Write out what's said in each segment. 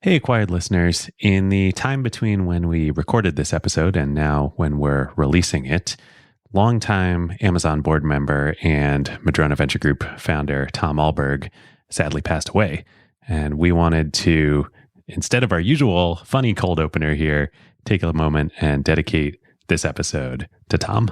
Hey, Acquired listeners. In the time between when we recorded this episode and now when we're releasing it, longtime Amazon board member and Madrona Venture Group founder Tom Alberg sadly passed away. And we wanted to, instead of our usual funny cold opener here, take a moment and dedicate this episode to Tom.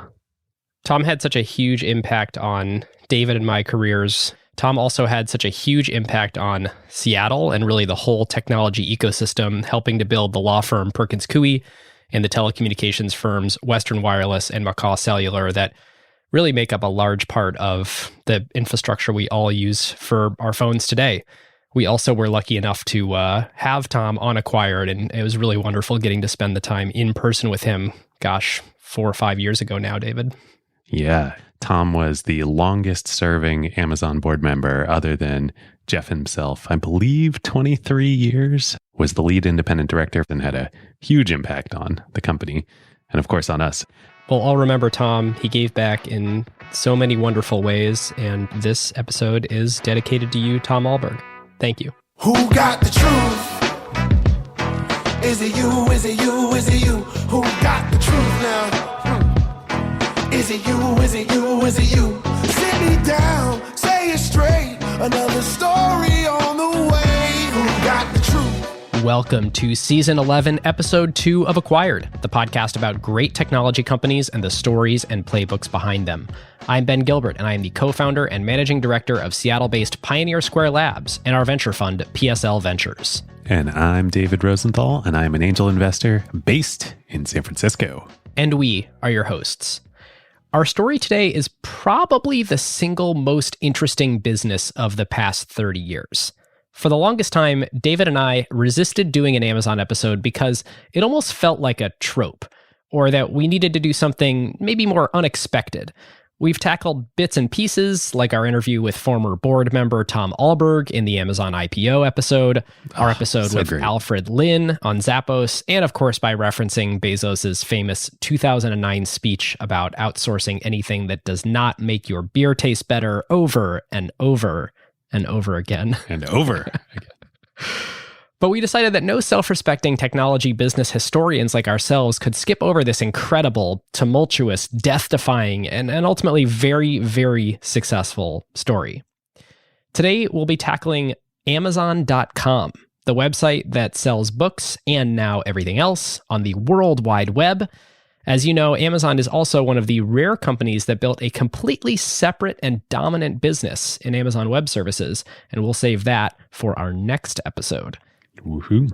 Tom had such a huge impact on David and my careers. Tom also had such a huge impact on Seattle and really the whole technology ecosystem, helping to build the law firm Perkins Coie and the telecommunications firms Western Wireless and McCaw Cellular that really make up a large part of the infrastructure we all use for our phones today. We also were lucky enough to have Tom on Acquired, and it was really wonderful getting to spend the time in person with him, 4 or 5 years ago now, David. Yeah. Tom was the longest serving Amazon board member other than Jeff himself. I believe 23 years, was the lead independent director and had a huge impact on the company and of course on us. We'll all remember Tom. He gave back in so many wonderful ways, and this episode is dedicated to you, Tom Alberg. Thank you. Who got the truth? Is it you? Is it you? Is it you? Who got the truth now? Is it you? Is it you? Is it you? Sit me down, say it straight. Another story on the way. Who got the truth? Welcome to Season 11, Episode 2 of Acquired, the podcast about great technology companies and the stories and playbooks behind them. I'm Ben Gilbert, and I am the co-founder and managing director of Seattle-based Pioneer Square Labs and our venture fund, PSL Ventures. And I'm David Rosenthal, and I'm an angel investor based in San Francisco. And we are your hosts. Our story today is probably the single most interesting business of the past 30 years. For the longest time, David and I resisted doing an Amazon episode because it almost felt like a trope, or that we needed to do something maybe more unexpected. We've tackled bits and pieces, like our interview with former board member Tom Alberg in the Amazon IPO episode, our episode with great. Alfred Lin on Zappos, and of course by referencing Bezos' famous 2009 speech about outsourcing anything that does not make your beer taste better over and over and over again. And over again. But we decided that no self-respecting technology business historians like ourselves could skip over this incredible, tumultuous, death-defying, and ultimately very, very successful story. Today, we'll be tackling Amazon.com, the website that sells books and now everything else on the World Wide Web. As you know, Amazon is also one of the rare companies that built a completely separate and dominant business in Amazon Web Services, and we'll save that for our next episode. Woohoo.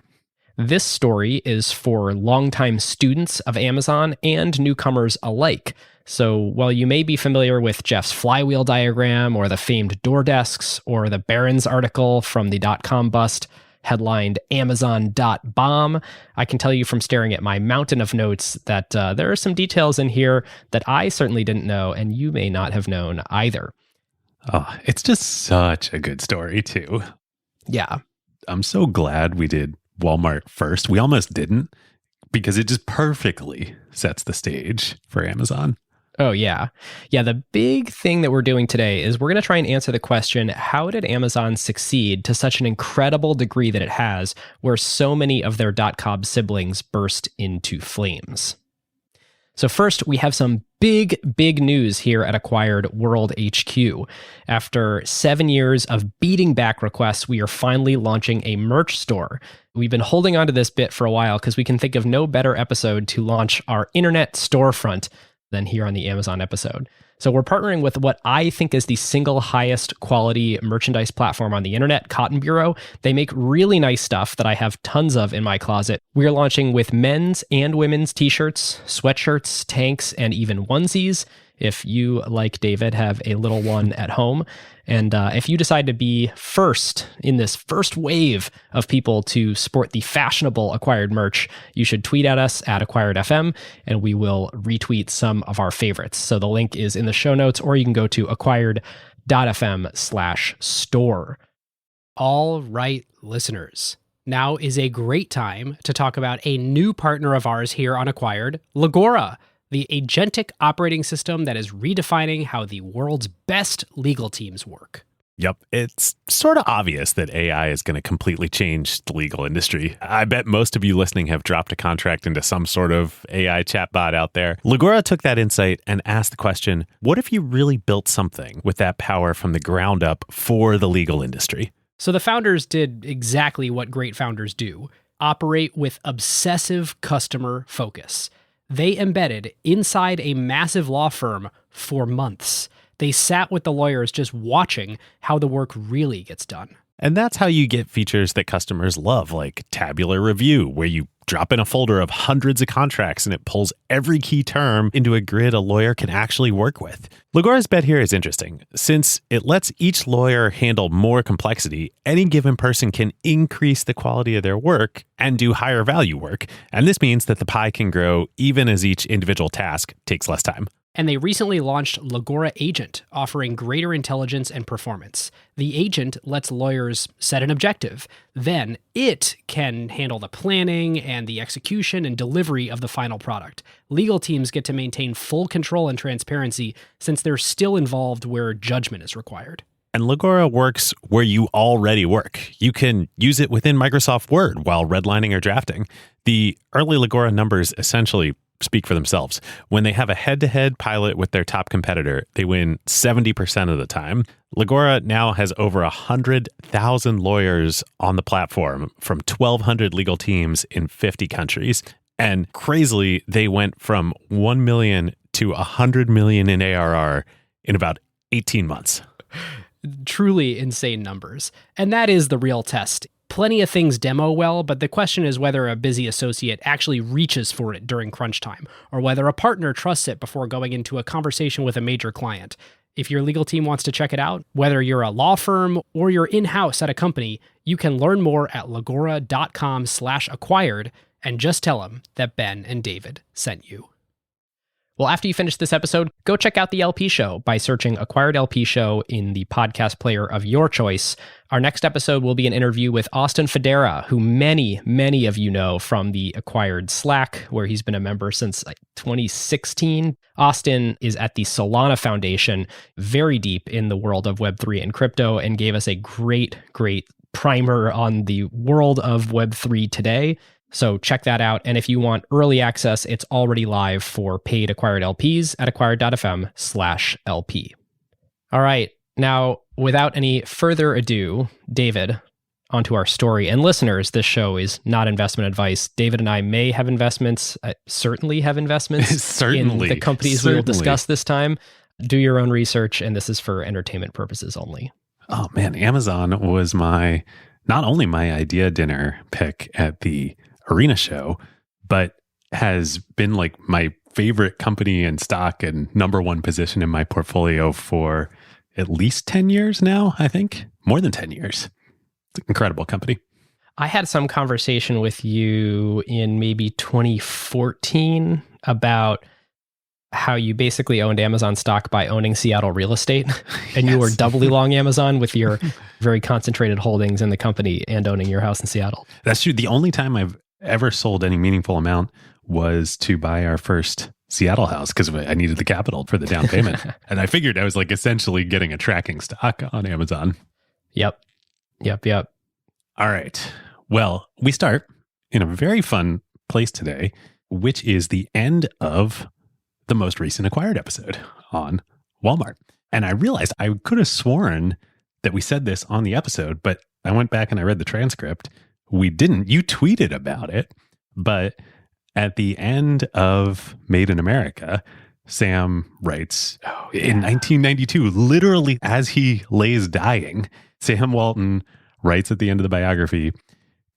This story is for longtime students of Amazon and newcomers alike. So while you may be familiar with Jeff's flywheel diagram or the famed door desks or the Barron's article from the .com bust headlined Amazon.bomb, I can tell you from staring at my mountain of notes that there are some details in here that I certainly didn't know and you may not have known either. Oh, it's just such a good story too. Yeah. I'm so glad we did Walmart first. We almost didn't because it just perfectly sets the stage for Amazon. Oh, yeah. Yeah, the big thing that we're doing today is we're going to try and answer the question, how did Amazon succeed to such an incredible degree that it has, where so many of their .com siblings burst into flames? So first, we have some big news here at Acquired World HQ. After 7 years of beating back requests, we are finally launching a merch store. We've been holding on to this bit for a while because we can think of no better episode to launch our internet storefront than here on the Amazon episode. So we're partnering with what I think is the single highest quality merchandise platform on the internet, Cotton Bureau. They make really nice stuff that I have tons of in my closet. We're launching with men's and women's t-shirts, sweatshirts, tanks, and even onesies. If you, like David, have a little one at home. And if you decide to be first in this first wave of people to sport the fashionable Acquired merch, you should tweet at us at AcquiredFM, and we will retweet some of our favorites. So the link is in the show notes, or you can go to acquired.fm/store. All right, listeners. Now is a great time to talk about a new partner of ours here on Acquired, Legora, the agentic operating system that is redefining how the world's best legal teams work. Yep. It's sort of obvious that AI is going to completely change the legal industry. I bet most of you listening have dropped a contract into some sort of AI chatbot out there. Legora took that insight and asked the question, what if you really built something with that power from the ground up for the legal industry? So the founders did exactly what great founders do: operate with obsessive customer focus. They embedded inside a massive law firm for months. They sat with the lawyers just watching how the work really gets done. And that's how you get features that customers love, like tabular review, where you drop in a folder of hundreds of contracts and it pulls every key term into a grid a lawyer can actually work with. Legora's bet here is interesting. Since it lets each lawyer handle more complexity, any given person can increase the quality of their work and do higher value work. And this means that the pie can grow even as each individual task takes less time. And they recently launched Legora Agent, offering greater intelligence and performance. The agent lets lawyers set an objective. Then it can handle the planning and the execution and delivery of the final product. Legal teams get to maintain full control and transparency since they're still involved where judgment is required. And Legora works where you already work. You can use it within Microsoft Word while redlining or drafting. The early Legora numbers essentially speak for themselves. When they have a head-to-head pilot with their top competitor, they win 70% of the time. Legora now has over 100,000 lawyers on the platform from 1,200 legal teams in 50 countries. And crazily, they went from 1 million to 100 million in ARR in about 18 months. Truly insane numbers. And that is the real test. Plenty of things demo well, but the question is whether a busy associate actually reaches for it during crunch time, or whether a partner trusts it before going into a conversation with a major client. If your legal team wants to check it out, whether you're a law firm or you're in-house at a company, you can learn more at legora.com/acquired and just tell them that Ben and David sent you. Well, after you finish this episode, go check out the LP Show by searching Acquired LP Show in the podcast player of your choice. Our next episode will be an interview with Austin Federa, who many of you know from the Acquired Slack, where he's been a member since 2016. Austin is at the Solana Foundation, very deep in the world of Web3 and crypto, and gave us a great primer on the world of Web3 today. So check that out. And if you want early access, it's already live for paid Acquired LPs at acquired.fm/LP. All right. Now, without any further ado, David, onto our story. And listeners, this show is not investment advice. David and I may have investments, certainly have investments in the companies we will discuss this time. Do your own research, and this is for entertainment purposes only. Oh man, Amazon was not only my idea dinner pick at the Arena show, but has been like my favorite company and stock and number one position in my portfolio for at least 10 years now, I think. More than 10 years. It's an incredible company. I had some conversation with you in maybe 2014 about how you basically owned Amazon stock by owning Seattle real estate. And yes. You were doubly long Amazon with your very concentrated holdings in the company and owning your house in Seattle. That's true. The only time I've ever sold any meaningful amount was to buy our first Seattle house because I needed the capital for the down payment. And I figured I was like essentially getting a tracking stock on Amazon. Yep. All right. Well, we start in a very fun place today, which is the end of the most recent Acquired episode on Walmart. And I realized I could have sworn that we said this on the episode, but I went back and I read the transcript. We didn't. You tweeted about it, but at the end of Made in America, Sam writes, in 1992, literally as he lays dying, Sam Walton writes at the end of the biography,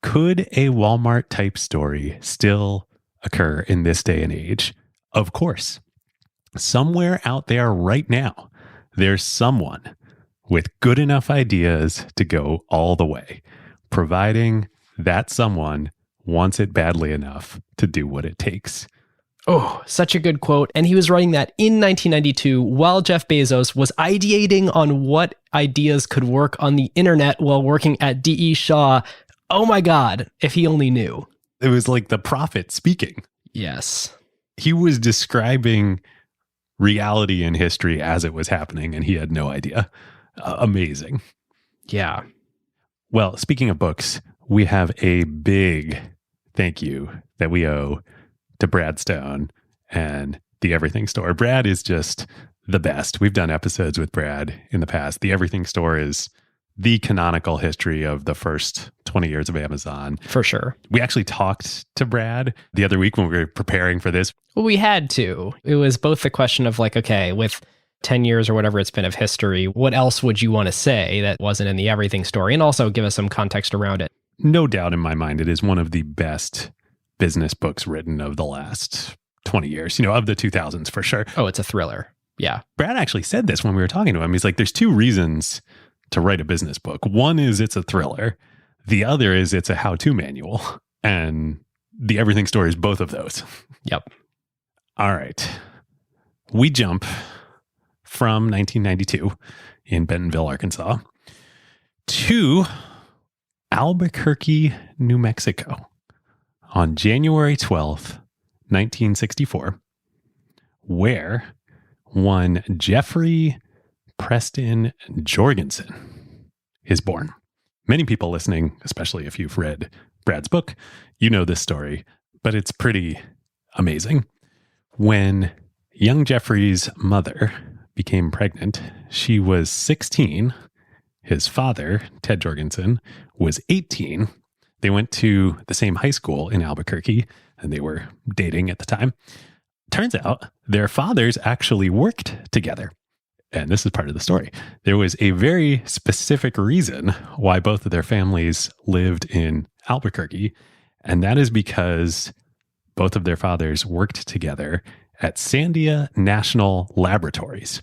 could a Walmart type story still occur in this day and age? Of course. Somewhere out there right now, there's someone with good enough ideas to go all the way, providing that someone wants it badly enough to do what it takes. Oh, such a good quote. And he was writing that in 1992 while Jeff Bezos was ideating on what ideas could work on the internet while working at D.E. Shaw. Oh my God, if he only knew. It was like the prophet speaking. Yes. He was describing reality and history as it was happening, and he had no idea. Amazing. Yeah. Well, speaking of books, we have a big thank you that we owe to Brad Stone and the Everything Store. Brad is just the best. We've done episodes with Brad in the past. The Everything Store is the canonical history of the first 20 years of Amazon. For sure. We actually talked to Brad the other week when we were preparing for this. Well, we had to. It was both the question of like, okay, with 10 years or whatever it's been of history, what else would you want to say that wasn't in the Everything Story? And also give us some context around it. No doubt in my mind, it is one of the best business books written of the last 20 years, of the 2000s for sure. Oh, it's a thriller. Yeah. Brad actually said this when we were talking to him. He's like, there's two reasons to write a business book. One is it's a thriller. The other is it's a how-to manual. And the Everything Story is both of those. Yep. All right. We jump from 1992 in Bentonville, Arkansas to Albuquerque, New Mexico on January 12th, 1964, where one Jeffrey Preston Jorgensen is born. Many people listening, especially if you've read Brad's book, you know this story, but it's pretty amazing. When young Jeffrey's mother became pregnant, she was 16. His father, Ted Jorgensen, was 18. They went to the same high school in Albuquerque, and they were dating at the time. Turns out their fathers actually worked together. And this is part of the story. There was a very specific reason why both of their families lived in Albuquerque, and that is because both of their fathers worked together at Sandia National Laboratories.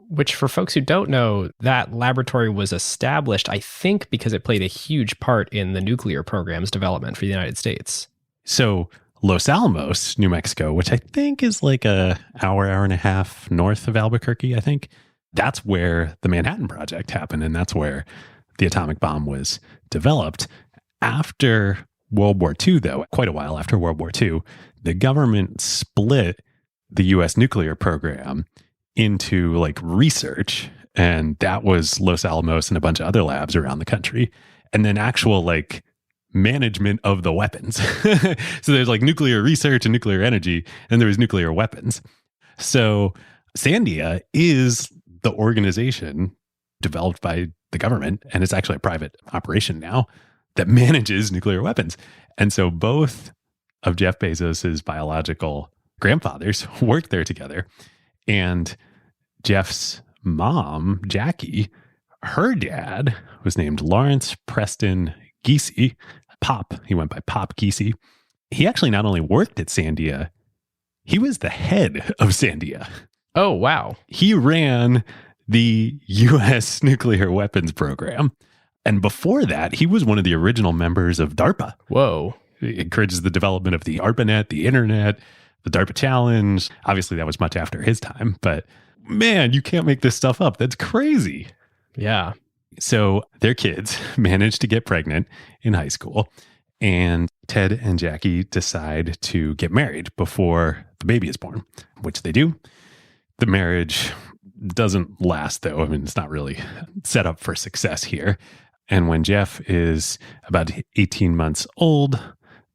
Which, for folks who don't know, that laboratory was established, I think, because it played a huge part in the nuclear program's development for the United States. So Los Alamos, New Mexico, which I think is like an hour and a half north of Albuquerque, I think, that's where the Manhattan Project happened. And that's where the atomic bomb was developed. After World War II, though, quite a while after World War II, the government split the U.S. nuclear program into like research. And that was Los Alamos and a bunch of other labs around the country. And then actual like management of the weapons. So there's like nuclear research and nuclear energy, and there was nuclear weapons. So Sandia is the organization developed by the government, and it's actually a private operation now that manages nuclear weapons. And so both of Jeff Bezos's biological grandfathers worked there together. And Jeff's mom, Jackie, her dad was named Lawrence Preston Giese. Pop, he went by Pop Giese. He actually not only worked at Sandia, he was the head of Sandia. Oh, wow. He ran the U.S. nuclear weapons program. And before that, he was one of the original members of DARPA. Whoa. It encourages the development of the ARPANET, the internet, the DARPA Challenge. Obviously, that was much after his time, but man, you can't make this stuff up. That's crazy. Yeah. So their kids managed to get pregnant in high school, and Ted and Jackie decide to get married before the baby is born, which they do. The marriage doesn't last, though. I mean, it's not really set up for success here. And when Jeff is about 18 months old,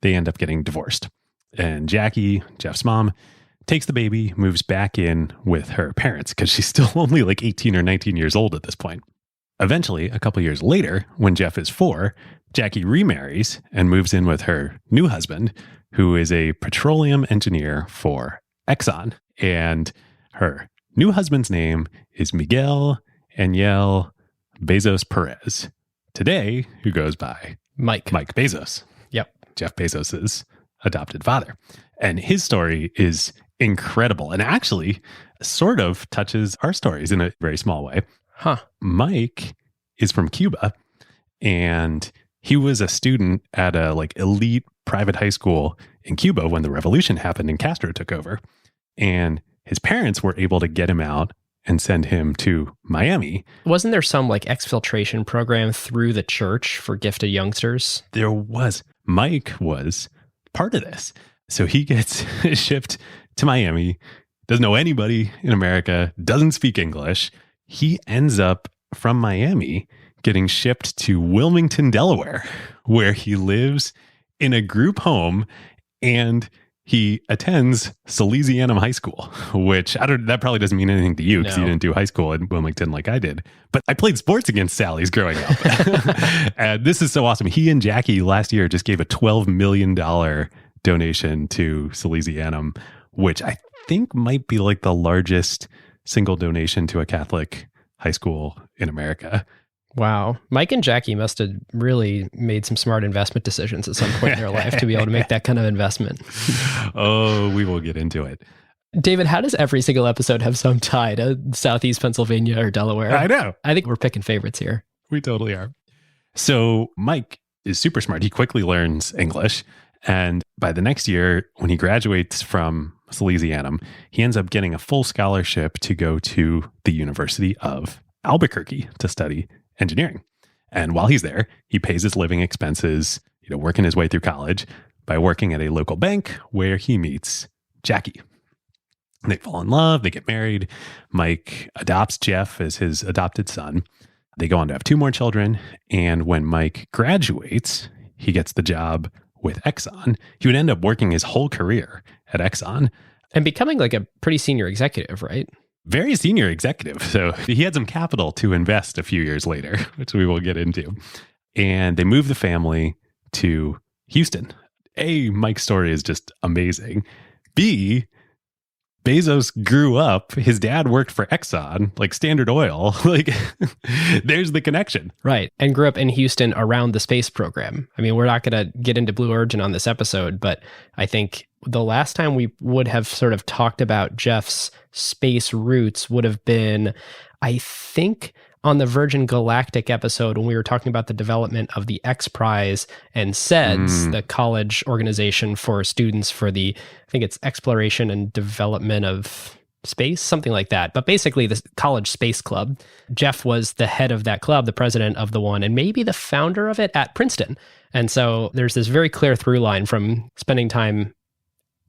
they end up getting divorced. And Jackie, Jeff's mom, takes the baby, moves back in with her parents because she's still only like 18 or 19 years old at this point. Eventually, a couple years later, when Jeff is 4, Jackie remarries and moves in with her new husband, who is a petroleum engineer for Exxon. And her new husband's name is Miguel Ángel Bezos Perez. Today, who goes by Mike Bezos. Yep. Jeff Bezos's adopted father. And his story is incredible and actually sort of touches our stories in a very small way. Huh. Mike is from Cuba, and he was a student at a like elite private high school in Cuba when the revolution happened and Castro took over. And his parents were able to get him out and send him to Miami. Wasn't there some like exfiltration program through the church for gifted youngsters? There was. Mike was part of this. So he gets shipped to Miami, doesn't know anybody in America, doesn't speak English. He ends up from Miami getting shipped to Wilmington, Delaware, where he lives in a group home and he attends Salesianum High School, which that probably doesn't mean anything to you because you didn't do high school in Wilmington like I did. But I played sports against Sally's growing up. And this is so awesome. He and Jackie last year just gave a $12 million donation to Salesianum, which I think might be like the largest single donation to a Catholic high school in America. Wow. Mike and Jackie must have really made some smart investment decisions at some point in their life to be able to make that kind of investment. Oh, we will get into it. David, how does every single episode have some tie to Southeast Pennsylvania or Delaware? I know. I think we're picking favorites here. We totally are. So Mike is super smart. He quickly learns English. And by the next year, when he graduates from Salesianum, he ends up getting a full scholarship to go to the University of Albuquerque to study engineering. And while he's there, he pays his living expenses, working his way through college by working at a local bank where he meets Jackie. They fall in love, they get married. Mike adopts Jeff as his adopted son. They go on to have 2 more children. And when Mike graduates, he gets the job with Exxon. He would end up working his whole career at Exxon. And becoming like a pretty senior executive, right? Very senior executive. So he had some capital to invest a few years later, which we will get into. And they move the family to Houston. A, Mike's story is just amazing. B, Bezos grew up, his dad worked for Exxon, like Standard Oil. Like, there's the connection. Right. And grew up in Houston around the space program. I mean, we're not going to get into Blue Origin on this episode, but I think the last time we would have sort of talked about Jeff's space roots would have been, I think, on the Virgin Galactic episode when we were talking about the development of the X Prize and SEDS, the college organization for students for the, I think it's exploration and development of space, something like that. But basically the college space club. Jeff was the head of that club, the president of the one, and maybe the founder of it at Princeton. And so there's this very clear through line from spending time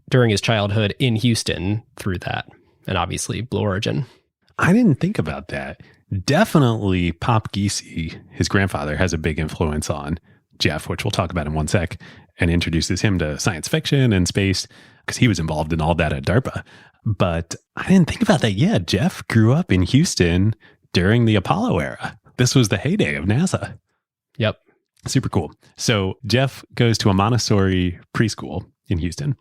during his childhood in Houston through that. And obviously Blue Origin. I didn't think about that. Definitely Pop Giese, his grandfather, has a big influence on Jeff, which we'll talk about in one sec, and introduces him to science fiction and space because he was involved in all that at DARPA. But I didn't think about that yet. Jeff grew up in Houston during the Apollo era. This was the heyday of NASA. Yep. Super cool. So Jeff goes to a Montessori preschool in Houston,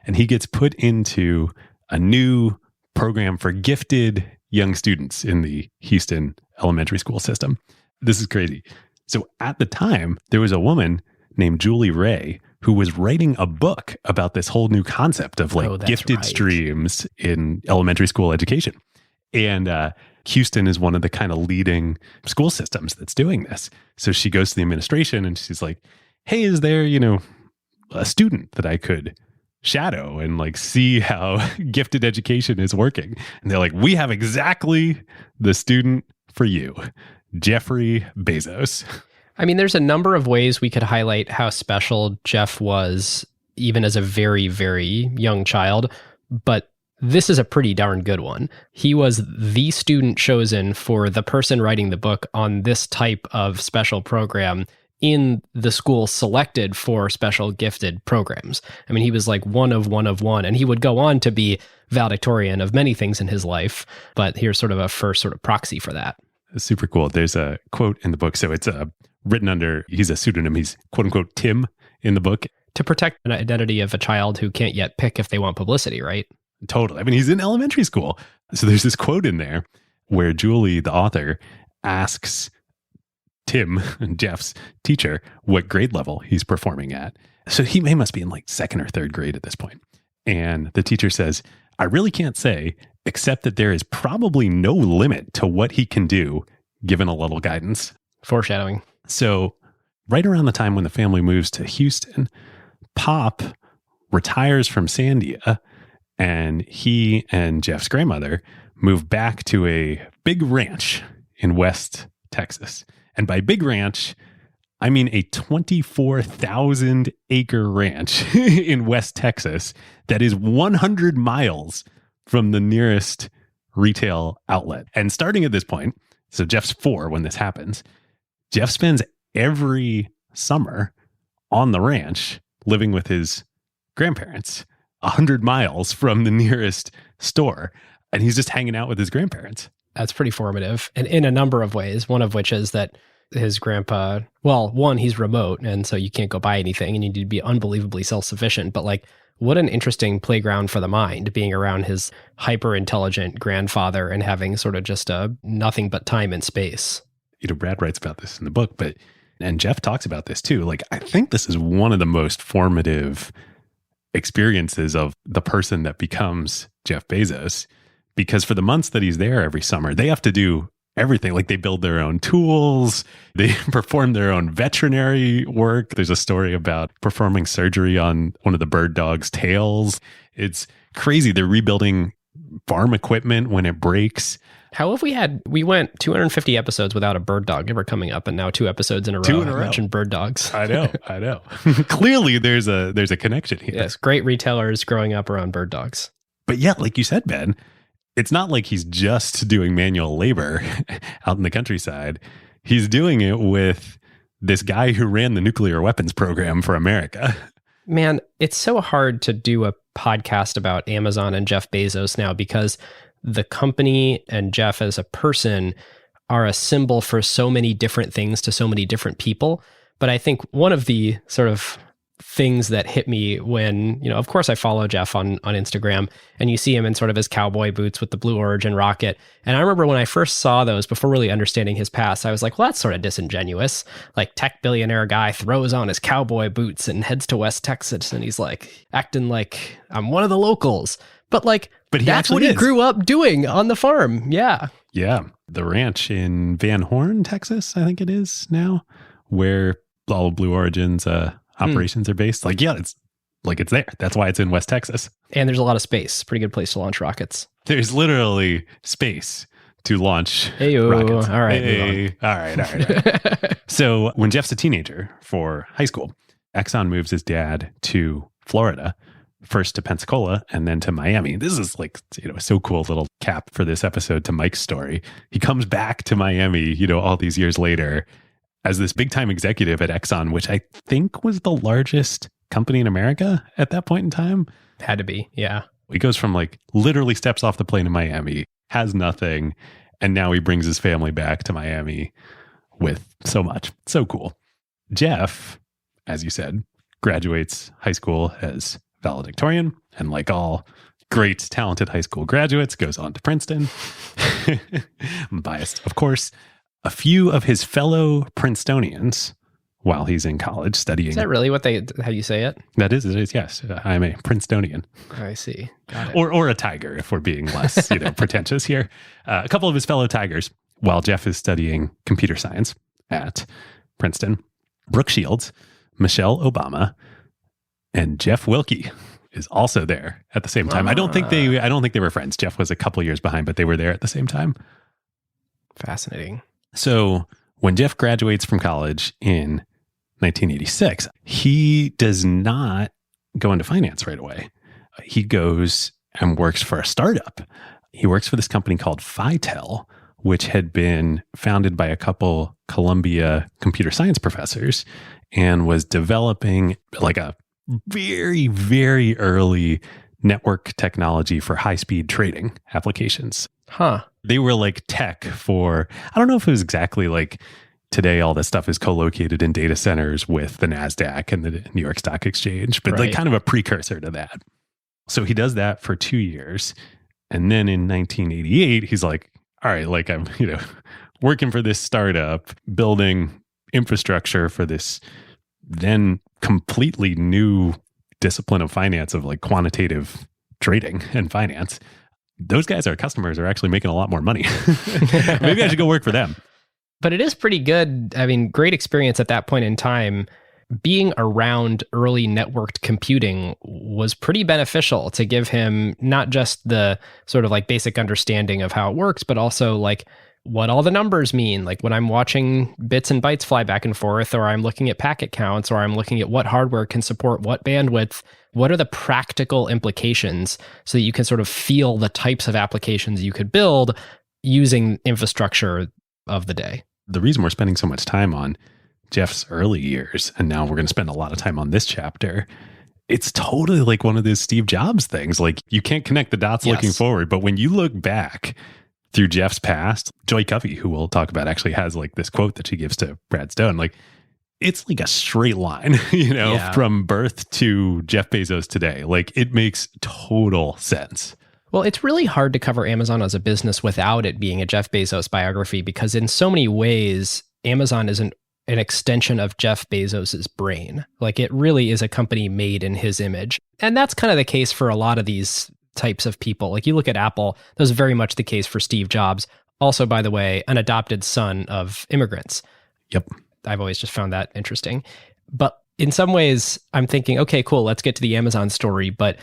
and he gets put into a new program for gifted young students in the Houston elementary school system. This is crazy. So at the time, there was a woman named Julie Ray who was writing a book about this whole new concept of gifted streams in elementary school education. And Houston is one of the kind of leading school systems that's doing this. So she goes to the administration and she's like, hey, is there, a student that I could shadow and see how gifted education is working? And they're like, we have exactly the student for you, Jeffrey Bezos. I mean, there's a number of ways we could highlight how special Jeff was, even as a very, very young child, but this is a pretty darn good one. He was the student chosen for the person writing the book on this type of special program in the school selected for special gifted programs. I mean, he was like one of one, and he would go on to be valedictorian of many things in his life, but here's sort of a first sort of proxy for that. Super cool. There's a quote in the book. So it's written under, he's a pseudonym. He's quote unquote Tim in the book. To protect an identity of a child who can't yet pick if they want publicity, right? Totally. I mean, he's in elementary school. So there's this quote in there where Julie, the author, asks Tim, Jeff's teacher, what grade level he's performing at. So he must be in second or third grade at this point. And the teacher says, I really can't say, except that there is probably no limit to what he can do, given a little guidance. Foreshadowing. So right around the time when the family moves to Houston, Pop retires from Sandia, and he and Jeff's grandmother move back to a big ranch in West Texas. And by big ranch, I mean a 24,000 acre ranch in West Texas that is 100 miles from the nearest retail outlet. And starting at this point, So Jeff's 4 when this happens. Jeff spends every summer on the ranch living with his grandparents 100 miles from the nearest store. And he's just hanging out with his grandparents. That's pretty formative. And in a number of ways, one of which is that his grandpa, well, one, he's remote. And so you can't go buy anything and you need to be unbelievably self-sufficient. But like, what an interesting playground for the mind, being around his hyper intelligent grandfather and having sort of just a nothing but time and space. Brad writes about this in the book, and Jeff talks about this too. Like, I think this is one of the most formative experiences of the person that becomes Jeff Bezos, because for the months that he's there every summer, they have to do everything. Like, they build their own tools, they perform their own veterinary work. There's a story about performing surgery on one of the bird dogs' tails. It's crazy. They're rebuilding farm equipment when it breaks. How have we went 250 episodes without a bird dog ever coming up, and now 2 episodes in a row. 2 in a row. Mentioned bird dogs. I know. Clearly there's a connection here. Yes, great retailers growing up around bird dogs. But yeah, like you said, Ben, it's not like he's just doing manual labor out in the countryside. He's doing it with this guy who ran the nuclear weapons program for America. Man, it's so hard to do a podcast about Amazon and Jeff Bezos now, because the company and Jeff as a person are a symbol for so many different things to so many different people. But I think one of the sort of things that hit me when, of course I follow Jeff on Instagram, and you see him in sort of his cowboy boots with the Blue Origin rocket. And I remember when I first saw those, before really understanding his past, I was like, well, that's sort of disingenuous. Like, tech billionaire guy throws on his cowboy boots and heads to West Texas, and he's like acting like I'm one of the locals. But that's what he grew up doing on the farm. Yeah. Yeah. The ranch in Van Horn, Texas, I think it is now, where all of Blue Origin's operations are based. It's there. That's why it's in West Texas. And there's a lot of space. Pretty good place to launch rockets. There's literally space to launch rockets. All right. All right. So when Jeff's a teenager for high school, Exxon moves his dad to Florida, first to Pensacola and then to Miami. This is so cool little cap for this episode to Mike's story. He comes back to Miami, all these years later as this big time executive at Exxon, which I think was the largest company in America at that point in time. Had to be. Yeah. He goes from literally steps off the plane in Miami, has nothing. And now he brings his family back to Miami with so much. So cool. Jeff, as you said, graduates high school as valedictorian, and like all great talented high school graduates, goes on to Princeton. I'm biased, of course. A few of his fellow Princetonians, while he's in college studying. Is that really how you say it? That is, it is, yes. I'm a Princetonian. I see. Got it. Or a tiger, if we're being less pretentious here. A couple of his fellow tigers, while Jeff is studying computer science at Princeton, Brooke Shields, Michelle Obama, and Jeff Wilkie is also there at the same time. I don't think they were friends. Jeff was a couple years behind, but they were there at the same time. Fascinating. So when Jeff graduates from college in 1986, he does not go into finance right away. He goes and works for a startup. He works for this company called Phytel, which had been founded by a couple Columbia computer science professors and was developing a very, very early network technology for high-speed trading applications. Huh. They were tech for, I don't know if it was exactly today all this stuff is co-located in data centers with the NASDAQ and the New York Stock Exchange, but right. Kind of a precursor to that. So he does that for 2 years. And then in 1988, he's like, all right, I'm, working for this startup, building infrastructure for this then completely new discipline of finance of quantitative trading and finance. Those guys, our customers, are actually making a lot more money. Maybe I should go work for them. But it is pretty good. I mean, great experience at that point in time. Being around early networked computing was pretty beneficial to give him not just the sort of basic understanding of how it works, but also what all the numbers mean. When I'm watching bits and bytes fly back and forth, or I'm looking at packet counts, or I'm looking at what hardware can support what bandwidth, what are the practical implications so that you can sort of feel the types of applications you could build using infrastructure of the day. The reason we're spending so much time on Jeff's early years, and now we're going to spend a lot of time on this chapter, it's totally like one of those Steve Jobs things. Like, you can't connect the dots looking forward, but when you look back through Jeff's past, Joy Covey, who we'll talk about, actually has like this quote that she gives to Brad Stone. Like, it's like a straight line, from birth to Jeff Bezos today. Like, it makes total sense. Well, it's really hard to cover Amazon as a business without it being a Jeff Bezos biography, because in so many ways, Amazon is an extension of Jeff Bezos's brain. Like, it really is a company made in his image. And that's kind of the case for a lot of these types of people. Like, you look at Apple, that was very much the case for Steve Jobs. Also, by the way, an adopted son of immigrants. Yep. I've always just found that interesting. But in some ways, I'm thinking, okay, cool, let's get to the Amazon story. But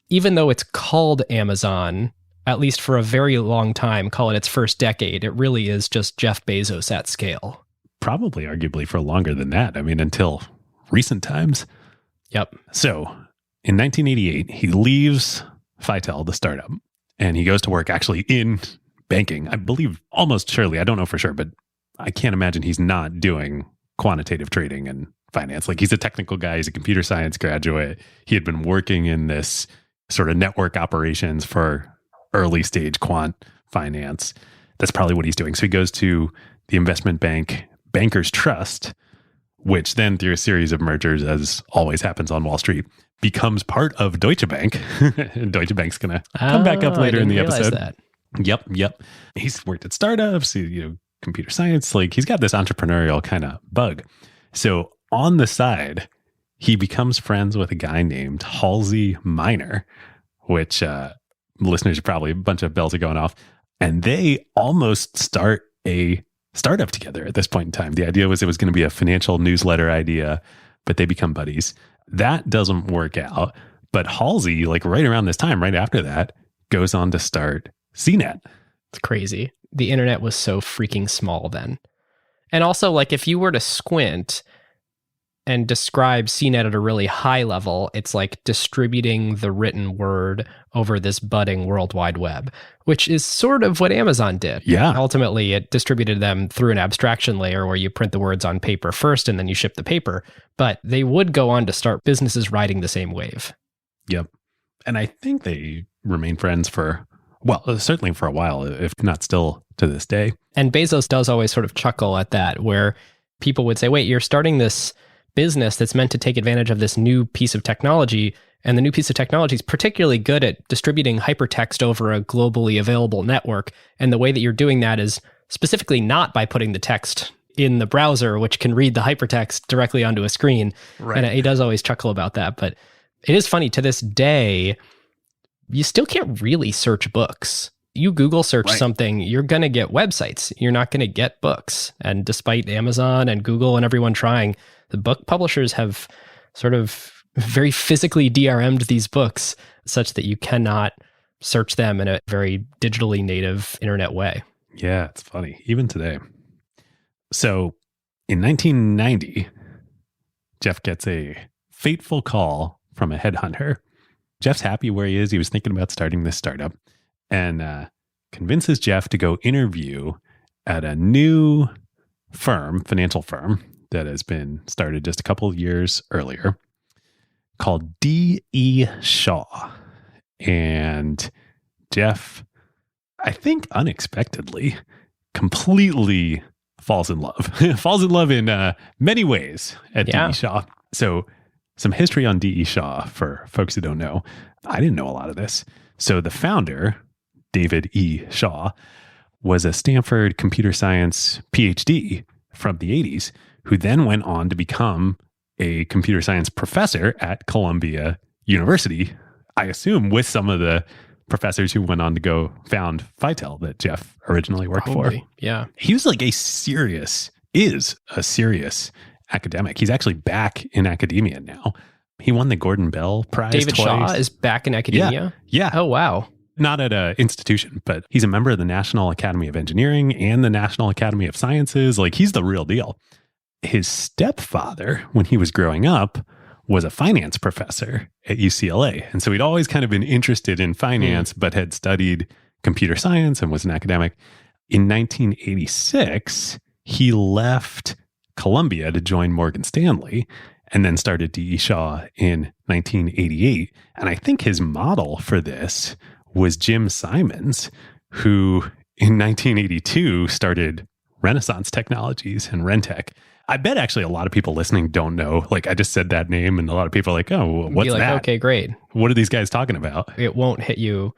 even though it's called Amazon, at least for a very long time, call it its first decade, it really is just Jeff Bezos at scale. Probably, arguably, for longer than that. I mean, until recent times. Yep. So in 1988, he leaves Fitel, the startup, and he goes to work actually in banking. I believe, almost surely, I don't know for sure, but I can't imagine he's not doing quantitative trading and finance. Like, he's a technical guy. He's a computer science graduate. He had been working in this sort of network operations for early stage quant finance. That's probably what he's doing. So he goes to the investment bank, Bankers Trust, which then, through a series of mergers, as always happens on Wall Street, becomes part of Deutsche Bank. Deutsche Bank's going to come back up later in the episode. That. Yep. He's worked at startups, computer science. Like, he's got this entrepreneurial kind of bug. So on the side, he becomes friends with a guy named Halsey Minor, which listeners are probably, a bunch of bells are going off. And they almost start a startup together at this point in time. The idea was it was going to be a financial newsletter idea, but they become buddies. That doesn't work out. But Halsey, like right around this time, right after that, goes on to start CNET. It's crazy. The internet was so freaking small then. And also, like, if you were to squint and describe CNET at a really high level, it's like distributing the written word over this budding World Wide Web, which is sort of what Amazon did. Yeah. Ultimately, it distributed them through an abstraction layer where you print the words on paper first and then you ship the paper. But they would go on to start businesses riding the same wave. Yep. And I think they remain friends for, well, certainly for a while, if not still to this day. And Bezos does always sort of chuckle at that, where people would say, wait, you're starting this business that's meant to take advantage of this new piece of technology, and the new piece of technology is particularly good at distributing hypertext over a globally available network. And the way that you're doing that is specifically not by putting the text in the browser, which can read the hypertext directly onto a screen. Right. And he does always chuckle about that. But it is funny, to this day, you still can't really search books. You Google search something, you're going to get websites. You're not going to get books. And despite Amazon and Google and everyone trying, the book publishers have sort of very physically DRM'd these books such that you cannot search them in a very digitally native internet way. Yeah, it's funny, even today. So in 1990, Jeff gets a fateful call from a headhunter. Jeff's happy where he is. He was thinking about starting this startup, and convinces Jeff to go interview at a new firm, financial firm, that has been started just a couple of years earlier, called D.E. Shaw. And Jeff, I think unexpectedly, completely falls in love. Falls in love in many ways at D.E. Shaw. So some history on D.E. Shaw for folks who don't know. I didn't know a lot of this. So the founder, David E. Shaw, was a Stanford computer science PhD from the 80s, who then went on to become a computer science professor at Columbia University, I assume with some of the professors who went on to go found Fitel that Jeff originally worked for. Yeah. He was like a serious academic. He's actually back in academia now. He won the Gordon Bell Prize David twice. Shaw is back in academia? Yeah. Oh, wow. Not at an institution, but he's a member of the National Academy of Engineering and the National Academy of Sciences. Like, he's the real deal. His stepfather, when he was growing up, was a finance professor at UCLA. And so he'd always kind of been interested in finance, but had studied computer science and was an academic. In 1986, he left Columbia to join Morgan Stanley and then started D.E. Shaw in 1988. And I think his model for this was Jim Simons, who in 1982 started Renaissance Technologies and Rentec. I bet actually a lot of people listening don't know. Like I just said that name and a lot of people are like, oh, what's that? Okay, great. What are these guys talking about? It won't hit you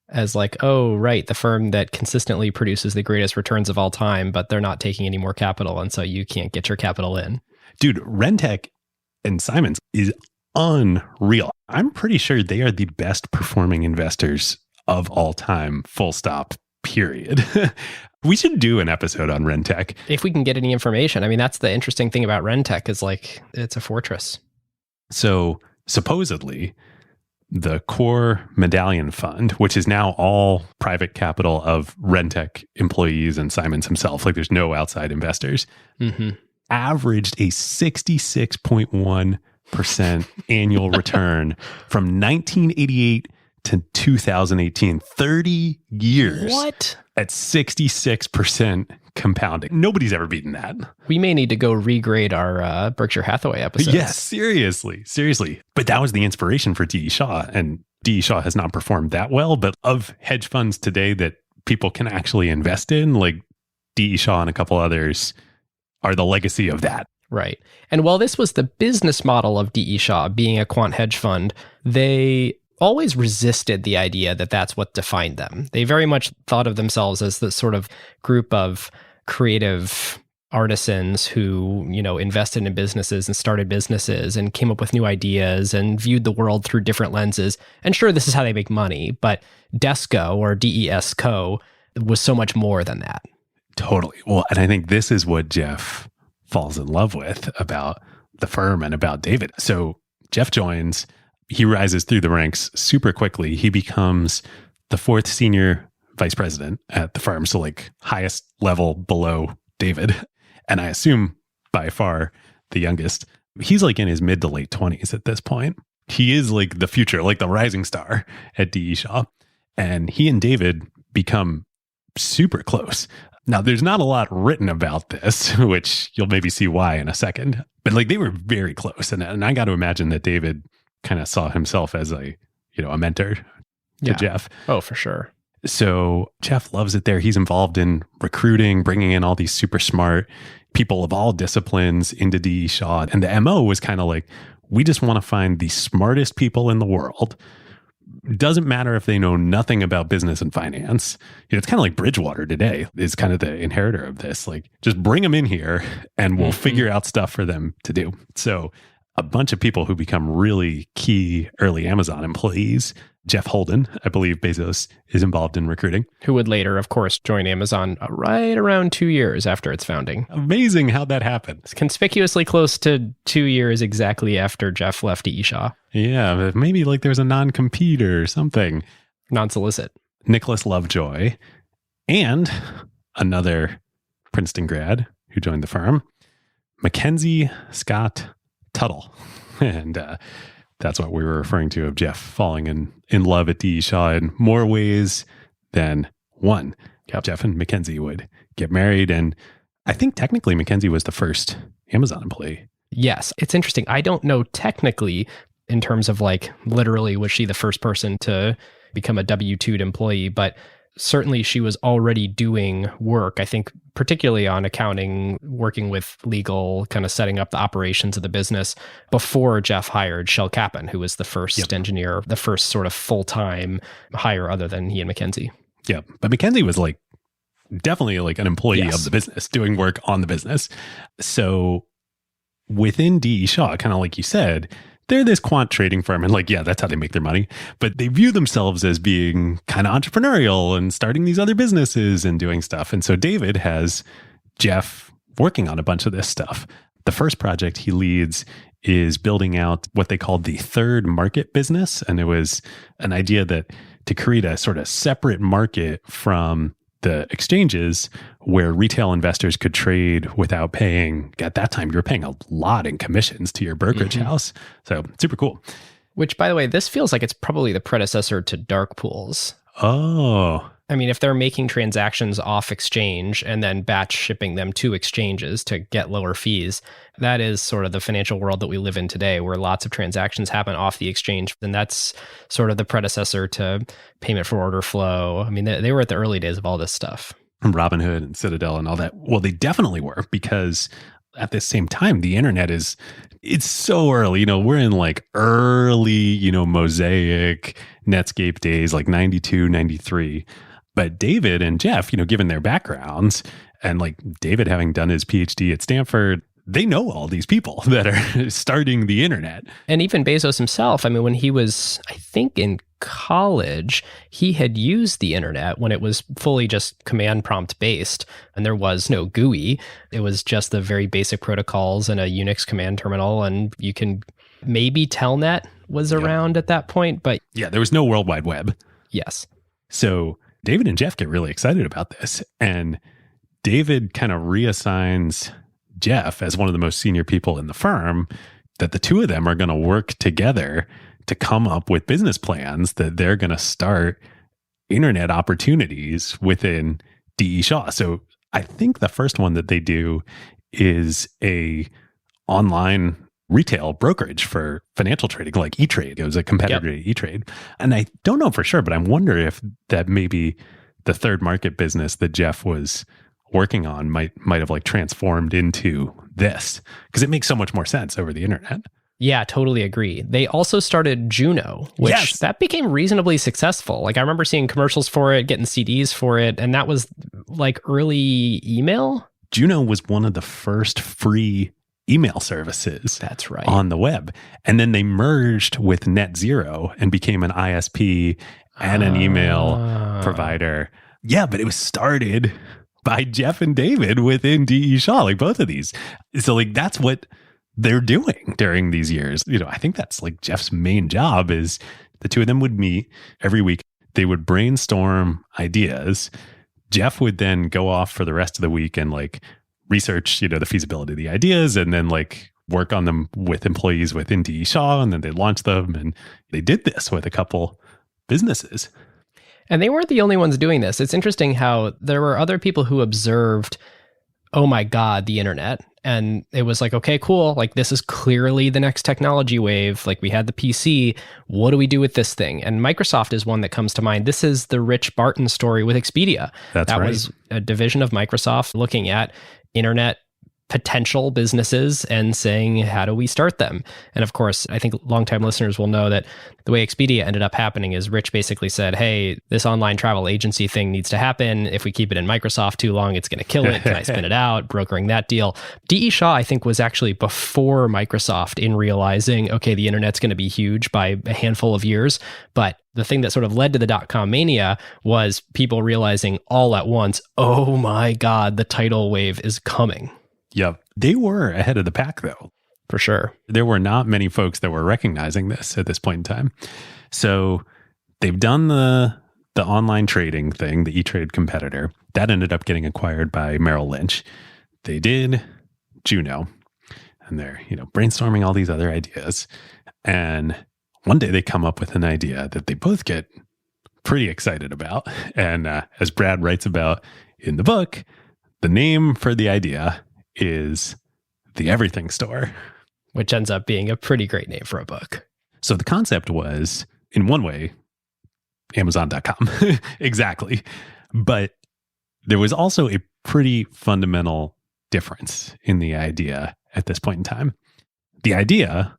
as like, oh, right, the firm that consistently produces the greatest returns of all time, but they're not taking any more capital. And so you can't get your capital in. Dude, Rentec and Simons is unreal. I'm pretty sure they are the best performing investors of all time, full stop, period. We should do an episode on Rentec. If we can get any information. I mean, that's the interesting thing about Rentec is like, it's a fortress. So supposedly the core medallion fund, which is now all private capital of Rentec employees and Simons himself, like there's no outside investors, averaged a 66.1% annual return from 1988 to 2018, 30 years. What? At 66% compounding. Nobody's ever beaten that. We may need to go regrade our Berkshire Hathaway episodes. Yes, seriously. But that was the inspiration for D.E. Shaw. And D.E. Shaw has not performed that well, but of hedge funds today that people can actually invest in, like D.E. Shaw and a couple others are the legacy of that. Right. And while this was the business model of D.E. Shaw being a quant hedge fund, they always resisted the idea that that's what defined them. They very much thought of themselves as the sort of group of creative artisans who, you know, invested in businesses and started businesses and came up with new ideas and viewed the world through different lenses. And sure, this is how they make money, but Desco or DESCO was so much more than that. Totally. Well, and I think this is what Jeff falls in love with about the firm and about David. So Jeff joins. He rises through the ranks super quickly. He becomes the fourth senior vice president at the firm. So like highest level below David. And I assume by far the youngest. He's like in his mid to late 20s at this point. He is like the future, like the rising star at D.E. Shaw. And he and David become super close. Now, there's not a lot written about this, which you'll maybe see why in a second. But like they were very close. And I got to imagine that David kind of saw himself as a mentor to Jeff. Oh, for sure. So Jeff loves it there. He's involved in recruiting, bringing in all these super smart people of all disciplines into D.E. Shaw. And the MO was kind of like, we just want to find the smartest people in the world. Doesn't matter if they know nothing about business and finance. It's kind of like Bridgewater today is kind of the inheritor of this. Like, just bring them in here and we'll figure out stuff for them to do. So a bunch of people who become really key early Amazon employees. Jeff Holden, I believe Bezos is involved in recruiting. Who would later, of course, join Amazon right around 2 years after its founding. Amazing how that happened. It's conspicuously close to 2 years exactly after Jeff left D.E. Shaw. Yeah, maybe like there's a non-compete or something. Non-solicit. Nicholas Lovejoy and another Princeton grad who joined the firm, Mackenzie Scott Tuttle. And that's what we were referring to of Jeff falling in love at D.E. Shaw in more ways than one. Yep. Jeff and Mackenzie would get married. And I think technically Mackenzie was the first Amazon employee. Yes. It's interesting. I don't know technically in terms of like literally was she the first person to become a W-2'd employee, but certainly she was already doing work, I think, particularly on accounting, working with legal, kind of setting up the operations of the business before Jeff hired Shel Kappan, who was the first engineer, the first sort of full-time hire other than he and Mackenzie. Yeah. But Mackenzie was like definitely like an employee of the business, doing work on the business. So within D.E. Shaw, kind of like you said, they're this quant trading firm and like, yeah, that's how they make their money. But they view themselves as being kind of entrepreneurial and starting these other businesses and doing stuff. And so David has Jeff working on a bunch of this stuff. The first project he leads is building out what they called the third market business. And it was an idea that to create a sort of separate market from the exchanges where retail investors could trade without paying. At that time, you were paying a lot in commissions to your brokerage house. So super cool. Which, by the way, this feels like it's probably the predecessor to dark pools. Oh, I mean, if they're making transactions off exchange and then batch shipping them to exchanges to get lower fees, that is sort of the financial world that we live in today, where lots of transactions happen off the exchange. And that's sort of the predecessor to payment for order flow. I mean, they were at the early days of all this stuff. Robinhood and Citadel and all that. Well, they definitely were, because at the same time, the internet it's so early. We're in like early, Mosaic, Netscape days, like 92, 93. But David and Jeff, given their backgrounds, and like David having done his PhD at Stanford, they know all these people that are starting the internet. And even Bezos himself, I mean, when he was, I think, in college, he had used the internet when it was fully just command prompt based, and there was no GUI. It was just the very basic protocols and a Unix command terminal, and you can maybe Telnet was around at that point, but yeah, there was no World Wide Web. Yes. So David and Jeff get really excited about this, and David kind of reassigns Jeff as one of the most senior people in the firm, that the two of them are going to work together to come up with business plans that they're going to start internet opportunities within D.E. Shaw. So I think the first one that they do is a online retail brokerage for financial trading, like E-Trade. It was a competitor to E-Trade. And I don't know for sure, but I wonder if that maybe the third market business that Jeff was working on might have like transformed into this, because it makes so much more sense over the internet. Yeah, totally agree. They also started Juno, which that became reasonably successful. Like I remember seeing commercials for it, getting CDs for it, and that was like early email. Juno was one of the first free email services. That's right. On the web. And then they merged with NetZero and became an ISP and an email provider. Yeah, but it was started by Jeff and David within D.E. Shaw, like both of these. So like that's what they're doing during these years. I think that's like Jeff's main job, is the two of them would meet every week. They would brainstorm ideas. Jeff would then go off for the rest of the week and like research, the feasibility of the ideas, and then like work on them with employees within D.E. Shaw, and then they launch them. And they did this with a couple businesses. And they weren't the only ones doing this. It's interesting how there were other people who observed, oh my God, the internet. And it was like, okay, cool. Like this is clearly the next technology wave. Like we had the PC. What do we do with this thing? And Microsoft is one that comes to mind. This is the Rich Barton story with Expedia. That right. Was a division of Microsoft looking at internet potential businesses and saying, how do we start them? And of course, I think longtime listeners will know that the way Expedia ended up happening is Rich basically said, hey, this online travel agency thing needs to happen. If we keep it in Microsoft too long, it's going to kill it. Can I spin it out? Brokering that deal. D.E. Shaw, I think, was actually before Microsoft in realizing, okay, the internet's going to be huge by a handful of years. But the thing that sort of led to the dot-com mania was people realizing all at once, oh my God, the tidal wave is coming. Yeah, they were ahead of the pack, though. For sure. There were not many folks that were recognizing this at this point in time. So they've done the online trading thing, the E-Trade competitor. That ended up getting acquired by Merrill Lynch. They did Juno, and they're brainstorming all these other ideas. And one day they come up with an idea that they both get pretty excited about. And as Brad writes about in the book, the name for the idea is the Everything Store, which ends up being a pretty great name for a book. So the concept was, in one way, Amazon.com. Exactly. But there was also a pretty fundamental difference in the idea at this point in time. The idea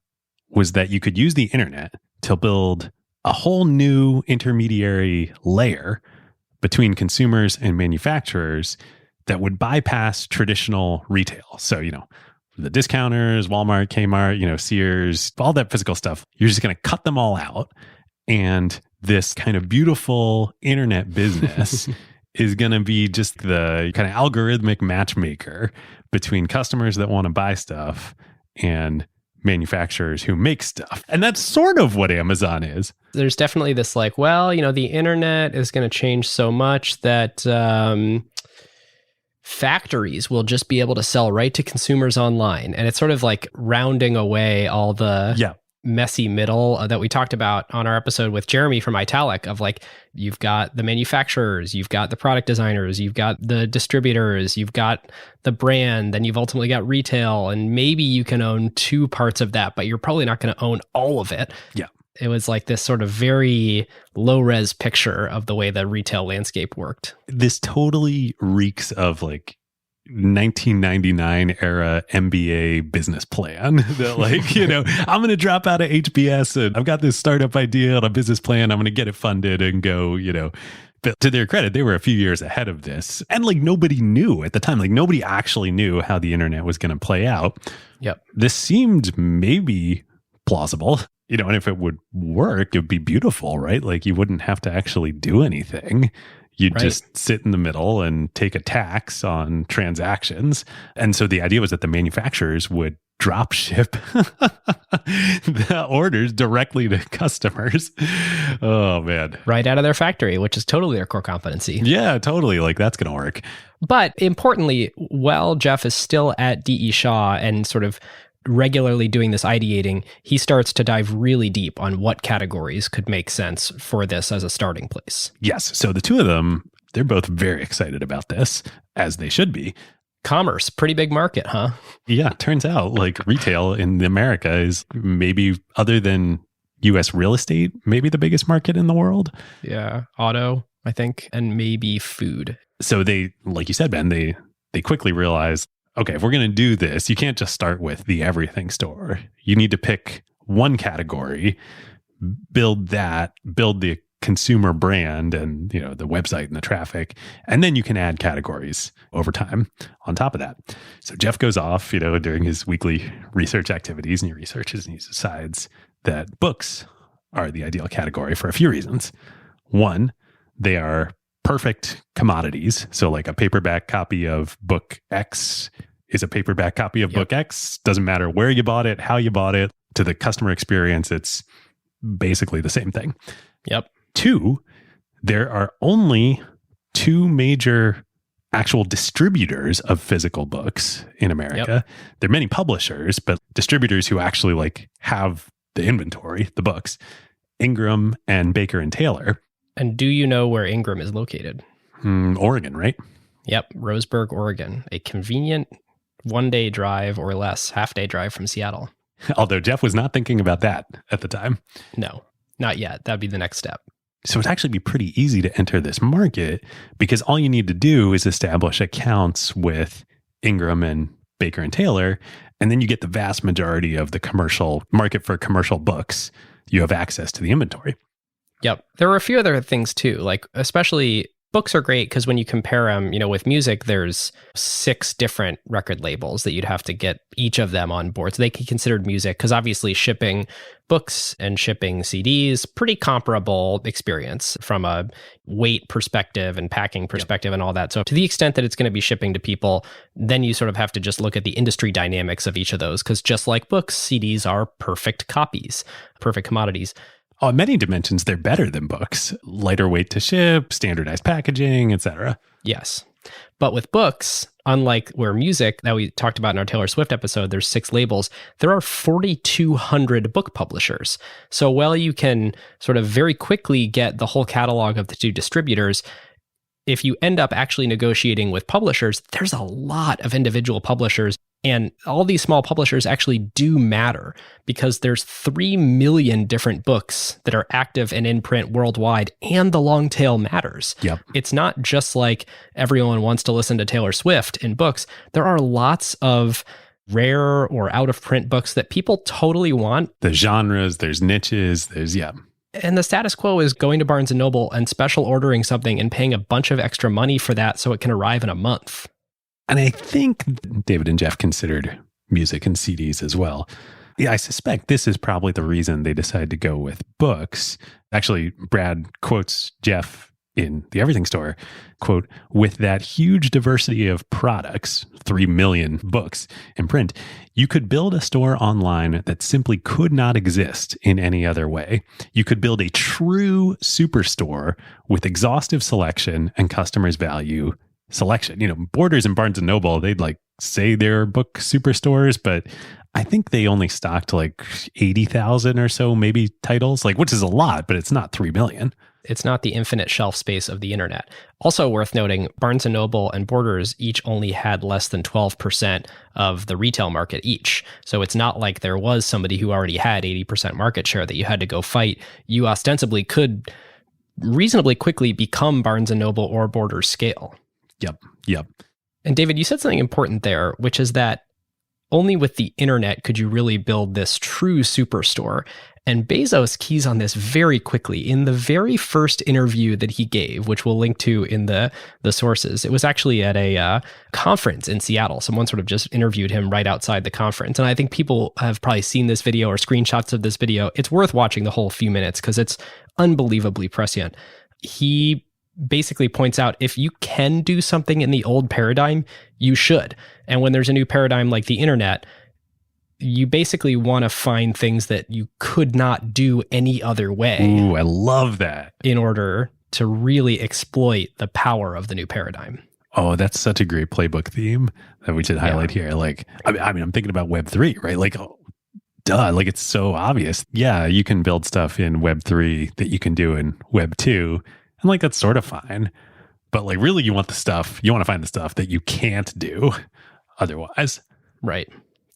was that you could use the internet to build a whole new intermediary layer between consumers and manufacturers that would bypass traditional retail. So, the discounters, Walmart, Kmart, Sears, all that physical stuff, you're just going to cut them all out. And this kind of beautiful internet business is going to be just the kind of algorithmic matchmaker between customers that want to buy stuff and manufacturers who make stuff. And that's sort of what Amazon is. There's definitely this like, well, the internet is going to change so much that factories will just be able to sell right to consumers online. And it's sort of like rounding away all the messy middle that we talked about on our episode with Jeremy from Italic of like, you've got the manufacturers, you've got the product designers, you've got the distributors, you've got the brand, then you've ultimately got retail, and maybe you can own 2 parts of that, but you're probably not going to own all of it. Yeah. It was like this sort of very low-res picture of the way the retail landscape worked. This totally reeks of like 1999 era MBA business plan that like, I'm going to drop out of HBS and I've got this startup idea and a business plan. I'm going to get it funded and go, but to their credit, they were a few years ahead of this. And like nobody knew at the time, like nobody actually knew how the internet was going to play out. Yep. This seemed maybe plausible, and if it would work, it would be beautiful, right? Like you wouldn't have to actually do anything. You'd just sit in the middle and take a tax on transactions. And so the idea was that the manufacturers would drop ship the orders directly to customers. Oh, man. Right out of their factory, which is totally their core competency. Yeah, totally. Like that's going to work. But importantly, while Jeff is still at D.E. Shaw and sort of regularly doing this ideating, he starts to dive really deep on what categories could make sense for this as a starting place. Yes. So the two of them, they're both very excited about this, as they should be. Commerce, pretty big market, huh? Yeah. Turns out like retail in America is maybe, other than US real estate, maybe the biggest market in the world. Yeah. Auto, I think, and maybe food. So they, like you said, Ben, they quickly realized, okay, if we're going to do this, you can't just start with the everything store. You need to pick one category, build the consumer brand and, the website and the traffic, and then you can add categories over time on top of that. So Jeff goes off, during his weekly research activities, and he researches and he decides that books are the ideal category for a few reasons. One, they are perfect commodities. So like a paperback copy of book X is a paperback copy of book X. Doesn't matter where you bought it, how you bought it. To the customer experience, it's basically the same thing. Yep. 2, there are only 2 major actual distributors of physical books in America. There are many publishers, but distributors who actually like have the inventory, the books, Ingram and Baker and Taylor. And do you know where Ingram is located? Oregon, right? Yep. Roseburg, Oregon. A convenient one-day drive or less, half-day drive from Seattle. Although Jeff was not thinking about that at the time. No, not yet. That'd be the next step. So it'd actually be pretty easy to enter this market because all you need to do is establish accounts with Ingram and Baker and Taylor, and then you get the vast majority of the commercial market for commercial books. You have access to the inventory. Yep. There were a few other things too, like especially books are great because when you compare them, with music, there's 6 different record labels that you'd have to get each of them on board. So they can be considered music because obviously shipping books and shipping CDs, pretty comparable experience from a weight perspective and packing perspective and all that. So to the extent that it's going to be shipping to people, then you sort of have to just look at the industry dynamics of each of those because just like books, CDs are perfect copies, perfect commodities. On many dimensions, they're better than books. Lighter weight to ship, standardized packaging, etc. Yes. But with books, unlike where music that we talked about in our Taylor Swift episode, there's 6 labels, there are 4,200 book publishers. So while you can sort of very quickly get the whole catalog of the 2 distributors, if you end up actually negotiating with publishers, there's a lot of individual publishers. And all these small publishers actually do matter because there's 3 million different books that are active and in print worldwide, and the long tail matters. Yep. It's not just like everyone wants to listen to Taylor Swift in books. There are lots of rare or out of print books that people totally want. The genres, there's niches, And the status quo is going to Barnes & Noble and special ordering something and paying a bunch of extra money for that so it can arrive in a month. And I think David and Jeff considered music and CDs as well. Yeah, I suspect this is probably the reason they decided to go with books. Actually, Brad quotes Jeff in the Everything Store, quote, "With that huge diversity of products, 3 million books in print, you could build a store online that simply could not exist in any other way. You could build a true superstore with exhaustive selection and customers value selection." Borders and Barnes & Noble, they'd like say they're book superstores, but I think they only stocked like 80,000 or so, maybe titles, like, which is a lot, but it's not 3 million. It's not the infinite shelf space of the internet. Also worth noting, Barnes & Noble and Borders each only had less than 12% of the retail market each. So it's not like there was somebody who already had 80% market share that you had to go fight. You ostensibly could reasonably quickly become Barnes & Noble or Borders scale. Yep. And David, you said something important there, which is that only with the internet could you really build this true superstore. And Bezos keys on this very quickly in the very first interview that he gave, which we'll link to in the sources. It was actually at a conference in Seattle. Someone sort of just interviewed him right outside the conference. And I think people have probably seen this video or screenshots of this video. It's worth watching the whole few minutes because it's unbelievably prescient. He basically points out if you can do something in the old paradigm, you should. And when there's a new paradigm like the internet, you basically want to find things that you could not do any other way. Ooh, I love that. In order to really exploit the power of the new paradigm. Oh, that's such a great playbook theme that we should highlight here. Like, I mean, I'm thinking about Web3, right? Like, oh, duh, like it's so obvious. Yeah, you can build stuff in Web3 that you can do in Web2. And like, that's sort of fine. But like, really, you want to find the stuff that you can't do otherwise. Right.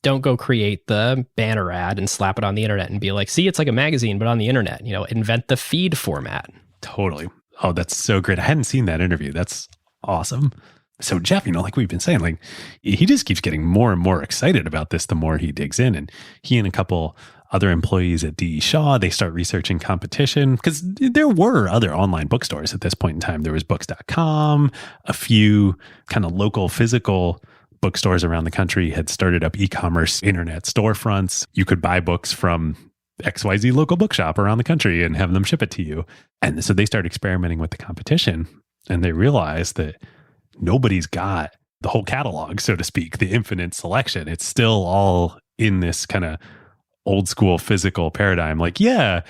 Don't go create the banner ad and slap it on the internet and be like, see, it's like a magazine, but on the internet, invent the feed format. Totally. Oh, that's so great. I hadn't seen that interview. That's awesome. So Jeff, like we've been saying, like he just keeps getting more and more excited about this the more he digs in. And he and a couple other employees at D.E. Shaw, they start researching competition because there were other online bookstores at this point in time. There was books.com, a few kind of local physical bookstores around the country had started up e-commerce internet storefronts. You could buy books from XYZ local bookshop around the country and have them ship it to you. And so they start experimenting with the competition and they realize that nobody's got the whole catalog, so to speak, the infinite selection. It's still all in this kind of old school physical paradigm. Like, yeah,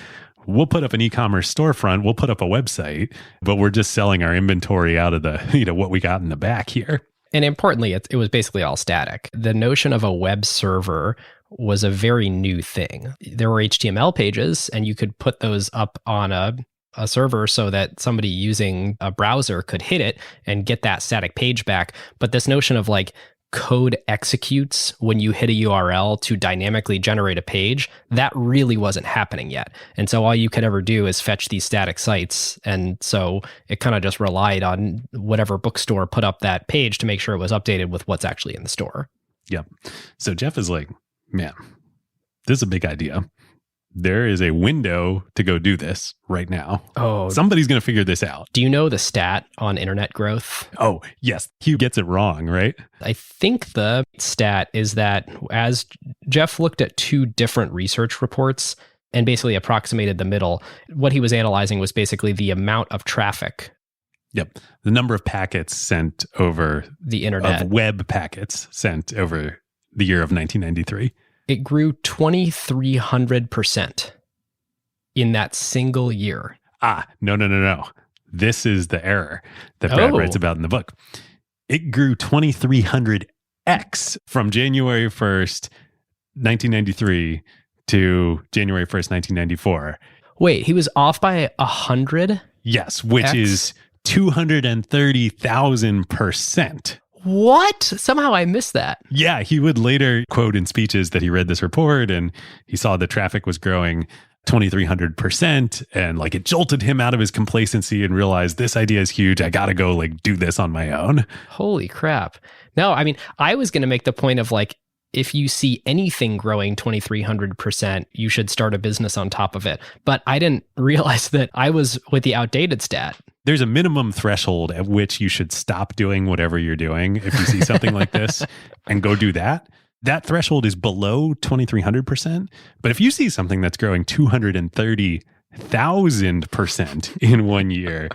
we'll put up an e-commerce storefront, we'll put up a website, but we're just selling our inventory out of the, what we got in the back here. And importantly, it was basically all static. The notion of a web server was a very new thing. There were HTML pages, and you could put those up on a server so that somebody using a browser could hit it and get that static page back. But this notion of like code executes when you hit a URL to dynamically generate a page, that really wasn't happening yet. And so all you could ever do is fetch these static sites. And so it kind of just relied on whatever bookstore put up that page to make sure it was updated with what's actually in the store. Yep. So Jeff is like, man, this is a big idea. There is a window to go do this right now. Oh, somebody's going to figure this out. Do you know the stat on internet growth? Oh, yes. Hugh gets it wrong, right? I think the stat is that as Jeff looked at two different research reports and basically approximated the middle, what he was analyzing was basically the amount of traffic. Yep. The number of packets sent over the internet. Of web packets sent over the year of 1993. It grew 2,300% in that single year. No. This is the error that Brad writes about in the book. It grew 2,300x from January 1st, 1993 to January 1st, 1994. Wait, he was off by 100? Yes, which is 230,000%. What? Somehow I missed that. Yeah, he would later quote in speeches that he read this report and he saw the traffic was growing 2,300% and like it jolted him out of his complacency and realized this idea is huge. I got to go like do this on my own. Holy crap. No, I mean, I was going to make the point of like, if you see anything growing 2,300%, you should start a business on top of it. But I didn't realize that I was with the outdated stat. There's a minimum threshold at which you should stop doing whatever you're doing if you see something like this and go do that. That threshold is below 2,300%. But if you see something that's growing 230,000% in 1 year,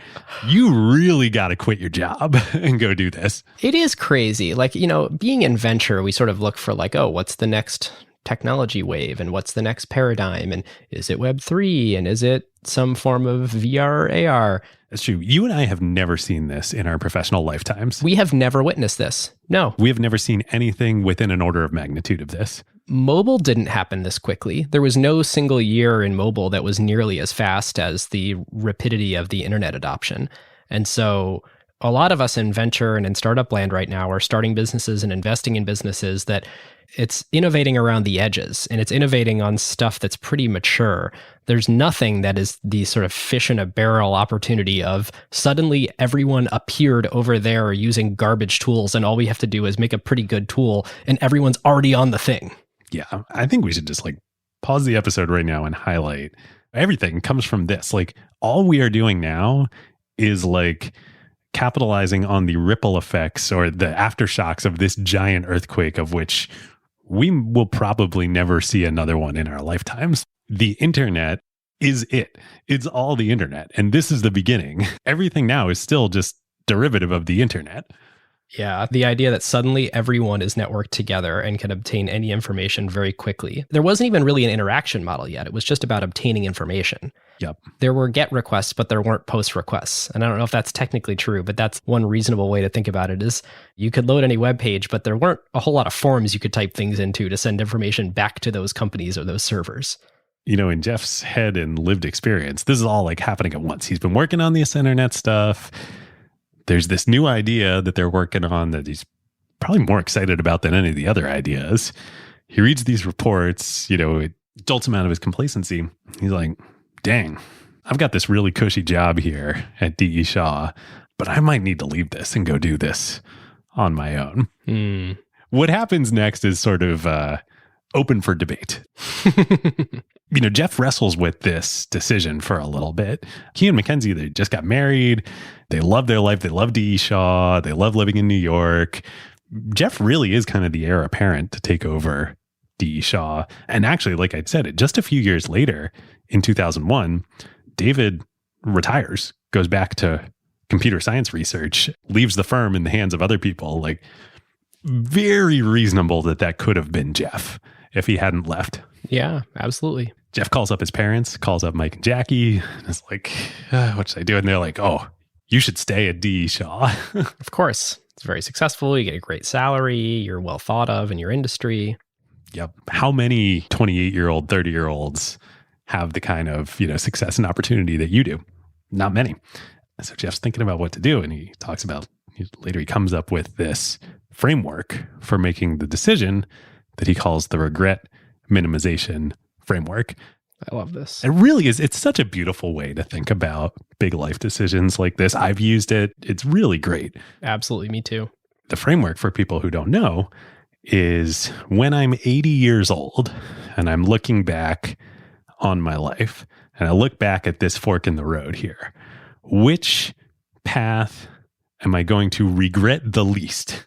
you really got to quit your job and go do this. It is crazy. Like, being in venture, we sort of look for like, oh, what's the next technology wave and what's the next paradigm? And is it Web3? And is it some form of VR or AR? That's true. You and I have never seen this in our professional lifetimes. We have never witnessed this. No. We have never seen anything within an order of magnitude of this. Mobile didn't happen this quickly. There was no single year in mobile that was nearly as fast as the rapidity of the internet adoption. And so a lot of us in venture and in startup land right now are starting businesses and investing in businesses that it's innovating around the edges, and it's innovating on stuff that's pretty mature. There's nothing that is the sort of fish in a barrel opportunity of suddenly everyone appeared over there using garbage tools, and all we have to do is make a pretty good tool and everyone's already on the thing. Yeah, I think we should just like pause the episode right now and highlight everything comes from this. Like all we are doing now is like capitalizing on the ripple effects or the aftershocks of this giant earthquake, of which we will probably never see another one in our lifetimes. The internet is it. It's all the internet. And this is the beginning. Everything now is still just derivative of the internet. Yeah, the idea that suddenly everyone is networked together and can obtain any information very quickly. There wasn't even really an interaction model yet. It was just about obtaining information. Yep. There were GET requests, but there weren't POST requests. And I don't know if that's technically true, but that's one reasonable way to think about it is you could load any web page, but there weren't a whole lot of forms you could type things into to send information back to those companies or those servers. You know, in Jeff's head and lived experience, this is all like happening at once. He's been working on this internet stuff. There's this new idea that they're working on that he's probably more excited about than any of the other ideas. He reads these reports, you know, it jolts him out of his complacency. He's like, dang, I've got this really cushy job here at D.E. Shaw, but I might need to leave this and go do this on my own. What happens next is sort of open for debate. You know, Jeff wrestles with this decision for a little bit. He and Mackenzie, they just got married. They love their life. They love D.E. Shaw. They love living in New York. Jeff really is kind of the heir apparent to take over D.E. Shaw. And actually, like I said, just a few years later, in 2001, David retires, goes back to computer science research, leaves the firm in the hands of other people. Like, very reasonable that could have been Jeff if he hadn't left. Yeah, absolutely. Jeff calls up his parents, calls up Mike and Jackie, and is like, what should I do? And they're like, oh, you should stay at D.E. Shaw. Of course. It's very successful. You get a great salary. You're well thought of in your industry. Yep. How many 28-year-old, 30-year-olds have the kind of, you know, success and opportunity that you do? Not many. So Jeff's thinking about what to do. And he talks about, later he comes up with this framework for making the decision that he calls the regret minimization framework. I love this. It really is. It's such a beautiful way to think about big life decisions like this. I've used it. It's really great. Absolutely. Me too. The framework, for people who don't know, is when I'm 80 years old and I'm looking back on my life and I look back at this fork in the road here, which path am I going to regret the least?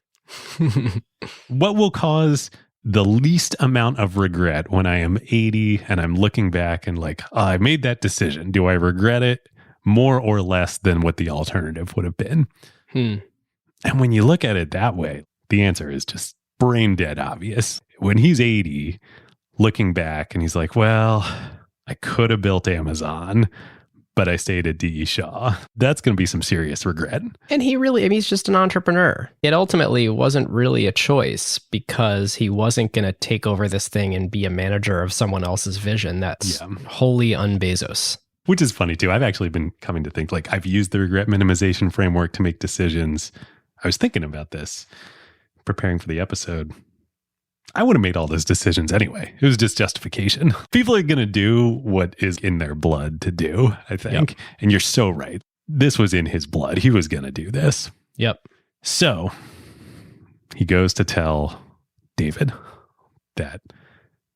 What will cause the least amount of regret when I am 80 and I'm looking back and like, oh, I made that decision. Do I regret it more or less than what the alternative would have been? And when you look at it that way, the answer is just brain dead obvious. When he's 80, looking back and he's like, well, I could have built Amazon, but I stayed at D.E. Shaw. That's going to be some serious regret. And he really, I mean, he's just an entrepreneur. It ultimately wasn't really a choice because he wasn't going to take over this thing and be a manager of someone else's vision. That's wholly un-Bezos. Which is funny too. I've actually been coming to think like I've used the regret minimization framework to make decisions. I was thinking about this, preparing for the episode. I would have made all those decisions anyway. It was just justification. People are going to do what is in their blood to do, I think. Yep. And you're so right. This was in his blood. He was going to do this. Yep. So he goes to tell David that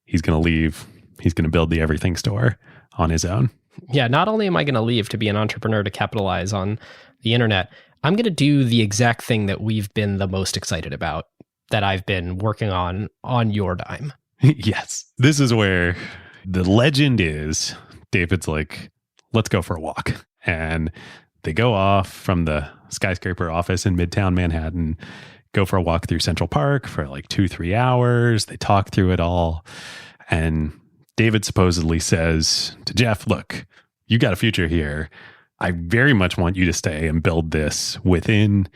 he's going to leave. He's going to build the everything store on his own. Yeah. Not only am I going to leave to be an entrepreneur to capitalize on the internet, I'm going to do the exact thing that we've been the most excited about, that I've been working on your dime. Yes. This is where the legend is. David's like, let's go for a walk. And they go off from the skyscraper office in Midtown Manhattan, go for a walk through Central Park for like 2-3 hours. They talk through it all. And David supposedly says to Jeff, look, you got a future here. I very much want you to stay and build this within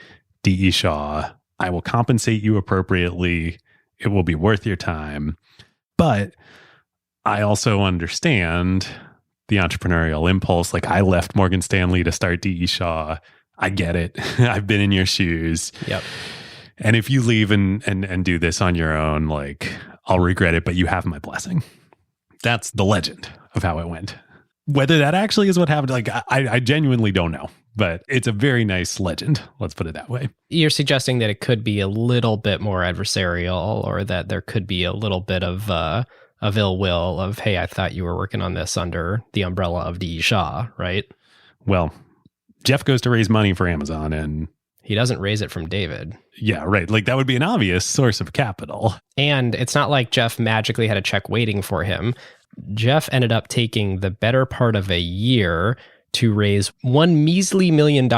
D.E. Shaw. I will compensate you appropriately. It will be worth your time. But I also understand the entrepreneurial impulse. Like, I left Morgan Stanley to start D.E. Shaw. I get it. I've been in your shoes. Yep. And if you leave and do this on your own, like, I'll regret it, but you have my blessing. That's the legend of how it went. Whether that actually is what happened, like, I genuinely don't know. But it's a very nice legend. Let's put it that way. You're suggesting that it could be a little bit more adversarial, or that there could be a little bit of ill will of, hey, I thought you were working on this under the umbrella of D.E. Shaw, right? Well, Jeff goes to raise money for Amazon, and he doesn't raise it from David. Yeah, right. Like, that would be an obvious source of capital. And it's not like Jeff magically had a check waiting for him. Jeff ended up taking the better part of a year to raise $1 measly million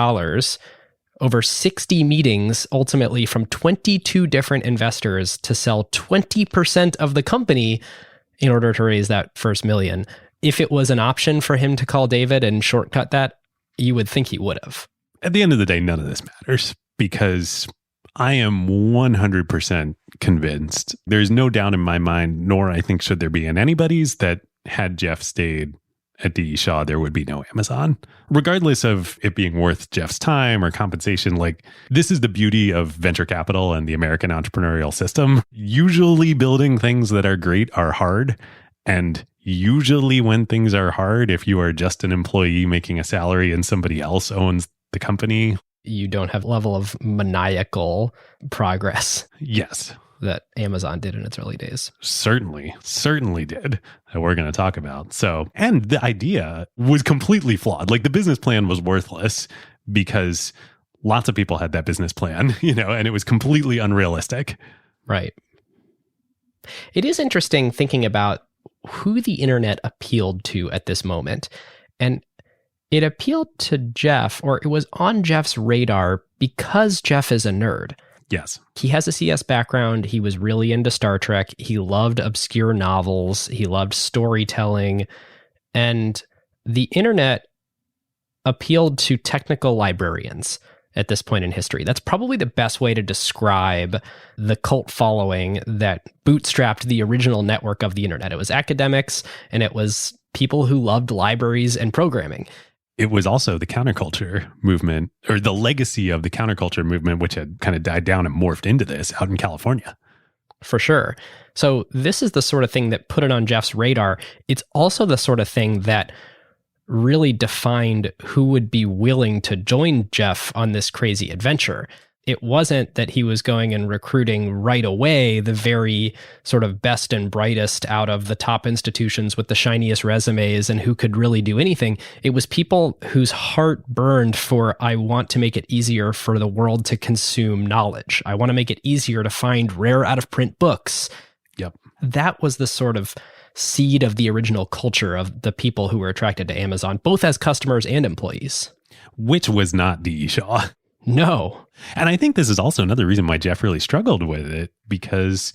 over 60 meetings, ultimately from 22 different investors, to sell 20% of the company in order to raise that first million. If it was an option for him to call David and shortcut that, you would think he would have. At the end of the day, none of this matters, because I am 100% convinced, there's no doubt in my mind, nor I think should there be in anybody's, that had Jeff stayed at D.E. Shaw, there would be no Amazon. Regardless of it being worth Jeff's time or compensation, like, this is the beauty of venture capital and the American entrepreneurial system. Usually building things that are great are hard. And usually when things are hard, if you are just an employee making a salary and somebody else owns the company, you don't have a level of maniacal progress. Yes. That Amazon did in its early days. Certainly did, that we're going to talk about. So, and the idea was completely flawed. Like, the business plan was worthless because lots of people had that business plan, and it was completely unrealistic. Right. It is interesting thinking about who the internet appealed to at this moment. And it appealed to Jeff, or it was on Jeff's radar, because Jeff is a nerd. Yes. He has a CS background. He was really into Star Trek. He loved obscure novels. He loved storytelling. And the internet appealed to technical librarians at this point in history. That's probably the best way to describe the cult following that bootstrapped the original network of the internet. It was academics, and it was people who loved libraries and programming. It was also the counterculture movement, or the legacy of the counterculture movement, which had kind of died down and morphed into this out in California. For sure. So this is the sort of thing that put it on Jeff's radar. It's also the sort of thing that really defined who would be willing to join Jeff on this crazy adventure. It wasn't that he was going and recruiting right away the very sort of best and brightest out of the top institutions with the shiniest resumes and who could really do anything. It was people whose heart burned for, I want to make it easier for the world to consume knowledge. I want to make it easier to find rare out-of-print books. Yep. That was the sort of seed of the original culture of the people who were attracted to Amazon, both as customers and employees. Which was not D.E. Shaw. No. And I think this is also another reason why Jeff really struggled with it, because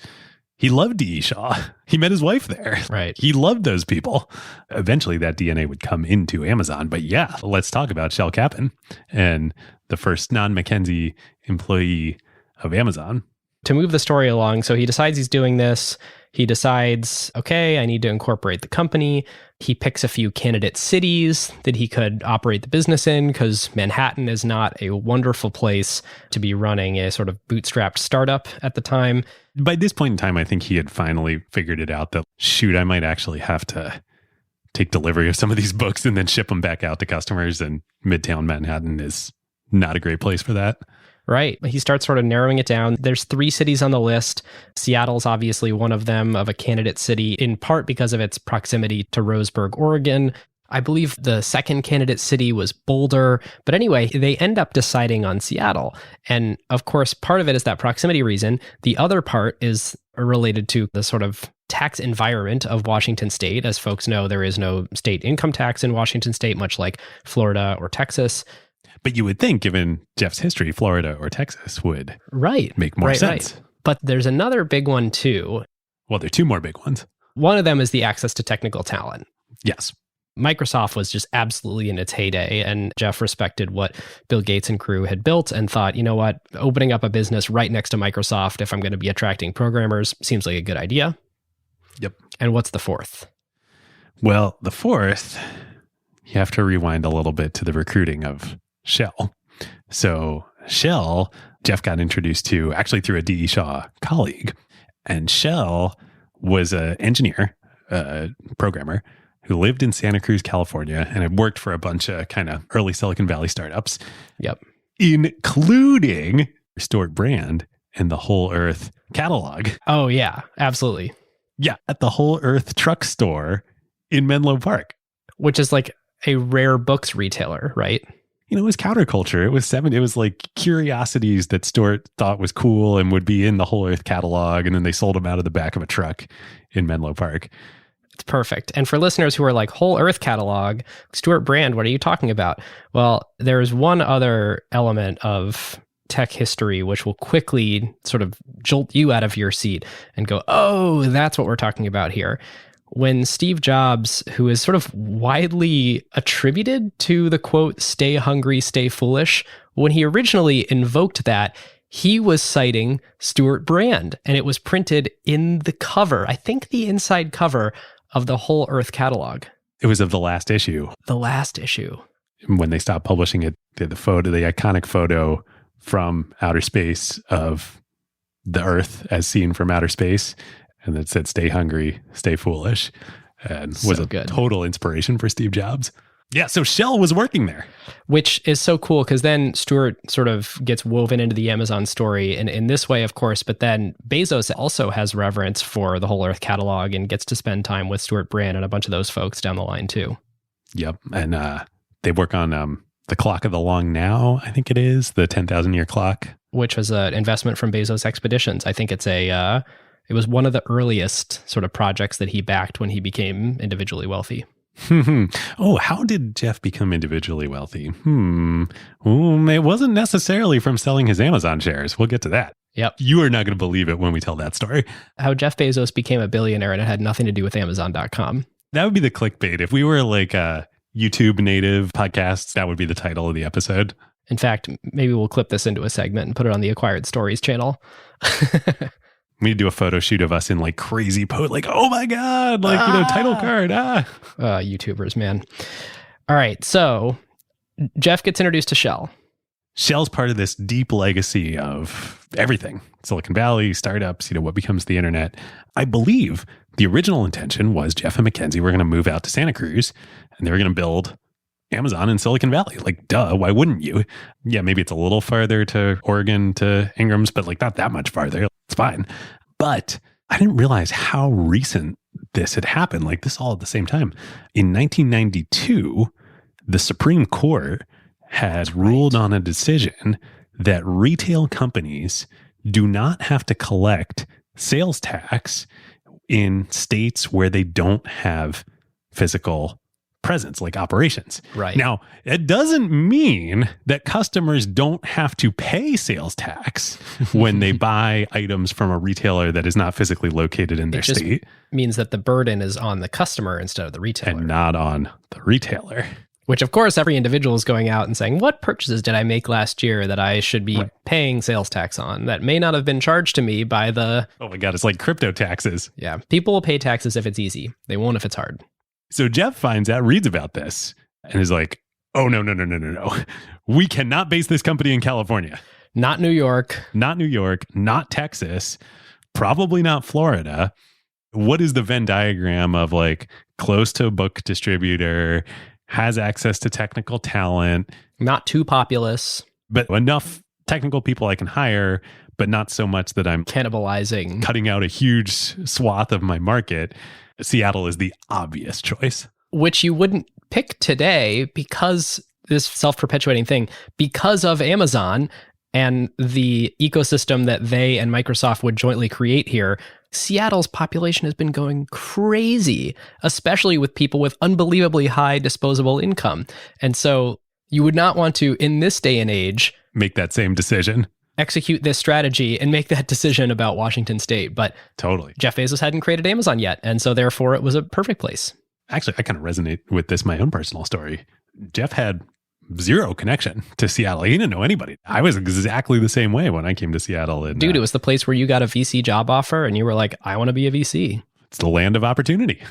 he loved D.E. Shaw. He met his wife there. Right. He loved those people. Eventually that DNA would come into Amazon. But yeah, let's talk about Shel Kappan and the first non-McKinsey employee of Amazon. To move the story along, so he decides he's doing this. He decides, okay, I need to incorporate the company. He picks a few candidate cities that he could operate the business in, because Manhattan is not a wonderful place to be running a sort of bootstrapped startup at the time. By this point in time, I think he had finally figured it out that, shoot, I might actually have to take delivery of some of these books and then ship them back out to customers. And Midtown Manhattan is not a great place for that. Right. He starts sort of narrowing it down. There's 3 cities on the list. Seattle's obviously one of them, of a candidate city, in part because of its proximity to Roseburg, Oregon. I believe the second candidate city was Boulder. But anyway, they end up deciding on Seattle. And of course, part of it is that proximity reason. The other part is related to the sort of tax environment of Washington State. As folks know, there is no state income tax in Washington State, much like Florida or Texas. But you would think, given Jeff's history, Florida or Texas would make more sense. Right. But there's another big one too. Well, there are 2 more big ones. One of them is the access to technical talent. Yes. Microsoft was just absolutely in its heyday, and Jeff respected what Bill Gates and crew had built and thought, you know what, opening up a business right next to Microsoft, if I'm going to be attracting programmers, seems like a good idea. Yep. And what's the fourth? Well, the fourth, you have to rewind a little bit to the recruiting of Shell. So Shell, Jeff got introduced to actually through a D.E. Shaw colleague. And Shell was an engineer, programmer, who lived in Santa Cruz, California, and had worked for a bunch of kind of early Silicon Valley startups. Yep. Including Stuart Brand and the Whole Earth catalog. Oh, yeah, absolutely. Yeah, at the Whole Earth truck store in Menlo Park. Which is like a rare books retailer, right? It was counterculture. It was like curiosities that Stuart thought was cool and would be in the Whole Earth catalog. And then they sold them out of the back of a truck in Menlo Park. It's perfect. And for listeners who are like, Whole Earth catalog, Stuart Brand, what are you talking about? Well, there's one other element of tech history which will quickly sort of jolt you out of your seat and go, oh, that's what we're talking about here. When Steve Jobs, who is sort of widely attributed to the quote, stay hungry, stay foolish, when he originally invoked that, he was citing Stuart Brand, and it was printed in the cover, I think the inside cover of the Whole Earth catalog. It was of the last issue. The last issue. When they stopped publishing it, they had the iconic photo from outer space of the Earth as seen from outer space. And it said, stay hungry, stay foolish. And was a total inspiration for Steve Jobs. Yeah, so Shell was working there. Which is so cool because then Stuart sort of gets woven into the Amazon story in this way, of course, but then Bezos also has reverence for the Whole Earth catalog and gets to spend time with Stuart Brand and a bunch of those folks down the line too. Yep, and they work on the Clock of the Long Now, I think it is, the 10,000-year clock. Which was an investment from Bezos Expeditions. I think it was one of the earliest sort of projects that he backed when he became individually wealthy. Oh, how did Jeff become individually wealthy? It wasn't necessarily from selling his Amazon shares. We'll get to that. Yep. You are not going to believe it when we tell that story. How Jeff Bezos became a billionaire and it had nothing to do with Amazon.com. That would be the clickbait. If we were like a YouTube native podcast, that would be the title of the episode. In fact, maybe we'll clip this into a segment and put it on the Acquired Stories channel. We need to do a photo shoot of us in like crazy like, oh my God, like, title card. YouTubers, man. All right. So Jeff gets introduced to Shell. Shell's part of this deep legacy of everything. Silicon Valley, startups, what becomes the internet. I believe the original intention was Jeff and Mackenzie were going to move out to Santa Cruz and they were going to build Amazon in Silicon Valley. Like, duh, why wouldn't you? Yeah, maybe it's a little farther to Oregon, to Ingram's, but like not that much farther. It's fine. But I didn't realize how recent this had happened. Like this all at the same time. In 1992, the Supreme Court had ruled on a decision that retail companies do not have to collect sales tax in states where they don't have physical presence, like operations. Right. Now, it doesn't mean that customers don't have to pay sales tax when they buy items from a retailer that is not physically located in their state. It means that the burden is on the customer instead of the retailer. And not on the retailer. Which, of course, every individual is going out and saying, what purchases did I make last year that I should be paying sales tax on that may not have been charged to me by the... Oh my God, it's like crypto taxes. Yeah. People will pay taxes if it's easy. They won't if it's hard. So Jeff finds out, reads about this, and is like, oh, no. We cannot base this company in California. Not New York. Not New York. Not Texas. Probably not Florida. What is the Venn diagram of like close to a book distributor, has access to technical talent? Not too populous. But enough technical people I can hire, but not so much that I'm cannibalizing, cutting out a huge swath of my market. Seattle is the obvious choice. Which you wouldn't pick today because this self-perpetuating thing, because of Amazon and the ecosystem that they and Microsoft would jointly create here. Seattle's population has been going crazy, especially with people with unbelievably high disposable income. And so you would not want to, in this day and age, make that same decision. Execute this strategy and make that decision about Washington State. But totally, Jeff Bezos hadn't created Amazon yet. And so therefore it was a perfect place. Actually, I kind of resonate with this, my own personal story. Jeff had zero connection to Seattle. He didn't know anybody. I was exactly the same way when I came to Seattle. And, dude, it was the place where you got a VC job offer and you were like, I want to be a VC. It's the land of opportunity.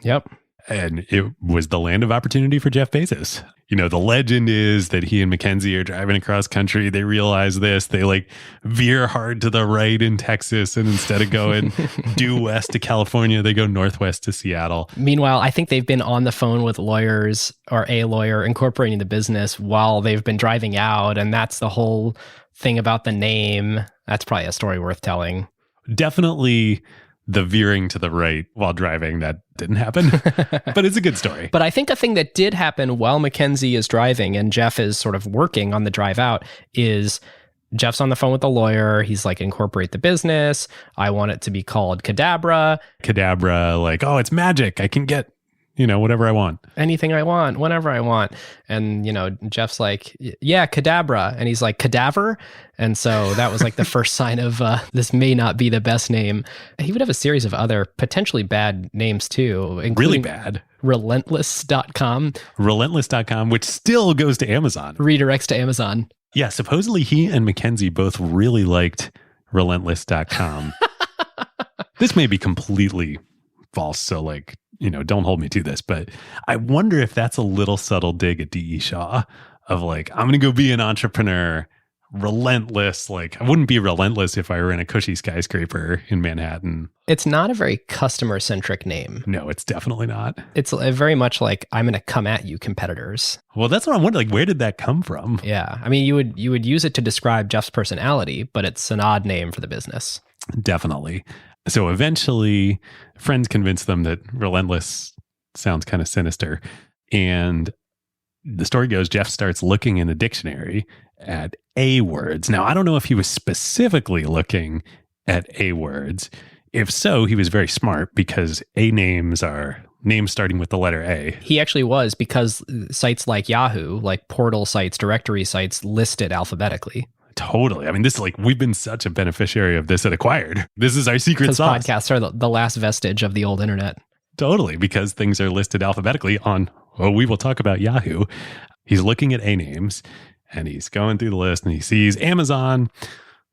Yep. And it was the land of opportunity for Jeff Bezos. You know, the legend is that he and Mackenzie are driving across country. They realize this. They like veer hard to the right in Texas. And instead of going due west to California, they go northwest to Seattle. Meanwhile, I think they've been on the phone with lawyers or a lawyer incorporating the business while they've been driving out. And that's the whole thing about the name. That's probably a story worth telling. Definitely the veering to the right while driving, that didn't happen, but it's a good story. But I think a thing that did happen while Mackenzie is driving and Jeff is sort of working on the drive out is Jeff's on the phone with the lawyer. He's like, incorporate the business. I want it to be called Cadabra. Cadabra, like, oh, it's magic. I can get, you know, whatever I want. Anything I want, whenever I want. And, you know, Jeff's like, yeah, Cadabra. And he's like, cadaver? And so that was like the first sign of this may not be the best name. He would have a series of other potentially bad names too. Really bad. Relentless.com. Relentless.com, which still goes to Amazon. Redirects to Amazon. Yeah, supposedly he and Mackenzie both really liked Relentless.com. This may be completely false, so like, you know, don't hold me to this, but I wonder if that's a little subtle dig at D.E. Shaw of like, I'm going to go be an entrepreneur, relentless. Like, I wouldn't be relentless if I were in a cushy skyscraper in Manhattan. It's not a very customer-centric name. No, it's definitely not. It's very much like, I'm going to come at you, competitors. Well, that's what I'm wondering. Like, where did that come from? Yeah. I mean, you would use it to describe Jeff's personality, but it's an odd name for the business. Definitely. So eventually, friends convince them that relentless sounds kind of sinister. And the story goes, Jeff starts looking in the dictionary at A words. Now, I don't know if he was specifically looking at A words. If so, he was very smart because A names are names starting with the letter A. He actually was, because sites like Yahoo, like portal sites, directory sites, listed alphabetically. Totally. I mean, this is like, we've been such a beneficiary of this at Acquired. This is our secret sauce. Podcasts are the last vestige of the old internet. Totally, because things are listed alphabetically on, well, we will talk about Yahoo. He's looking at A names and he's going through the list and he sees Amazon.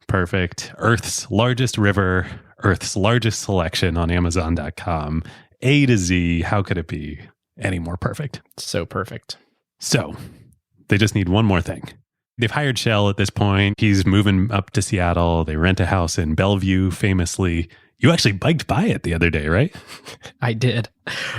Perfect. Earth's largest river, Earth's largest selection on Amazon.com. A to Z. How could it be any more perfect? So perfect. So they just need one more thing. They've hired Shell at this point. He's moving up to Seattle. They rent a house in Bellevue, famously. You actually biked by it the other day, right? I did.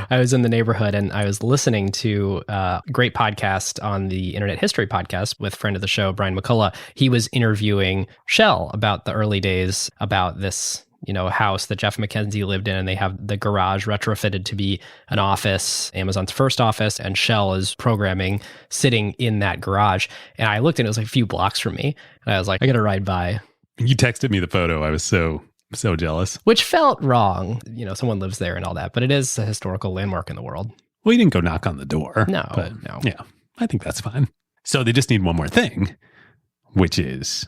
I was in the neighborhood and I was listening to a great podcast on the Internet History Podcast with friend of the show, Brian McCullough. He was interviewing Shell about the early days, about this, you know, house that Jeff Mackenzie lived in, and they have the garage retrofitted to be an office, Amazon's first office, and Shell is programming sitting in that garage. And I looked and it was like a few blocks from me, and I was like, I gotta ride by. You texted me the photo. I was so jealous. Which felt wrong. You know, someone lives there and all that, but it is a historical landmark in the world. Well, you didn't go knock on the door. No. Yeah, I think that's fine. So they just need one more thing, which is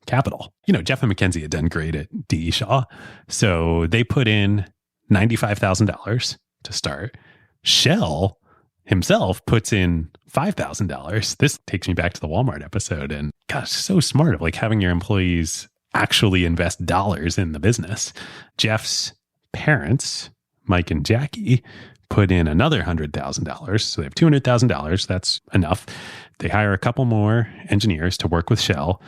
capital. You know, Jeff and Mackenzie had done great at D.E. Shaw. So they put in $95,000 to start. Shell himself puts in $5,000. This takes me back to the Walmart episode. And gosh, so smart of like having your employees actually invest dollars in the business. Jeff's parents, Mike and Jackie, put in another $100,000. So they have $200,000. That's enough. They hire a couple more engineers to work with Shell,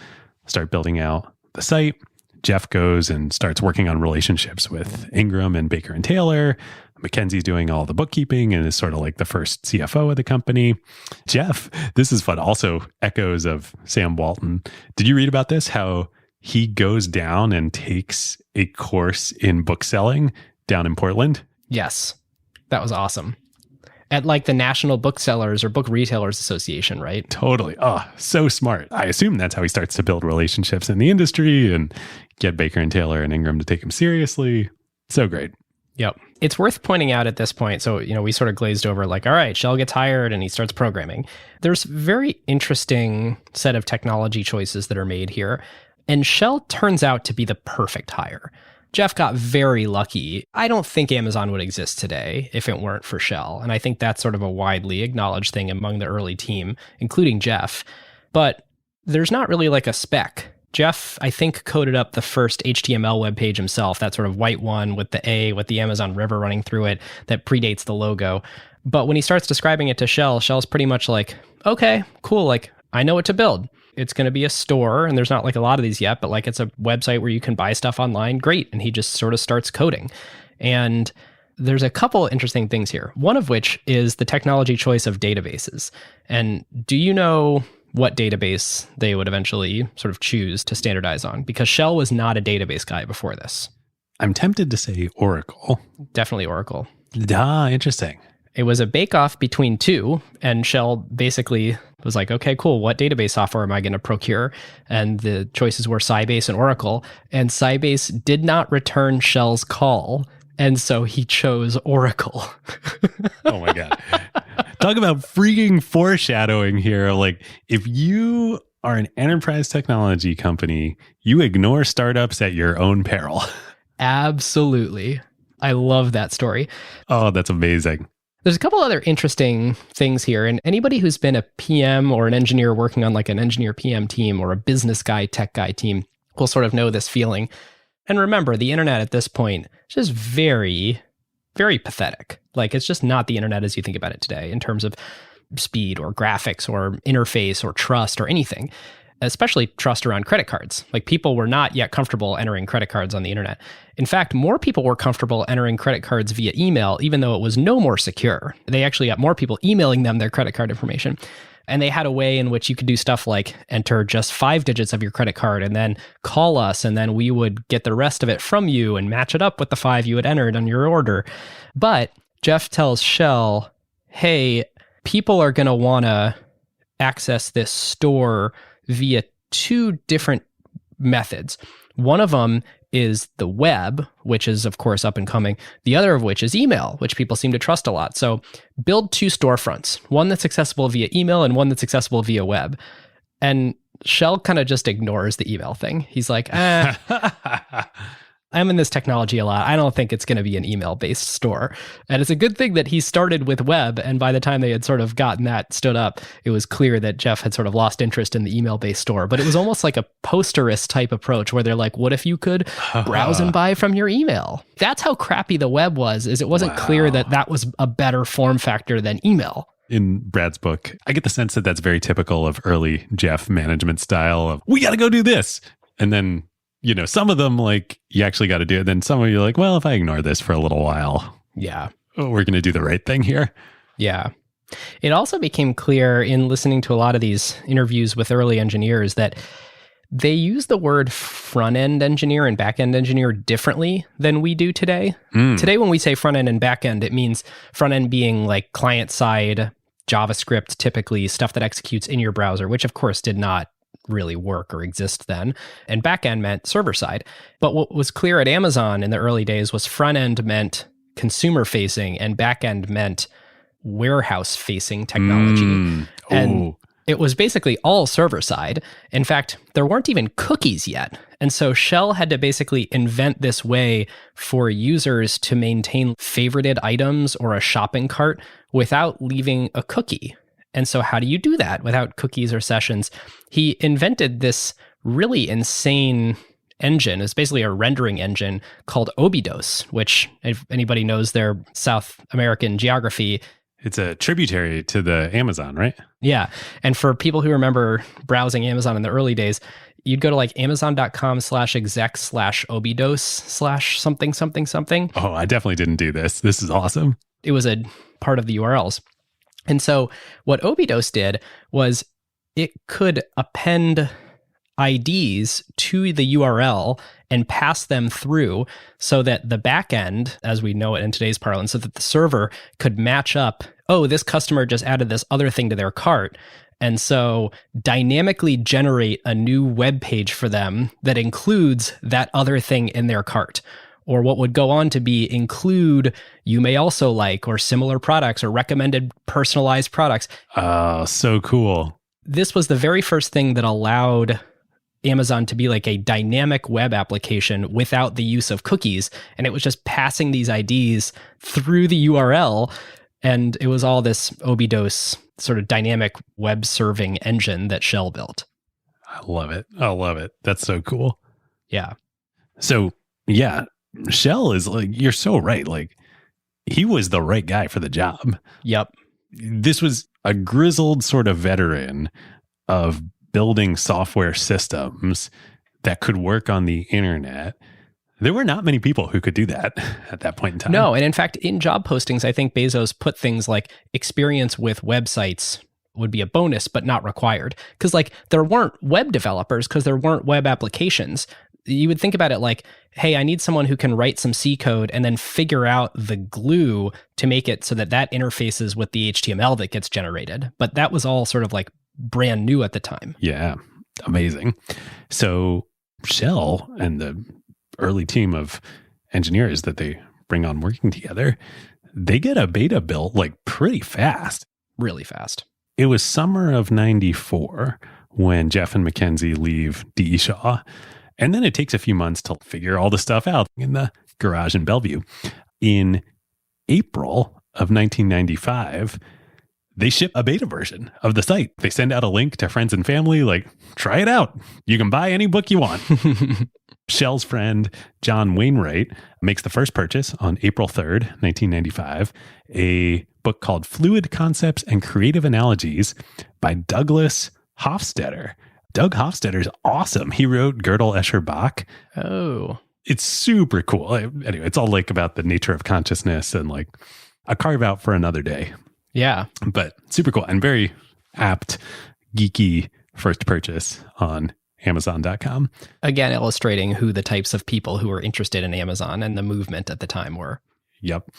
start building out the site. Jeff goes and starts working on relationships with Ingram and Baker and Taylor. Mackenzie's doing all the bookkeeping and is sort of like the first CFO of the company. Jeff, this is fun, also echoes of Sam Walton. Did you read about this? How he goes down and takes a course in bookselling down in Portland? Yes, that was awesome. At like the National Booksellers or Book Retailers Association, right? Totally. Oh, so smart. I assume that's how he starts to build relationships in the industry and get Baker and Taylor and Ingram to take him seriously. So great. Yep. It's worth pointing out at this point. So, you know, we sort of glazed over like, all right, Shell gets hired and he starts programming. There's very interesting set of technology choices that are made here. And Shell turns out to be the perfect hire. Jeff got very lucky. I don't think Amazon would exist today if it weren't for Shell. And I think that's sort of a widely acknowledged thing among the early team, including Jeff. But there's not really like a spec Jeff, I think, coded up the first HTML web page himself, that sort of white one with the A, with the Amazon River running through it that predates the logo. But when he starts describing it to Shell, Shell's pretty much like, okay, cool, like, I know what to build. It's going to be a store, and there's not like a lot of these yet, but like it's a website where you can buy stuff online. Great. And he just sort of starts coding. And there's a couple interesting things here, one of which is the technology choice of databases. And do you know what database they would eventually sort of choose to standardize on? Because Shell was not a database guy before this. I'm tempted to say Oracle. Definitely Oracle. Interesting. It was a bake-off between two, and Shell basically was like, okay, cool, what database software am I going to procure? And the choices were Sybase and Oracle, and Sybase did not return Shell's call, and so he chose Oracle. Oh my God. Talk about freaking foreshadowing here. Like, if you are an enterprise technology company, you ignore startups at your own peril. Absolutely. I love that story. Oh, that's amazing. There's a couple other interesting things here. And anybody who's been a PM or an engineer working on like an engineer PM team or a business guy, tech guy team will sort of know this feeling. And remember, the internet at this point is just very, very pathetic. Like, it's just not the internet as you think about it today in terms of speed or graphics or interface or trust or anything, especially trust around credit cards. Like, people were not yet comfortable entering credit cards on the internet. In fact, more people were comfortable entering credit cards via email, even though it was no more secure. They actually got more people emailing them their credit card information. And they had a way in which you could do stuff like enter just 5 digits of your credit card and then call us, and then we would get the rest of it from you and match it up with the 5 you had entered on your order. But Jeff tells Shell, hey, people are going to want to access this store via 2 different methods. One of them is the web, which is, of course, up and coming. The other of which is email, which people seem to trust a lot. So build 2 storefronts, one that's accessible via email and one that's accessible via web. And Shell kind of just ignores the email thing. He's like, I'm in this technology a lot. I don't think it's going to be an email-based store. And it's a good thing that he started with web. And by the time they had sort of gotten that stood up, it was clear that Jeff had sort of lost interest in the email-based store. But it was almost like a posterist type approach where they're like, what if you could browse and buy from your email? That's how crappy the web was, is it wasn't clear that that was a better form factor than email. In Brad's book, I get the sense that that's very typical of early Jeff management style of, we got to go do this. And then, you know, some of them, like, you actually got to do it. Then some of you are like, well, if I ignore this for a little while, yeah, we're going to do the right thing here. Yeah. It also became clear in listening to a lot of these interviews with early engineers that they use the word front-end engineer and back-end engineer differently than we do today. Today, when we say front-end and back-end, it means front-end being like client-side JavaScript, typically stuff that executes in your browser, which of course did not really work or exist then. And backend meant server side. But what was clear at Amazon in the early days was front end meant consumer facing and backend meant warehouse facing technology. And it was basically all server side. In fact, there weren't even cookies yet. And so Shell had to basically invent this way for users to maintain favorited items or a shopping cart without leaving a cookie. And so how do you do that without cookies or sessions? He invented this really insane engine. It's basically a rendering engine called Obidos, which, if anybody knows their South American geography, it's a tributary to the Amazon, right? Yeah. And for people who remember browsing Amazon in the early days, you'd go to like amazon.com/exec/obidos/something. Oh, I definitely didn't do this. This is awesome. It was a part of the URLs. And so what Obidos did was it could append IDs to the URL and pass them through so that the backend, as we know it in today's parlance, so that the server could match up, oh, this customer just added this other thing to their cart. And so dynamically generate a new web page for them that includes that other thing in their cart. Or what would go on to be include you may also like, or similar products, or recommended personalized products. Oh, so cool. This was the very first thing that allowed Amazon to be like a dynamic web application without the use of cookies. And it was just passing these IDs through the URL. And it was all this Obidos sort of dynamic web serving engine that Shell built. I love it. I love it. That's so cool. Yeah. So, yeah, Shell is like, you're so right. Like, he was the right guy for the job. Yep. This was a grizzled sort of veteran of building software systems that could work on the internet. There were not many people who could do that at that point in time. No. And in fact, in job postings, I think Bezos put things like experience with websites would be a bonus, but not required. Because like there weren't web developers because there weren't web applications. You would think about it like, hey, I need someone who can write some C code and then figure out the glue to make it so that that interfaces with the HTML that gets generated. But that was all sort of like brand new at the time. Yeah. Amazing. So Shell and the early team of engineers that they bring on working together, they get a beta built like pretty fast. Really fast. It was summer of 94 when Jeff and Mackenzie leave D.E. Shaw. And then it takes a few months to figure all the stuff out in the garage in Bellevue. In April of 1995, they ship a beta version of the site. They send out a link to friends and family, like, try it out. You can buy any book you want. Shell's friend, John Wainwright, makes the first purchase on April 3rd, 1995, a book called Fluid Concepts and Creative Analogies by Douglas Hofstadter. Doug Hofstadter's awesome. He wrote Gödel, Escher, Bach. Oh. It's super cool. Anyway, it's all like about the nature of consciousness and like a carve out for another day. Yeah. But super cool and very apt, geeky first purchase on Amazon.com. Again, illustrating who the types of people who were interested in Amazon and the movement at the time were. Yep.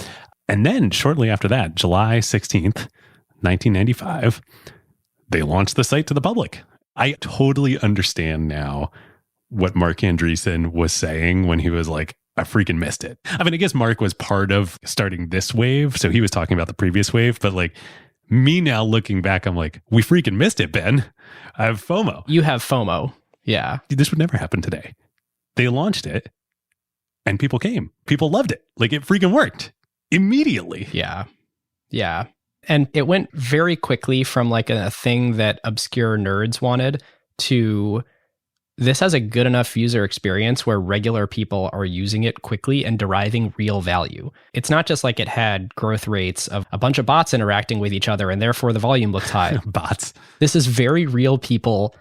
And then shortly after that, July 16th, 1995, they launched the site to the public. I totally understand now what Mark Andreessen was saying when he was like, I freaking missed it. I mean, I guess Mark was part of starting this wave. So he was talking about the previous wave, but like me now looking back, I'm like, we freaking missed it, Ben. I have FOMO. You have FOMO. Yeah. This would never happen today. They launched it and people came. People loved it. Like it freaking worked immediately. Yeah. Yeah. And it went very quickly from like a thing that obscure nerds wanted to this has a good enough user experience where regular people are using it quickly and deriving real value. It's not just like it had growth rates of a bunch of bots interacting with each other and therefore the volume looks high. Bots. This is very real people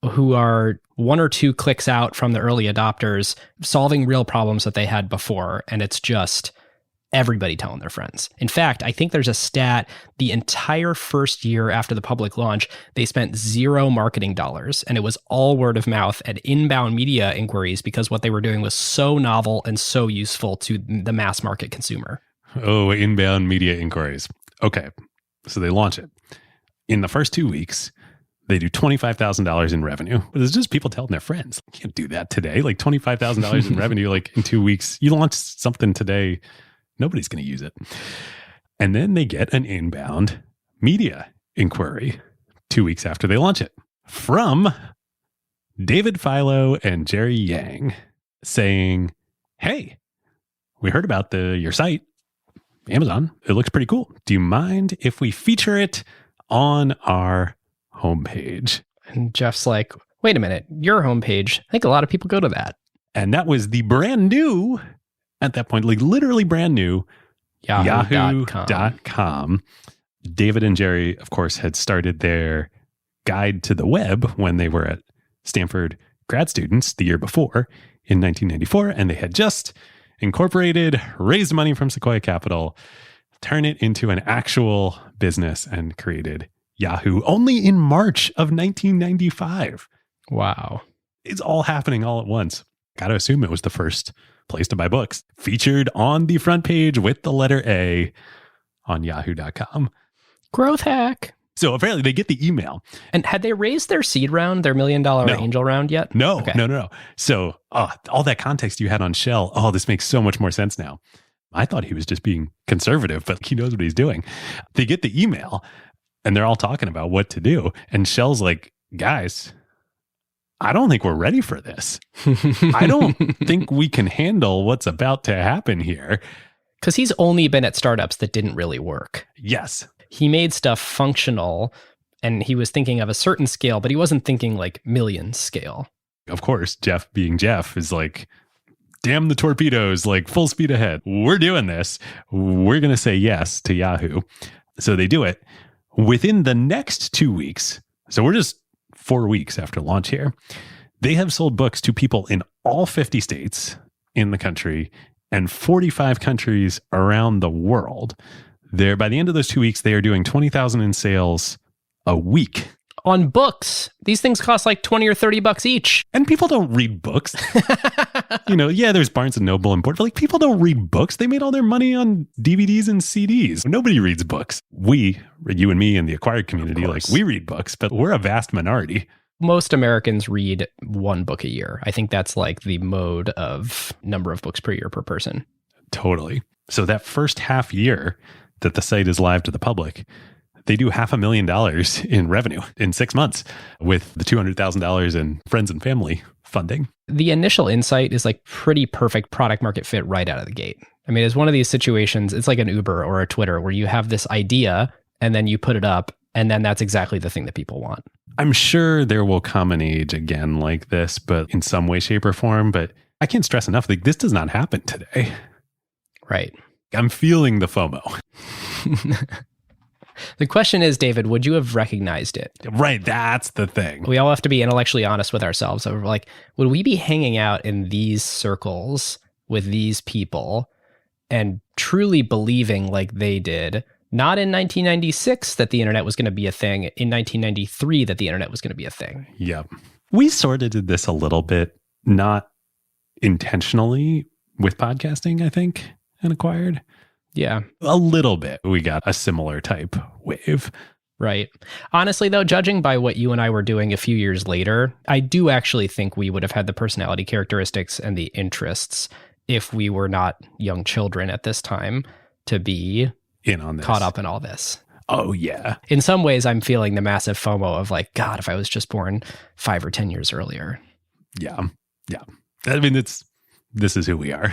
who are one or two clicks out from the early adopters solving real problems that they had before. And it's just everybody telling their friends. In fact, I think there's a stat, the entire first year after the public launch, they spent $0 marketing dollars, and it was all word of mouth and inbound media inquiries because what they were doing was so novel and so useful to the mass market consumer. Oh, inbound media inquiries. Okay. So they launch it. In the first 2 weeks, they do $25,000 in revenue. But it's just people telling their friends. You can't do that today. Like $25,000 in revenue, like in 2 weeks. You launch something today, nobody's going to use it. And then they get an inbound media inquiry 2 weeks after they launch it from David Philo and Jerry Yang saying, hey, we heard about your site, Amazon. It looks pretty cool. Do you mind if we feature it on our homepage? And Jeff's like, wait a minute, your homepage. I think a lot of people go to that. And that was the brand new, at that point, like literally brand new, Yahoo.com. David and Jerry, of course, had started their guide to the web when they were at Stanford grad students the year before in 1994. And they had just incorporated, raised money from Sequoia Capital, turn it into an actual business and created Yahoo only in March of 1995. Wow. It's all happening all at once. Got to assume it was the first place to buy books. Featured on the front page with the letter A on yahoo.com. Growth hack. So apparently they get the email. And had they raised their seed round, their $1 million angel round yet? No, okay. No. So all that context you had on Shell, this makes so much more sense now. I thought he was just being conservative, but he knows what he's doing. They get the email and they're all talking about what to do. And Shell's like, guys, I don't think we're ready for this. I don't think we can handle what's about to happen here. Because he's only been at startups that didn't really work. Yes. He made stuff functional And he was thinking of a certain scale, but he wasn't thinking like millions scale. Of course, Jeff being Jeff is like, damn the torpedoes, like full speed ahead. We're doing this. We're going to say yes to Yahoo. So they do it. Within the next 2 weeks, so we're just 4 weeks after launch here, they have sold books to people in all 50 states in the country and 45 countries around the world. By the end of those 2 weeks, they are doing 20,000 in sales a week. On books. These things cost like $20 or $30 each. And people don't read books. There's Barnes and Noble and Board, but like people don't read books. They made all their money on DVDs and CDs. Nobody reads books. You and me and the acquired community, like we read books, but we're a vast minority. Most Americans read one book a year. I think that's like the mode of number of books per year per person. Totally. So that first half year that the site is live to the public, they do $500,000 in revenue in 6 months with the $200,000 in friends and family funding. The initial insight is like pretty perfect product market fit right out of the gate. I mean, it's one of these situations, it's like an Uber or a Twitter where you have this idea and then you put it up and then that's exactly the thing that people want. I'm sure there will come an age again like this, but in some way, shape, or form. But I can't stress enough, like this does not happen today. Right. I'm feeling the FOMO. The question is, David, would you have recognized it? Right. That's the thing. We all have to be intellectually honest with ourselves. So we're like, would we be hanging out in these circles with these people and truly believing like they did, not in 1996 that the internet was going to be a thing, in 1993 that the internet was going to be a thing? Yep. We sort of did this a little bit, not intentionally with podcasting, I think, and acquired. Yeah. A little bit. We got a similar type wave. Right. Honestly, though, judging by what you and I were doing a few years later, I do actually think we would have had the personality characteristics and the interests if we were not young children at this time to be in on this, caught up in all this. Oh, yeah. In some ways, I'm feeling the massive FOMO of like, God, if I was just born 5 or 10 years earlier. Yeah. Yeah. I mean, this is who we are.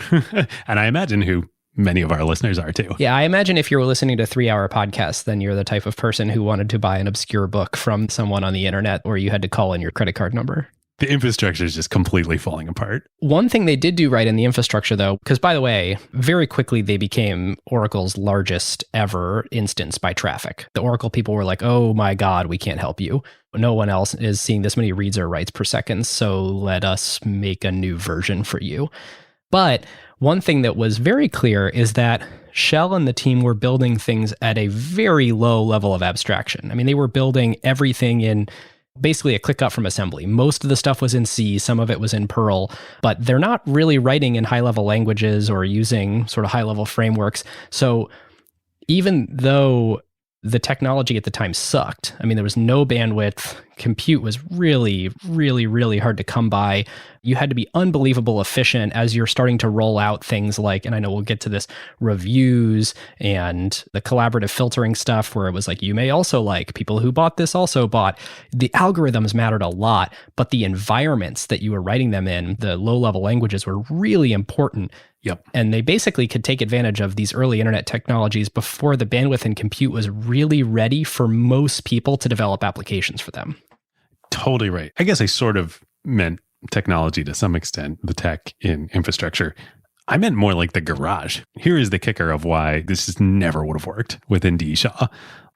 And I imagine who many of our listeners are too. Yeah, I imagine if you were listening to 3-hour podcasts, then you're the type of person who wanted to buy an obscure book from someone on the internet where you had to call in your credit card number. The infrastructure is just completely falling apart. One thing they did do right in the infrastructure, though, because by the way, very quickly they became Oracle's largest ever instance by traffic. The Oracle people were like, oh my God, we can't help you. No one else is seeing this many reads or writes per second, so let us make a new version for you. But one thing that was very clear is that Shell and the team were building things at a very low level of abstraction. I mean, they were building everything in basically a click up from assembly. Most of the stuff was in C, some of it was in Perl, but they're not really writing in high-level languages or using sort of high-level frameworks. So even though the technology at the time sucked, I mean, there was no bandwidth, compute was really, really, really hard to come by. You had to be unbelievable efficient as you're starting to roll out things like, and I know we'll get to this, reviews and the collaborative filtering stuff where it was like, you may also like, people who bought this also bought. The algorithms mattered a lot, but the environments that you were writing them in, the low-level languages, were really important. Yep. And they basically could take advantage of these early internet technologies before the bandwidth and compute was really ready for most people to develop applications for them. Totally right. I guess I sort of meant technology to some extent, the tech in infrastructure. I meant more like the garage. Here is the kicker of why this just never would have worked with ND Shaw.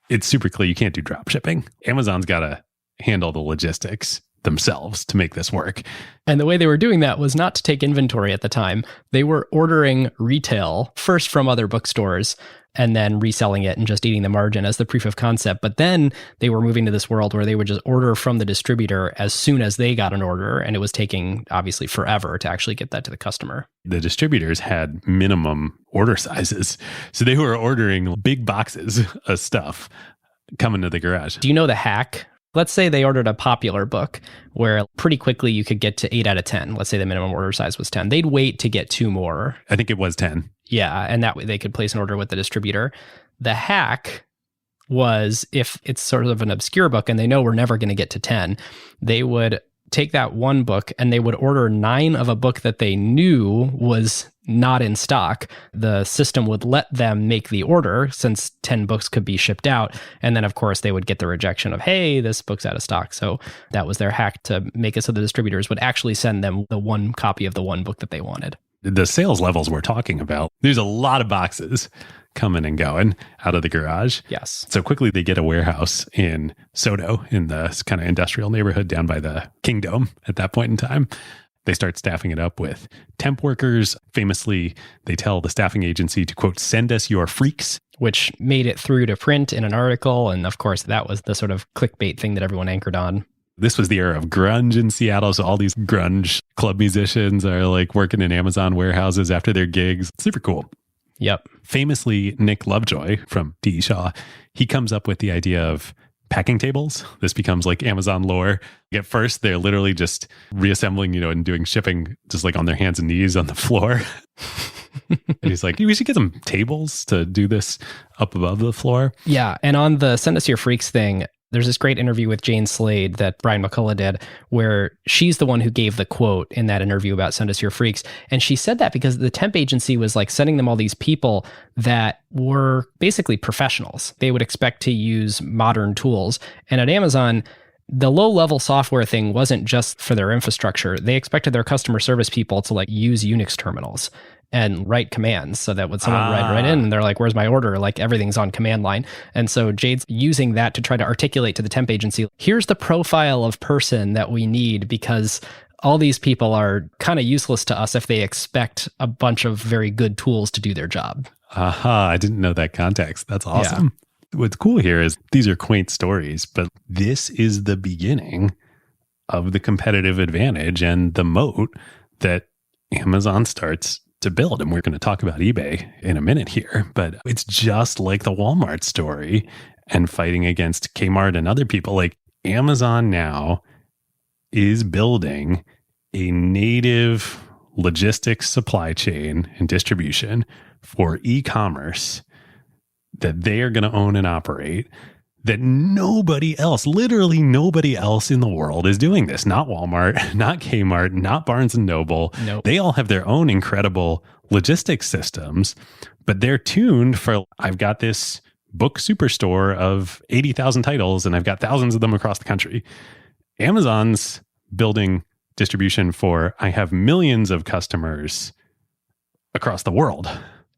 It's super clear you can't do drop shipping. Amazon's got to handle the logistics themselves to make this work. And the way they were doing that was not to take inventory at the time. They were ordering retail first from other bookstores and then reselling it and just eating the margin as the proof of concept. But then they were moving to this world where they would just order from the distributor as soon as they got an order. And it was taking obviously forever to actually get that to the customer. The distributors had minimum order sizes. So they were ordering big boxes of stuff coming to the garage. Do you know the hack? Let's say they ordered a popular book where pretty quickly you could get to 8 out of 10. Let's say the minimum order size was 10. They'd wait to get 2 more. I think it was 10. Yeah, and that way they could place an order with the distributor. The hack was, if it's sort of an obscure book and they know we're never going to get to 10, they would take that one book and they would order 9 of a book that they knew was not in stock, the system would let them make the order since 10 books could be shipped out. And then, of course, they would get the rejection of, hey, this book's out of stock. So that was their hack to make it so the distributors would actually send them the one copy of the one book that they wanted. The sales levels we're talking about, there's a lot of boxes coming and going out of the garage. Yes. So quickly they get a warehouse in Soto, in the kind of industrial neighborhood down by the Kingdom at that point in time. They start staffing it up with temp workers. Famously, they tell the staffing agency to, quote, send us your freaks. Which made it through to print in an article. And of course, that was the sort of clickbait thing that everyone anchored on. This was the era of grunge in Seattle. So all these grunge club musicians are like working in Amazon warehouses after their gigs. Super cool. Yep. Famously, Nick Lovejoy from D. Shaw, he comes up with the idea of packing tables. This becomes like Amazon lore. At first, they're literally just reassembling, and doing shipping just like on their hands and knees on the floor. And he's like, we should get some tables to do this up above the floor. Yeah. And on the Send Us Your Freaks thing, there's this great interview with Jane Slade that Brian McCullough did, where she's the one who gave the quote in that interview about Send Us Your Freaks. And she said that because the temp agency was like sending them all these people that were basically professionals. They would expect to use modern tools. And at Amazon, the low-level software thing wasn't just for their infrastructure. They expected their customer service people to like use Unix terminals and write commands so that when someone write in and they're like, where's my order? Like everything's on command line. And so Jade's using that to try to articulate to the temp agency, here's the profile of person that we need, because all these people are kind of useless to us if they expect a bunch of very good tools to do their job. Aha, I didn't know that context. That's awesome. Yeah. What's cool here is these are quaint stories, but this is the beginning of the competitive advantage and the moat that Amazon starts to build. And we're going to talk about eBay in a minute here, but it's just like the Walmart story and fighting against Kmart and other people. Like Amazon now is building a native logistics supply chain and distribution for e-commerce that they are going to own and operate, that nobody else, literally nobody else in the world is doing this. Not Walmart, not Kmart, not Barnes & Noble. Nope. They all have their own incredible logistics systems, but they're tuned for, I've got this book superstore of 80,000 titles and I've got thousands of them across the country. Amazon's building distribution for, I have millions of customers across the world.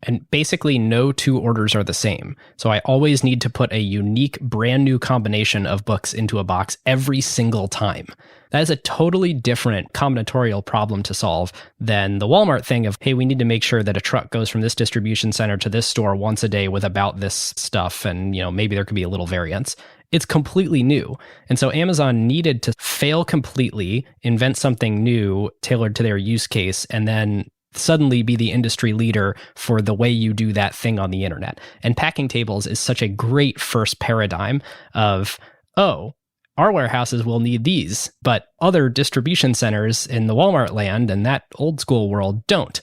And basically no two orders are the same. So I always need to put a unique, brand new combination of books into a box every single time. That is a totally different combinatorial problem to solve than the Walmart thing of, hey, we need to make sure that a truck goes from this distribution center to this store once a day with about this stuff. And, maybe there could be a little variance. It's completely new. And so Amazon needed to fail completely, invent something new tailored to their use case, and then suddenly be the industry leader for the way you do that thing on the internet. And packing tables is such a great first paradigm of, oh, our warehouses will need these, but other distribution centers in the Walmart land and that old school world don't.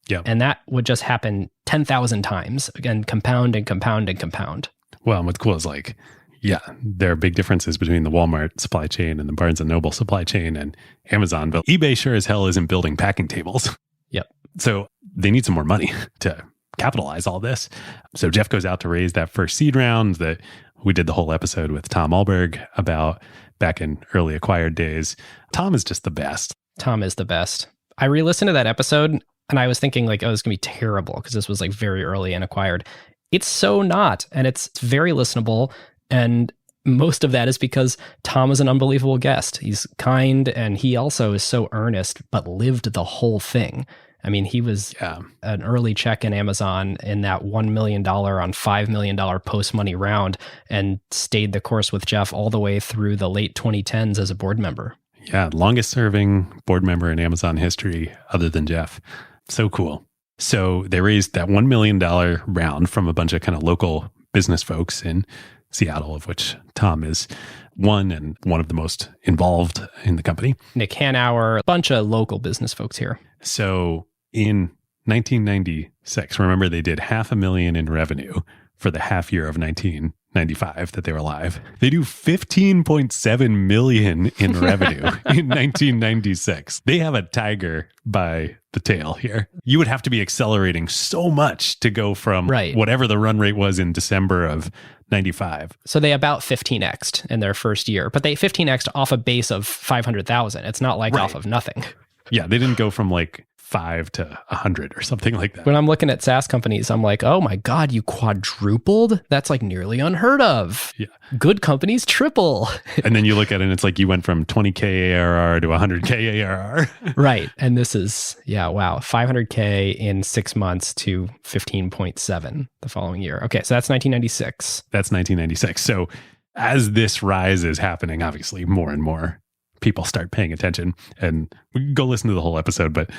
Yeah. And that would just happen 10,000 times, again, compound and compound and compound. Well, and what's cool is like, yeah, there are big differences between the Walmart supply chain and the Barnes & Noble supply chain and Amazon, but eBay sure as hell isn't building packing tables. Yep. So they need some more money to capitalize all this. So Jeff goes out to raise that first seed round that we did the whole episode with Tom Alberg about back in early acquired days. Tom is just the best. Tom is the best. I re-listened to that episode and I was thinking like, oh, it's going to be terrible because this was like very early and acquired. It's so not. And it's very listenable. And most of that is because Tom is an unbelievable guest. He's kind and he also is so earnest, but lived the whole thing. I mean, he was an early check in Amazon in that $1 million on $5 million post-money round and stayed the course with Jeff all the way through the late 2010s as a board member. Yeah, longest serving board member in Amazon history other than Jeff. So cool. So they raised that $1 million round from a bunch of kind of local business folks in Seattle, of which Tom is one and one of the most involved in the company. Nick Hanauer, a bunch of local business folks here. So in 1996, remember they did $500,000 in revenue for the half year of 1995 that they were live. They do $15.7 million in revenue in 1996. They have a tiger by the tale here. You would have to be accelerating so much to go from whatever the run rate was in December of 95. So they about 15x'd in their first year, but they 15x'd off a base of 500,000. It's not like off of nothing. Yeah, they didn't go from like 5 to 100 or something like that. When I'm looking at SaaS companies, I'm like, oh my God, you quadrupled? That's like nearly unheard of. Yeah. Good companies triple. And then you look at it and it's like you went from 20K ARR to 100K ARR. Right. And this is, wow, 500K in 6 months to 15.7 the following year. Okay, so that's 1996. That's 1996. So as this rise is happening, obviously more and more people start paying attention, and we can go listen to the whole episode, but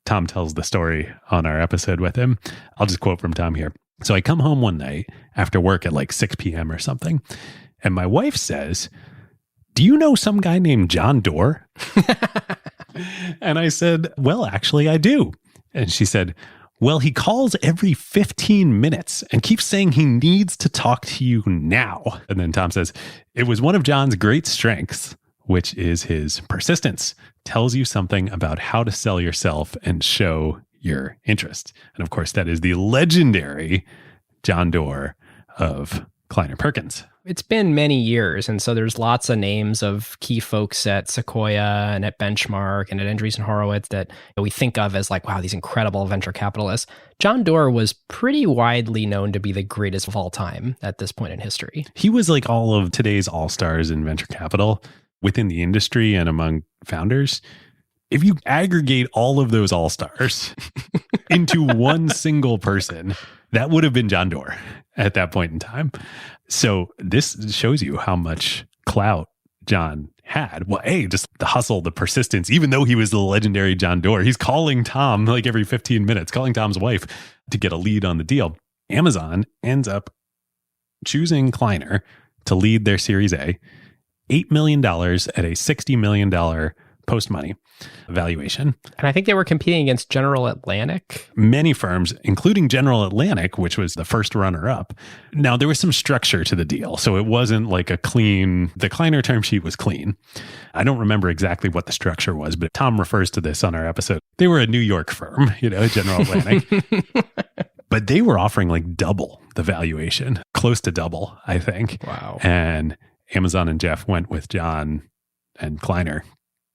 Tom tells the story on our episode with him. I'll just quote from Tom here. So I come home one night after work at like 6 p.m. or something, and my wife says, "Do you know some guy named John Doerr?" And I said, "Well, actually I do." And she said, "Well, he calls every 15 minutes and keeps saying he needs to talk to you now." And then Tom says, "It was one of John's great strengths, which is his persistence. Tells you something about how to sell yourself and show your interest." And of course, that is the legendary John Doerr of Kleiner Perkins. It's been many years, and so there's lots of names of key folks at Sequoia and at Benchmark and at Andreessen Horowitz that we think of as like, wow, these incredible venture capitalists. John Doerr was pretty widely known to be the greatest of all time at this point in history. He was like all of today's all-stars in venture capital within the industry and among founders. If you aggregate all of those all-stars into one single person, that would have been John Doerr at that point in time. So this shows you how much clout John had. Well, just the hustle, the persistence, even though he was the legendary John Doerr, he's calling Tom like every 15 minutes, calling Tom's wife to get a lead on the deal. Amazon ends up choosing Kleiner to lead their Series A, $8 million at a $60 million post-money valuation. And I think they were competing against General Atlantic. Many firms, including General Atlantic, which was the first runner-up. Now, there was some structure to the deal, so it wasn't like the Kleiner term sheet was clean. I don't remember exactly what the structure was, but Tom refers to this on our episode. They were a New York firm, General Atlantic. But they were offering like double the valuation, close to double, I think. Wow. And Amazon and Jeff went with John and Kleiner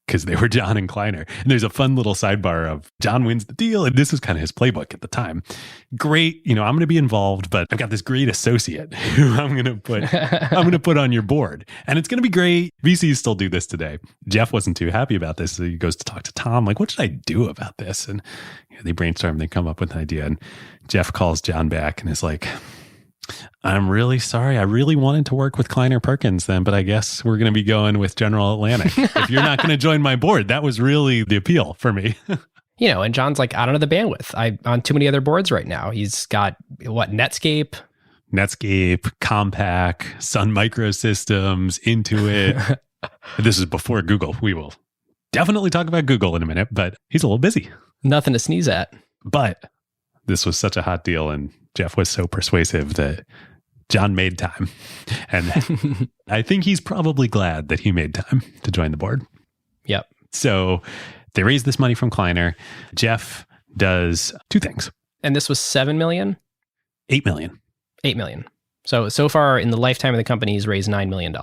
because they were John and Kleiner. And there's a fun little sidebar of John wins the deal. And this was kind of his playbook at the time. Great. I'm going to be involved, but I've got this great associate who I'm going to put on your board. And it's going to be great. VCs still do this today. Jeff wasn't too happy about this. So he goes to talk to Tom, like, what should I do about this? And they brainstorm, they come up with an idea. And Jeff calls John back and is like, "I'm really sorry. I really wanted to work with Kleiner Perkins then, but I guess we're going to be going with General Atlantic. If you're not going to join my board, that was really the appeal for me." And John's like, "I don't have the bandwidth. I'm on too many other boards right now." He's got Netscape, Compaq, Sun Microsystems, Intuit. This is before Google. We will definitely talk about Google in a minute, but he's a little busy. Nothing to sneeze at. But this was such a hot deal, and Jeff was so persuasive that John made time. And I think he's probably glad that he made time to join the board. Yep. So they raise this money from Kleiner. Jeff does two things. And this was 7 million? 8 million. 8 million. So far in the lifetime of the company, he's raised $9 million.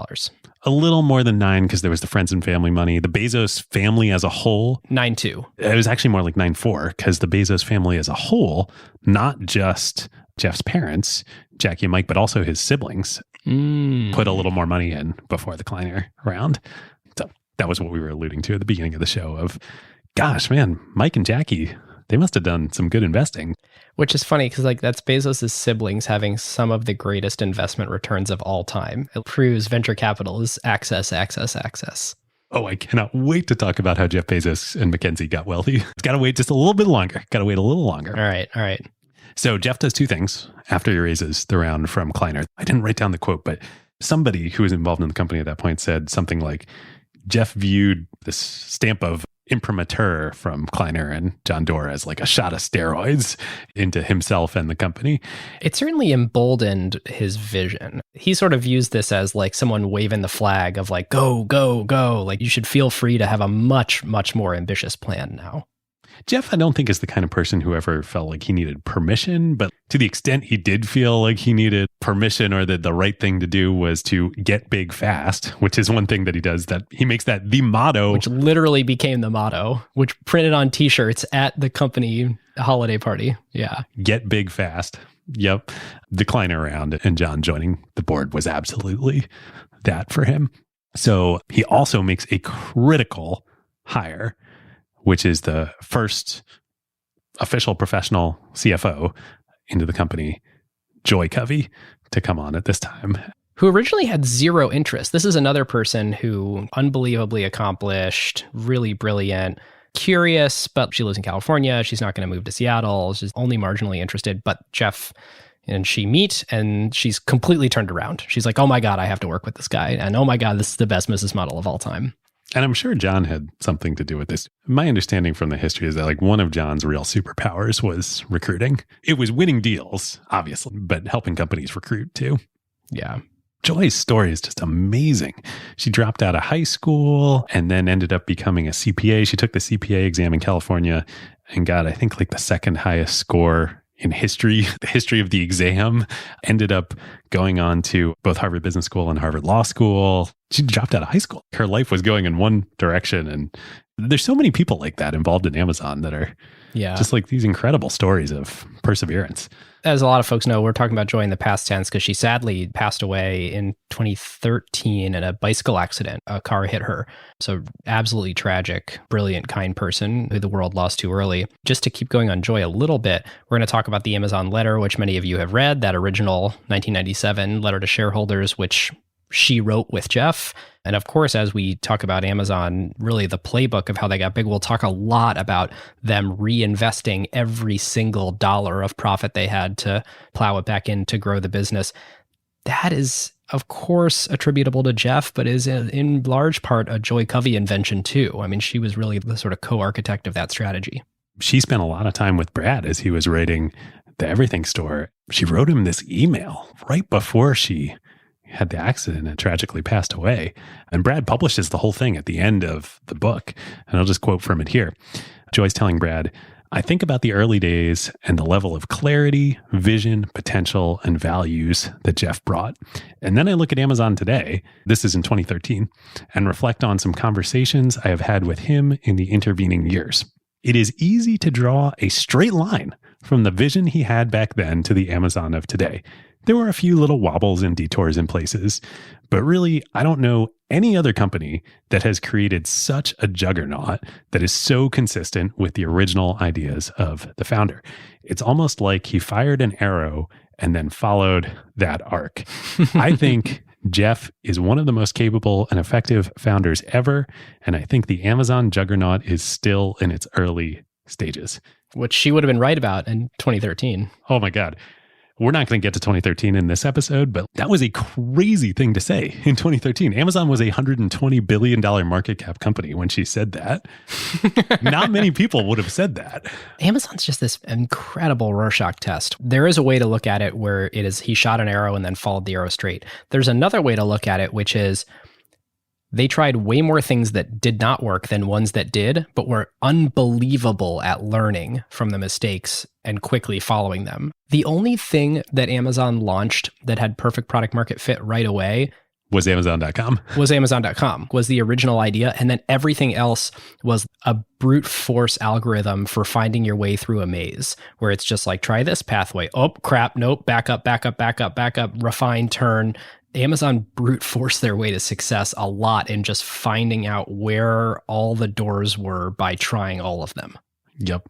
A little more than 9 because there was the friends and family money. The Bezos family as a whole. 9.2. It was actually more like 9.4 because the Bezos family as a whole, not just Jeff's parents, Jackie and Mike, but also his siblings, put a little more money in before the Kleiner round. So that was what we were alluding to at the beginning of the show of, gosh, man, Mike and Jackie, they must have done some good investing. Which is funny because that's Bezos' siblings having some of the greatest investment returns of all time. It proves venture capital is access. Oh, I cannot wait to talk about how Jeff Bezos and Mackenzie got wealthy. It's got to wait just a little bit longer. Got to wait a little longer. All right. So Jeff does two things after he raises the round from Kleiner. I didn't write down the quote, but somebody who was involved in the company at that point said something like, Jeff viewed this stamp of imprimatur from Kleiner and John Doerr as like a shot of steroids into himself and the company. It certainly emboldened his vision. He sort of views this as like someone waving the flag of like, go, go, go. Like you should feel free to have a much, much more ambitious plan now. Jeff, I don't think is the kind of person who ever felt like he needed permission, but to the extent he did feel like he needed permission or that the right thing to do was to get big fast, which is one thing that he does, that he makes that the motto. Which literally became the motto, which printed on t-shirts at the company holiday party. Yeah. Get big fast. Yep. Declining around and John joining the board was absolutely that for him. So he also makes a critical hire, which is the first official professional CFO into the company, Joy Covey, to come on at this time. Who originally had zero interest. This is another person who unbelievably accomplished, really brilliant, curious, but she lives in California. She's not going to move to Seattle. She's only marginally interested. But Jeff and she meet and she's completely turned around. She's like, oh my God, I have to work with this guy. And oh my God, this is the best business model of all time. And I'm sure John had something to do with this. My understanding from the history is that like one of John's real superpowers was recruiting. It was winning deals, obviously, but helping companies recruit too. Yeah. Joy's story is just amazing. She dropped out of high school and then ended up becoming a CPA. She took the CPA exam in California and got, I think, like the second highest score in history, the history of the exam. Ended up going on to both Harvard Business School and Harvard Law School. She dropped out of high school. Her life was going in one direction. And there's so many people like that involved in Amazon that are just like these incredible stories of perseverance. As a lot of folks know, we're talking about Joy in the past tense because she sadly passed away in 2013 in a bicycle accident. A car hit her. So absolutely tragic, brilliant, kind person who the world lost too early. Just to keep going on Joy a little bit, we're going to talk about the Amazon letter, which many of you have read, that original 1997 letter to shareholders, which she wrote with Jeff. And of course, as we talk about Amazon, really the playbook of how they got big, we'll talk a lot about them reinvesting every single dollar of profit they had to plow it back in to grow the business. That is, of course, attributable to Jeff, but is in large part a Joy Covey invention too. I mean, she was really the sort of co-architect of that strategy. She spent a lot of time with Brad as he was writing the Everything Store. She wrote him this email right before she had the accident and tragically passed away. And Brad publishes the whole thing at the end of the book. And I'll just quote from it here. Joy's telling Brad, I think about the early days and the level of clarity, vision, potential, and values that Jeff brought. And then I look at Amazon today, this is in 2013, and reflect on some conversations I have had with him in the intervening years. It is easy to draw a straight line from the vision he had back then to the Amazon of today. There were a few little wobbles and detours in places, but really, I don't know any other company that has created such a juggernaut that is so consistent with the original ideas of the founder. It's almost like he fired an arrow and then followed that arc. I think Jeff is one of the most capable and effective founders ever, and I think the Amazon juggernaut is still in its early stages. Which she would have been right about in 2013. Oh my God. We're not going to get to 2013 in this episode, but that was a crazy thing to say in 2013. Amazon was a $120 billion market cap company when she said that. Not many people would have said that. Amazon's just this incredible Rorschach test. There is a way to look at it where it is he shot an arrow and then followed the arrow straight. There's another way to look at it, which is they tried way more things that did not work than ones that did, but were unbelievable at learning from the mistakes and quickly following them. The only thing that Amazon launched that had perfect product market fit right away was Amazon.com. Was the original idea. And then everything else was a brute force algorithm for finding your way through a maze, where it's just like, try this pathway. Oh, crap. Nope. Back up, refine, turn. Amazon brute forced their way to success a lot in just finding out where all the doors were by trying all of them. Yep.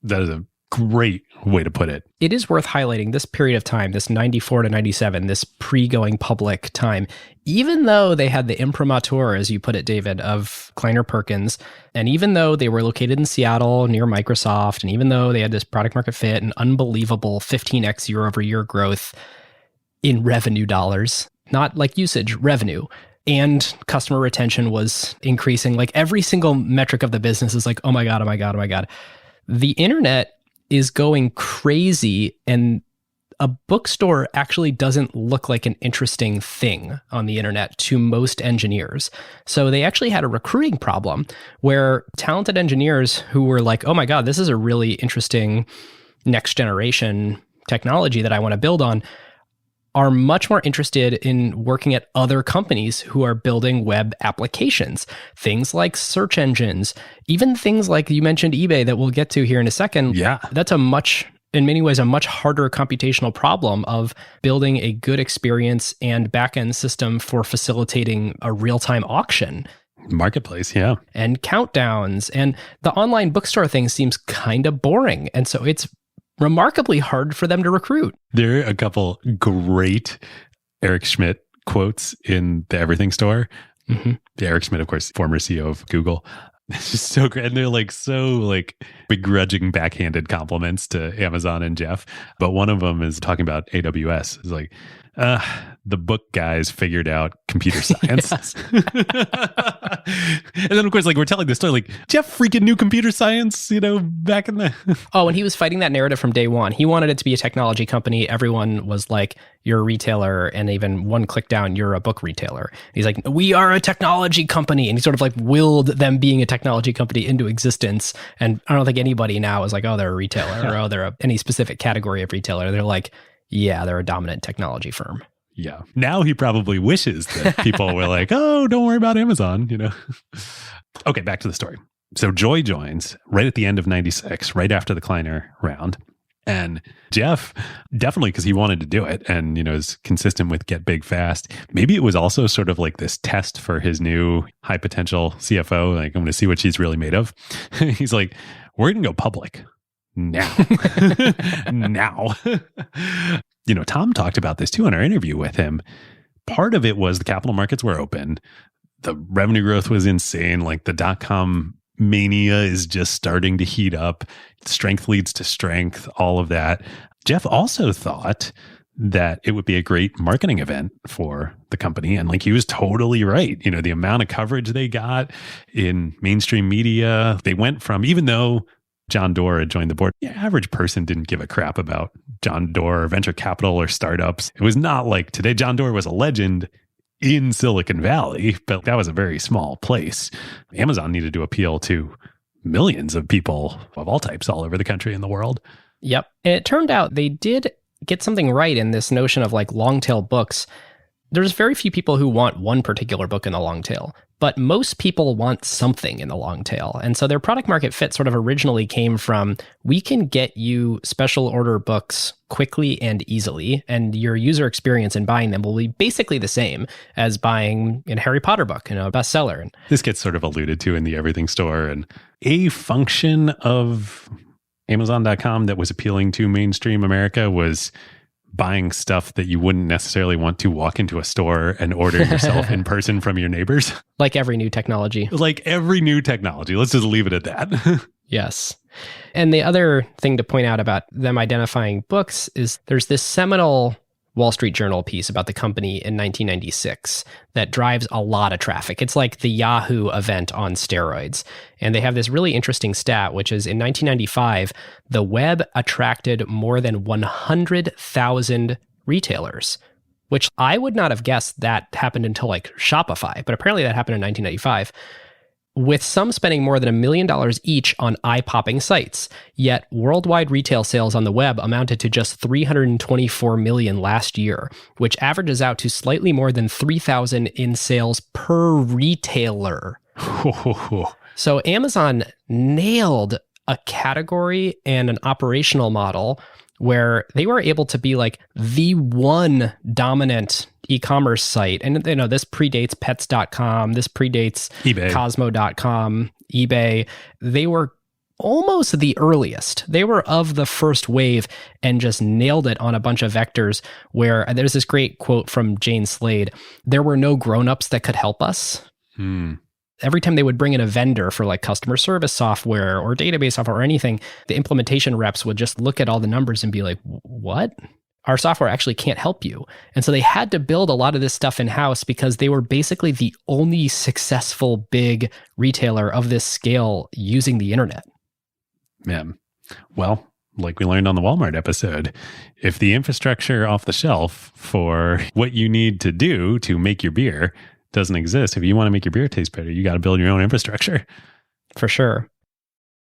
That is a great way to put it. It is worth highlighting this period of time, this 94 to 97, this pre-going public time, even though they had the imprimatur, as you put it, David, of Kleiner Perkins, and even though they were located in Seattle near Microsoft, and even though they had this product market fit and unbelievable 15x year over year growth in revenue dollars, not like usage, revenue. And customer retention was increasing. Like every single metric of the business is like, oh my God. The internet is going crazy and a bookstore actually doesn't look like an interesting thing on the internet to most engineers. So they actually had a recruiting problem where talented engineers who were like, oh my God, this is a really interesting next generation technology that I want to build on, are much more interested in working at other companies who are building web applications, things like search engines, even things like you mentioned eBay that we'll get to here in a second. Yeah. That's in many ways, a much harder computational problem of building a good experience and backend system for facilitating a real-time auction. Marketplace, yeah. And countdowns. And the online bookstore thing seems kind of boring. And so it's remarkably hard for them to recruit. There are a couple great Eric Schmidt quotes in the Everything Store. Mm-hmm. Eric Schmidt, of course, former CEO of Google. It's just so great. And they're so begrudging backhanded compliments to Amazon and Jeff. But one of them is talking about AWS. It's like, the book guys figured out computer science. And then, of course, we're telling this story, Jeff freaking knew computer science, back in the... Oh, and he was fighting that narrative from day one. He wanted it to be a technology company. Everyone was like, you're a retailer. And even one click down, you're a book retailer. He's like, we are a technology company. And he sort of willed them being a technology company into existence. And I don't think anybody now is like, oh, they're a retailer or, oh, they're any specific category of retailer. They're like, yeah, they're a dominant technology firm. Yeah. Now he probably wishes that people were like, oh, don't worry about Amazon, Okay, back to the story. So Joy joins right at the end of 96, right after the Kleiner round. And Jeff, definitely because he wanted to do it and, is consistent with get big fast. Maybe it was also sort of like this test for his new high potential CFO. I'm going to see what she's really made of. He's like, we're going to go public now. Now. Tom talked about this too in our interview with him. Part of it was the capital markets were open. The revenue growth was insane. The dot-com mania is just starting to heat up. Strength leads to strength, all of that. Jeff also thought that it would be a great marketing event for the company. And he was totally right. The amount of coverage they got in mainstream media, they went from, even though John Doerr had joined the board, the average person didn't give a crap about John Doerr or venture capital or startups. It was not like today. John Doerr was a legend in Silicon Valley, but that was a very small place. Amazon needed to appeal to millions of people of all types all over the country and the world. Yep. And it turned out they did get something right in this notion of long tail books. There's very few people who want one particular book in the long tail, but most people want something in the long tail. And so their product market fit sort of originally came from, we can get you special order books quickly and easily, and your user experience in buying them will be basically the same as buying a Harry Potter book, a bestseller. This gets sort of alluded to in the Everything Store. And a function of Amazon.com that was appealing to mainstream America was buying stuff that you wouldn't necessarily want to walk into a store and order yourself in person from your neighbors. Like every new technology. Like every new technology. Let's just leave it at that. Yes. And the other thing to point out about them identifying books is there's this seminal Wall Street Journal piece about the company in 1996 that drives a lot of traffic. It's like the Yahoo event on steroids. And they have this really interesting stat, which is in 1995, the web attracted more than 100,000 retailers, which I would not have guessed that happened until Shopify, but apparently that happened in 1995. With some spending more than $1 million each on eye-popping sites. Yet worldwide retail sales on the web amounted to just 324 million last year, which averages out to slightly more than 3,000 in sales per retailer. So Amazon nailed a category and an operational model where they were able to be the one dominant e-commerce site. And this predates pets.com, this predates eBay. Cosmo.com, eBay. They were almost the earliest. They were of the first wave and just nailed it on a bunch of vectors where there's this great quote from Jane Slade, there were no grown-ups that could help us. Every time they would bring in a vendor for customer service software or database software or anything, the implementation reps would just look at all the numbers and be like, what? Our software actually can't help you. And so they had to build a lot of this stuff in-house because they were basically the only successful big retailer of this scale using the internet. Man, well, like we learned on the Walmart episode, if the infrastructure off the shelf for what you need to do to make your beer doesn't exist, if you want to make your beer taste better, you got to build your own infrastructure. For sure.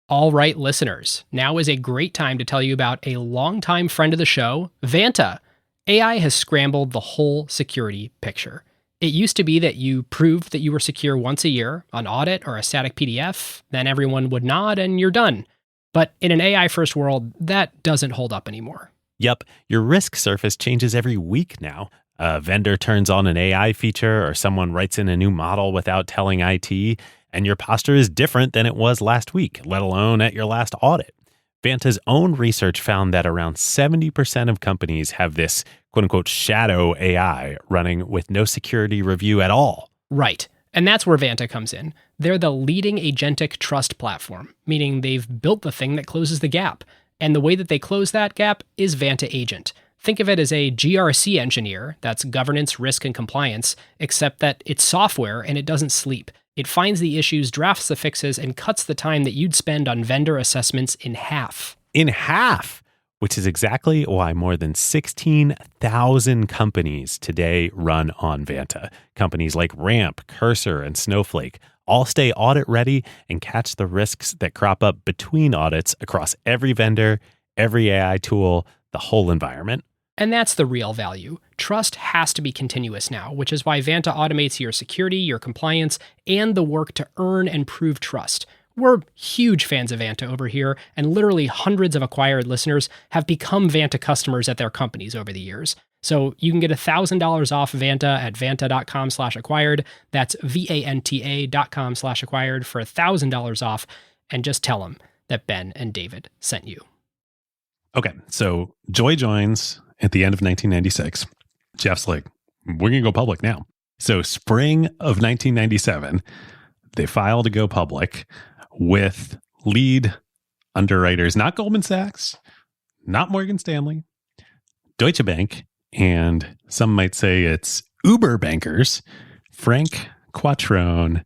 All right, listeners, now is a great time to tell you about a longtime friend of the show, Vanta. AI has scrambled the whole security picture. It used to be that you proved that you were secure once a year, an audit or a static PDF, then everyone would nod and you're done. But in an AI-first world, that doesn't hold up anymore. Yep, your risk surface changes every week now. A vendor turns on an AI feature or someone writes in a new model without telling IT, and your posture is different than it was last week, let alone at your last audit. Vanta's own research found that around 70% of companies have this quote-unquote shadow AI running with no security review at all. Right. And that's where Vanta comes in. They're the leading agentic trust platform, meaning they've built the thing that closes the gap. And the way that they close that gap is Vanta Agent. Think of it as a GRC engineer, that's governance, risk, and compliance, except that it's software and it doesn't sleep. It finds the issues, drafts the fixes, and cuts the time that you'd spend on vendor assessments in half. In half! Which is exactly why more than 16,000 companies today run on Vanta. Companies like Ramp, Cursor, and Snowflake all stay audit ready and catch the risks that crop up between audits across every vendor, every AI tool, the whole environment. And that's the real value. Trust has to be continuous now, which is why Vanta automates your security, your compliance, and the work to earn and prove trust. We're huge fans of Vanta over here, and literally hundreds of acquired listeners have become Vanta customers at their companies over the years. So you can get $1,000 off Vanta at vanta.com/acquired. That's VANTA.com/acquired for $1,000 off. And just tell them that Ben and David sent you. Okay, so Joy joins at the end of 1996. Jeff's like, we're going to go public now. So spring of 1997, they filed to go public with lead underwriters, not Goldman Sachs, not Morgan Stanley, Deutsche Bank, and some might say it's Uber bankers, Frank Quattrone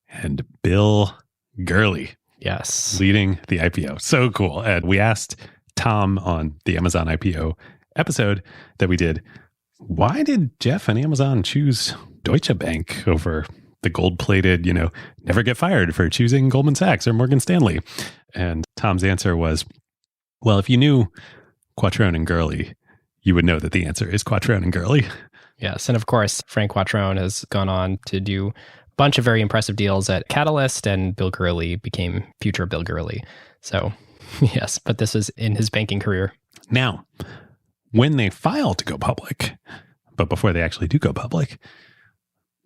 and Bill Gurley. Yes. Leading the IPO. So cool. And we asked Tom on the Amazon IPO episode that we did, why did Jeff and Amazon choose Deutsche Bank over the gold-plated, never get fired for choosing Goldman Sachs or Morgan Stanley? And Tom's answer was, well, if you knew Quattrone and Gurley, you would know that the answer is Quattrone and Gurley. Yes. And of course, Frank Quattrone has gone on to do a bunch of very impressive deals at Catalyst, and Bill Gurley became future Bill Gurley. So yes, but this is in his banking career. Now, when they file to go public, but before they actually do go public,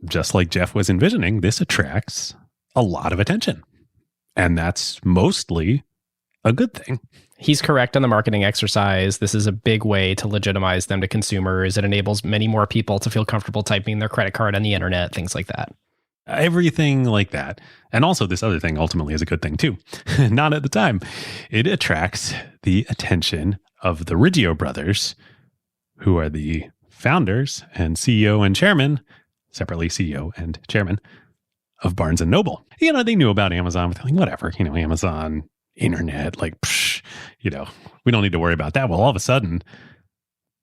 just like Jeff was envisioning, this attracts a lot of attention. And that's mostly a good thing. He's correct on the marketing exercise. This is a big way to legitimize them to consumers. It enables many more people to feel comfortable typing their credit card on the internet, things like that. Everything like that. And also this other thing ultimately is a good thing too. Not at the time. It attracts the attention of the Riggio brothers, who are the founders and CEO and chairman, separately CEO and chairman, of Barnes & Noble. They knew about Amazon, but they're like, whatever, Amazon, internet, like, psh, we don't need to worry about that. Well, all of a sudden,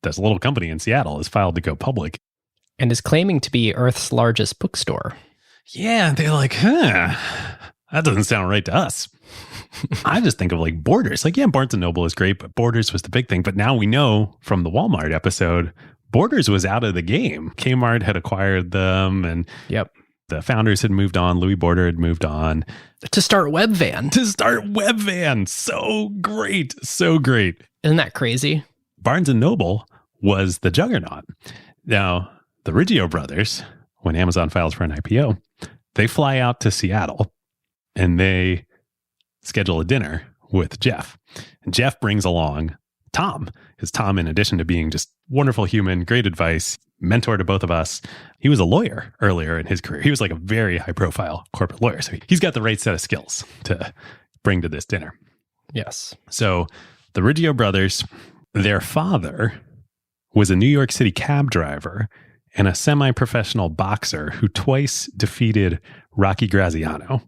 this little company in Seattle is filed to go public. And is claiming to be Earth's largest bookstore. Yeah, they're like, that doesn't sound right to us. I just think of like Borders. Like, yeah, Barnes & Noble is great, but Borders was the big thing. But now we know from the Walmart episode, Borders was out of the game. Kmart had acquired them, and yep, the founders had moved on. Louis Border had moved on. To start Webvan. So great. So great. Isn't that crazy? Barnes & Noble was the juggernaut. Now, the Riggio brothers, when Amazon files for an IPO, they fly out to Seattle and they schedule a dinner with Jeff. And Jeff brings along Tom. Because Tom, in addition to being just wonderful human, great advice, mentor to both of us, he was a lawyer earlier in his career. He was like a very high profile corporate lawyer. So he's got the right set of skills to bring to this dinner. Yes. So the Riggio brothers, their father was a New York City cab driver and a semi-professional boxer who twice defeated Rocky Graziano.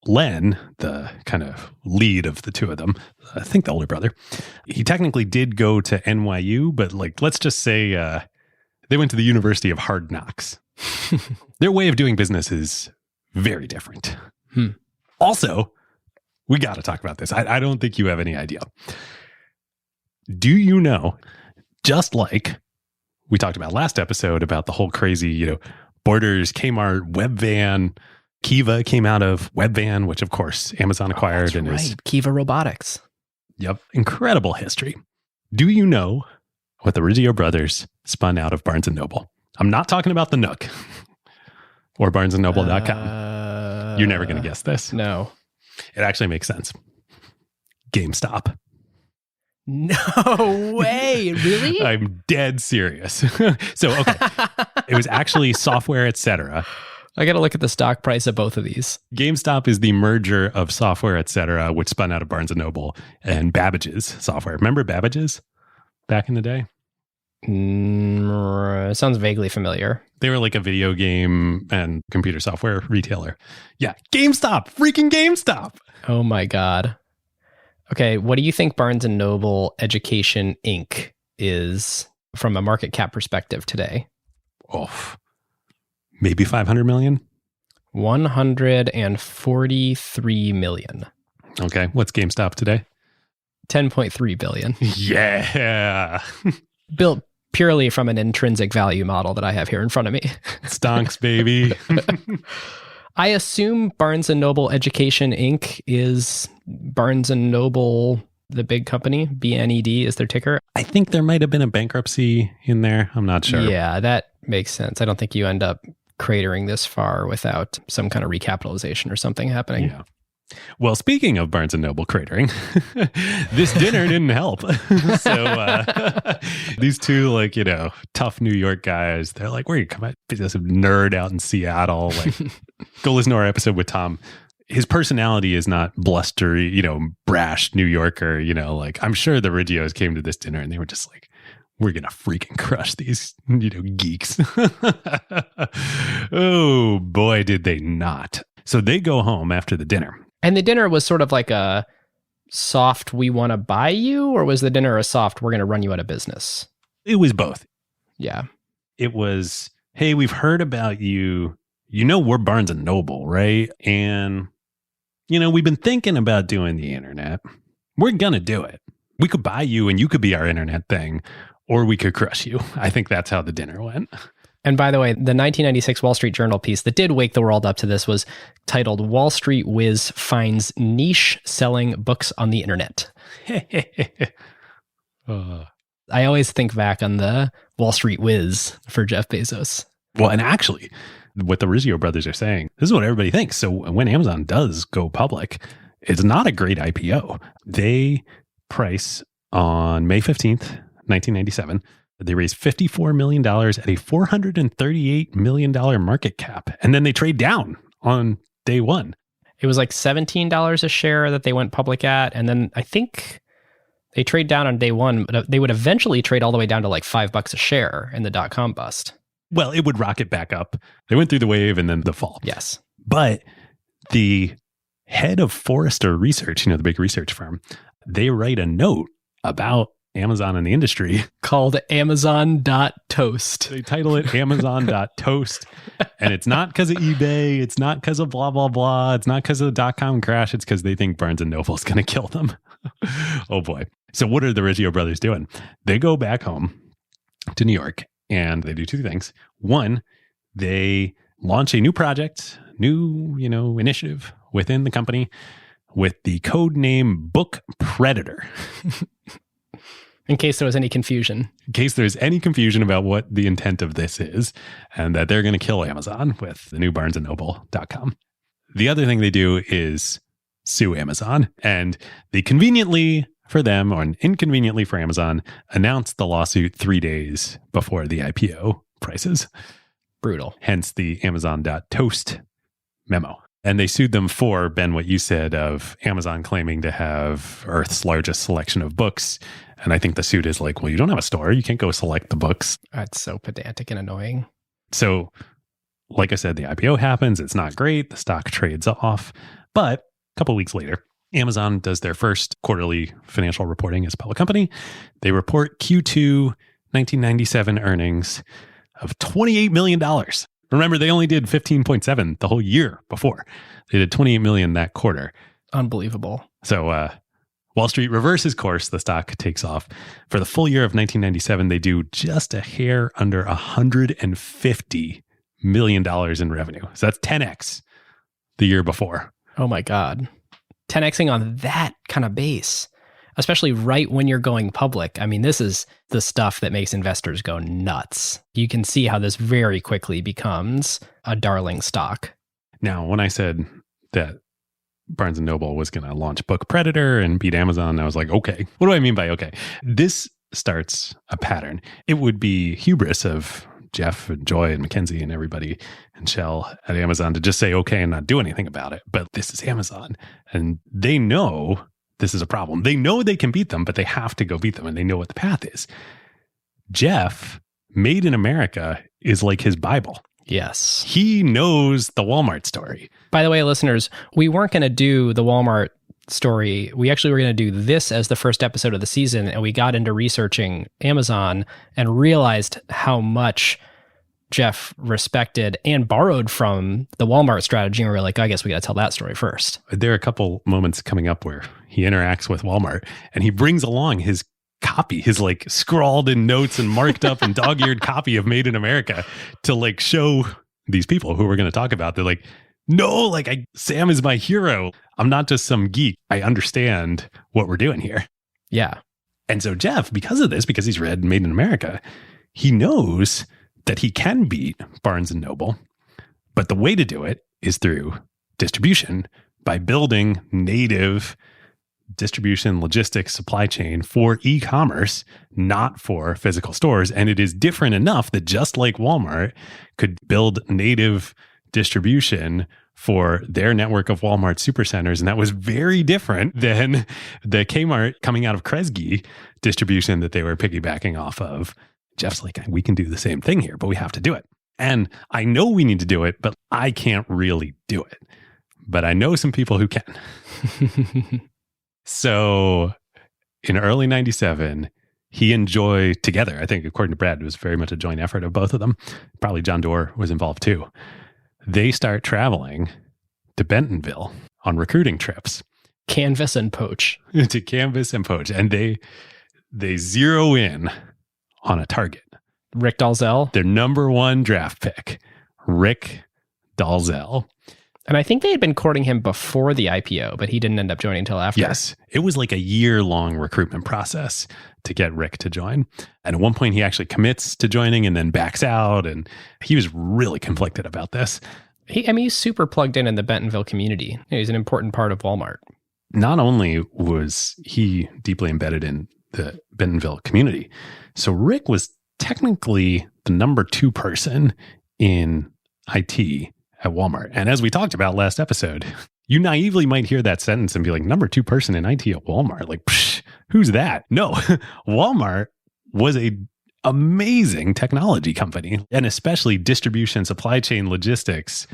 Len, the kind of lead of the two of them, I think the older brother, he technically did go to NYU, but like, let's just say they went to the University of Hard Knocks. Their way of doing business is very different. Also, we got to talk about this. I don't think you have any idea. Do you know, just like we talked about last episode about the whole crazy, Borders, Kmart, Webvan, Kiva came out of Webvan, which of course Amazon acquired. And is Kiva Robotics. Yep. Incredible history. Do you know what the Rizzio brothers spun out of Barnes & Noble? I'm not talking about the Nook or barnesandnoble.com. You're never going to guess this. No. It actually makes sense. GameStop. No way. Really? I'm dead serious. So, okay. It was actually Software, Etc. I got to look at the stock price of both of these. GameStop is the merger of Software, Etc., which spun out of Barnes & Noble, and Babbage's software. Remember Babbage's back in the day? Sounds vaguely familiar. They were like a video game and computer software retailer. Yeah, GameStop! Freaking GameStop! Oh my God. Okay, what do you think Barnes & Noble Education Inc. is from a market cap perspective today? Oh, maybe 500 million? 143 million. Okay, what's GameStop today? 10.3 billion. Yeah. Built purely from an intrinsic value model that I have here in front of me. Stonks, baby. I assume Barnes & Noble Education Inc. is Barnes & Noble, the big company. BNED is their ticker. I think there might have been a bankruptcy in there. I'm not sure. Yeah, that makes sense. I don't think you end up cratering this far without some kind of recapitalization or something happening. Yeah. Well, speaking of Barnes & Noble cratering, this dinner didn't help. So these two, tough New York guys, they're like, where you come at? This nerd out in Seattle. Like, go listen to our episode with Tom. His personality is not blustery, brash New Yorker. I'm sure the Riggios came to this dinner and they were just like, we're going to freaking crush these, geeks. Oh, boy, did they not. So they go home after the dinner. And the dinner was sort of like a soft, we want to buy you, or was the dinner a soft, we're going to run you out of business? It was both. Yeah. It was, hey, we've heard about you. We're Barnes & Noble, right? And, we've been thinking about doing the internet. We're going to do it. We could buy you and you could be our internet thing, or we could crush you. I think that's how the dinner went. And by the way, the 1996 Wall Street Journal piece that did wake the world up to this was titled Wall Street Whiz Finds Niche Selling Books on the Internet. I always think back on the Wall Street Whiz for Jeff Bezos. Well, and actually, what the Rizzio brothers are saying, this is what everybody thinks. So when Amazon does go public, it's not a great IPO. They price on May 15th, 1997. They raised $54 million at a $438 million market cap. And then they trade down on day one. It was like $17 a share that they went public at. And then I think they trade down on day one, but they would eventually trade all the way down to like $5 a share in the dot-com bust. Well, it would rocket back up. They went through the wave and then the fall. Yes. But the head of Forrester Research, the big research firm, they write a note about Amazon and the industry called Amazon.toast. They title it Amazon.toast. And it's not because of eBay. It's not because of blah, blah, blah. It's not because of the .com crash. It's because they think Barnes & Noble is going to kill them. Oh, boy. So what are the Rizzio brothers doing? They go back home to New York and they do two things. One, they launch a new project, new, initiative within the company with the code name Book Predator. In case there was any confusion. In case there's any confusion about what the intent of this is, and that they're going to kill Amazon with the new barnesandnoble.com. The other thing they do is sue Amazon, and they conveniently for them, or inconveniently for Amazon, announced the lawsuit 3 days before the IPO prices. Brutal. Hence the Amazon.toast memo. And they sued them for, Ben, what you said of Amazon claiming to have Earth's largest selection of books. And I think the suit is like, well, you don't have a store. You can't go select the books. That's so pedantic and annoying. So, like I said, the IPO happens. It's not great. The stock trades off. But a couple weeks later, Amazon does their first quarterly financial reporting as a public company. They report Q2 1997 earnings of $28 million. Remember, they only did 15.7 the whole year before. They did 28 million that quarter. Unbelievable. So Wall Street reverses course. The stock takes off. For the full year of 1997, they do just a hair under $150 million in revenue. So that's 10x the year before. Oh my God. 10xing on that kind of base, especially right when you're going public. I mean, this is the stuff that makes investors go nuts. You can see how this very quickly becomes a darling stock. Now, when I said that Barnes & Noble was going to launch Book Predator and beat Amazon, I was like, okay, what do I mean by okay? This starts a pattern. It would be hubris of Jeff and Joy and Mackenzie and everybody and Shell at Amazon to just say okay and not do anything about it. But this is Amazon, and they know this is a problem. They know they can beat them, but they have to go beat them, and they know what the path is. Jeff, Made in America is like his Bible. Yes. He knows the Walmart story. By the way, listeners, we weren't going to do the Walmart story. We actually were going to do this as the first episode of the season, and we got into researching Amazon and realized how much Jeff respected and borrowed from the Walmart strategy. And we were like, I guess we got to tell that story first. There are a couple moments coming up where he interacts with Walmart and he brings along his copy, his like scrawled in notes and marked up and dog-eared copy of Made in America to like show these people who we're going to talk about. They're like, no, like Sam is my hero. I'm not just some geek. I understand what we're doing here. Yeah. And so Jeff, because of this, because he's read Made in America, he knows that he can beat Barnes & Noble. But the way to do it is through distribution, by building native distribution, logistics, supply chain for e-commerce, not for physical stores. And it is different enough that just like Walmart could build native distribution for their network of Walmart supercenters. And that was very different than the Kmart coming out of Kresge distribution that they were piggybacking off of. Jeff's like, we can do the same thing here, but we have to do it. And I know we need to do it, but I can't really do it. But I know some people who can. So in early 97, he and Joy together, I think according to Brad, it was very much a joint effort of both of them. Probably John Doerr was involved too. They start traveling to Bentonville on recruiting trips. Canvas and poach. To canvas and poach. And they zero in on a target. Rick Dalzell. Their number one draft pick, Rick Dalzell. And I think they had been courting him before the IPO, but he didn't end up joining until after. Yes. It was like a year-long recruitment process to get Rick to join. And at one point, he actually commits to joining and then backs out. And he was really conflicted about this. He's super plugged in the Bentonville community. He's an important part of Walmart. Not only was he deeply embedded in the Bentonville community, so Rick was technically the number 2 person in IT at Walmart. And as we talked about last episode, you naively might hear that sentence and be like, number 2 person in IT at Walmart. Like, psh, who's that? No, Walmart was a amazing technology company, and especially distribution, supply chain, logistics.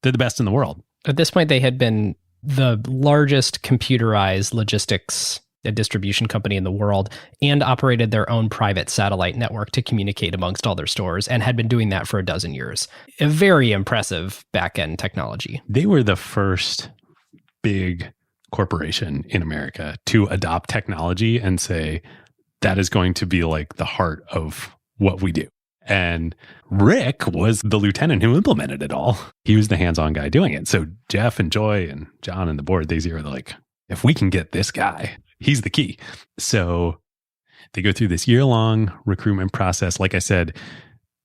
They're the best in the world. At this point, they had been the largest computerized logistics distribution company in the world and operated their own private satellite network to communicate amongst all their stores, and had been doing that for a dozen years. A very impressive back-end technology. They were the first big corporation in America to adopt technology and say, that is going to be like the heart of what we do. And Rick was the lieutenant who implemented it all. He was the hands-on guy doing it. So Jeff and Joy and John and the board, they zero, they're like, if we can get this guy, he's the key. So they go through this year-long recruitment process. Like I said,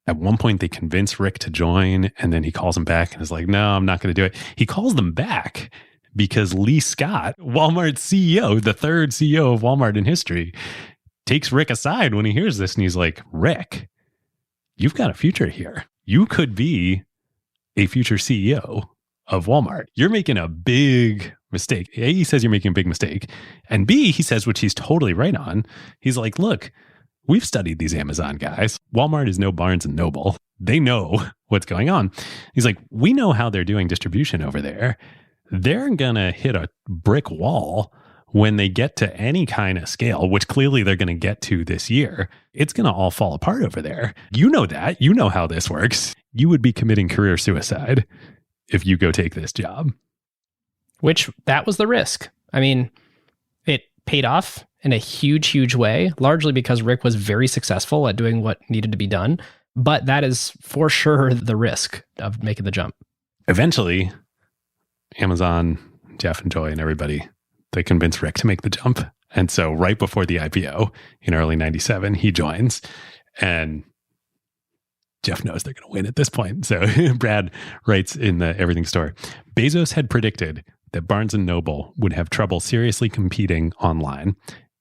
at one point they convince Rick to join, and then he calls him back and is like, no, I'm not going to do it. He calls them back because Lee Scott, Walmart's CEO, the third CEO of Walmart in history, takes Rick aside when he hears this, and he's like, Rick, you've got a future here. You could be a future CEO of Walmart. You're making a big mistake. A, he says you're making a big mistake. And B, he says, which he's totally right on. He's like, look, we've studied these Amazon guys. Walmart is no Barnes & Noble. They know what's going on. He's like, we know how they're doing distribution over there. they're going to hit a brick wall when they get to any kind of scale, which clearly they're going to get to this year. It's going to all fall apart over there. You know that. You know how this works. You would be committing career suicide if you go take this job. Which, that was the risk. I mean, it paid off in a huge, huge way, largely because Rick was very successful at doing what needed to be done. But that is for sure the risk of making the jump. Eventually, Amazon, Jeff and Joy and everybody, they convince Rick to make the jump. And so right before the IPO in early 97, he joins, and Jeff knows they're going to win at this point. So Brad writes in the Everything Store, Bezos had predicted that Barnes & Noble would have trouble seriously competing online.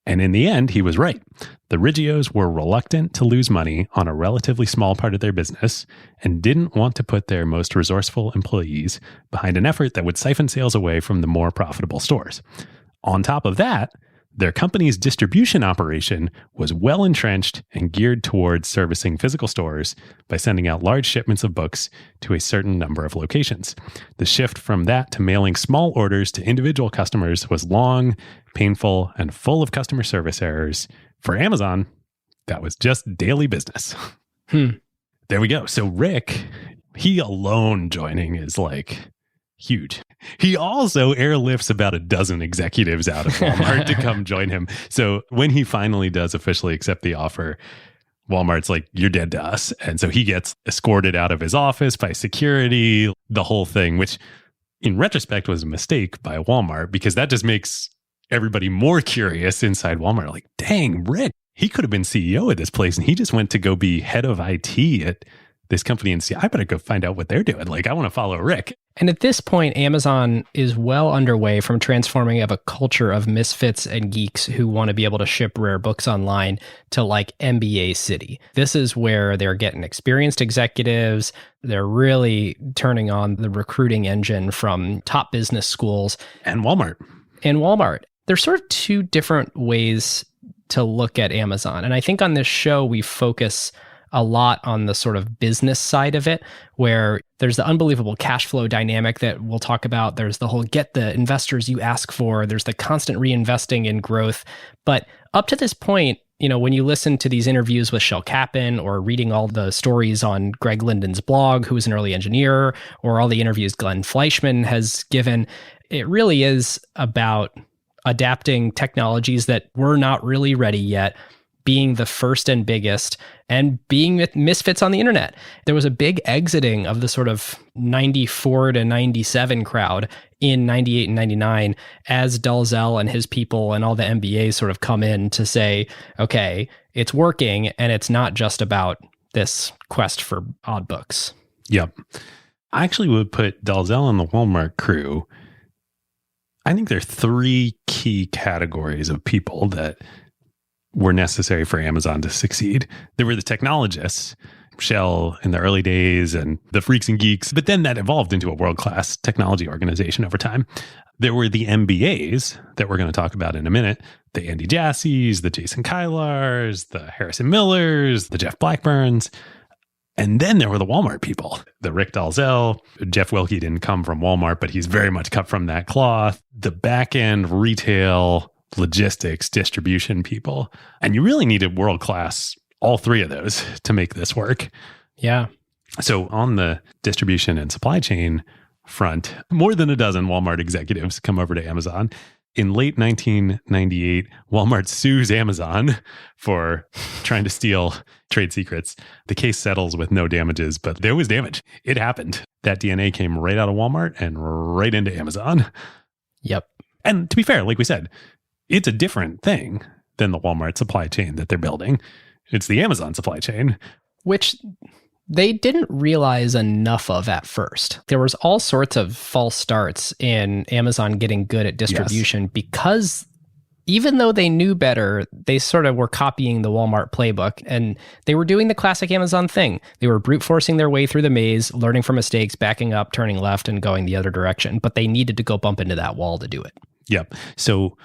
And in the end, he was right. The Rigios were reluctant to lose money on a relatively small part of their business and didn't want to put their most resourceful employees behind an effort that would siphon sales away from the more profitable stores. On top of that, their company's distribution operation was well entrenched and geared towards servicing physical stores by sending out large shipments of books to a certain number of locations. The shift from that to mailing small orders to individual customers was long, painful, and full of customer service errors. For Amazon, that was just daily business. There we go. So Rick, he alone joining is like huge. He also airlifts about a dozen executives out of Walmart to come join him. So when he finally does officially accept the offer, Walmart's like, you're dead to us. And so he gets escorted out of his office by security, the whole thing, which in retrospect was a mistake by Walmart, because that just makes everybody more curious inside Walmart. Like, dang, Rick, he could have been CEO of this place and he just went to go be head of IT at this company and see, I better go find out what they're doing. Like, I want to follow Rick. And at this point, Amazon is well underway from transforming of a culture of misfits and geeks who want to be able to ship rare books online to like MBA City. This is where they're getting experienced executives. They're really turning on the recruiting engine from top business schools. And Walmart. There's sort of two different ways to look at Amazon. And I think on this show, we focus a lot on the sort of business side of it, where there's the unbelievable cash flow dynamic that we'll talk about. There's the whole get the investors you ask for. There's the constant reinvesting in growth. But up to this point, you know, when you listen to these interviews with Shel Kappan or reading all the stories on Greg Linden's blog, who was an early engineer, or all the interviews Glenn Fleischman has given, it really is about adapting technologies that were not really ready yet, being the first and biggest, and being misfits on the internet. There was a big exiting of the sort of 94 to 97 crowd in 98 and 99 as Dalzell and his people and all the MBAs sort of come in to say, okay, it's working and it's not just about this quest for odd books. Yep. I actually would put Dalzell and the Walmart crew, I think there are three key categories of people that were necessary for Amazon to succeed. There were the technologists, Shell in the early days, and the freaks and geeks, but then that evolved into a world-class technology organization over time. There were the MBAs that we're going to talk about in a minute, the Andy Jasseys, the Jason Kylars, the Harrison Millers, the Jeff Blackburns. And then there were the Walmart people, the Rick Dalzell. Jeff Wilkie didn't come from Walmart, but he's very much cut from that cloth. The back-end retail, logistics, distribution people. And you really needed world-class, all three of those to make this work. Yeah. So on the distribution and supply chain front, more than a dozen Walmart executives come over to Amazon. In late 1998, Walmart sues Amazon for trying to steal trade secrets. The case settles with no damages, but there was damage. It happened. That DNA came right out of Walmart and right into Amazon. Yep. And to be fair, like we said, it's a different thing than the Walmart supply chain that they're building. It's the Amazon supply chain. Which they didn't realize enough of at first. There was all sorts of false starts in Amazon getting good at distribution because even though they knew better, they sort of were copying the Walmart playbook and they were doing the classic Amazon thing. They were brute forcing their way through the maze, learning from mistakes, backing up, turning left and going the other direction. But they needed to go bump into that wall to do it. Yep. So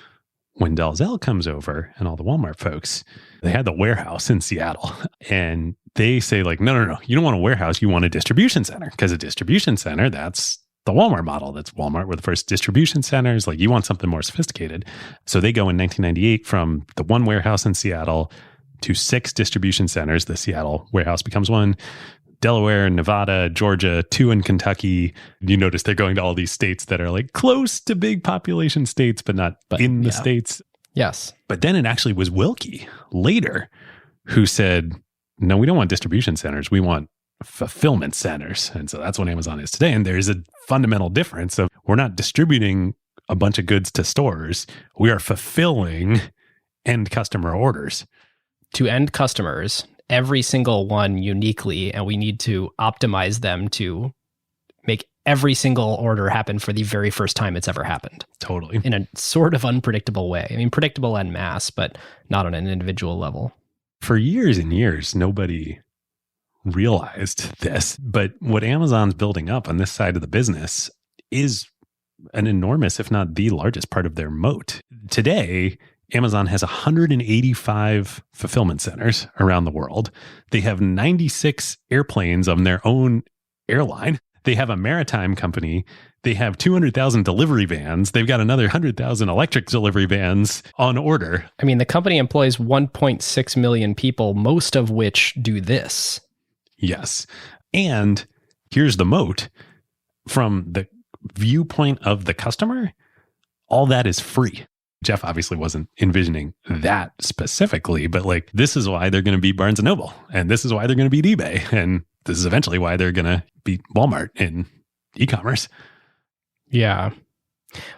when Dalzell comes over and all the Walmart folks, they had the warehouse in Seattle and they say like, no, you don't want a warehouse. You want a distribution center because a distribution center, that's the Walmart model. That's Walmart were the first distribution centers. Like, you want something more sophisticated. So they go in 1998 from the one warehouse in Seattle to 6 distribution centers. The Seattle warehouse becomes one. Delaware, Nevada, Georgia, 2 in Kentucky. You notice they're going to all these states that are like close to big population states, but not in the states. Yes. But then it actually was Wilkie later who said, no, we don't want distribution centers. We want fulfillment centers. And so that's what Amazon is today. And there's a fundamental difference of we're not distributing a bunch of goods to stores. We are fulfilling end customer orders. To end customers, every single one uniquely, and we need to optimize them to make every single order happen for the very first time it's ever happened. Totally. In a sort of unpredictable way. I mean, predictable en masse, but not on an individual level. For years and years, nobody realized this. But what Amazon's building up on this side of the business is an enormous, if not the largest part of their moat. Today, Amazon has 185 fulfillment centers around the world. They have 96 airplanes on their own airline. They have a maritime company. They have 200,000 delivery vans. They've got another 100,000 electric delivery vans on order. I mean, the company employs 1.6 million people, most of which do this. Yes. And here's the moat. From the viewpoint of the customer, all that is free. Jeff obviously wasn't envisioning that specifically, but like, this is why they're going to beat Barnes & Noble. And this is why they're going to beat eBay. And this is eventually why they're going to beat Walmart in e-commerce. Yeah.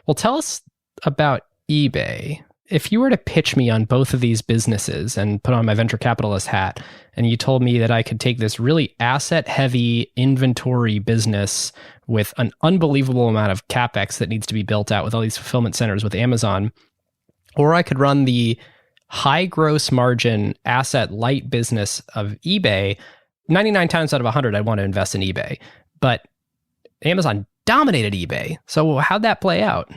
Well, tell us about eBay. If you were to pitch me on both of these businesses and put on my venture capitalist hat, and you told me that I could take this really asset-heavy inventory business with an unbelievable amount of CapEx that needs to be built out with all these fulfillment centers with Amazon, or I could run the high gross margin asset light business of eBay, 99 times out of 100, I'd want to invest in eBay. But Amazon dominated eBay. So how'd that play out?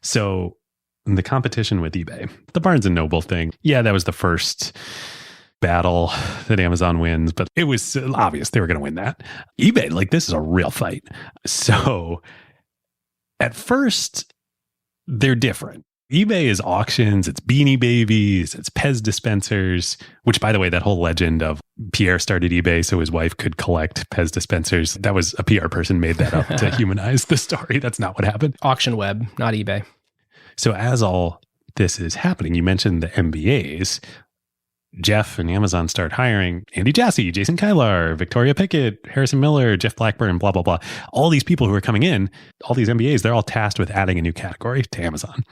So the competition with eBay, the Barnes & Noble thing, yeah, that was the first battle that Amazon wins, but it was obvious they were going to win that. eBay, like, this is a real fight. So at first, they're different. eBay is auctions, it's Beanie Babies, it's Pez dispensers, which, by the way, that whole legend of Pierre started eBay so his wife could collect Pez dispensers, that was a PR person made that up to humanize the story. That's not what happened. Auction web, not eBay. So as all this is happening, you mentioned the MBAs. Jeff and Amazon start hiring Andy Jassy, Jason Kylar, Victoria Pickett, Harrison Miller, Jeff Blackburn, blah, blah, blah. All these people who are coming in, all these MBAs, they're all tasked with adding a new category to Amazon.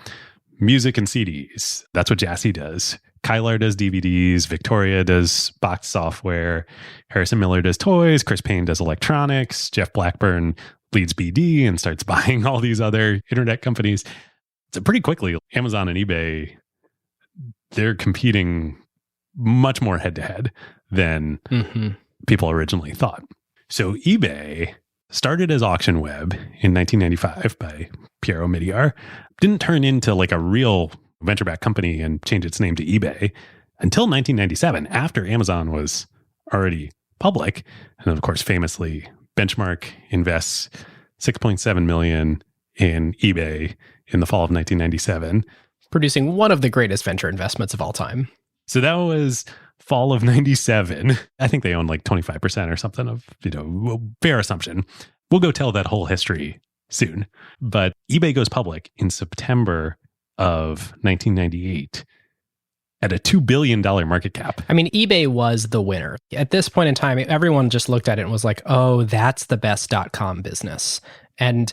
Music and CDs. That's what Jassy does. Kylar does DVDs. Victoria does box software. Harrison Miller does toys. Chris Payne does electronics. Jeff Blackburn leads BD and starts buying all these other internet companies. So pretty quickly, Amazon and eBay, they're competing much more head-to-head than people originally thought. So eBay started as Auction Web in 1995 by Piero Midyar, didn't turn into like a real venture-backed company and change its name to eBay until 1997, after Amazon was already public. And of course, famously, Benchmark invests $6.7 million in eBay in the fall of 1997. Producing one of the greatest venture investments of all time. So that was fall of 97. I think they own like 25% or something of, fair assumption. We'll go tell that whole history soon. But eBay goes public in September of 1998 at a $2 billion market cap. I mean, eBay was the winner. At this point in time, everyone just looked at it and was like, oh, that's the best .com business. And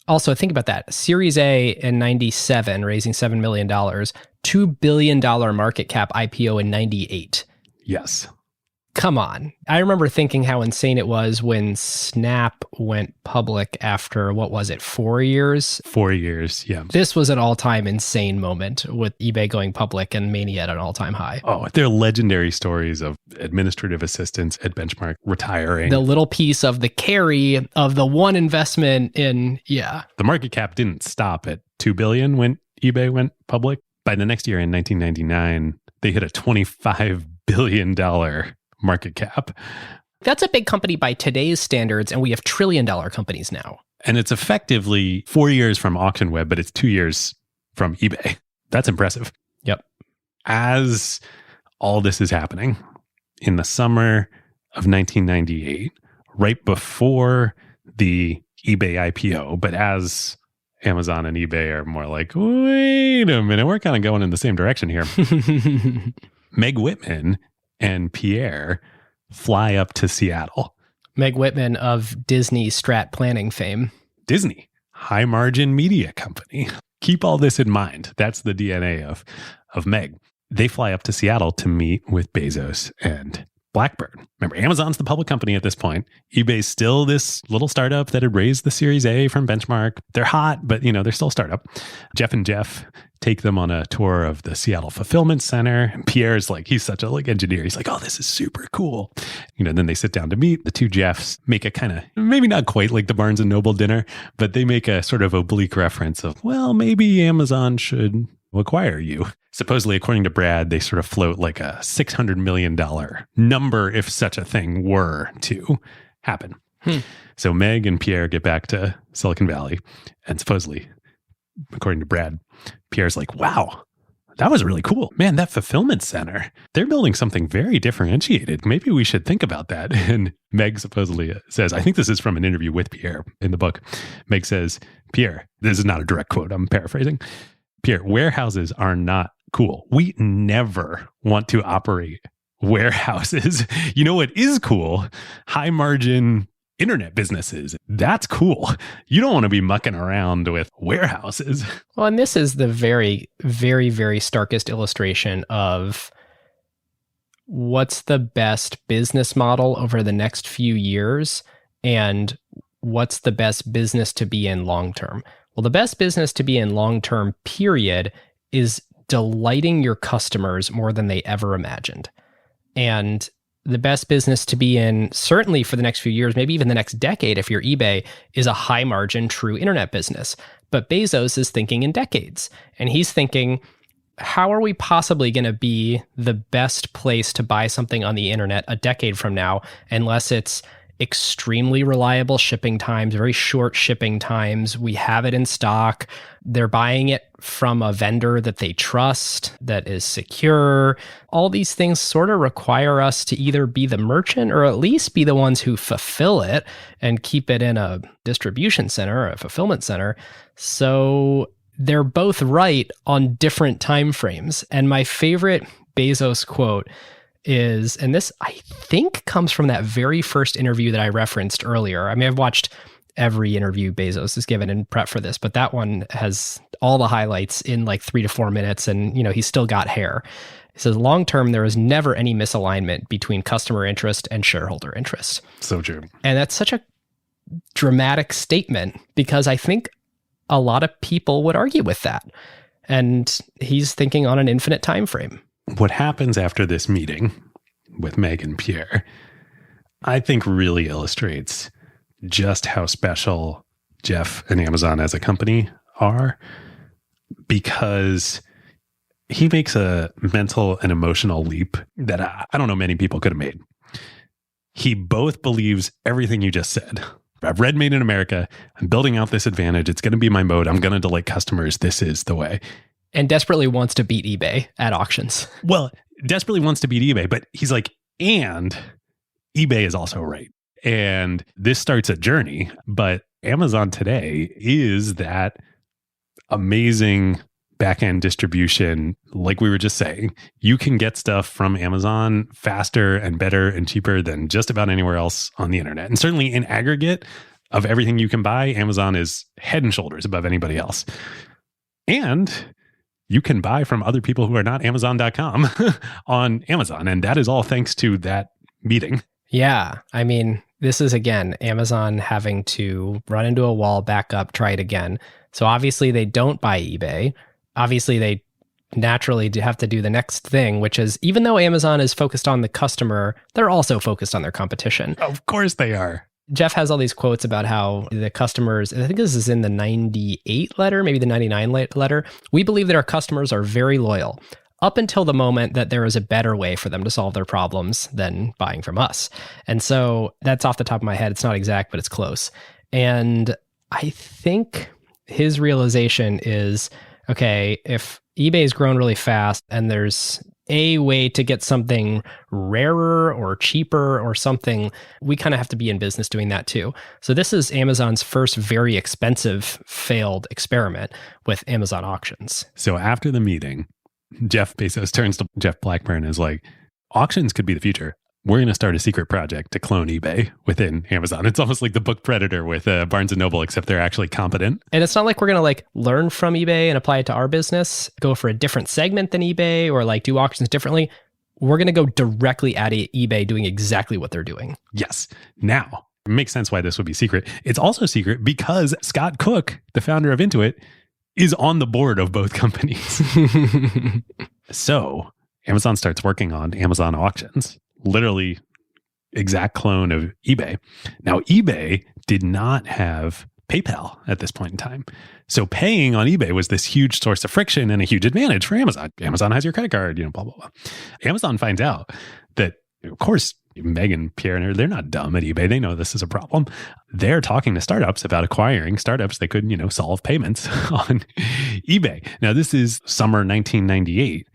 also, think about that. Series A in 97, raising $7 million, $2 billion market cap IPO in 98. Yes. Come on. I remember thinking how insane it was when Snap went public after, 4 years? 4 years, yeah. This was an all-time insane moment with eBay going public and Mania at an all-time high. Oh, there are legendary stories of administrative assistants at Benchmark retiring. The little piece of the carry of the one investment in, The market cap didn't stop at $2 billion when eBay went public. By the next year, in 1999, they hit a $25 billion market cap. That's a big company by today's standards, and we have trillion-dollar companies now. And it's effectively 4 years from auction web, but it's 2 years from eBay. That's impressive. Yep. As all this is happening in the summer of 1998, right before the eBay IPO, but as Amazon and eBay are more like, wait a minute, we're kind of going in the same direction here. Meg Whitman and Pierre fly up to Seattle. Meg Whitman of Disney strat planning fame. Disney, high margin media company. Keep all this in mind. That's the DNA of Meg. They fly up to Seattle to meet with Bezos and Blackbird. Remember, Amazon's the public company at this point. eBay's still this little startup that had raised the Series A from Benchmark. They're hot, but they're still a startup. Jeff and Jeff take them on a tour of the Seattle Fulfillment Center. And Pierre's like, he's such a engineer. He's like, oh, this is super cool. Then they sit down to meet. The two Jeffs make a kind of, maybe not quite like the Barnes & Noble dinner, but they make a sort of oblique reference of, well, maybe Amazon should acquire you. Supposedly, according to Brad, they sort of float like a $600 million number if such a thing were to happen. So Meg and Pierre get back to Silicon Valley, and supposedly, according to Brad, Pierre's like, wow, that was really cool. Man, that fulfillment center, they're building something very differentiated. Maybe we should think about that. And Meg supposedly says, I think this is from an interview with Pierre in the book. Meg says, Pierre, this is not a direct quote, I'm paraphrasing. Pierre, warehouses are not cool. We never want to operate warehouses. You know what is cool? High margin internet businesses. That's cool. You don't want to be mucking around with warehouses. Well, and this is the very, very, very starkest illustration of what's the best business model over the next few years and what's the best business to be in long term. Well, the best business to be in long-term, period, is delighting your customers more than they ever imagined. And the best business to be in, certainly for the next few years, maybe even the next decade, if you're eBay, is a high-margin, true internet business. But Bezos is thinking in decades. And he's thinking, how are we possibly going to be the best place to buy something on the internet a decade from now, unless it's extremely reliable shipping times, very short shipping times. We have it in stock. They're buying it from a vendor that they trust, that is secure. All these things sort of require us to either be the merchant or at least be the ones who fulfill it and keep it in a distribution center or a fulfillment center. So they're both right on different time frames. And my favorite Bezos quote is, and this I think comes from that very first interview that I referenced earlier. I mean, I've watched every interview Bezos has given in prep for this, but that one has all the highlights in like 3 to 4 minutes, and he's still got hair. He says, long term, there is never any misalignment between customer interest and shareholder interest. So true. And that's such a dramatic statement because I think a lot of people would argue with that. And he's thinking on an infinite time frame. What happens after this meeting with Meg and Pierre, I think really illustrates just how special Jeff and Amazon as a company are, because he makes a mental and emotional leap that I don't know many people could have made. He both believes everything you just said. I've read Made in America. I'm building out this advantage. It's going to be my mode. I'm going to delight customers. This is the way. And desperately wants to beat eBay at auctions. Well, desperately wants to beat eBay, but he's like, and eBay is also right. And this starts a journey, but Amazon today is that amazing back-end distribution. Like we were just saying, you can get stuff from Amazon faster and better and cheaper than just about anywhere else on the internet. And certainly in aggregate of everything you can buy, Amazon is head and shoulders above anybody else. And you can buy from other people who are not Amazon.com on Amazon. And that is all thanks to that meeting. Yeah. I mean, this is, again, Amazon having to run into a wall, back up, try it again. So obviously they don't buy eBay. Obviously they naturally have to do the next thing, which is, even though Amazon is focused on the customer, they're also focused on their competition. Of course they are. Jeff has all these quotes about how the customers, I think this is in the 98 letter, maybe the 99 letter. We believe that our customers are very loyal up until the moment that there is a better way for them to solve their problems than buying from us. And so that's off the top of my head. It's not exact, but it's close. And I think his realization is, okay, if eBay's grown really fast and there's a way to get something rarer or cheaper or something, we kind of have to be in business doing that too. So this is Amazon's first very expensive failed experiment with Amazon auctions. So after the meeting, Jeff Bezos turns to Jeff Blackburn and is like, auctions could be the future. We're going to start a secret project to clone eBay within Amazon. It's almost like the book Predator with Barnes & Noble, except they're actually competent. And it's not like we're going to like learn from eBay and apply it to our business, go for a different segment than eBay or like do auctions differently. We're going to go directly at eBay doing exactly what they're doing. Yes. Now, it makes sense why this would be secret. It's also secret because Scott Cook, the founder of Intuit, is on the board of both companies. So Amazon starts working on Amazon auctions. Literally exact clone of eBay. Now, eBay did not have PayPal at this point in time. So paying on eBay was this huge source of friction and a huge advantage for Amazon. Amazon has your credit card, blah, blah, blah. Amazon finds out that, of course, Megan, Pierre, and they're not dumb at eBay. They know this is a problem. They're talking to startups about acquiring startups that could, solve payments on eBay. Now, this is summer 1998.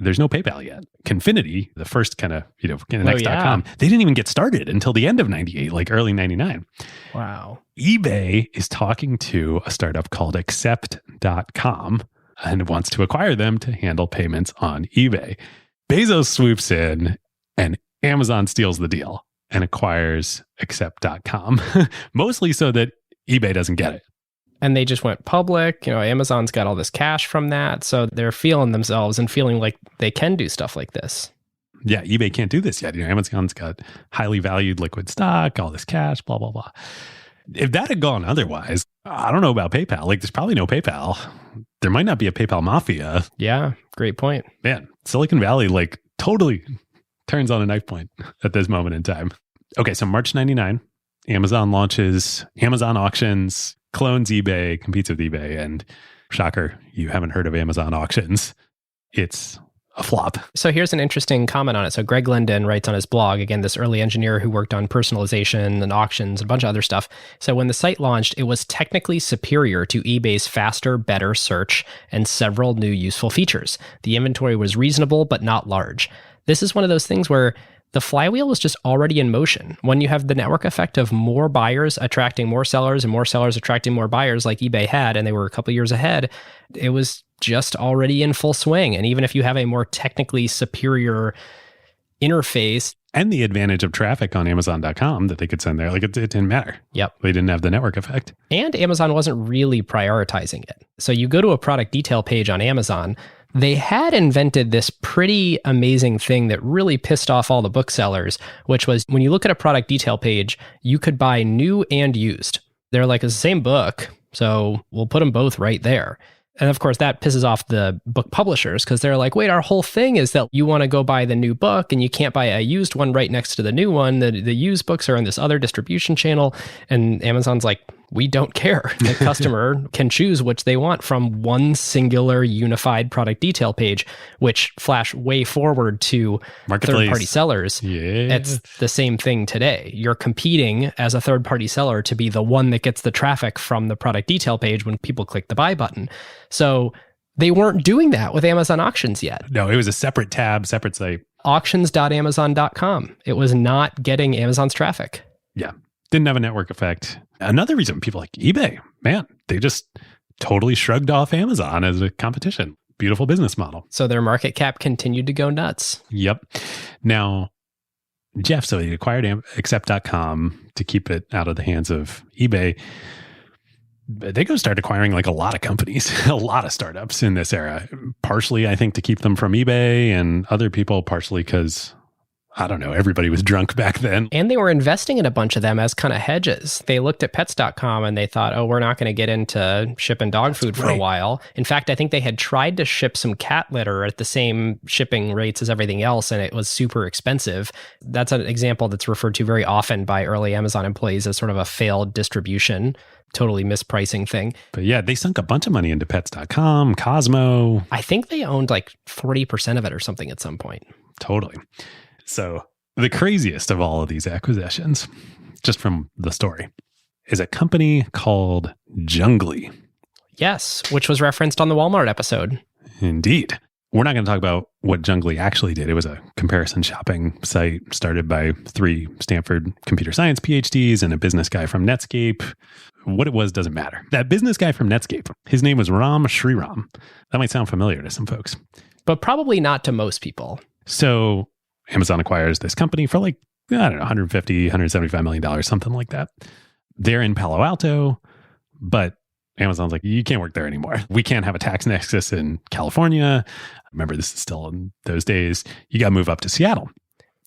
There's no PayPal yet. Confinity, the first kind of, Next.com, they didn't even get started until the end of 98, like early 99. Wow. eBay is talking to a startup called Accept.com and wants to acquire them to handle payments on eBay. Bezos swoops in and Amazon steals the deal and acquires Accept.com, mostly so that eBay doesn't get it. And they just went public. Amazon's got all this cash from that. So they're feeling themselves and feeling like they can do stuff like this. Yeah, eBay can't do this yet. Amazon's got highly valued liquid stock, all this cash, blah, blah, blah. If that had gone otherwise, I don't know about PayPal. Like, there's probably no PayPal. There might not be a PayPal mafia. Yeah, great point. Man, Silicon Valley, like, totally turns on a knife point at this moment in time. Okay, so March 99, Amazon launches Amazon auctions, clones eBay, competes with eBay, and shocker, you haven't heard of Amazon auctions. It's a flop. So here's an interesting comment on it. So Greg Linden writes on his blog, again, this early engineer who worked on personalization and auctions and a bunch of other stuff. So when the site launched, it was technically superior to eBay's faster, better search and several new useful features. The inventory was reasonable, but not large. This is one of those things where the flywheel was just already in motion. When you have the network effect of more buyers attracting more sellers and more sellers attracting more buyers like eBay had, and they were a couple years ahead, it was just already in full swing. And even if you have a more technically superior interface. And the advantage of traffic on Amazon.com that they could send there, like it didn't matter. Yep. They didn't have the network effect. And Amazon wasn't really prioritizing it. So you go to a product detail page on Amazon, they had invented this pretty amazing thing that really pissed off all the booksellers, which was when you look at a product detail page, you could buy new and used. They're like, it's the same book, so we'll put them both right there. And of course, that pisses off the book publishers because they're like, wait, our whole thing is that you want to go buy the new book and you can't buy a used one right next to the new one. The used books are in this other distribution channel. And Amazon's like, we don't care. The customer can choose which they want from one singular unified product detail page, which flash way forward to third-party sellers. Yeah. It's the same thing today. You're competing as a third-party seller to be the one that gets the traffic from the product detail page when people click the buy button. So they weren't doing that with Amazon Auctions yet. No, it was a separate tab, separate site. Auctions.amazon.com. It was not getting Amazon's traffic. Yeah. Didn't have a network effect. Another reason people like eBay, man, they just totally shrugged off Amazon as a competition. Beautiful business model. So their market cap continued to go nuts. Yep. Now, Jeff, so he acquired Accept.com to keep it out of the hands of eBay. They go start acquiring like a lot of companies, a lot of startups in this era. Partially, I think, to keep them from eBay, and other people partially because, I don't know, everybody was drunk back then. And they were investing in a bunch of them as kind of hedges. They looked at pets.com and they thought, oh, we're not going to get into shipping dog food for a while. In fact, I think they had tried to ship some cat litter at the same shipping rates as everything else, and it was super expensive. That's an example that's referred to very often by early Amazon employees as sort of a failed distribution, totally mispricing thing. But yeah, they sunk a bunch of money into pets.com, Cosmo. I think they owned like 40% of it or something at some point. Totally. So the craziest of all of these acquisitions, just from the story, is a company called Jungly. Yes, which was referenced on the Walmart episode. Indeed. We're not going to talk about what Jungly actually did. It was a comparison shopping site started by 3 Stanford computer science PhDs and a business guy from Netscape. What it was doesn't matter. That business guy from Netscape, his name was Ram Shriram. That might sound familiar to some folks. But probably not to most people. So Amazon acquires this company for like, I don't know, $150, $175 million, something like that. They're in Palo Alto, but Amazon's like, you can't work there anymore. We can't have a tax nexus in California. Remember, this is still in those days. You got to move up to Seattle.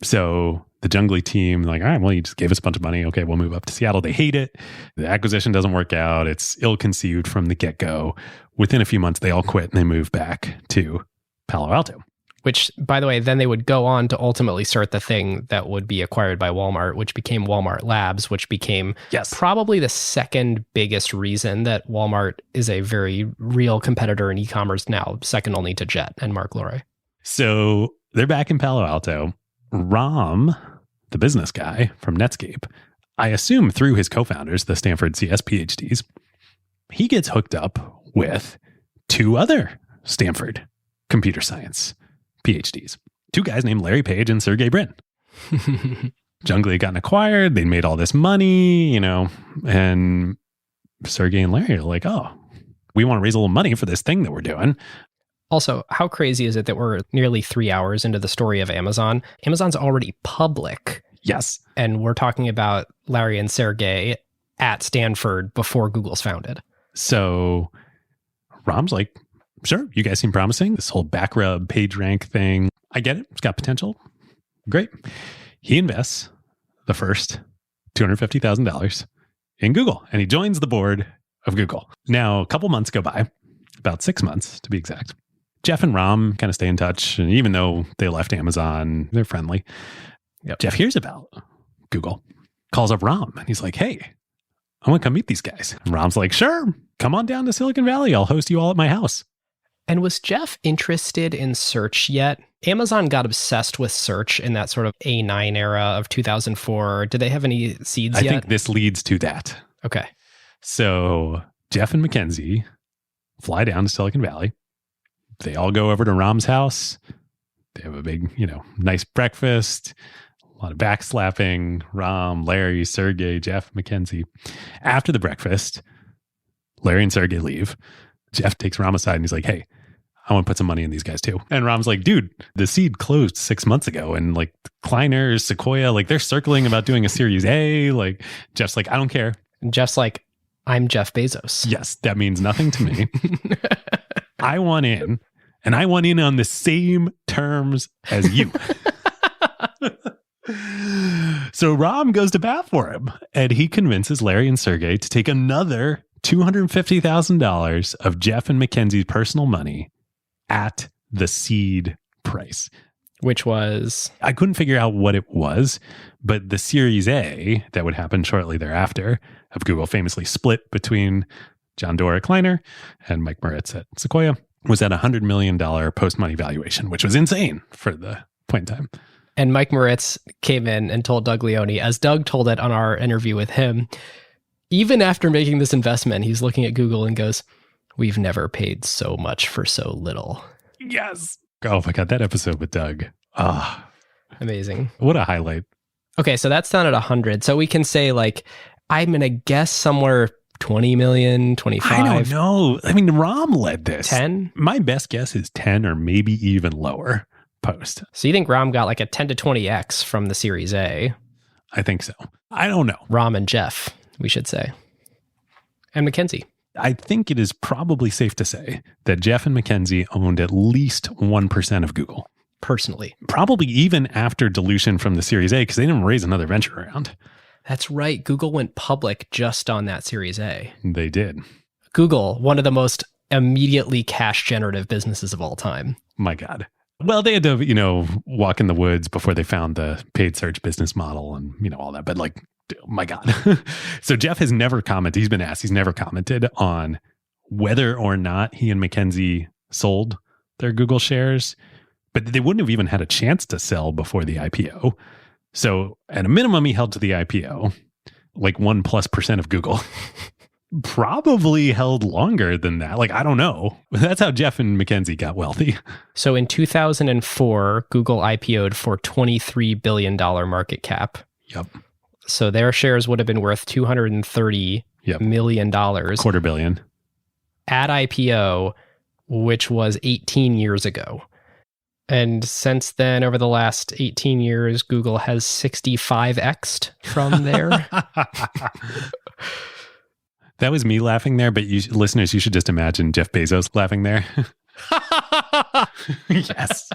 So the Jungly team, like, all right, well, you just gave us a bunch of money. Okay, we'll move up to Seattle. They hate it. The acquisition doesn't work out. It's ill-conceived from the get-go. Within a few months, they all quit and they move back to Palo Alto. Which, by the way, then they would go on to ultimately start the thing that would be acquired by Walmart, which became Walmart Labs, which became probably the second biggest reason that Walmart is a very real competitor in e-commerce now, second only to Jet and Mark Lorre. So they're back in Palo Alto. Ram, the business guy from Netscape, I assume through his co-founders, the Stanford CS PhDs, he gets hooked up with 2 other Stanford computer science PhDs. 2 guys named Larry Page and Sergey Brin. Jungly had gotten acquired. They'd made all this money, and Sergey and Larry are like, oh, we want to raise a little money for this thing that we're doing. Also, how crazy is it that we're nearly 3 hours into the story of Amazon? Amazon's already public. Yes. And we're talking about Larry and Sergey at Stanford before Google's founded. So Ram's like, sure, you guys seem promising. This whole back rub, page rank thing. I get it. It's got potential. Great. He invests the first $250,000 in Google, and he joins the board of Google. Now, a couple months go by, about 6 months to be exact. Jeff and Ram kind of stay in touch. And even though they left Amazon, they're friendly. Yep. Jeff hears about Google, calls up Ram, and he's like, hey, I want to come meet these guys. And Ram's like, sure, come on down to Silicon Valley. I'll host you all at my house. And was Jeff interested in search yet? Amazon got obsessed with search in that sort of A9 era of 2004. Did they have any seeds yet? I think this leads to that. Okay. So Jeff and Mackenzie fly down to Silicon Valley. They all go over to Ram's house. They have a big, nice breakfast, a lot of backslapping. Ram, Larry, Sergey, Jeff, Mackenzie. After the breakfast, Larry and Sergey leave. Jeff takes Ram aside and he's like, hey, I want to put some money in these guys too. And Ram's like, dude, the seed closed 6 months ago. And like Kleiner, Sequoia, like they're circling about doing a Series A. Like Jeff's like, I don't care. And Jeff's like, I'm Jeff Bezos. Yes, that means nothing to me. I want in, and I want in on the same terms as you. So Ram goes to bat for him, and he convinces Larry and Sergey to take another $250,000 of Jeff and Mackenzie's personal money at the seed price. Which was? I couldn't figure out what it was, but the Series A that would happen shortly thereafter of Google, famously split between John Doerr at Kleiner and Mike Moritz at Sequoia, was at $100 million post-money valuation, which was insane for the point in time. And Mike Moritz came in and told Doug Leone, as Doug told it on our interview with him, even after making this investment, he's looking at Google and goes, we've never paid so much for so little. Yes. Oh my God, that episode with Doug. Ah, amazing. What a highlight. Okay, so that's done at 100. So we can say like, I'm going to guess somewhere 20 million, 25. I don't know. I mean, Ram led this. 10? My best guess is 10 or maybe even lower post. So you think Ram got like a 10 to 20x from the Series A? I think so. I don't know. Ram and Jeff, we should say. And Mackenzie. I think it is probably safe to say that Jeff and Mackenzie owned at least 1% of Google. Personally. Probably even after dilution from the Series A, because they didn't raise another venture round. That's right. Google went public just on that Series A. They did. Google, one of the most immediately cash generative businesses of all time. My God. Well, they had to, walk in the woods before they found the paid search business model and, all that. But like, oh my God. So Jeff has never commented. He's been asked. He's never commented on whether or not he and Mackenzie sold their Google shares. But they wouldn't have even had a chance to sell before the IPO. So at a minimum, he held to the IPO. like 1+% of Google. Probably held longer than that. Like, I don't know. That's how Jeff and Mackenzie got wealthy. So in 2004, Google IPO'd for $23 billion market cap. Yep. So their shares would have been worth $230 million. $250 million. At IPO, which was 18 years ago. And since then, over the last 18 years, Google has 65x'd from there. That was me laughing there, but listeners, you should just imagine Jeff Bezos laughing there. Yes.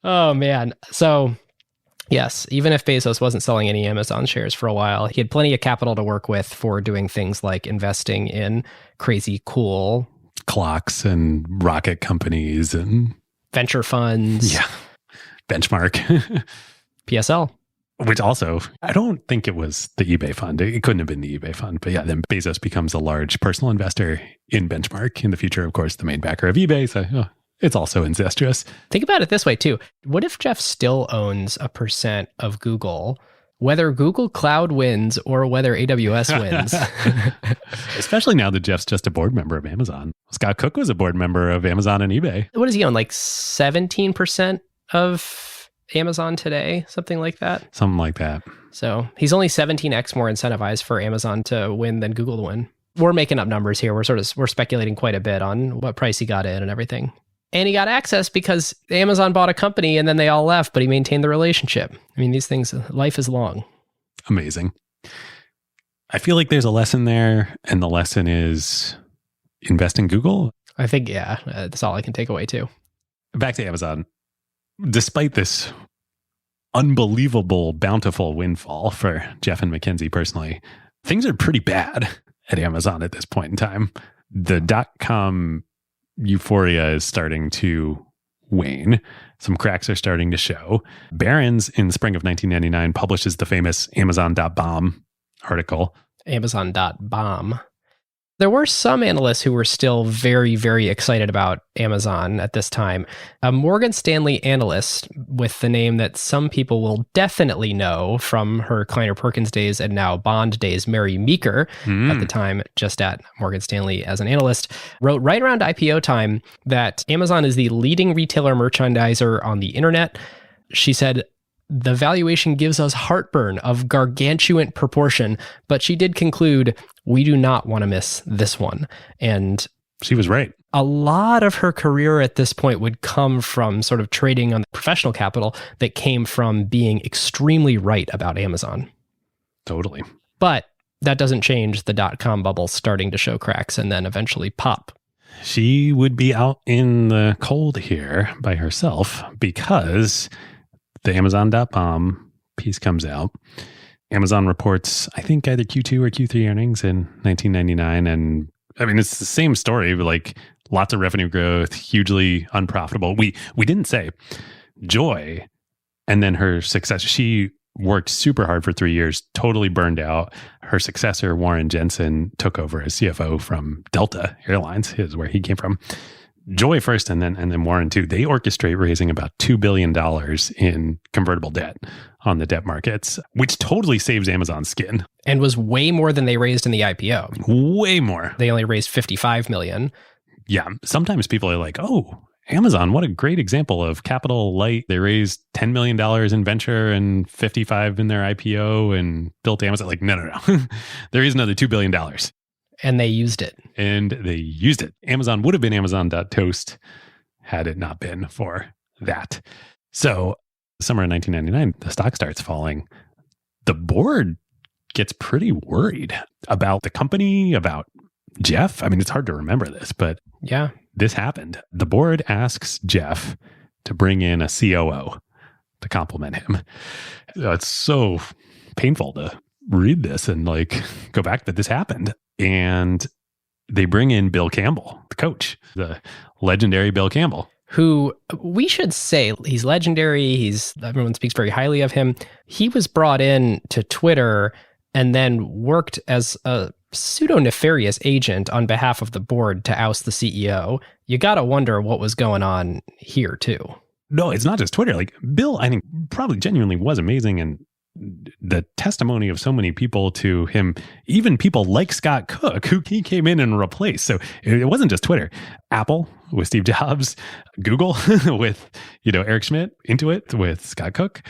Oh, man. So, yes, even if Bezos wasn't selling any Amazon shares for a while, he had plenty of capital to work with for doing things like investing in crazy cool clocks and rocket companies and venture funds. Yeah. Benchmark. PSL. Which also, I don't think it was the eBay fund. It couldn't have been the eBay fund. But yeah, then Bezos becomes a large personal investor in Benchmark. In the future, of course, the main backer of eBay. So it's also incestuous. Think about it this way, too. What if Jeff still owns 1% of Google, whether Google Cloud wins or whether AWS wins? Especially now that Jeff's just a board member of Amazon. Scott Cook was a board member of Amazon and eBay. What does he own? Like 17% of Amazon today, something like that. Something like that. So he's only 17x more incentivized for Amazon to win than Google to win. We're making up numbers here. We're speculating quite a bit on what price he got in and everything. And he got access because Amazon bought a company and then they all left, but he maintained the relationship. I mean, these things, life is long. Amazing. I feel like there's a lesson there, and the lesson is invest in Google. I think, yeah, that's all I can take away too. Back to Amazon. Despite this unbelievable, bountiful windfall for Jeff and Mackenzie personally, things are pretty bad at Amazon at this point in time. The .com euphoria is starting to wane. Some cracks are starting to show. Barron's in the spring of 1999 publishes the famous Amazon.bomb article. Amazon.bomb. There were some analysts who were still very, very excited about Amazon at this time. A Morgan Stanley analyst with the name that some people will definitely know from her Kleiner Perkins days and now Bond days, Mary Meeker, at the time just at Morgan Stanley as an analyst, wrote right around IPO time that Amazon is the leading retailer merchandiser on the internet. She said, the valuation gives us heartburn of gargantuan proportion, but she did conclude, we do not want to miss this one. And she was right. A lot of her career at this point would come from sort of trading on the professional capital that came from being extremely right about Amazon. Totally. But that doesn't change the .com bubble starting to show cracks and then eventually pop. She would be out in the cold here by herself because the Amazon.bomb piece comes out. Amazon reports, I think, either Q2 or Q3 earnings in 1999. And I mean, it's the same story, like lots of revenue growth, hugely unprofitable. We didn't say Joy and then her successor. She worked super hard for 3 years, totally burned out. Her successor, Warren Jensen, took over as CFO from Delta Airlines, is where he came from. Joy first and then Warren too. They orchestrate raising about $2 billion in convertible debt on the debt markets, which totally saves Amazon's skin. And was way more than they raised in the IPO. Way more. They only raised $55 million. Yeah. Sometimes people are like, oh, Amazon, what a great example of capital light. They raised $10 million in venture and 55 in their IPO and built Amazon. Like, no. There is another $2 billion. And they used it. Amazon would have been Amazon.toast had it not been for that. So summer of 1999, the stock starts falling. The board gets pretty worried about the company, about Jeff. I mean, it's hard to remember this, but yeah, this happened. The board asks Jeff to bring in a COO to complement him. It's so painful to read this and like go back that this happened. And they bring in Bill Campbell, the coach, the legendary Bill Campbell. Who we should say he's legendary. Everyone speaks very highly of him. He was brought in to Twitter and then worked as a pseudo-nefarious agent on behalf of the board to oust the CEO. You got to wonder what was going on here too. No, it's not just Twitter. Like Bill, I think probably genuinely was amazing and the testimony of so many people to him, even people like Scott Cook, who he came in and replaced. So it wasn't just Twitter. Apple with Steve Jobs, Google with, Eric Schmidt, Intuit with Scott Cook.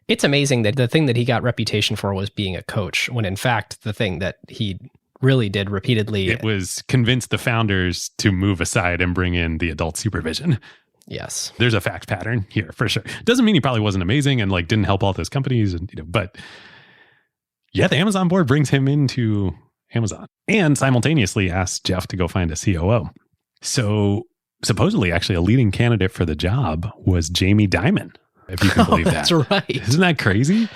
It's amazing that the thing that he got reputation for was being a coach, when in fact, the thing that he really did repeatedly... It was convince the founders to move aside and bring in the adult supervision. Yes. There's a fact pattern here for sure. Doesn't mean he probably wasn't amazing and didn't help all those companies, but yeah, the Amazon board brings him into Amazon and simultaneously asks Jeff to go find a COO. So supposedly actually a leading candidate for the job was Jamie Dimon, if you can believe that. That's right. Isn't that crazy?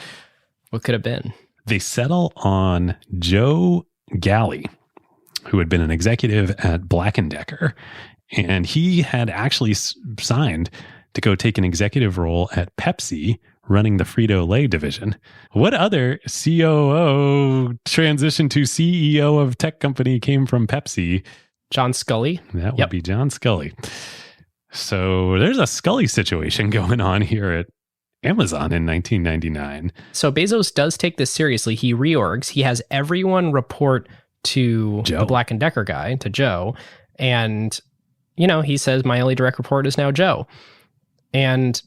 What could have been? They settle on Joe Galley, who had been an executive at Black & Decker. And he had actually signed to go take an executive role at Pepsi, running the Frito-Lay division. What other COO transition to CEO of tech company came from Pepsi? John Scully. That would be John Scully. So there's a Scully situation going on here at Amazon in 1999. So Bezos does take this seriously. He reorgs. He has everyone report to Joe. The Black & Decker guy, to Joe. And he says, my only direct report is now Joe. And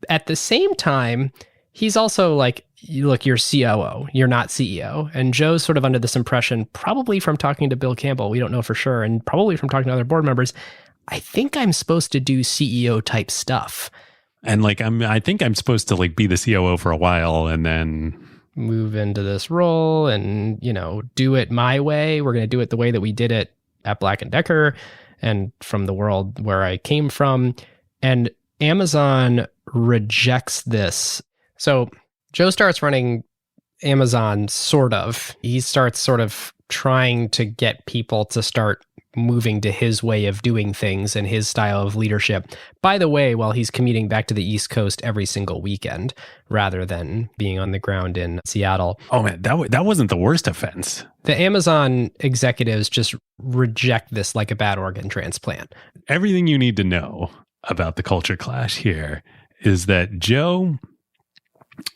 at the same time, he's also like, look, you're COO, you're not CEO. And Joe's sort of under this impression, probably from talking to Bill Campbell, we don't know for sure, and probably from talking to other board members, I think I'm supposed to do CEO type stuff. And I think I'm supposed to be the COO for a while and then move into this role and, do it my way. We're going to do it the way that we did it at Black & Decker and from the world where I came from. And Amazon rejects this. So Joe starts running Amazon, sort of. He starts sort of trying to get people to start moving to his way of doing things and his style of leadership. By the way, while he's commuting back to the East Coast every single weekend, rather than being on the ground in Seattle. Oh man, that wasn't the worst offense. The Amazon executives just reject this like a bad organ transplant. Everything you need to know about the culture clash here is that Joe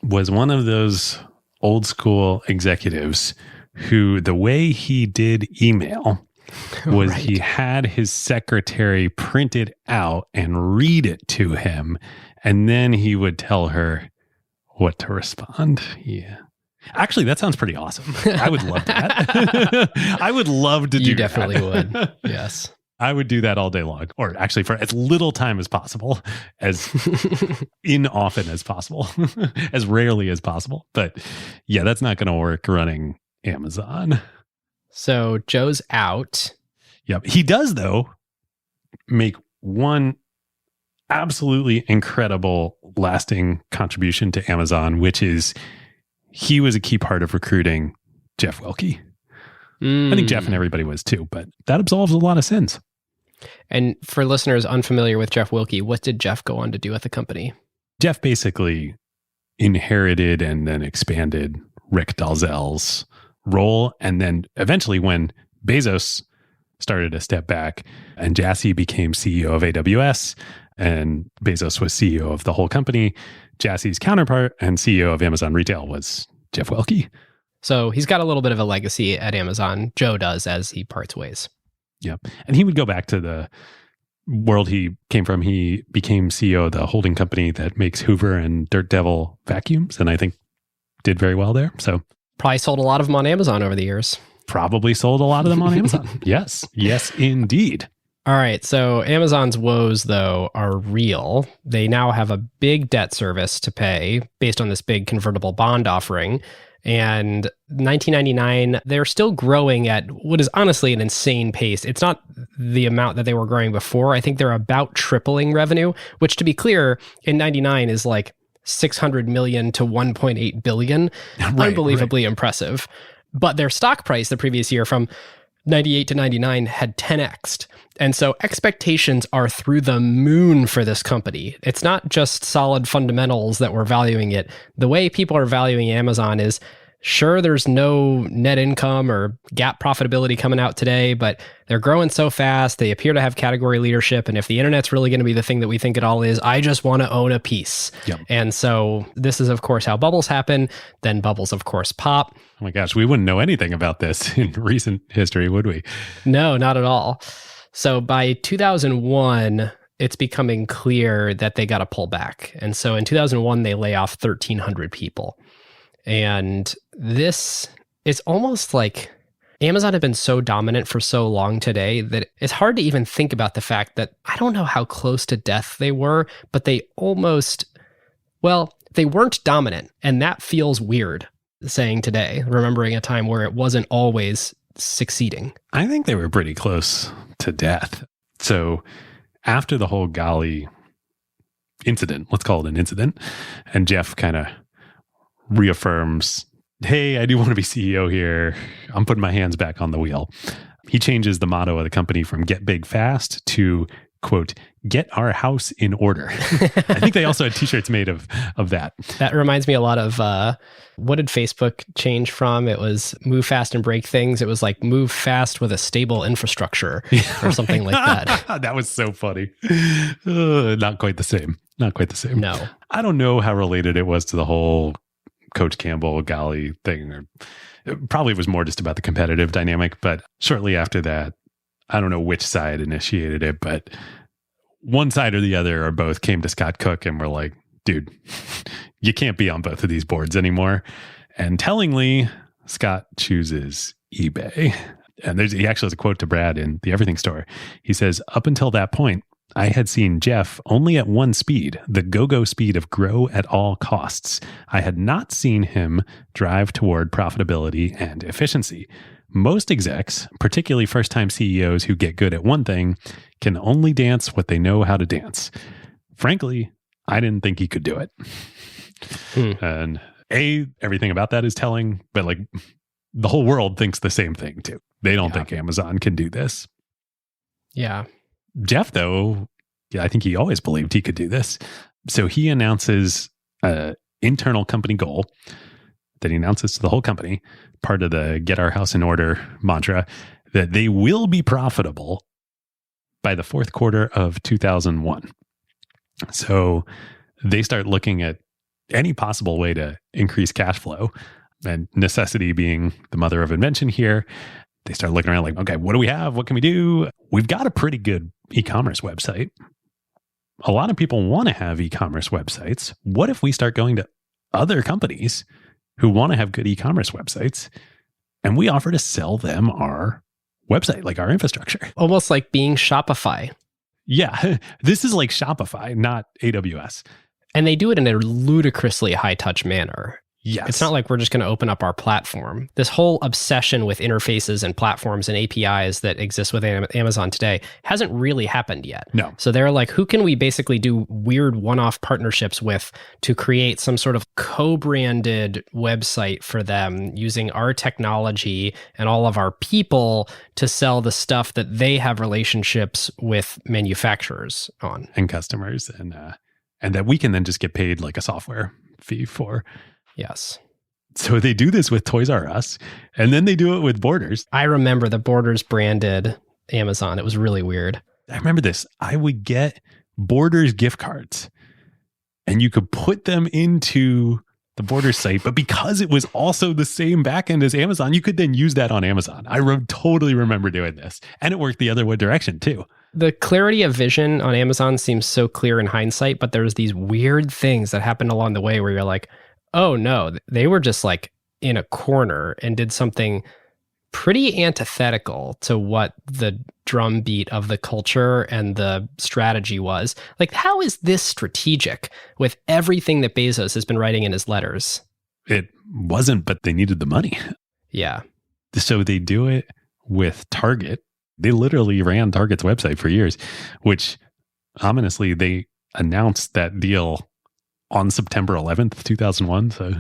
was one of those old school executives who the way he did email was right. He had his secretary print it out and read it to him, and then he would tell her what to respond. Yeah. Actually, that sounds pretty awesome. I would love that. I would love to do that. You definitely would. Yes. I would do that all day long, or actually for as little time as possible, as often as possible, as rarely as possible. But yeah, that's not going to work running Amazon. So Joe's out. Yep. He does, though, make one absolutely incredible lasting contribution to Amazon, which is he was a key part of recruiting Jeff Wilke. I think Jeff and everybody was too, but that absolves a lot of sins. And for listeners unfamiliar with Jeff Wilke, what did Jeff go on to do at the company? Jeff basically inherited and then expanded Rick Dalzell's role. And then eventually when Bezos started to step back and Jassy became CEO of AWS and Bezos was CEO of the whole company, Jassy's counterpart and CEO of Amazon Retail was Jeff Wilke. So he's got a little bit of a legacy at Amazon. Joe does as he parts ways. Yep. And he would go back to the world he came from. He became CEO of the holding company that makes Hoover and Dirt Devil vacuums, and I think did very well there. So probably sold a lot of them on Amazon over the years. Probably sold a lot of them on Amazon. Yes. Yes, indeed. All right. So Amazon's woes, though, are real. They now have a big debt service to pay based on this big convertible bond offering. And 1999, they're still growing at what is honestly an insane pace. It's not the amount that they were growing before. I think they're about tripling revenue, which, to be clear, in 99 is like 600 million to 1.8 billion. Unbelievably impressive. But their stock price the previous year from 98 to 99 had 10x'd. And so expectations are through the moon for this company. It's not just solid fundamentals that we're valuing it. The way people are valuing Amazon is Sure, there's no net income or GAAP profitability coming out today, but they're growing so fast. They appear to have category leadership. And if the internet's really going to be the thing that we think it all is, I just want to own a piece. Yep. And so this is, of course, how bubbles happen. Then bubbles, of course, pop. Oh my gosh, we wouldn't know anything about this in recent history, would we? No, not at all. So by 2001, it's becoming clear that they got to pull back. And so in 2001, they lay off 1,300 people. And this is almost like Amazon had been so dominant for so long today that it's hard to even think about the fact that I don't know how close to death they were, but they almost, well, they weren't dominant. And that feels weird saying today, remembering a time where it wasn't always succeeding. I think they were pretty close to death. So after the whole Gali incident, let's call it an incident, and Jeff kind of reaffirms, hey, I do want to be CEO here. I'm putting my hands back on the wheel. He changes the motto of the company from get big fast to, quote, get our house in order. I think they also had t-shirts made of that. That reminds me a lot of, what did Facebook change from? It was move fast and break things. It was like move fast with a stable infrastructure or something like that. That was so funny. Not quite the same. Not quite the same. No. I don't know how related it was to the whole Coach Campbell, Gali thing, or it probably was more just about the competitive dynamic. But shortly after that, I don't know which side initiated it, but one side or the other or both came to Scott Cook and were like, dude, you can't be on both of these boards anymore. And tellingly, Scott chooses eBay. And he actually has a quote to Brad in the Everything Store. He says, up until that point, I had seen Jeff only at one speed, the go-go speed of grow at all costs. I had not seen him drive toward profitability and efficiency. Most execs, particularly first-time CEOs who get good at one thing, can only dance what they know how to dance. Frankly, I didn't think he could do it. And everything about that is telling, but like the whole world thinks the same thing too. They don't think Amazon can do this. Yeah. Jeff, though, I think he always believed he could do this. So he announces an internal company goal that he announces to the whole company, part of the get our house in order mantra, that they will be profitable by the fourth quarter of 2001. So they start looking at any possible way to increase cash flow, and necessity being the mother of invention here. They start looking around like, okay, what do we have? What can we do? We've got a pretty good e-commerce website. A lot of people want to have e-commerce websites. What if we start going to other companies who want to have good e-commerce websites and we offer to sell them our website, like our infrastructure? Almost like being Shopify. Yeah, this is like Shopify, not AWS. And they do it in a ludicrously high-touch manner. Yes. It's not like we're just going to open up our platform. This whole obsession with interfaces and platforms and APIs that exist with Amazon today hasn't really happened yet. No. So they're like, who can we basically do weird one-off partnerships with to create some sort of co-branded website for them using our technology and all of our people to sell the stuff that they have relationships with manufacturers on. And customers. And that we can then just get paid like a software fee for. Yes. So they do this with Toys R Us, and then they do it with Borders. I remember the Borders branded Amazon. It was really weird. I remember this. I would get Borders gift cards, and you could put them into the Borders site, but because it was also the same backend as Amazon, you could then use that on Amazon. I totally remember doing this, and it worked the other way direction too. The clarity of vision on Amazon seems so clear in hindsight, but there's these weird things that happened along the way where you're like, oh no, they were just like in a corner and did something pretty antithetical to what the drumbeat of the culture and the strategy was. Like, how is this strategic with everything that Bezos has been writing in his letters? It wasn't, but they needed the money. Yeah. So they do it with Target. They literally ran Target's website for years, which ominously they announced that deal on September 11th, 2001. So,